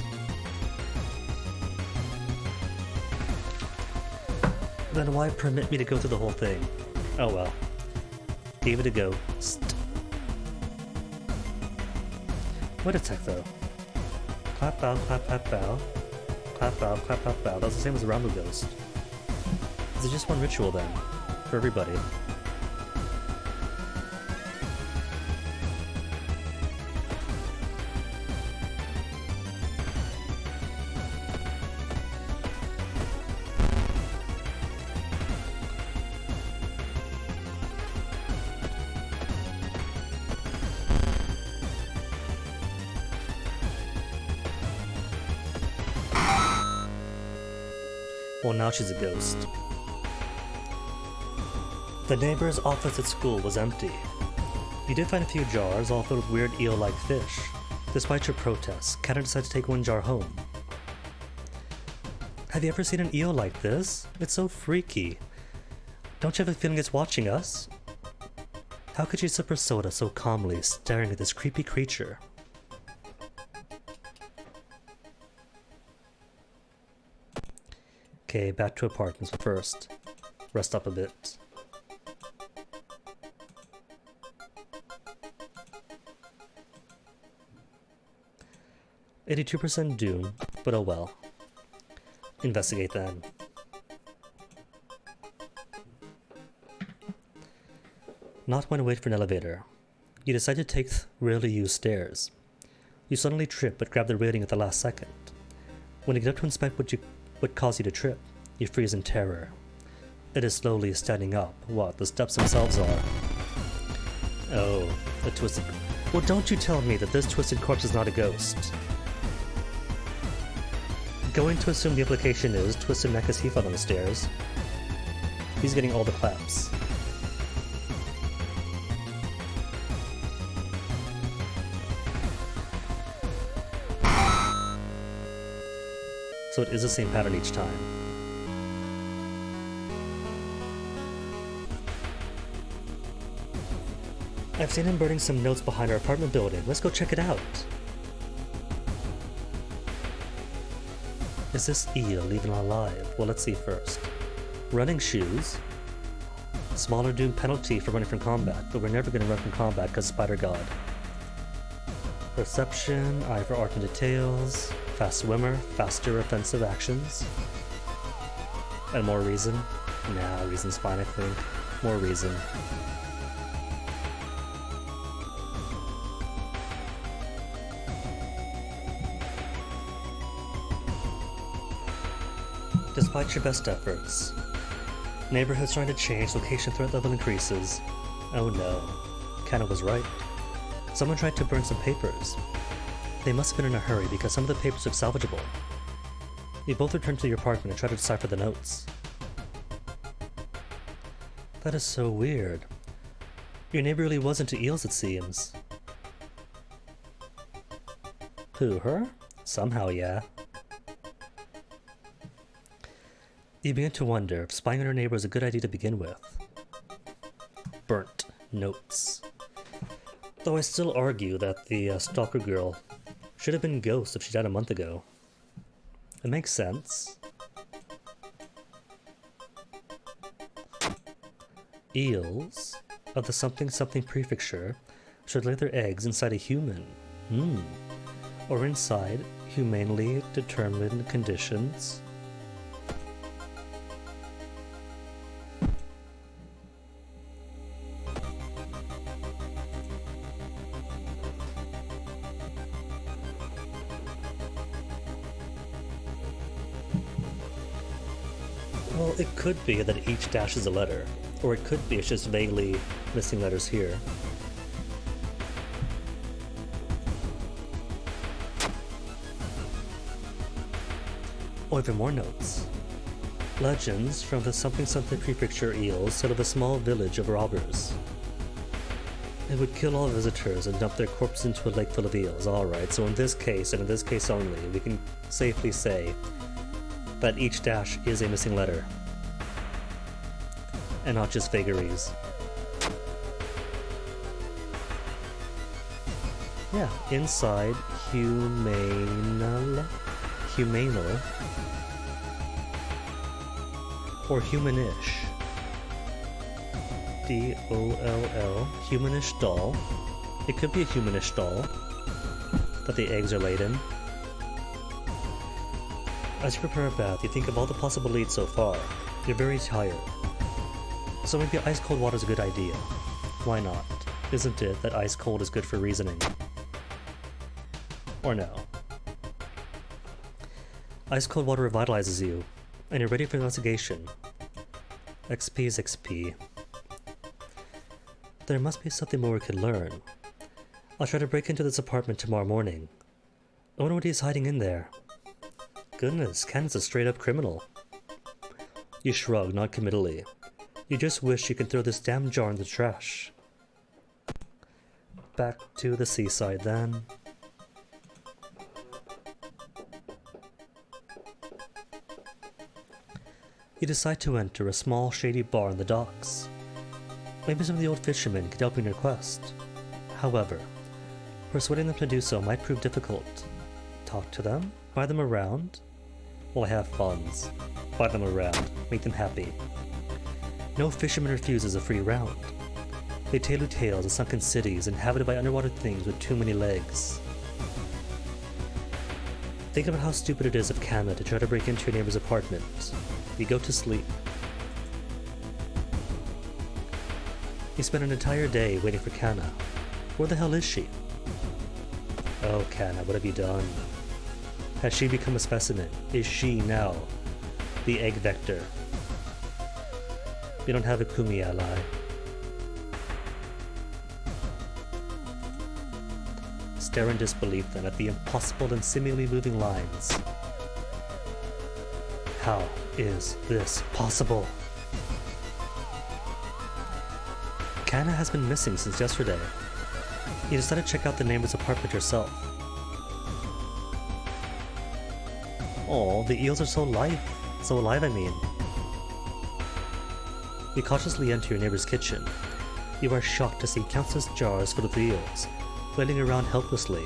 Then why permit me to go through the whole thing? Oh well. Gave it a go. What attack though? Clap, bow, clap, clap, bow. Clap, bow, clap, clap, bow. That was the same as the Ramu Ghost. Is it just one ritual then? For everybody? Well, now she's a ghost. The neighbor's office at school was empty. You did find a few jars, all filled with weird eel-like fish. Despite your protests, Kanna decided to take one jar home. Have you ever seen an eel like this? It's so freaky. Don't you have a feeling it's watching us? How could you sip her soda so calmly, staring at this creepy creature? Okay, back to apartments, but first, rest up a bit. %82 doom, but oh well. Investigate then. Not when you wait for an elevator. You decide to take rarely used stairs. You suddenly trip but grab the railing at the last second. When you get up to inspect what caused you to trip, you freeze in terror. It is slowly standing up. What, the steps themselves are? Oh, a twisted... Well, don't you tell me that this twisted corpse is not a ghost. Going to assume the implication is Twisted Neck as he fell on the stairs. He's getting all the claps. So it is the same pattern each time. I've seen him burning some notes behind our apartment building. Let's go check it out. Is this eel even alive? Well, let's see first. Running shoes. Smaller doom penalty for running from combat, but we're never going to run from combat because Spider God. Perception, eye for art and details. Fast swimmer, faster offensive actions. And more reason? Nah, reason's fine, I think. More reason. Despite your best efforts, Neighborhood's trying to change, location threat level increases. Oh no. Kana was right. Someone tried to burn some papers. They must have been in a hurry because some of the papers look salvageable. You both return to your apartment and try to decipher the notes. That is so weird. Your neighbor really was into eels, it seems. Who, her? Somehow, yeah. You begin to wonder if spying on her neighbor is a good idea to begin with. Burnt notes. Though I still argue that the stalker girl should have been Ghost if she died a month ago. It makes sense. Eels of the something something prefecture should lay their eggs inside a human. Or inside humanely determined conditions. Well, it could be that each dash is a letter, or it could be it's just vaguely missing letters here. Or even more notes. Legends from the something something prefecture eels tell of a small village of robbers. They would kill all visitors and dump their corpses into a lake full of eels. Alright, so in this case, and in this case only, we can safely say that each dash is a missing letter. And not just vagaries. Yeah, inside humanal, or humanish. D-O-L-L, humanish doll. It could be a humanish doll that the eggs are laid in. As you prepare a bath, you think of all the possible leads so far. You're very tired. So maybe ice cold water is a good idea. Why not? Isn't it that ice cold is good for reasoning? Or no? Ice cold water revitalizes you, and you're ready for investigation. XP is XP. There must be something more we could learn. I'll try to break into this apartment tomorrow morning. I wonder what he's hiding in there. Goodness, Ken's a straight-up criminal. You shrug, non-committally. You just wish you could throw this damn jar in the trash. Back to the seaside, then. You decide to enter a small, shady bar on the docks. Maybe some of the old fishermen could help you in your quest. However, persuading them to do so might prove difficult. Talk to them? Buy them around? Well, I have funds. Buy them around. Make them happy. No fisherman refuses a free round. They tell tales of sunken cities inhabited by underwater things with too many legs. Think about how stupid it is of Kana to try to break into your neighbor's apartment. You go to sleep. You spend an entire day waiting for Kana. Where the hell is she? Oh, Kana, what have you done? Has she become a specimen? Is she now the egg vector? You don't have a Kumi ally. Stare in disbelief then at the impossible and seemingly moving lines. How is this possible? Kana has been missing since yesterday. You decided to check out the neighbor's apartment yourself. Oh, the eels are so alive. So alive, I mean. You cautiously enter your neighbor's kitchen. You are shocked to see countless jars full of eels, flailing around helplessly.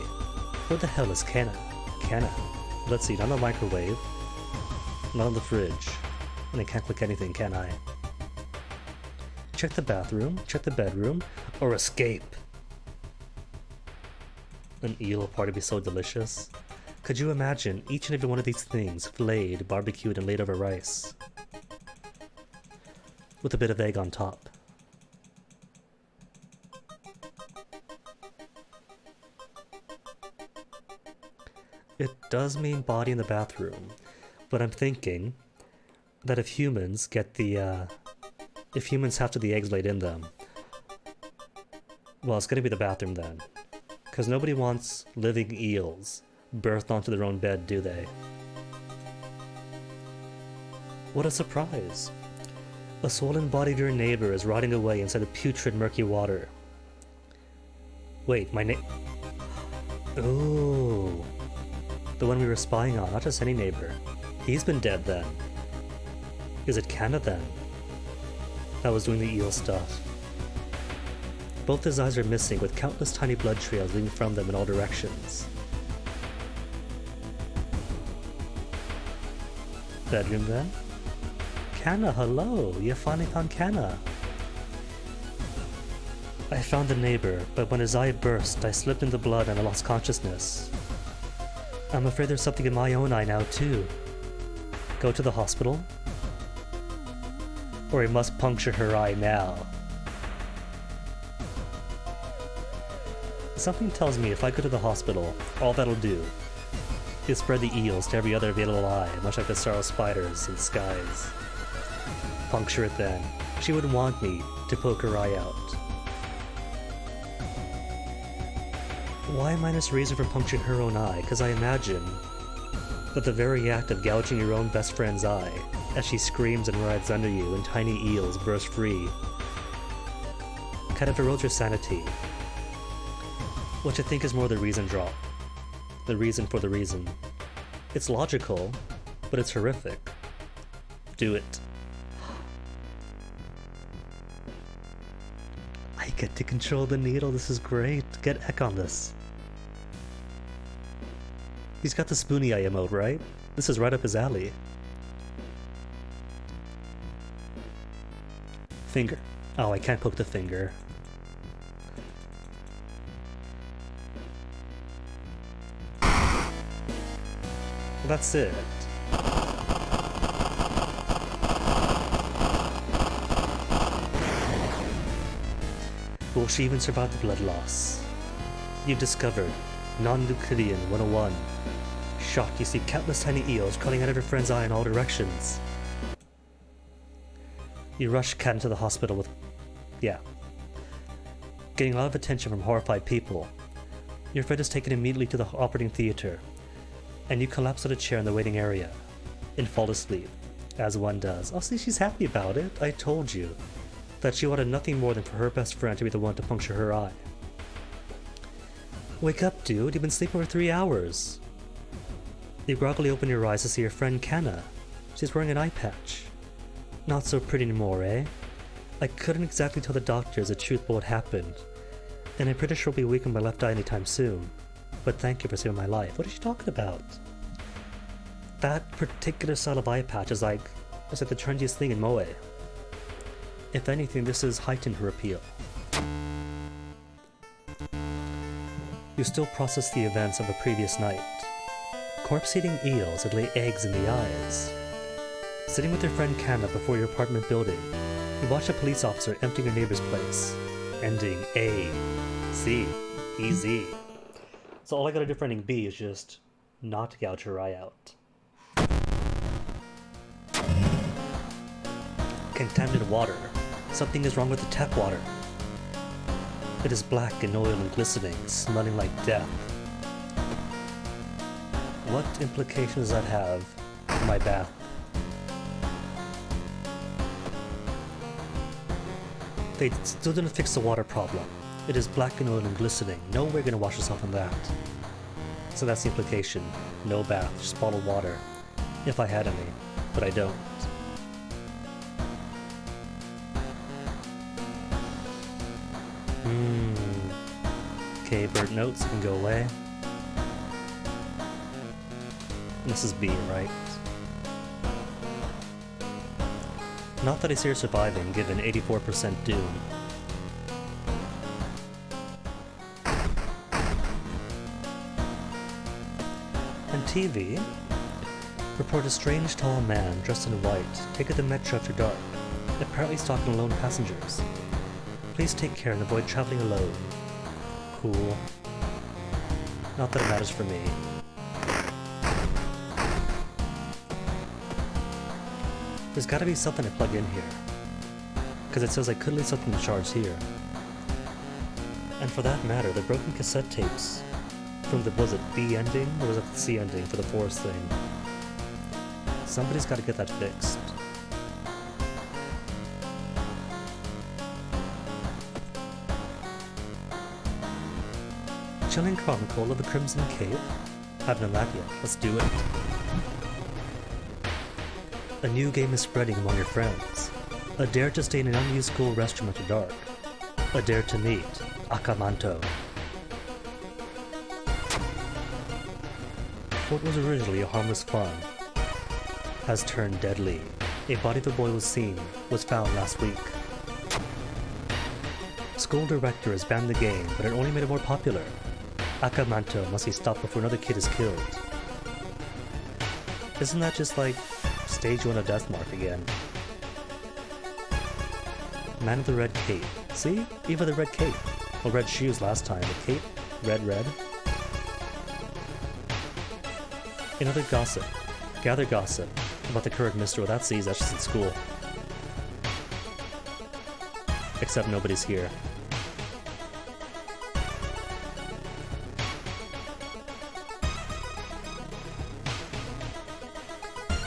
Where the hell is Kana? Kana. Let's see, not on the microwave, not on the fridge, and I can't click anything, can I? Check the bathroom, check the bedroom, or escape. An eel party would be so delicious. Could you imagine each and every one of these things filleted, barbecued, and laid over rice? With a bit of egg on top. It does mean body in the bathroom, but I'm thinking that if humans get the if humans have to the eggs laid in them, well, it's gonna be the bathroom then. Because nobody wants living eels birthed onto their own bed, do they? What a surprise! A swollen body of your neighbor is rotting away inside the putrid murky water. Wait, Oh, the one we were spying on, not just any neighbor. He's been dead then. Is it Kanna then? That was doing the eel stuff. Both his eyes are missing, with countless tiny blood trails leading from them in all directions. Bedroom then? Kanna, hello! You finally found Kanna! I found the neighbor, but when his eye burst, I slipped in the blood and I lost consciousness. I'm afraid there's something in my own eye now, too. Go to the hospital? Or we must puncture her eye now. Something tells me if I go to the hospital, all that'll do is spread the eels to every other available eye, much like the sorrow spiders in skies. Puncture it then. She would want me to poke her eye out. Why minus reason for puncturing her own eye? Because I imagine that the very act of gouging your own best friend's eye, as she screams and writhes under you and tiny eels burst free, kind of erodes your sanity. Which I think is more the reason drop. The reason for the reason. It's logical, but it's horrific. Do it. I get to control the needle, this is great. Get Eck on this. He's got the spoony eye emote, right? This is right up his alley. Finger. Oh, I can't poke the finger. Well, that's it. Will she even survive the blood loss? You've discovered Non-Euclidean 101. Shocked, you see countless tiny eels crawling out of your friend's eye in all directions. You rush Kat into the hospital with... getting a lot of attention from horrified people. Your friend is taken immediately to the operating theater, and you collapse on a chair in the waiting area, and fall asleep, as one does. Oh, see, she's happy about it. I told you that she wanted nothing more than for her best friend to be the one to puncture her eye. Wake up, dude. You've been sleeping for 3 hours. You groggily open your eyes to see your friend Kanna. She's wearing an eye patch. Not so pretty anymore, eh? I couldn't exactly tell the doctors the truth about what happened, and I'm pretty sure I'll be weak in my left eye anytime soon. But thank you for saving my life. What is she talking about? That particular style of eye patch is like the trendiest thing in Moe. If anything, this has heightened her appeal. You still process the events of the previous night. Corpse-eating eels that lay eggs in the eyes. Sitting with your friend Kanna before your apartment building, you watch a police officer emptying your neighbor's place. Ending A, C, easy. So all I gotta do for ending B is just not gouge her eye out. Contaminated water. Something is wrong with the tap water. It is black and oily and glistening, smelling like death. What implications does that have for my bath? They still didn't fix the water problem. It is black and oily and glistening. No way you're gonna wash yourself in that. So that's the implication. No bath, just bottled water. If I had any, but I don't. Okay, bird notes can go away. This is B, right? Not that I see her surviving, given 84% doom. On TV, report a strange tall man dressed in white taking the metro after dark, apparently stalking alone passengers. Please take care and avoid traveling alone. Cool. Not that it matters for me. There's gotta be something to plug in here. because it says I could leave something to charge here. And for that matter, the broken cassette tapes from the, was it B ending or was it the C ending for the forest thing? Somebody's got to get that fixed. Chilling Chronicle of the Crimson Cape? Haven't done that yet. Let's do it. A new game is spreading among your friends. A dare to stay in an unused school restroom after dark. A dare to meet Akamanto. What was originally a harmless fun has turned deadly. A body of a boy was found last week. School director has banned the game, but it only made it more popular. Akamanto must be stopped before another kid is killed. Isn't that just like stage 1 of Deathmark again? Man of the red cape. See? Even the red cape. Well, red shoes last time. The cape? Red. Another gossip. Gather gossip about the current mystery. Well, that's easy. That's just in school. Except nobody's here.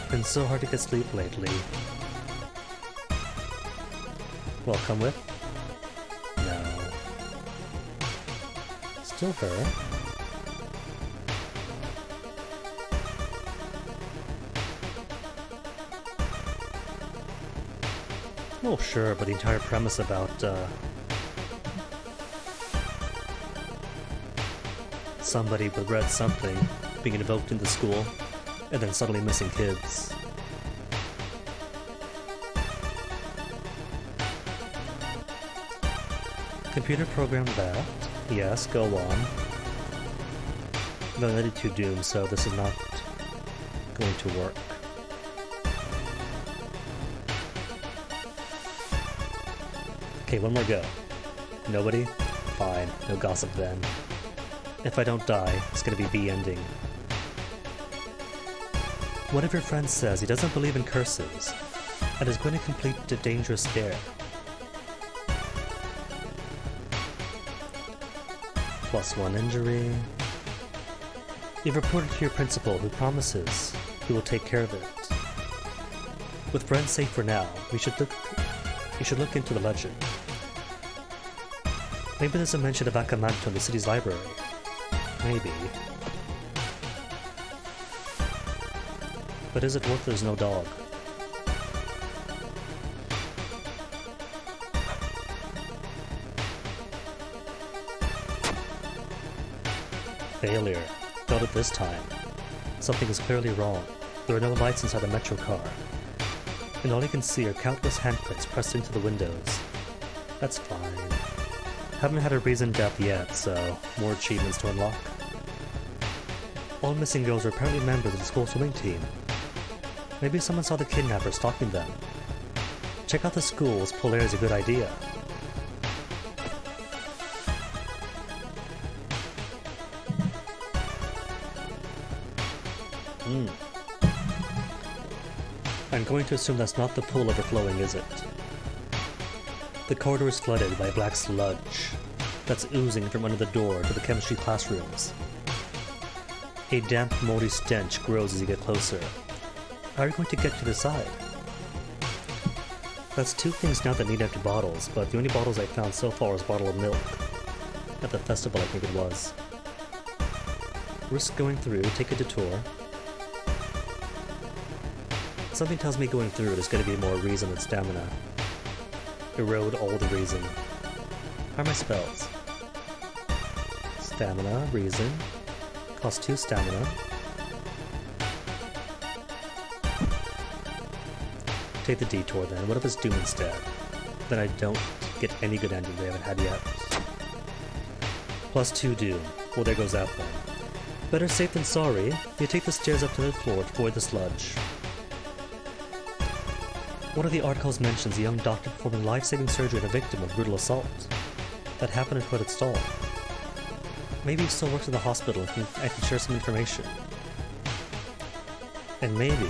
Been so hard to get sleep lately. Well, come with? No. Still her. Oh, sure, but the entire premise about, somebody with red something being invoked into school, and then suddenly missing kids. Computer programmed that. Yes, go on. I'm ready to Doom, so this is not going to work. Okay, one more go. Nobody? Fine, no gossip then. If I don't die, it's gonna be B ending. One of your friends says he doesn't believe in curses, and is going to complete a dangerous dare. +1 injury. You've reported to your principal, who promises he will take care of it. With friends safe for now, you should look into the legend. Maybe there's a mention of Akamanto in the city's library. Maybe. But is it worth there's no dog? Failure. Got it this time. Something is clearly wrong. There are no lights inside the metro car. And all you can see are countless handprints pressed into the windows. That's fine. Haven't had a reason death yet, so more achievements to unlock. All missing girls are apparently members of the school swimming team. Maybe someone saw the kidnapper stalking them. Check out the schools, Polaire is a good idea. I'm going to assume that's not the pool overflowing, is it? The corridor is flooded by black sludge that's oozing from under the door to the chemistry classrooms. A damp, moldy stench grows as you get closer. How are you going to get to the side? That's 2 things now that need empty bottles, but the only bottles I found so far is a bottle of milk. At the festival, I think it was. Risk going through, take a detour. Something tells me going through there's going to be more reason than stamina. Erode all the reason. How are my spells? Stamina, reason. Cost 2 stamina. Take the detour then. What if it's Doom instead? Then I don't get any good ending we haven't had yet. +2 Doom. Well, there goes that then. Better safe than sorry. You take the stairs up to the floor to avoid the sludge. One of the articles mentions a young doctor performing life-saving surgery on a victim of brutal assault. That happened in a toilet stall. Maybe he still works in the hospital and can share some information. And maybe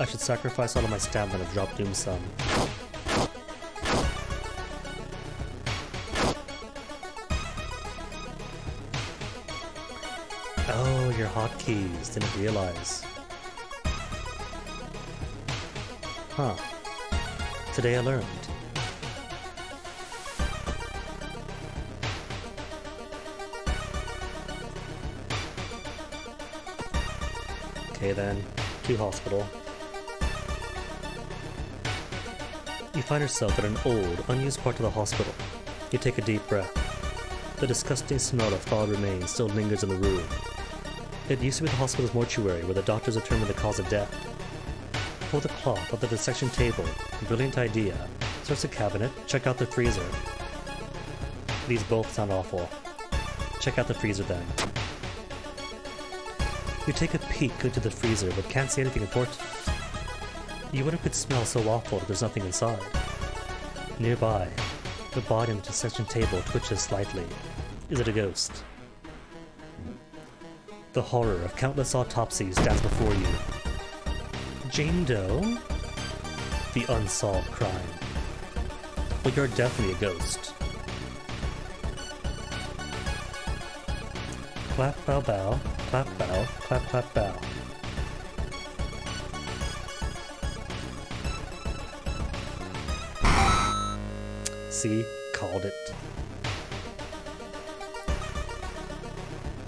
I should sacrifice all of my stamina to drop Doom some. Oh, your hotkeys. Didn't realize. Huh. Today I learned. Okay then, to hospital. You find yourself at an old, unused part of the hospital. You take a deep breath. The disgusting smell of thawed remains still lingers in the room. It used to be the hospital's mortuary where the doctors determined the cause of death. Pull the cloth off the dissection table. Brilliant idea. Search the cabinet, check out the freezer. These both sound awful. Check out the freezer then. You take a peek into the freezer but can't see anything important. You wonder if it smells so awful if there's nothing inside. Nearby, the body on the dissection table twitches slightly. Is it a ghost? The horror of countless autopsies stands before you. Jane Doe? The unsolved crime. Well, you're definitely a ghost. Clap bow bow, clap bow, clap clap bow. See? Called it.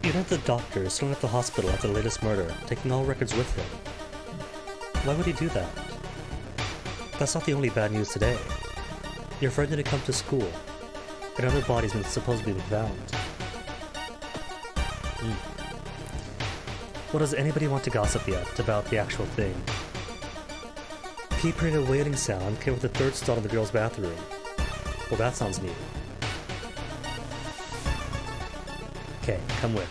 You know the doctor is still at the hospital after the latest murder, taking all records with him. Why would he do that? That's not the only bad news today. Your friend didn't come to school. Another body's been supposedly been found. Well, does anybody want to gossip yet about the actual thing? Keep hearing a wailing sound came with the third stall in the girl's bathroom. Well, that sounds new. Okay, come with.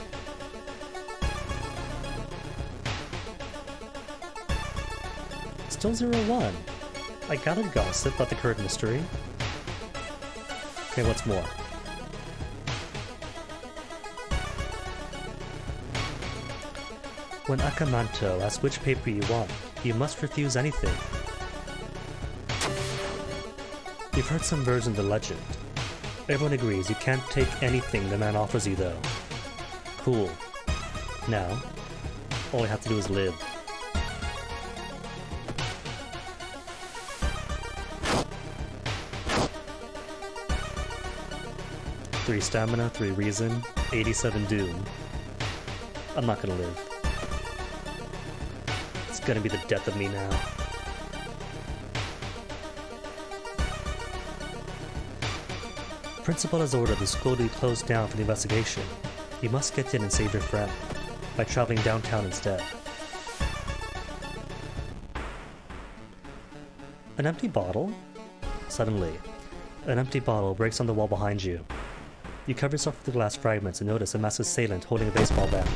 Still 0-1. I gathered gossip about the current mystery. Okay, what's more? When Akamanto asks which paper you want, you must refuse anything. You've heard some version of the legend. Everyone agrees you can't take anything the man offers you though. Cool. Now, all you have to do is live. Three stamina, 3 reason, 87 doom. I'm not gonna live. It's gonna be the death of me now. Principal has ordered the school to be closed down for the investigation. You must get in and save your friend by traveling downtown instead. An empty bottle? Suddenly, an empty bottle breaks on the wall behind you. You cover yourself with the glass fragments and notice a masked assailant holding a baseball bat.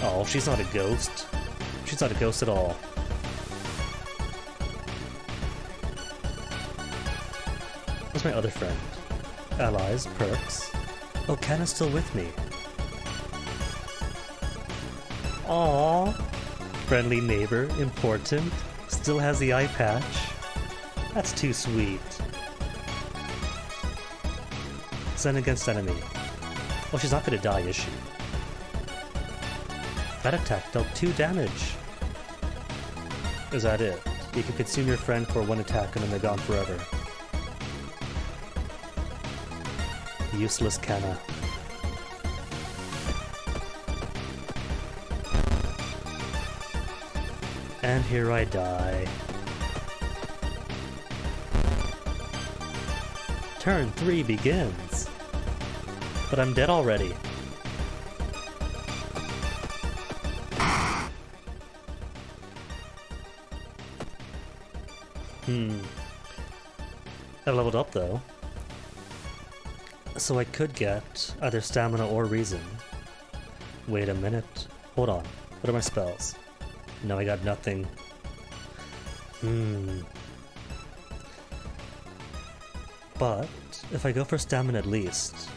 Oh, she's not a ghost. She's not a ghost at all. Where's my other friend? Allies, perks. Oh, Kana's still with me. Aww. Friendly neighbor, important. Still has the eye patch. That's too sweet. Zen against enemy. Oh, she's not gonna die, is she? That attack dealt 2 damage. Is that it? You can consume your friend for 1 attack and then they're gone forever. Useless Kana. And here I die. Turn 3 begins. But I'm dead already. I leveled up though. So I could get either stamina or reason. Wait a minute. Hold on. What are my spells? No, I got nothing. But if I go for stamina at least,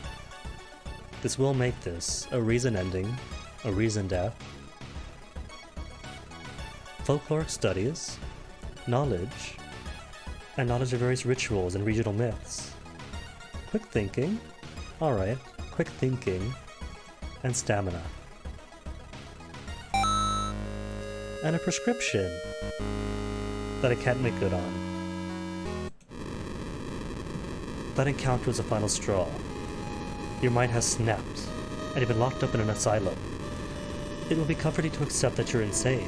this will make this a reason ending, a reason death. folkloric studies, knowledge, and knowledge of various rituals and regional myths. Quick thinking, alright, quick thinking, and stamina. And a prescription that I can't make good on. That encounter was the final straw. Your mind has snapped, and you've been locked up in an asylum. It will be comforting to accept that you're insane,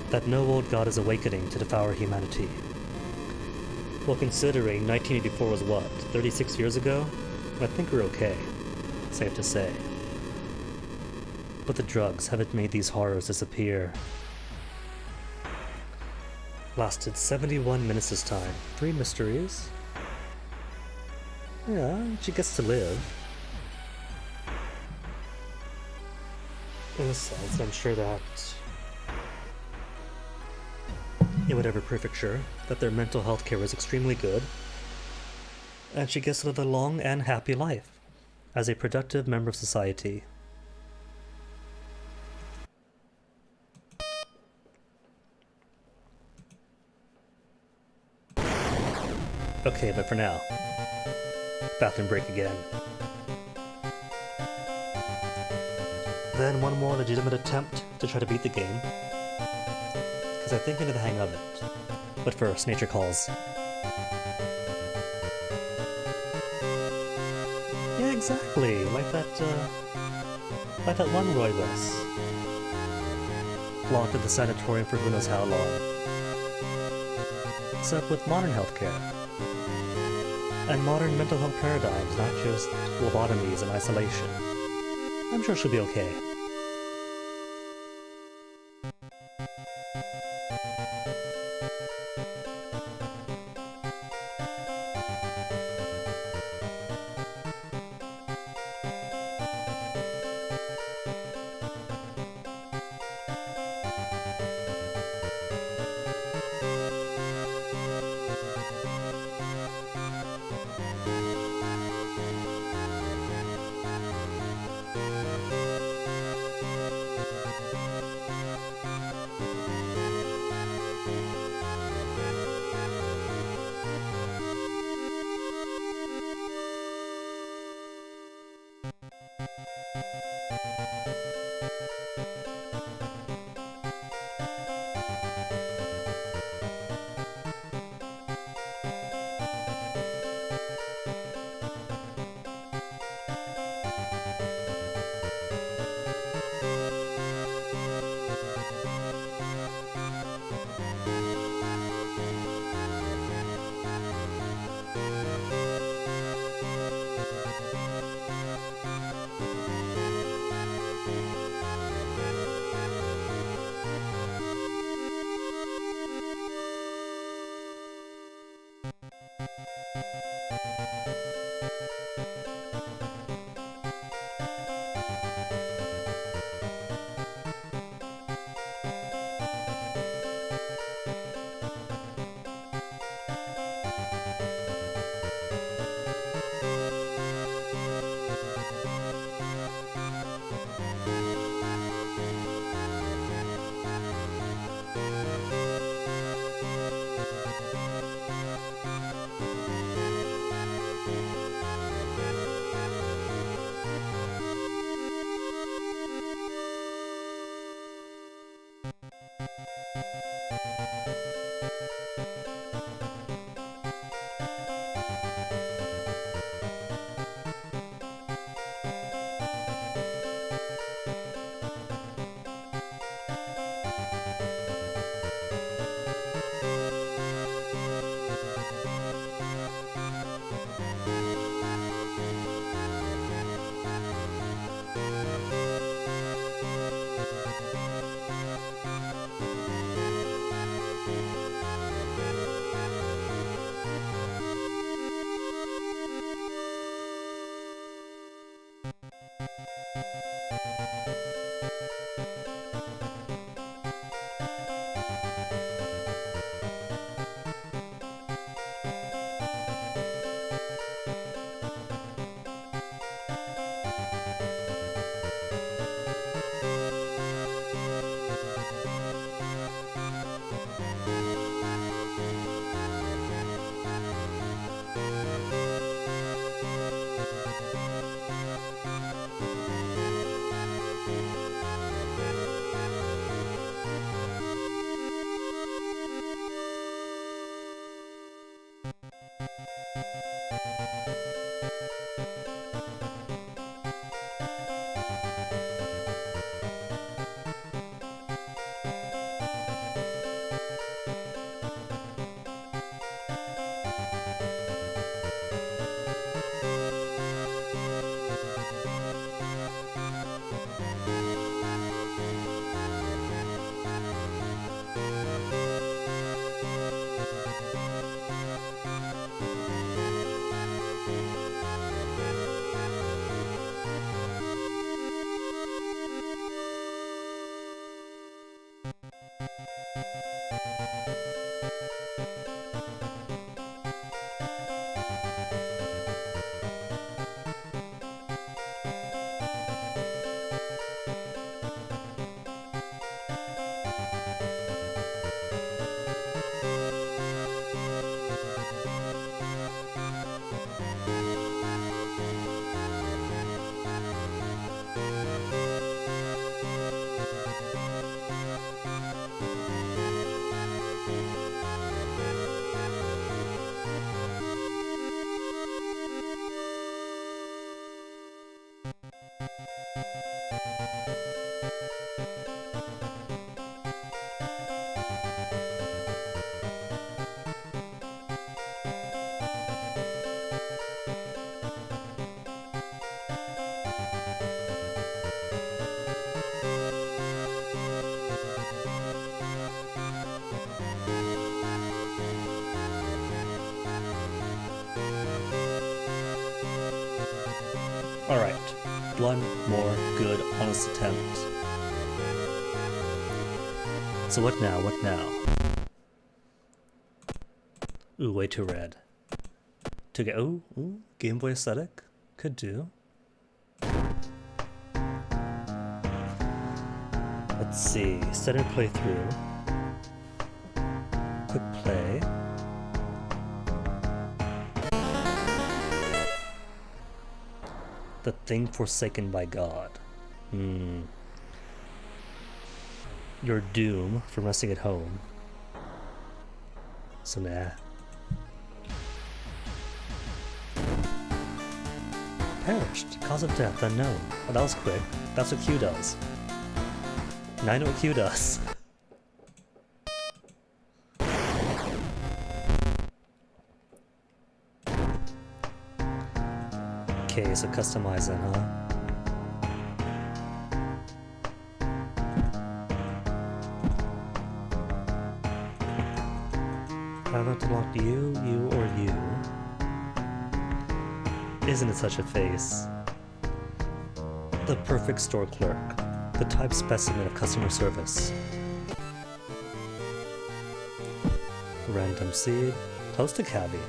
that no old god is awakening to devour humanity. Well, considering 1984 was what, 36 years ago? I think we're okay, safe to say. But the drugs haven't made these horrors disappear. Lasted 71 minutes this time. 3 mysteries. Yeah, she gets to live. In a sense, I'm sure that in whatever prefecture, that their mental health care is extremely good, and she gets to live a long and happy life as a productive member of society. Okay, but for now, bathroom break again. Then one more legitimate attempt to try to beat the game, because I think I know the hang of it. But first, nature calls. Yeah, exactly, like that one Roy West. Locked in the sanatorium for who knows how long. Except with modern healthcare. And modern mental health paradigms, not just lobotomies and isolation. I'm sure she'll be okay. Alright, one more good, honest attempt. So what now, what now? Ooh, way too red. To get, ooh, Game Boy aesthetic? Could do. Let's see, center playthrough. Quick play. The thing forsaken by God. You're doomed for resting at home. So nah. Perished. Cause of death unknown. Oh, that was quick. That's what Q does. Now I know what Q does. Okay, so customizing, huh? Haven't unlocked you, or you. Isn't it such a face? The perfect store clerk. The type specimen of customer service. Random seed. Close to Cavi.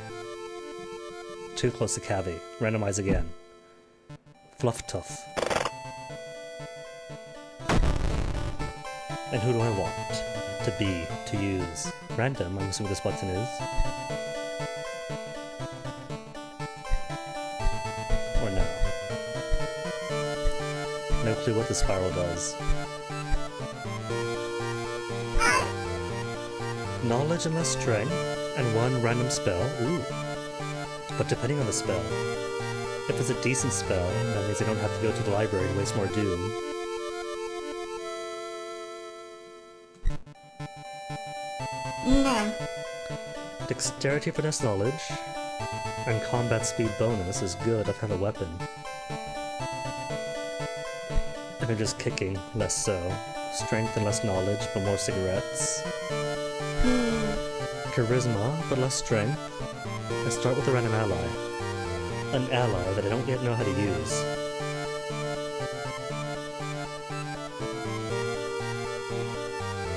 Too close to Cavi. Randomize again. Fluff Tuff. And who do I want? To be, to use. Random, I'm assuming this button is. Or no. No clue what the spiral does. Knowledge and less strength, and one random spell. Ooh. But depending on the spell. If it's a decent spell, that means I don't have to go to the library and waste more doom. No. Dexterity for this knowledge, and combat speed bonus is good if I have a weapon. If I'm just kicking, less so. Strength and less knowledge, but more cigarettes. Charisma, but less strength. I start with a random ally. An ally that I don't yet know how to use.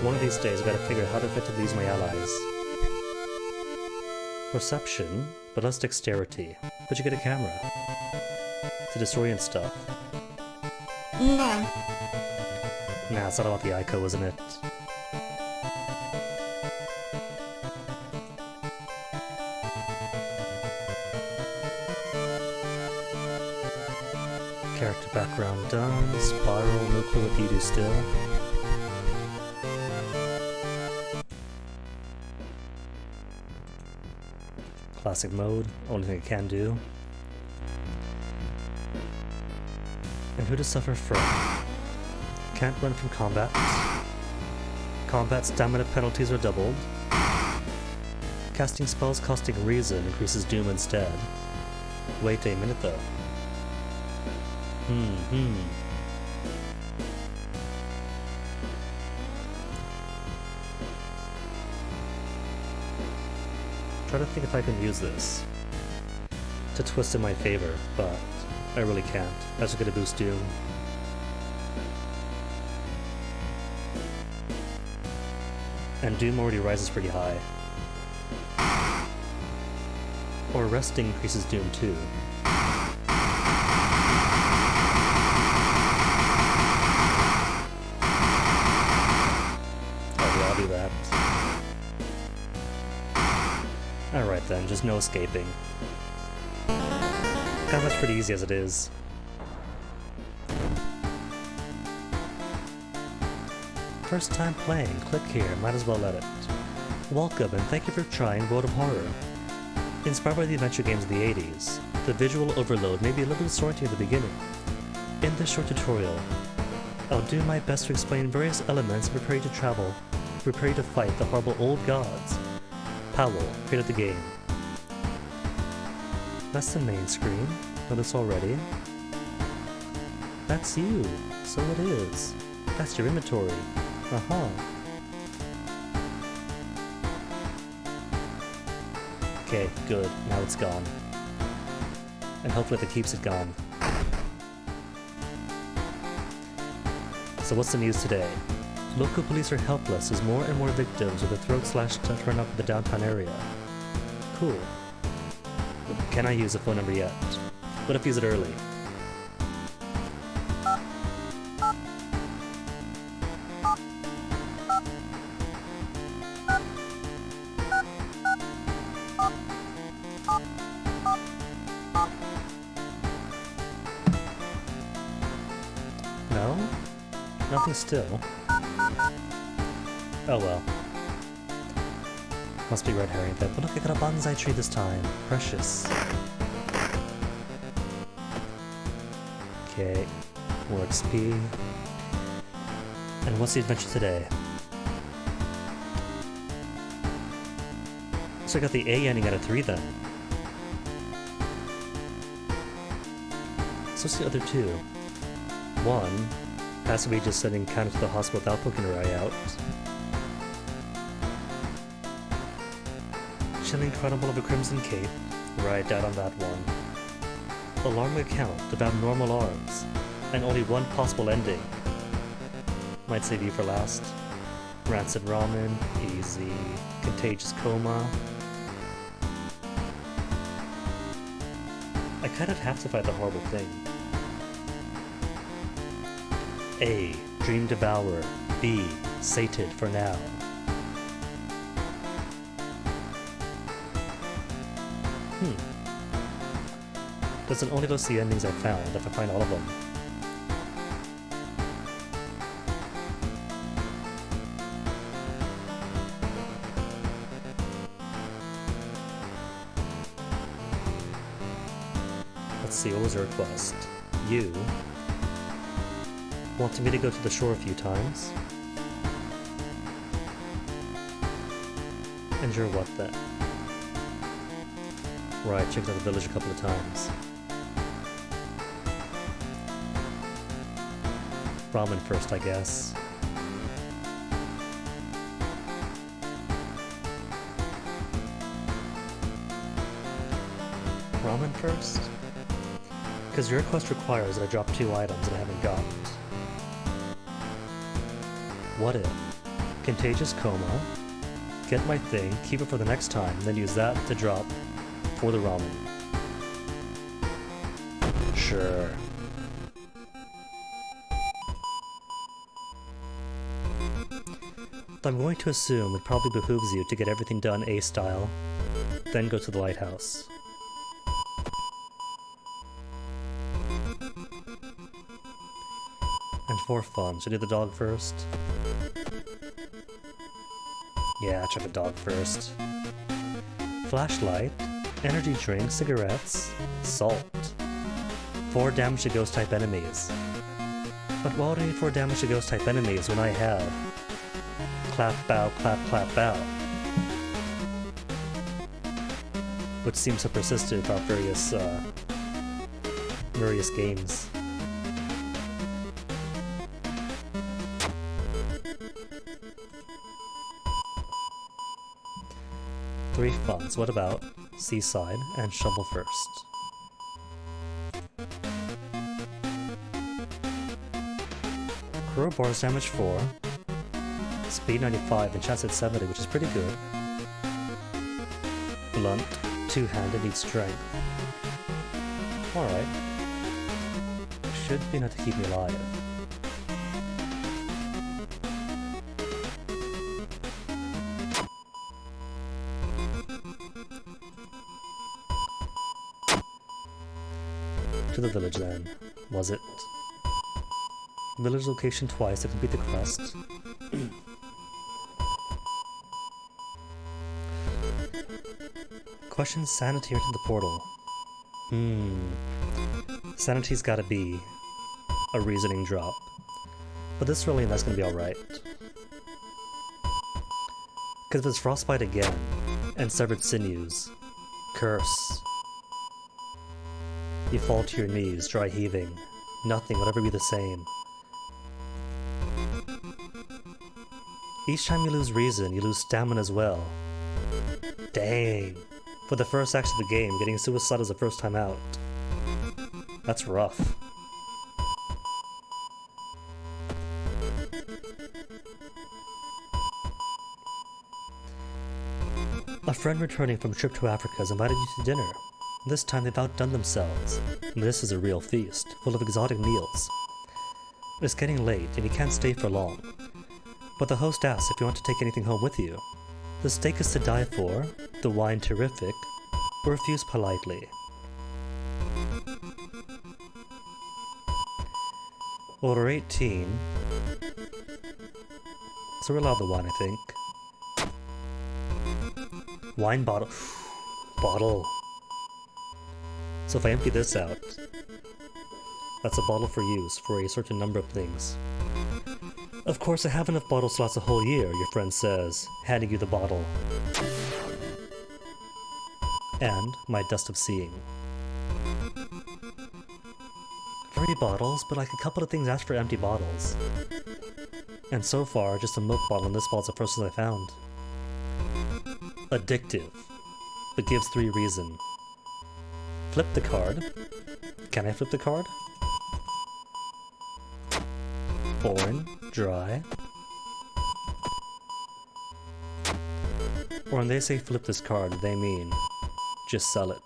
One of these days I gotta figure out how to effectively use my allies. Perception, but less dexterity. But you get a camera. To disorient stuff. No. Nah, it's not about the Ico, isn't it? Character background done. Spiral, no clue what you do still. Classic mode, only thing I can do. And who to suffer from? Can't run from combat. Combat stamina penalties are doubled. Casting spells costing reason increases doom instead. Wait a minute though. trying to think if I can use this to twist in my favor, but I really can't. That's just gonna boost Doom. And Doom already rises pretty high. Or resting increases Doom too. Okay, I'll do that. Alright then, just no escaping. Combat's pretty easy as it is. First time playing, click here, might as well let it. Welcome and thank you for trying World of Horror. Inspired by the adventure games of the 80s, the visual overload may be a little disorienting at the beginning. In this short tutorial, I'll do my best to explain various elements and prepare you to travel, prepare you to fight the horrible old gods Powell created the game. That's the main screen. Know this already? That's you. So it is. That's your inventory. Uh-huh. Okay, good. Now it's gone. And hopefully it keeps it gone. So what's the news today? Local police are helpless as more and more victims with their throats slashed turn up in the downtown area. Cool. Can I use a phone number yet? What if I use it early? No? Nothing still. Oh well. Must be red herring then. But look, I got a bonsai tree this time. Precious. Okay. More XP. And what's the adventure today? So I got the A ending out of 3 then. So what's the other 2? 1. Has to be just sending Counter to the hospital without poking her eye out. Chilling Chronicle of a Crimson Cape. Right, out on that one. Alarming account of abnormal arms. And only one possible ending. Might save you for last. Rancid Ramen. Easy. Contagious Coma. I kind of have to fight the horrible thing. A. Dream Devourer. B. Sated for now. Doesn't only list the endings I found if I find all of them. Let's see, what was your request? You wanted me to go to the shore a few times? And you're what then? Right, checked out the village a couple of times. Ramen first, I guess. Ramen first? Because your request requires that I drop 2 items that I haven't got. What if? Contagious Coma, get my thing, keep it for the next time, then use that to drop for the ramen. Sure. I'm going to assume it probably behooves you to get everything done A-style, then go to the lighthouse. And for fun, should I do the dog first? Yeah, try the dog first. Flashlight, energy drink, cigarettes, salt. 4 damage to ghost type enemies. But why would I need 4 damage to ghost type enemies when I have clap bow, clap clap bow? Which seems so persistent throughout various games. 3 funds. What about Seaside and Shovel First? Crow bars damage 4. Speed 95 and chance at 70, which is pretty good. Blunt, 2-handed, needs strength. Alright. Should be enough to keep me alive. To the village then. Was it? Village location twice to complete the quest. Question sanity into the portal. Sanity's gotta be a reasoning drop. But this really, that's gonna be alright. Cause if it's frostbite again, and severed sinews, curse. You fall to your knees, dry heaving. Nothing will ever be the same. Each time you lose reason, you lose stamina as well. Dang. For the first act of the game, getting suicide as the first time out. That's rough. A friend returning from a trip to Africa has invited you to dinner. This time they've outdone themselves. This is a real feast, full of exotic meals. It's getting late and you can't stay for long. But the host asks if you want to take anything home with you. The steak is to die for, the wine terrific, or refuse politely. Order 18. So we're allowed the wine, I think. Wine bottle. Bottle. So if I empty this out, that's a bottle for use for a certain number of things. Of course, I have enough bottle slots a whole year, your friend says, handing you the bottle. And my dust of seeing. 30 bottles, but like a couple of things asked for empty bottles. And so far, just a milk bottle, and this bottle's the first one I found. Addictive, but gives 3 reason. Flip the card. Can I flip the card? Foreign, dry. Or when they say flip this card, they mean just sell it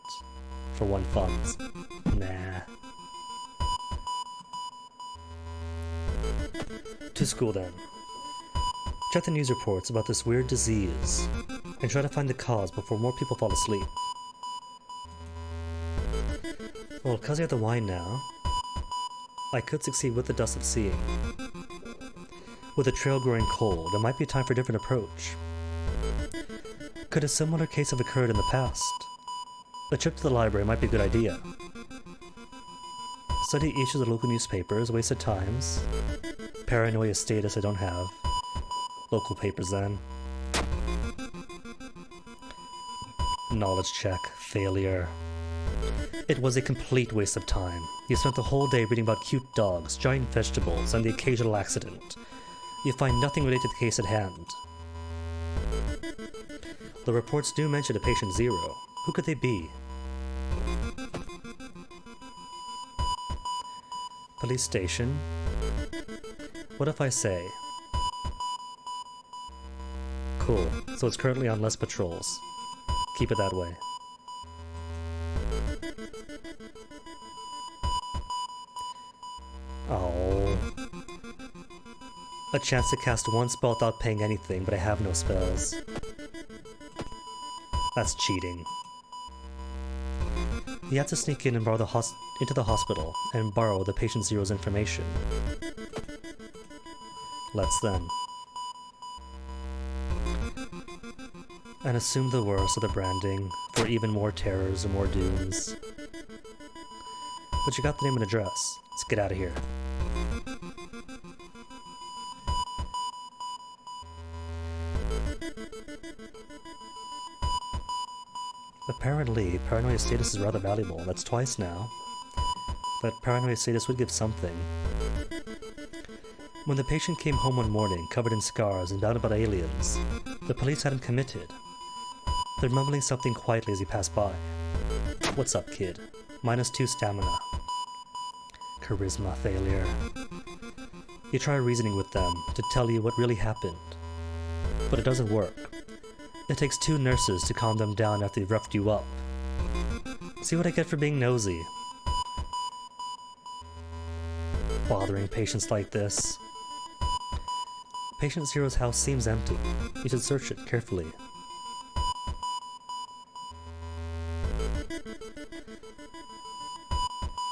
for 1 funds. Nah. To school then. Check the news reports about this weird disease and try to find the cause before more people fall asleep. Well, because I have the wine now, I could succeed with the dust of seeing. With the trail growing cold, it might be time for a different approach. Could a similar case have occurred in the past? A trip to the library might be a good idea. Study each of the local newspapers, wasted times. Paranoia status I don't have. Local papers then. Knowledge check. Failure. It was a complete waste of time. You spent the whole day reading about cute dogs, giant vegetables, and the occasional accident. You find nothing related to the case at hand. The reports do mention a patient 0. Who could they be? Police station. What if I say? Cool, so it's currently on less patrols. Keep it that way. Oh. A chance to cast 1 spell without paying anything, but I have no spells. That's cheating. You have to sneak in and borrow into the hospital and borrow the patient 0's information. Let's then. And assume the worst of the branding for even more terrors or more dooms. But you got the name and address. Let's get out of here. Apparently, paranoia status is rather valuable. That's twice now. But paranoia status would give something. When the patient came home one morning, covered in scars and bounded by aliens, the police had him committed. They're mumbling something quietly as you pass by. What's up, kid? -2 stamina. Charisma failure. You try reasoning with them to tell you what really happened, but it doesn't work. It takes 2 nurses to calm them down after they've roughed you up. See what I get for being nosy? Bothering patients like this. Patient Zero's house seems empty. You should search it carefully.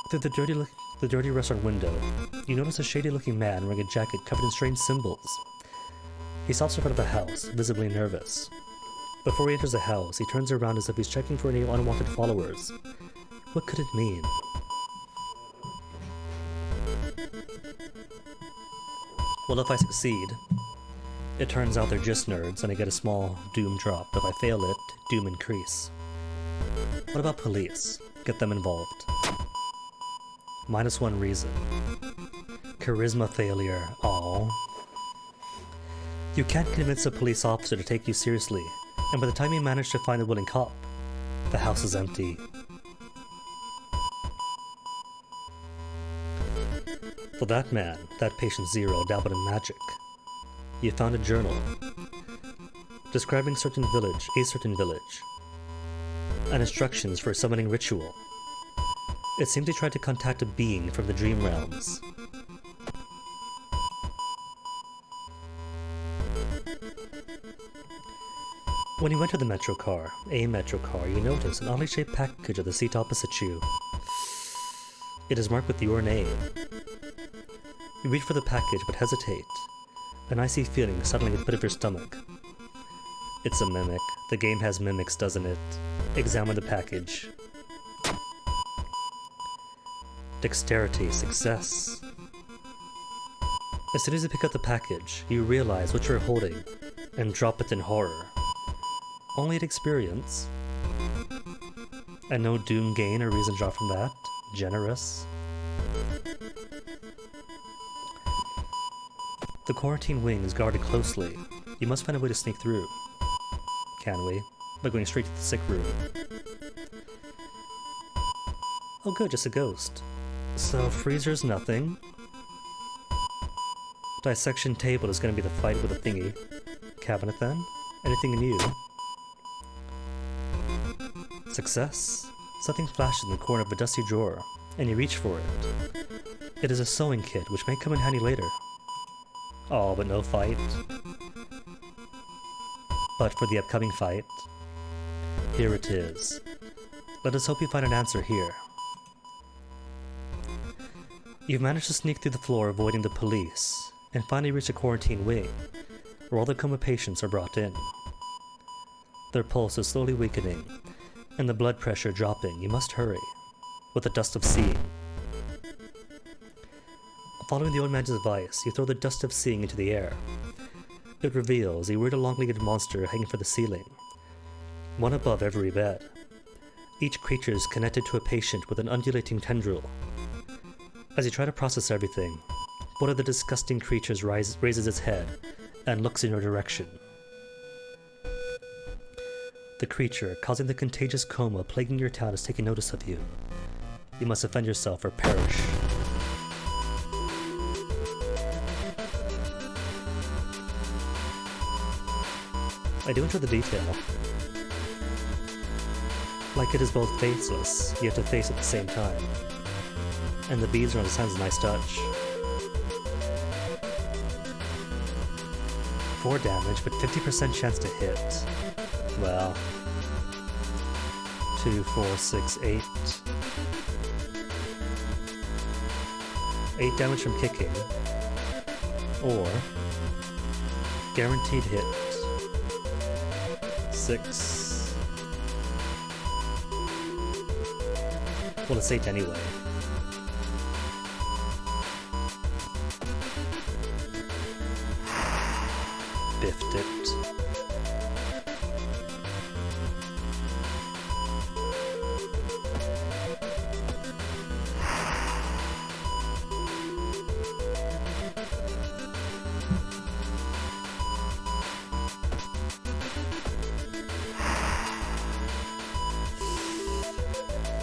Through the dirty restaurant window, you notice a shady-looking man wearing a jacket covered in strange symbols. He stops in front of the house, visibly nervous. Before he enters the house, he turns around as if he's checking for any unwanted followers. What could it mean? Well, if I succeed, it turns out they're just nerds and I get a small doom drop. If I fail it, doom increase. What about police? Get them involved. -1 reason. Charisma failure. Aww. You can't convince a police officer to take you seriously, and by the time you manage to find a willing cop, the house is empty. For that man, that patient Zero dabbled in magic. You found a journal describing a certain village, and instructions for a summoning ritual. It seemed he tried to contact a being from the dream realms. When you enter the metro car, you notice an oddly shaped package at the seat opposite you. It is marked with your name. You reach for the package but hesitate. An icy feeling settling at the pit of your stomach. It's a mimic. The game has mimics, doesn't it? Examine the package. Dexterity, success. As soon as you pick up the package, you realize what you're holding and drop it in horror. Only an experience. And no doom gain or reason drop from that. Generous. The quarantine wing is guarded closely. You must find a way to sneak through. Can we? By going straight to the sick room. Oh good, just a ghost. So freezer's nothing. Dissection table is gonna be the fight with a thingy. Cabinet then? Anything new? Success. Something flashes in the corner of a dusty drawer, and you reach for it. It is a sewing kit, which may come in handy later. Oh, but no fight. But for the upcoming fight, here it is. Let us hope you find an answer here. You've managed to sneak through the floor avoiding the police, and finally reach the quarantine wing, where all the coma patients are brought in. Their pulse is slowly weakening, and the blood pressure dropping. You must hurry, with the dust of seeing. Following the old man's advice, you throw the dust of seeing into the air. It reveals a weird long-legged monster hanging from the ceiling, one above every bed. Each creature is connected to a patient with an undulating tendril. As you try to process everything, one of the disgusting creatures raises its head and looks in your direction. The creature causing the contagious coma plaguing your town is taking notice of you. You must defend yourself or perish. I do enjoy the detail. Like it is both faceless, you have to face at the same time. And the beads around his hands a nice touch. 4 damage, but 50% chance to hit. Well. 2, 4, 6, 8. 8 damage from kicking. Or guaranteed hit. 6. Well, it's 8 anyway. Biffed it.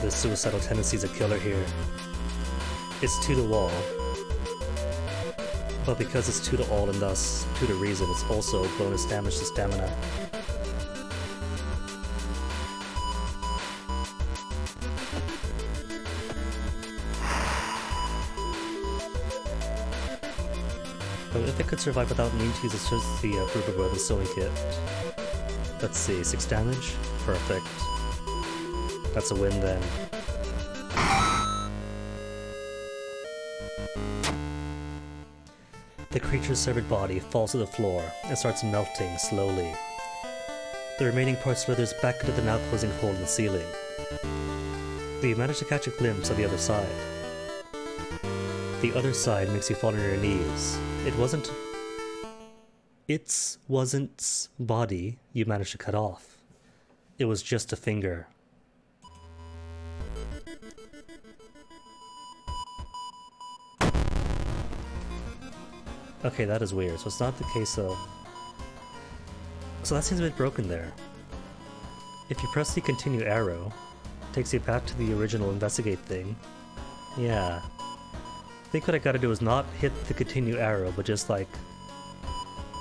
the suicidal tendencies of killer here. It's 2 to all. But because it's 2 to all and thus 2 to reason, it's also bonus damage to stamina. But if it could survive without needing to use the Fruit Brother sewing kit. Let's see, 6 damage? Perfect. That's a win then. The creature's severed body falls to the floor and starts melting slowly. The remaining part slithers back into the now closing hole in the ceiling. But you manage to catch a glimpse of the other side. The other side makes you fall on your knees. It wasn't body you managed to cut off. It was just a finger. Okay, that is weird. So it's not the case of... So that seems a bit broken there. If you press the continue arrow, it takes you back to the original investigate thing. Yeah. I think what I gotta do is not hit the continue arrow, but just like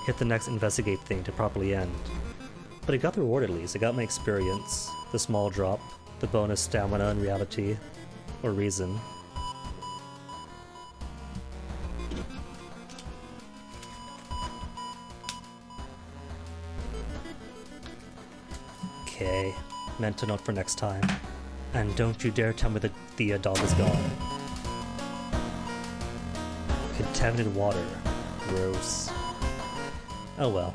hit the next investigate thing to properly end. But I got the reward at least. I got my experience, the small drop, the bonus stamina and reality, or reason. Okay, mental note for next time. And don't you dare tell me that the dog is gone. Contaminated water. Gross. Oh well.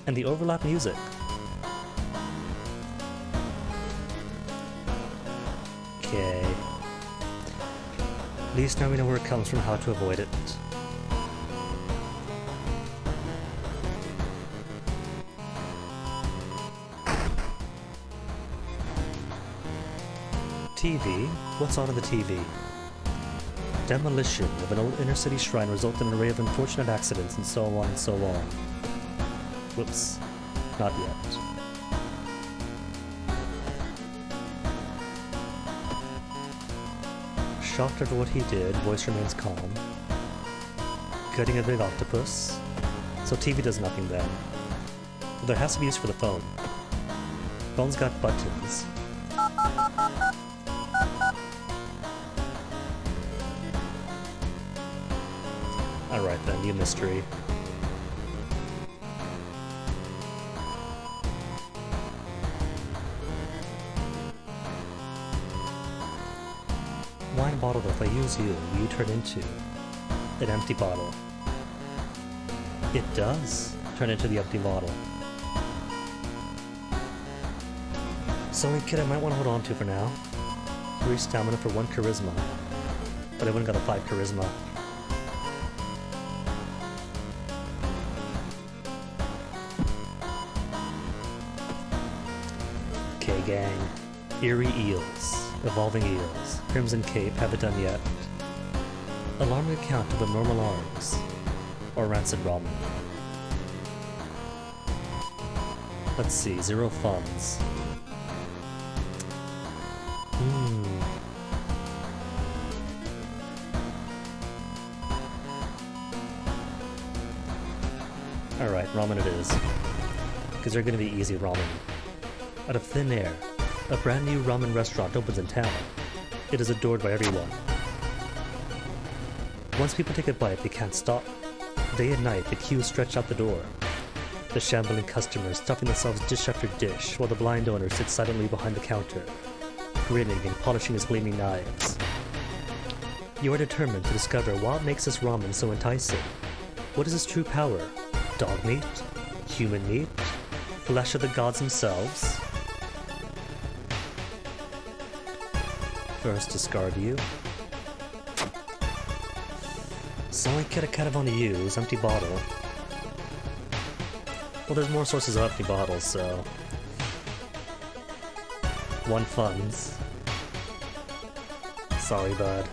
And the overlap music. Okay. At least now we know where it comes from, how to avoid it. TV? What's on in the TV? Demolition of an old inner-city shrine resulted in an array of unfortunate accidents and so on and so on. Whoops. Not yet. Shocked over what he did, voice remains calm. Cutting a big octopus. So TV does nothing then. But there has to be use for the phone. Phone's got buttons. Alright then, new mystery. Wine bottle, though, if I use you, will you turn into an empty bottle? It does turn into the empty bottle. Sewing kit I might want to hold on to for now. 3 stamina for 1 charisma. But I wouldn't got a 5 charisma. Okay, gang. Eerie eels. Evolving eels. Crimson Cape, haven't done yet. Alarming account of abnormal arms. Or rancid ramen. Let's see, 0 funds. Alright, ramen it is. Because they're gonna be easy ramen. Out of thin air, a brand new ramen restaurant opens in town. It is adored by everyone. Once people take a bite, they can't stop. Day and night, the queues stretch out the door. The shambling customers stuffing themselves dish after dish, while the blind owner sits silently behind the counter, grinning and polishing his gleaming knives. You are determined to discover what makes this ramen so enticing. What is its true power? Dog meat? Human meat? Flesh of the gods themselves? First, discard you. Sewing kit I kind of want to use, empty bottle. Well, there's more sources of empty bottles, so... 1 funds. Sorry, bud.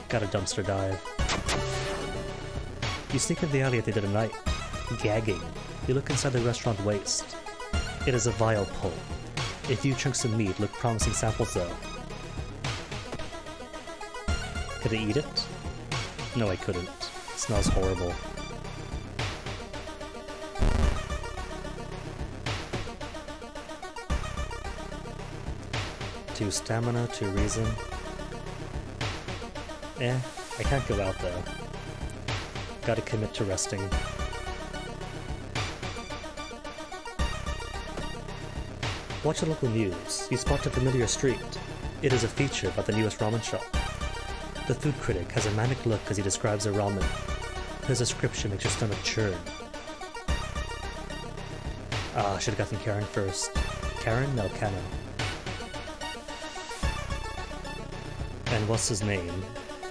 Got a dumpster dive. You sneak into the alley at the end of the night, gagging. You look inside the restaurant waste. It is a vile pulp. A few chunks of meat look promising samples though. Could I eat it? No, I couldn't. It smells horrible. 2 stamina, 2 reason. I can't go out though. Gotta commit to resting. Watch the local news. You spot a familiar street. It is a feature about the newest ramen shop. The food critic has a manic look as he describes a ramen. His description makes your stomach churn. Ah, should've gotten Karen first. Karen? No, Kano. And what's his name?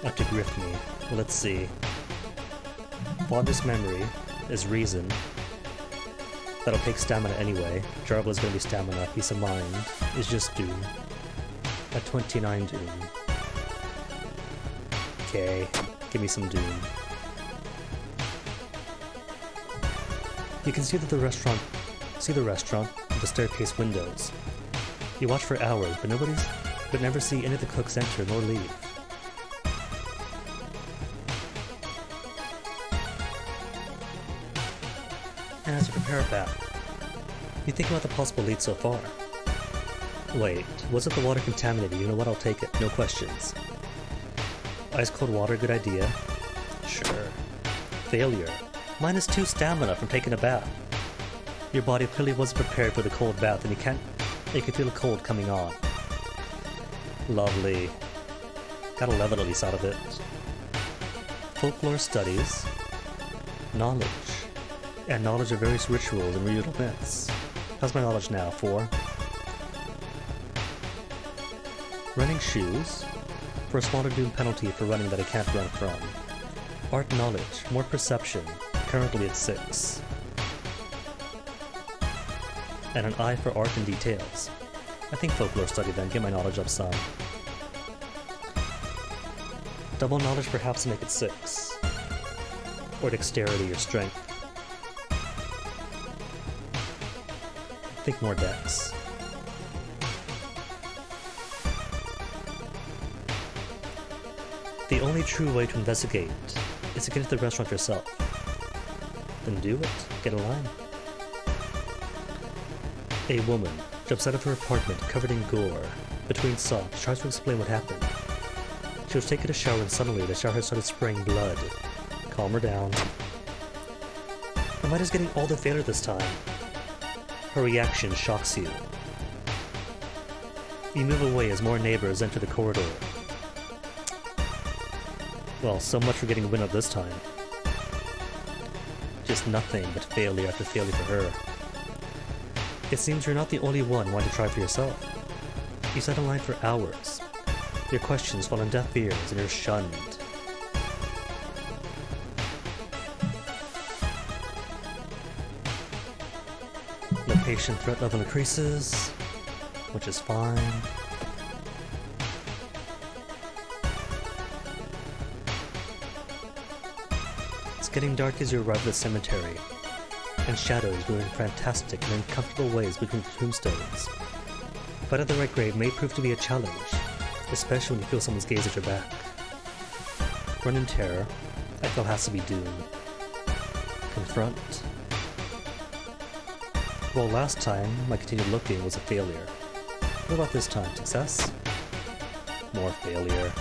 Not to grift me. Let's see. Fondest memory is reason. That'll take stamina anyway. Jarble is gonna be stamina. Peace of mind is just doom. At 29 doom. Okay, give me some doom. You can see the restaurant with the staircase windows. You watch for hours, but never see any of the cooks enter nor leave. And as you prepare a bath, you think about the possible lead so far. Wait, wasn't the water contaminated? You know what, I'll take it, no questions. Ice cold water, good idea. Sure. Failure. -2 stamina from taking a bath. Your body clearly wasn't prepared for the cold bath and you can feel the cold coming on. Lovely. Got 11 at least out of it. Folklore studies. Knowledge. And knowledge of various rituals and regional myths. How's my knowledge now? 4? Running shoes. For a smaller doom penalty for running that I can't run from. Art knowledge. More perception. Currently at 6. And an eye for art and details. I think folklore study then, get my knowledge up some. Double knowledge perhaps to make it 6. Or dexterity or strength. Think more dex. The only true way to investigate is to get to the restaurant yourself. Then do it. Get a line. A woman jumps out of her apartment covered in gore. Between sobs, tries to explain what happened. She was taking a shower and suddenly the shower started spraying blood. Calm her down. Amita's getting all the failure this time. Her reaction shocks you. You move away as more neighbors enter the corridor. Well, so much for getting a win up this time. Just nothing but failure after failure for her. It seems you're not the only one wanting to try for yourself. You sat in line for hours. Your questions fall on deaf ears and you're shunned. Location threat level increases, which is fine. It's getting dark as you arrive at the cemetery, and shadows moving fantastic and uncomfortable ways between the tombstones. Finding the right grave may prove to be a challenge, especially when you feel someone's gaze at your back. Run in terror, I feel has to be doom. Confront. Well, last time, my continued looking was a failure. What about this time? Success? More failure.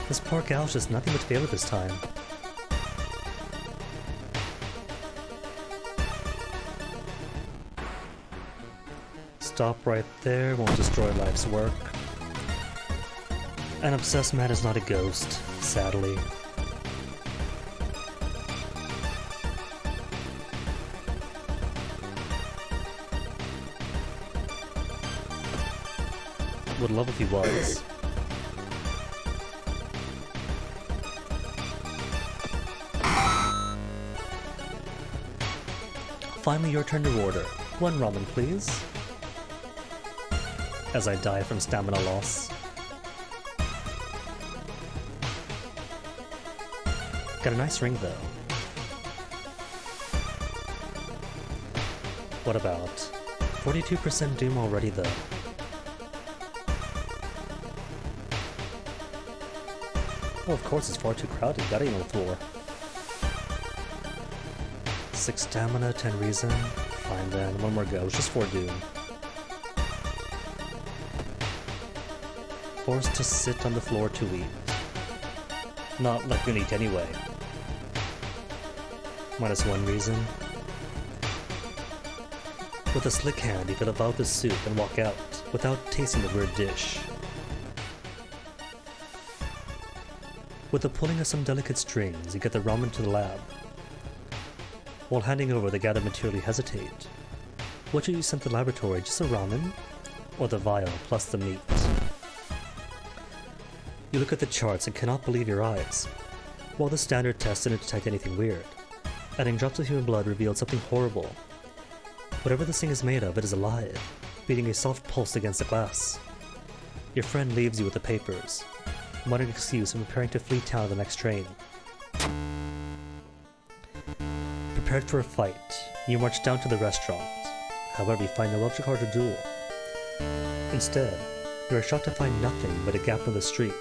This poor gal's just nothing but failure this time. Stop right there, won't destroy life's work. An obsessed man is not a ghost, sadly. Would love if he was. Finally, your turn to order. 1 ramen, please. As I die from stamina loss. Got a nice ring, though. What about 42% doom already though? Oh, of course it's far too crowded, gotta get on the floor. 6 stamina, 10 reason. Fine then, one more go, it's just 4 doom. Forced to sit on the floor to eat. Not like you eat anyway. -1 reason. With a slick hand, you could evolve the soup and walk out without tasting the weird dish. With the pulling of some delicate strings, you get the ramen to the lab. While handing over the gathered material, you hesitate. What should you send to the laboratory, just the ramen? Or the vial plus the meat? You look at the charts and cannot believe your eyes. While the standard test didn't detect anything weird, adding drops of human blood revealed something horrible. Whatever this thing is made of, it is alive, beating a soft pulse against the glass. Your friend leaves you with the papers, muttering an excuse and preparing to flee town on the next train. Prepared for a fight, you march down to the restaurant. However, you find no object card or duel. Instead, you are shocked to find nothing but a gap in the street.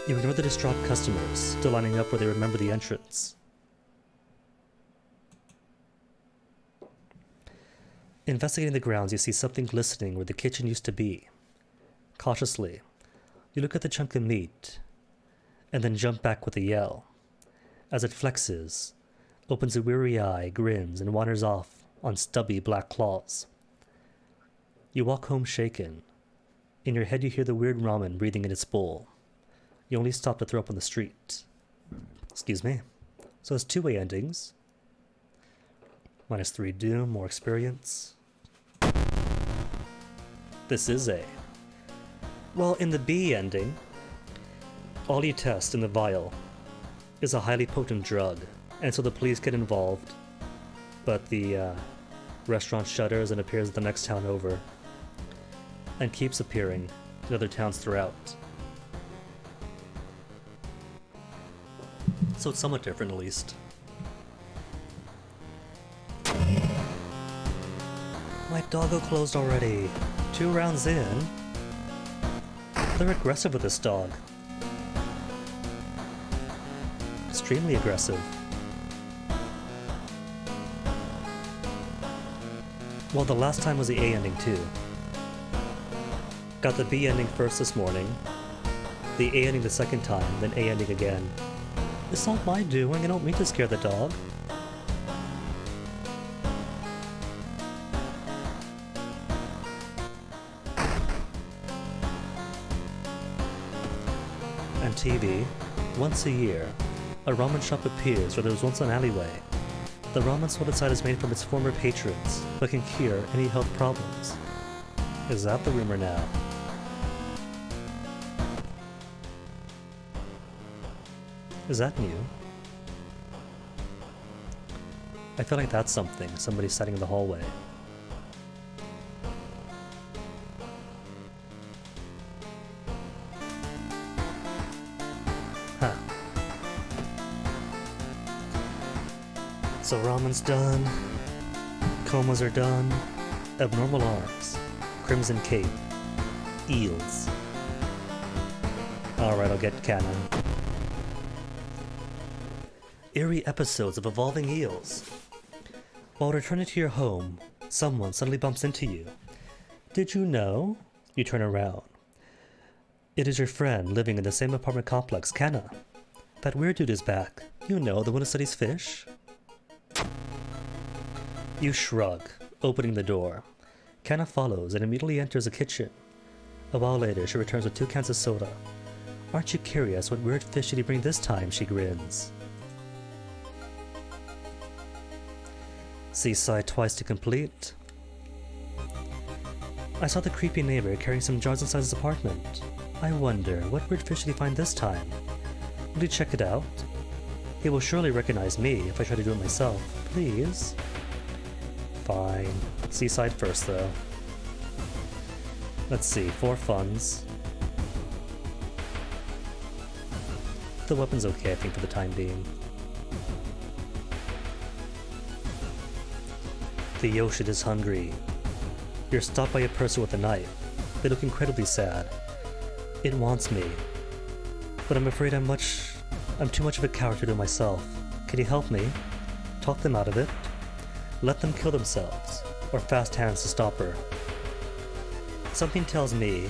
You ignore the distraught customers, still lining up where they remember the entrance. Investigating the grounds, you see something glistening where the kitchen used to be. Cautiously, you look at the chunk of meat, and then jump back with a yell. As it flexes, opens a weary eye, grins, and wanders off on stubby black claws. You walk home shaken. In your head you hear the weird ramen breathing in its bowl. You only stop to throw up on the street. Excuse me. So it's 2-way endings. -3 doom, more experience. This is A. Well, in the B ending, all you test in the vial is a highly potent drug, and so the police get involved, but the restaurant shutters and appears at the next town over, and keeps appearing in other towns throughout. So it's somewhat different, at least. My doggo closed already. 2 rounds in. They're aggressive with this dog. Extremely aggressive. Well, the last time was the A ending too. Got the B ending first this morning, the A ending the second time, then A ending again. It's not my doing, I don't mean to scare the dog. And TV, once a year, a ramen shop appears where there was once an alleyway. The ramen sold inside is made from its former patrons, but can cure any health problems. Is that the rumor now? Is that new? I feel like that's something somebody's setting in the hallway. Huh. So ramen's done, comas are done, abnormal arms, crimson cape, eels. Alright, I'll get canon. Eerie episodes of evolving eels. While returning to your home, someone suddenly bumps into you. Did you know? You turn around. It is your friend living in the same apartment complex, Kana. That weird dude is back. You know, the one who studies fish? You shrug, opening the door. Kana follows and immediately enters the kitchen. A while later, she returns with 2 cans of soda. Aren't you curious what weird fish did he bring this time? She grins. Seaside twice to complete. I saw the creepy neighbor carrying some jars inside his apartment. I wonder, what weird fish did he find this time? Will he check it out? He will surely recognize me if I try to do it myself. Please? Fine. Seaside first, though. Let's see, 4 funds. The weapon's okay, I think, for the time being. The ocean is hungry. You're stopped by a person with a knife. They look incredibly sad. It wants me. But I'm afraid I'm too much of a coward to do it myself. Can you help me? Talk them out of it. Let them kill themselves, or fast hands to stop her. Something tells me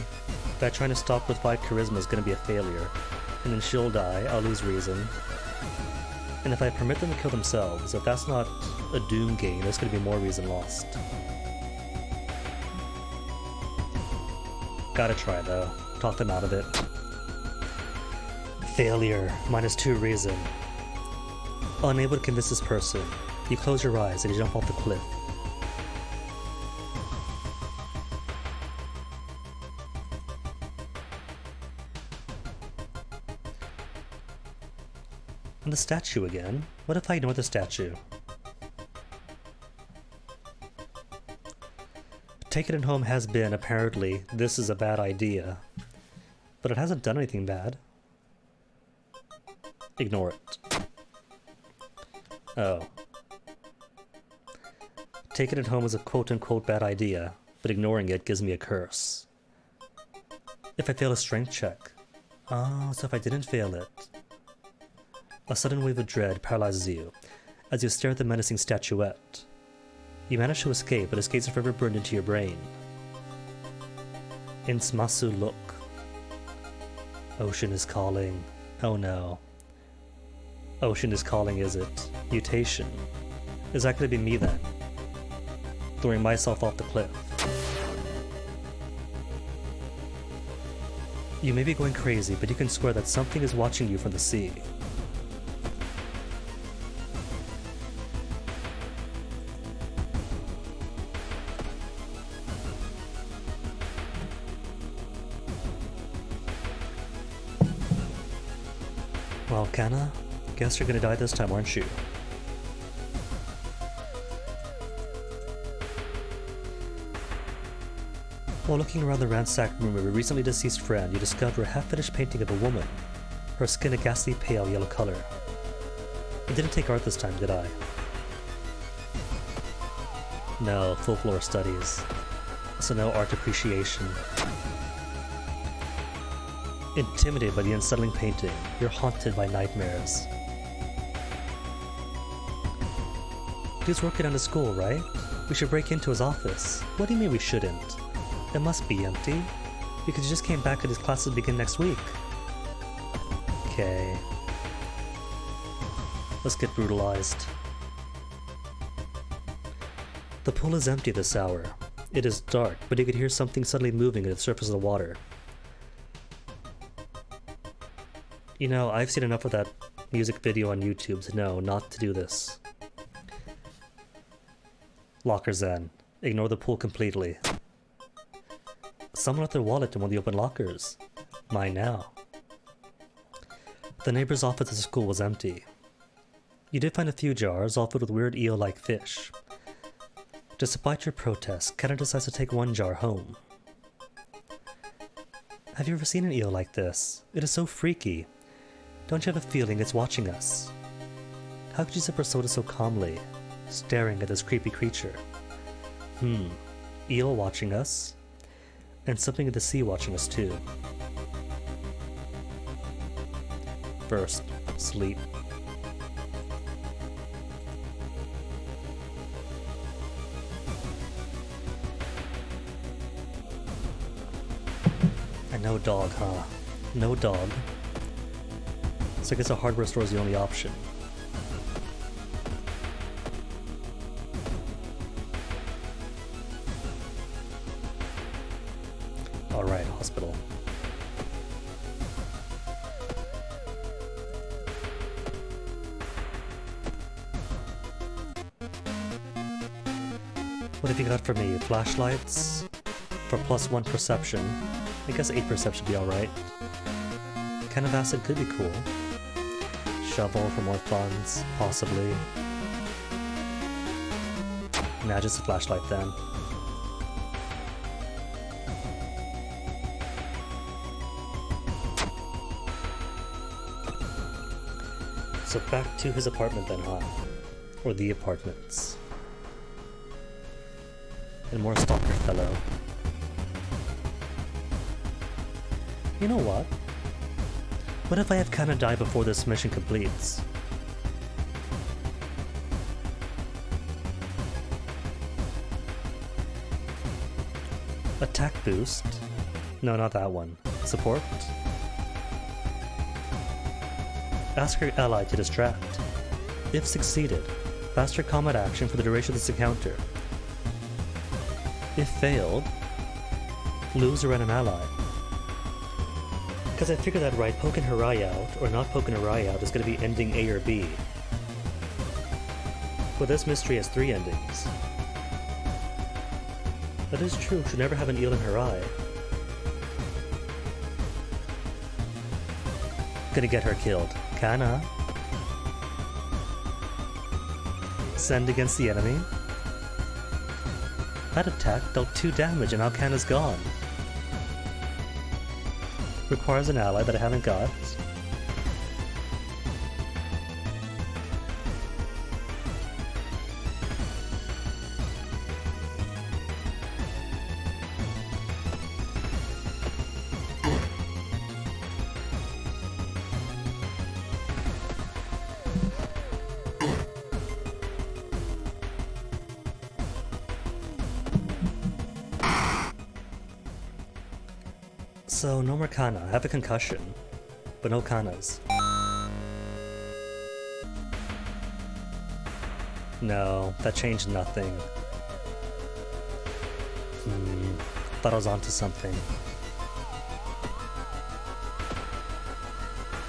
that trying to stop with 5 charisma is going to be a failure, and then she'll die, I'll lose reason. And if I permit them to kill themselves, if that's not a doom game, there's going to be more reason lost. Gotta try though. Talk them out of it. Failure, -2 reason. Unable to convince this person, you close your eyes and you jump off the cliff. And the statue again? What if I ignore the statue? Taking it home has been, apparently, this is a bad idea. But it hasn't done anything bad. Ignore it. Oh. Taking it home is a quote-unquote bad idea, but ignoring it gives me a curse. If I fail a strength check. Oh, so if I didn't fail it. A sudden wave of dread paralyzes you, as you stare at the menacing statuette. You manage to escape, but escapes are forever burned into your brain. Insmasu look. Ocean is calling. Oh no. Ocean is calling, is it? Mutation. Is that going to be me then? Throwing myself off the cliff. You may be going crazy, but you can swear that something is watching you from the sea. Well, Kana, guess you're gonna die this time, aren't you? While looking around the ransacked room of a recently deceased friend, you discover a half-finished painting of a woman, her skin a ghastly pale yellow color. I didn't take art this time, did I? No, folklore studies. So no art appreciation. Intimidated by the unsettling painting, you're haunted by nightmares. Dude's working on his school, right? We should break into his office. What do you mean we shouldn't? It must be empty, because he just came back and his classes begin next week. Okay. Let's get brutalized. The pool is empty this hour. It is dark, but you could hear something suddenly moving at the surface of the water. You know, I've seen enough of that music video on YouTube to know not to do this. Locker Zen. Ignore the pool completely. Someone left their wallet in one of the open lockers. Mine now. The neighbor's office at the school was empty. You did find a few jars, all filled with weird eel-like fish. Despite your protest, Kana decides to take one jar home. Have you ever seen an eel like this? It is so freaky. Don't you have a feeling it's watching us? How could you sip her soda so calmly, staring at this creepy creature? Eel watching us? And something in the sea watching us too. First, sleep. And no dog, huh? No dog. So I guess a hardware store is the only option. Alright, hospital. What have you got for me? Flashlights? For +1 perception. I guess 8 perception would be alright. Kind of acid could be cool. Shovel for more funds, possibly. Nah, just a flashlight then. So back to his apartment then, huh? Or the apartments. and more stalker fellow. You know what? What if I have Kana die before this mission completes? Attack boost? No, not that one. Support? Ask your ally to distract. If succeeded, faster combat action for the duration of this encounter. If failed, lose or run an ally. Because I figured that right, poking Harai out, or not poking Harai out, is going to be ending A or B. But this mystery has 3 endings. That is true, should never have an eel in Harai. Gonna get her killed. Kana. Send against the enemy. That attack dealt 2 damage and now Kana's gone. Requires an ally that I haven't got. So, no more Kana. I have a concussion, but no Kanas. No, that changed nothing. Thought I was onto something.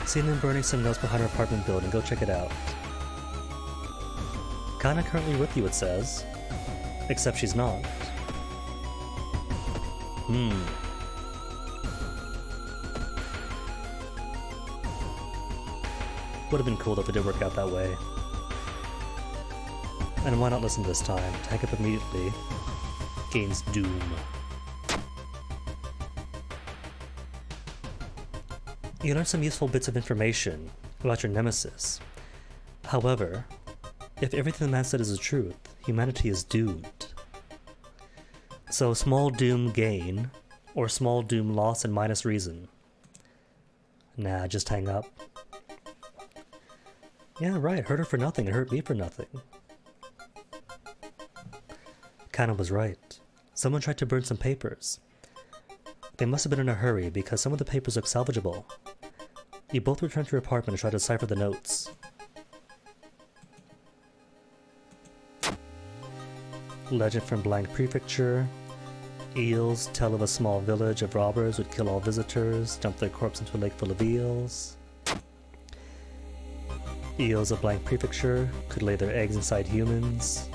Seen them burning some notes behind our apartment building. Go check it out. Kana currently with you, it says. Except she's not. Would have been cool if it did work out that way. And why not listen this time? Tank up immediately. Gains Doom. You learn some useful bits of information about your nemesis. However, if everything the man said is the truth, humanity is doomed. So small doom gain, or small doom loss and minus reason. Nah, just hang up. Yeah, right, hurt her for nothing and hurt me for nothing. Kana was right. Someone tried to burn some papers. They must have been in a hurry because some of the papers look salvageable. You both return to your apartment and try to decipher the notes. Legend from Blank Prefecture. Eels tell of a small village of robbers would kill all visitors, dump their corpse into a lake full of eels. Eels of Blank Prefecture could lay their eggs inside humans.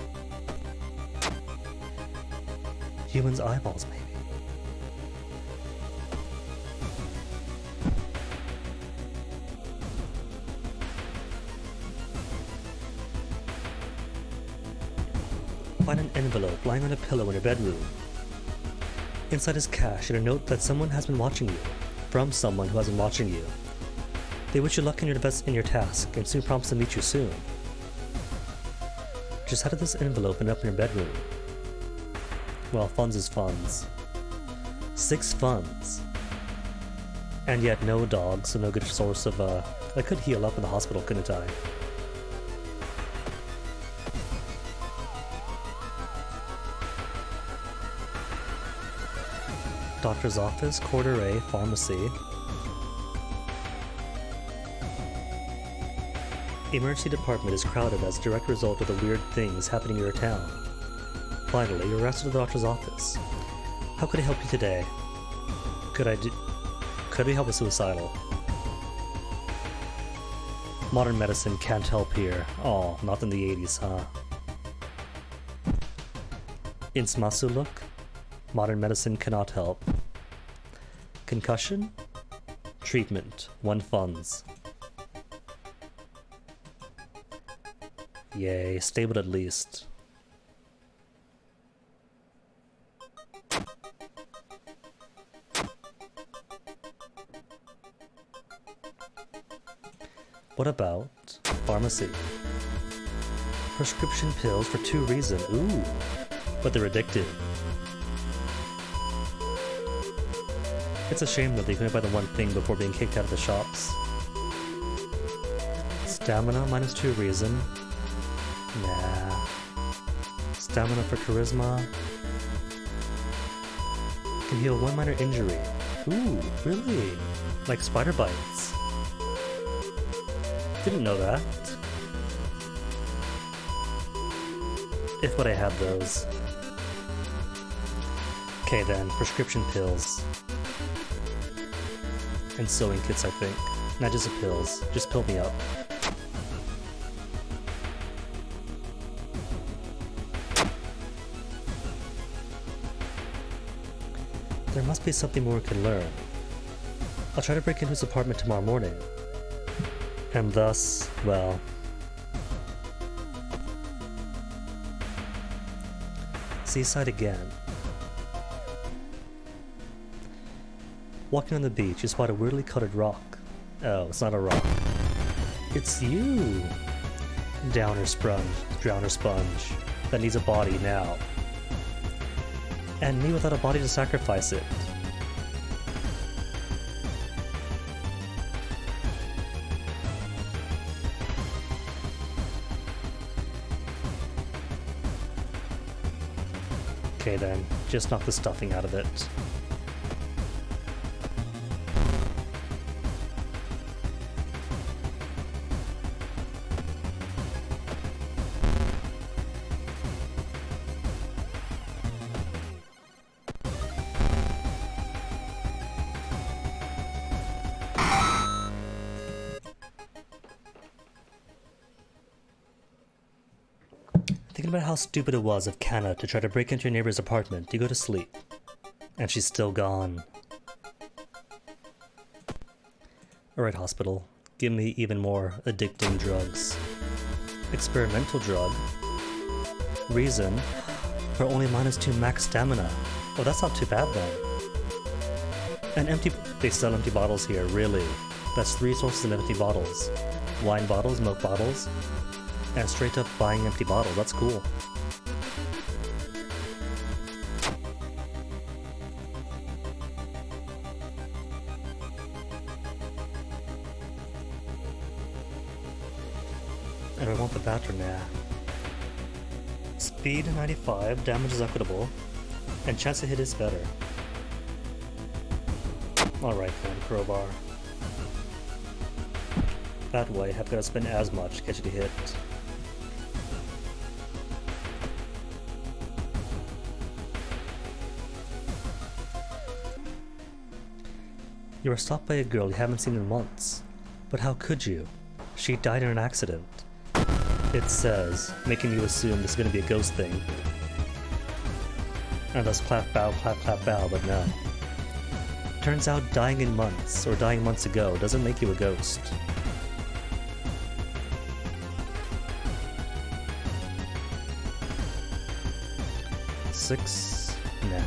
Humans' eyeballs, maybe. Find an envelope lying on a pillow in your bedroom. Inside is cash and a note that someone has been watching you, from someone who has been watching you. They wish you luck in your task and soon promise to meet you soon. Just head to this envelope and open your bedroom. Well, funds is funds. 6 funds. And yet no dog, so no good source of, I could heal up in the hospital, couldn't I? Doctor's office, quarter A, pharmacy. Emergency department is crowded as a direct result of the weird things happening in your town. Finally, you're arrested at the doctor's office. How could I help you today? Could we help with suicidal? Modern medicine can't help here. Oh, not in the 80s, huh? Insmasu look? Modern medicine cannot help. Concussion? Treatment. 1 funds. Yay, stable at least. What about pharmacy? Prescription pills for 2 reasons. Ooh, but they're addictive. It's a shame that they couldn't buy the one thing before being kicked out of the shops. Stamina minus 2 reason. Nah. Stamina for charisma. Can heal 1 minor injury. Ooh, really? Like spider bites. Didn't know that. If what I had those. Okay then, prescription pills. And sewing kits, I think. Not just the pills. Just pill me up. There must be something more we can learn. I'll try to break into his apartment tomorrow morning. And thus, well... Seaside again. Walking on the beach, you spot a weirdly colored rock. Oh, it's not a rock. It's you! Drowner sponge, that needs a body now. And me without a body to sacrifice it. Okay then, just knock the stuffing out of it. Thinking about how stupid it was of Kana to try to break into your neighbor's apartment, you go to sleep. And she's still gone. Alright, hospital. Give me even more addicting drugs. Experimental drug. Reason. For only minus 2 max stamina. Oh, that's not too bad then. And empty... They sell empty bottles here, really. That's 3 sources of empty bottles. Wine bottles, milk bottles. And straight up buying empty bottles, that's cool. And I want the batter now. Speed 95, damage is equitable, and chance to hit is better. Alright then, crowbar. That way, I've got to spend as much to get you to hit. You were stopped by a girl you haven't seen in months. But how could you? She died in an accident. It says, making you assume this is going to be a ghost thing. And thus clap bow, but no. Turns out dying in months, or dying months ago, doesn't make you a ghost. Six? Nah.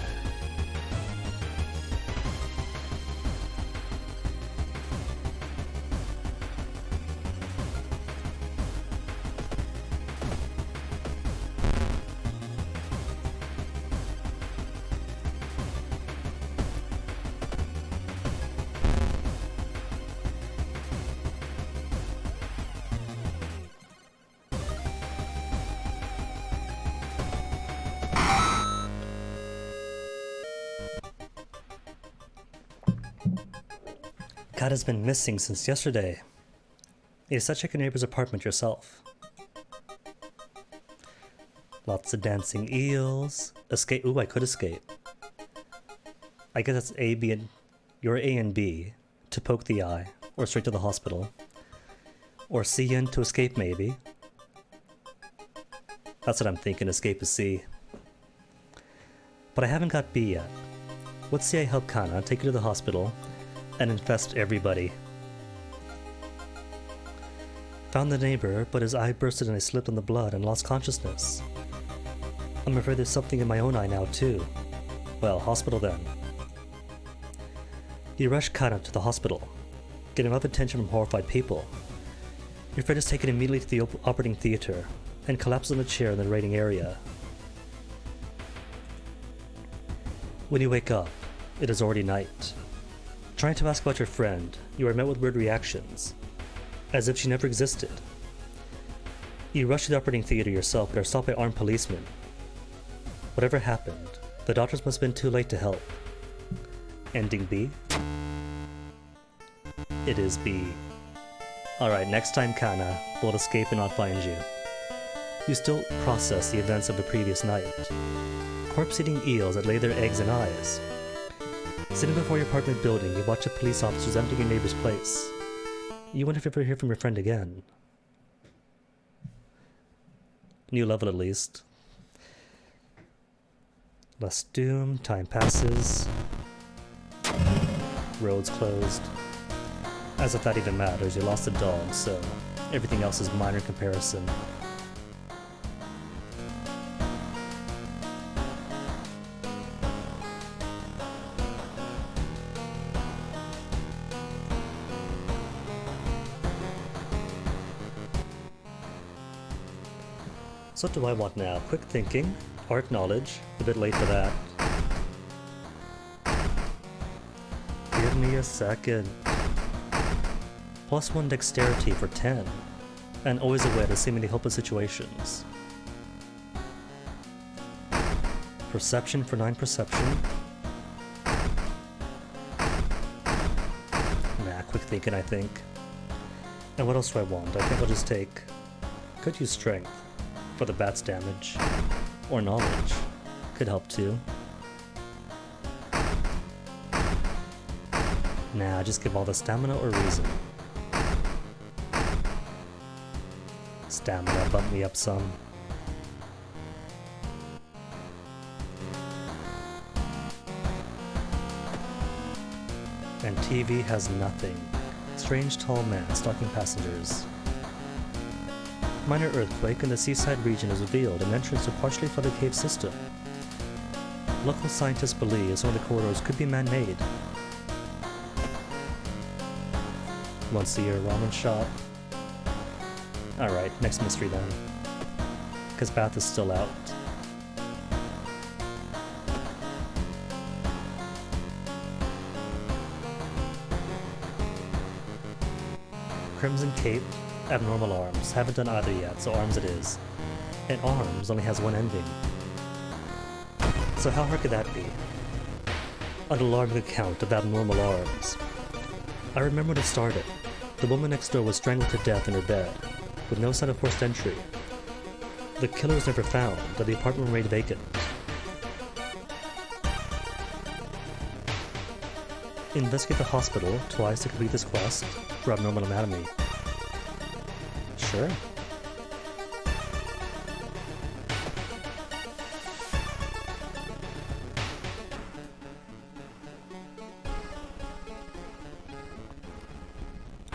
Kat has been missing since yesterday. You said check your neighbor's apartment yourself. Lots of dancing eels. Escape. Ooh, I could escape. I guess that's A, B, and you're A and B to poke the eye, or straight to the hospital. Or C and to escape, maybe. That's what I'm thinking, escape is C. But I haven't got B yet. Let's see I help Kana take you to the hospital and infest everybody. Found the neighbor, but his eye bursted and I slipped on the blood and lost consciousness. I'm afraid there's something in my own eye now too. Well, hospital then. You rush Kana to the hospital, getting enough attention from horrified people. Your friend is taken immediately to the operating theater and collapses in a chair in the waiting area. When you wake up, it is already night. Trying to ask about your friend, you are met with weird reactions, as if she never existed. You rush to the operating theater yourself but are stopped by armed policemen. Whatever happened, the doctors must have been too late to help. Ending B? It is B. Alright, next time Kana will escape and not find you. You still process the events of the previous night. Corpse-eating eels that lay their eggs in eyes. Sitting before your apartment building, you watch the police officers emptying your neighbor's place. You wonder if you ever hear from your friend again. New level at least. Less doom, time passes. Roads closed. As if that even matters, you lost a dog, so everything else is minor in comparison. So what do I want now? Quick thinking, art knowledge, a bit late for that. Give me a second. +1 dexterity for 10, and always aware to seemingly hopeless situations. Perception for 9 perception. Nah, quick thinking I think. And what else do I want? I think I'll just take... Could use strength for the bat's damage. Or knowledge. Could help too. Nah, just give all the stamina or reason. Stamina, bump me up some. And TV has nothing. Strange tall man stalking passengers. Minor earthquake in the seaside region has revealed an entrance to a partially flooded cave system. Local scientists believe some of the corridors could be man-made. Once a year ramen shop. Alright, next mystery then. Because Bath is still out. Crimson Cape, abnormal arms. Haven't done either yet, so arms it is. And arms only has one ending. So how hard could that be? An alarming account of abnormal arms. I remember when it started. The woman next door was strangled to death in her bed, with no sign of forced entry. The killer was never found, and the apartment remained vacant. Investigate the hospital twice to complete this quest for abnormal anatomy. Sure.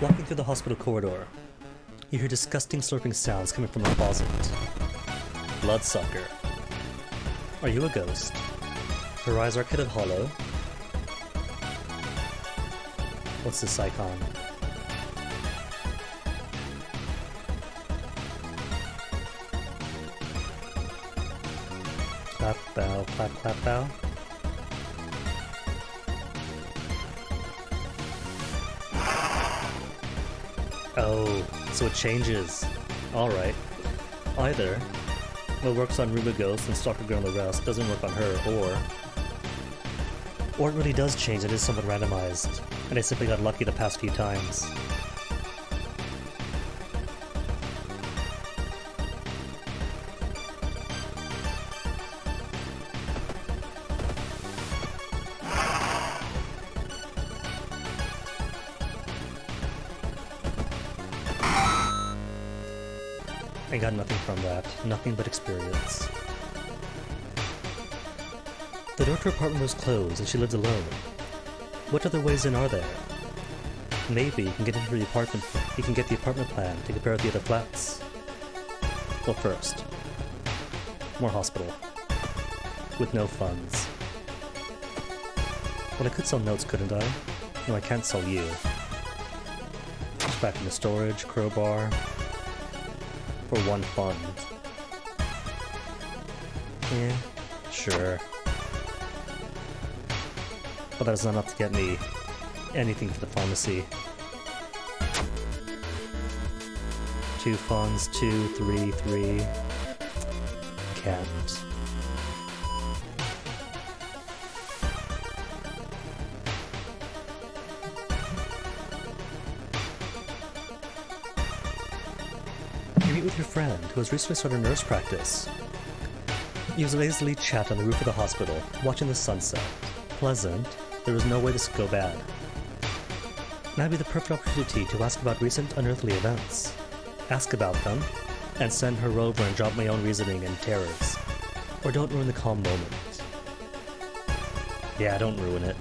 Walking through the hospital corridor, you hear disgusting slurping sounds coming from a closet. Bloodsucker. Are you a ghost? Her eyes are arcaded hollow. What's this icon? Clap bow, clap clap bow. Oh, so it changes. Alright. Either what works on Ruba Ghost and Stalker Girl and the rest doesn't work on her, or it really does change and is somewhat randomized, and I simply got lucky the past few times. I got nothing from that. Nothing but experience. The door to her apartment was closed and she lived alone. What other ways in are there? Maybe you can get into the apartment. You can get the apartment plan to compare with the other flats. Well, first, more hospital. With no funds. Well, I could sell notes, couldn't I? No, I can't sell you. Back into storage, crowbar. For one fund. Yeah, sure. But that's not enough to get me Anything for the pharmacy. 2 funds, 2, 3, 3. Can't. You meet with your friend who has recently started nurse practice. You lazily chat on the roof of the hospital, watching the sunset. Pleasant. There was no way this could go bad. Now would be the perfect opportunity to ask about recent unearthly events. Ask about them, and send her over and drop my own reasoning and terrors. Or don't ruin the calm moment. Yeah, don't ruin it.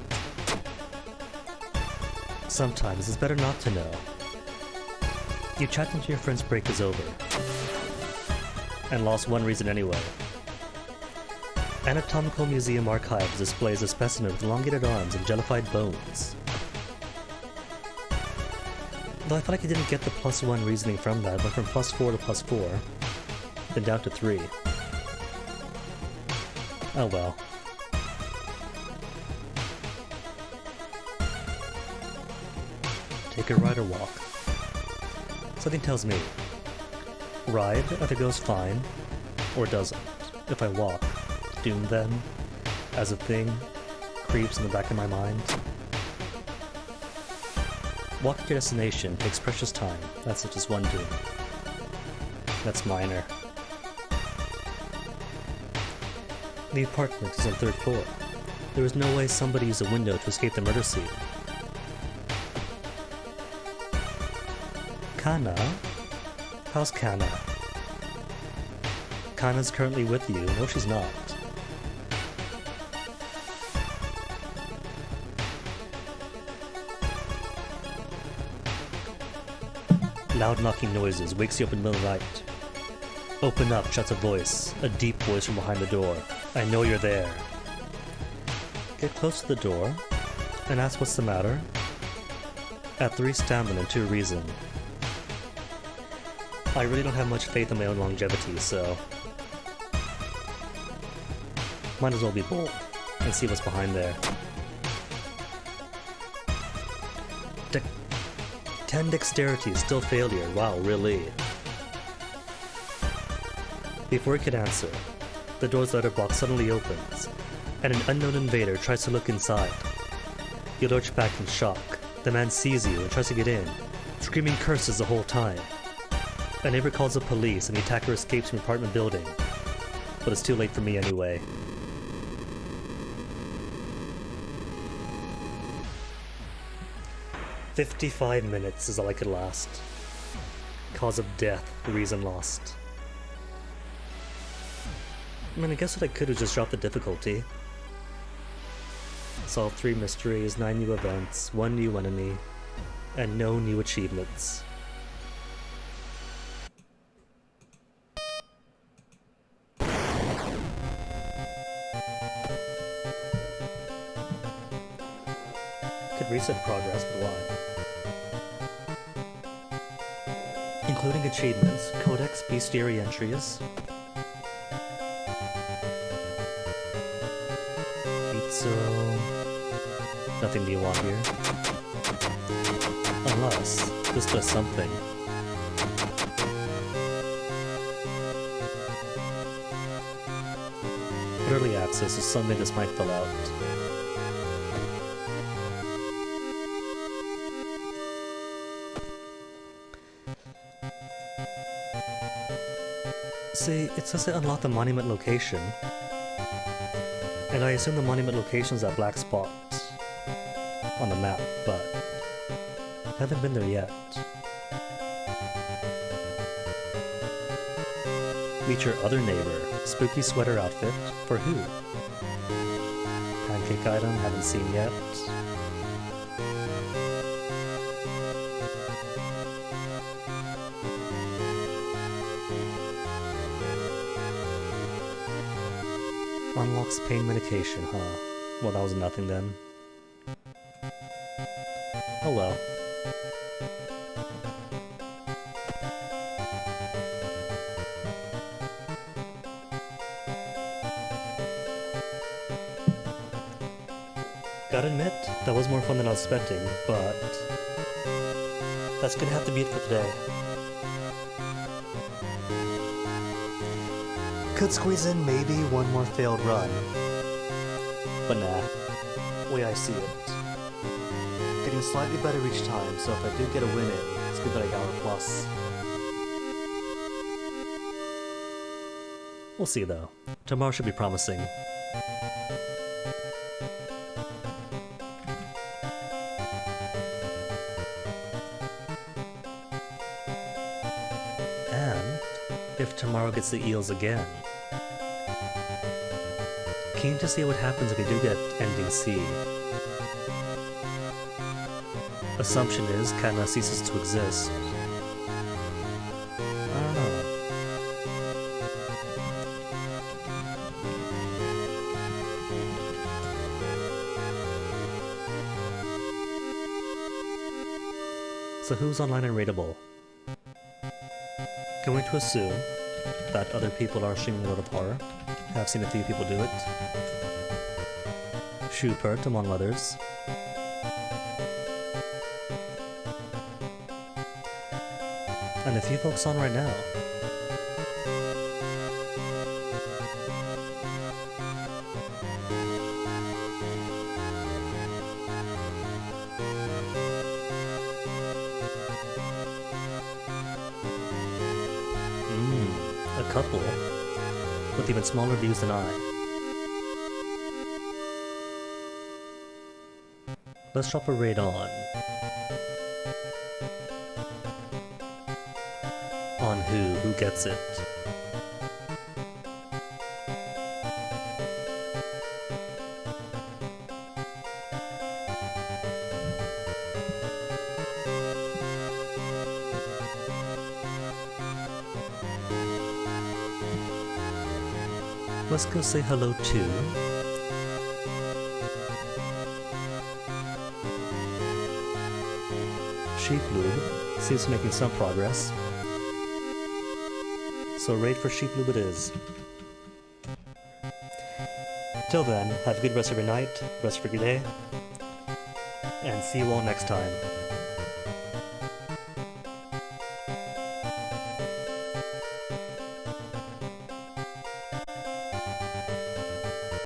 Sometimes it's better not to know. You chat until your friend's break is over. And lost one reason anyway. Anatomical Museum Archives displays a specimen with elongated arms and jellified bones. Though I feel like I didn't get the +1 reasoning from that, went from +4 to +4, then down to 3. Oh well. Take a ride or walk. Something tells me. Ride either goes fine, or doesn't. If I walk, doom then, as a thing, creeps in the back of my mind. Walking to your destination takes precious time. That's just one doom. That's minor. The apartment is on the 3rd floor. There is no way somebody used a window to escape the murder scene. Kana? How's Kana? Kana's currently with you. No, she's not. Loud knocking noises wakes you up in the middle of the night. Open up, shouts a voice, a deep voice from behind the door. I know you're there. Get close to the door and ask what's the matter. At 3 stamina and 2 reason. I really don't have much faith in my own longevity, so might as well be bold and see what's behind there. 10 dexterity, still failure. Wow, really? Before he could answer, the door's letterbox suddenly opens, and an unknown invader tries to look inside. You lurch back in shock. The man sees you and tries to get in, screaming curses the whole time. A neighbor calls the police and the attacker escapes from the apartment building, but it's too late for me anyway. "55 minutes is all I could last. Cause of death, reason lost." I mean, I guess what I could have just dropped the difficulty. Solve 3 mysteries, 9 new events, 1 new enemy, and no new achievements. Could reset progress, but why? Including achievements, Codex Bestiary entries, pizza, nothing new on here. Unless this does something. Early access is something this might fill out. See, it says to unlock the monument location. And I assume the monument location is that black spot on the map, but I haven't been there yet. Meet your other neighbor. Spooky sweater outfit. For who? Pancake item, haven't seen yet. Unlocks pain medication, huh? Well, that was nothing then. Oh well. Gotta admit, that was more fun than I was expecting, but that's gonna have to be it for today. Could squeeze in maybe one more failed run. But nah, way I see it. Getting slightly better each time, so if I do get a win in, it's good that I got a plus. We'll see though. Tomorrow should be promising. And if tomorrow gets the eels again. Keen to see what happens if we do get ending C. Assumption is Kana ceases to exist. I don't know. So who's online and rateable? Going to assume that other people are streaming World of Horror. Have seen a few people do it. Schubert, among others. And a few folks on right now. A couple with even smaller views than I. Let's drop a raid on who gets it. Let's go say hello to Sheeplube. Seems to be making some progress. So raid for Sheeplube it is. Till then, have a good rest of your night, rest of your day, and see you all next time.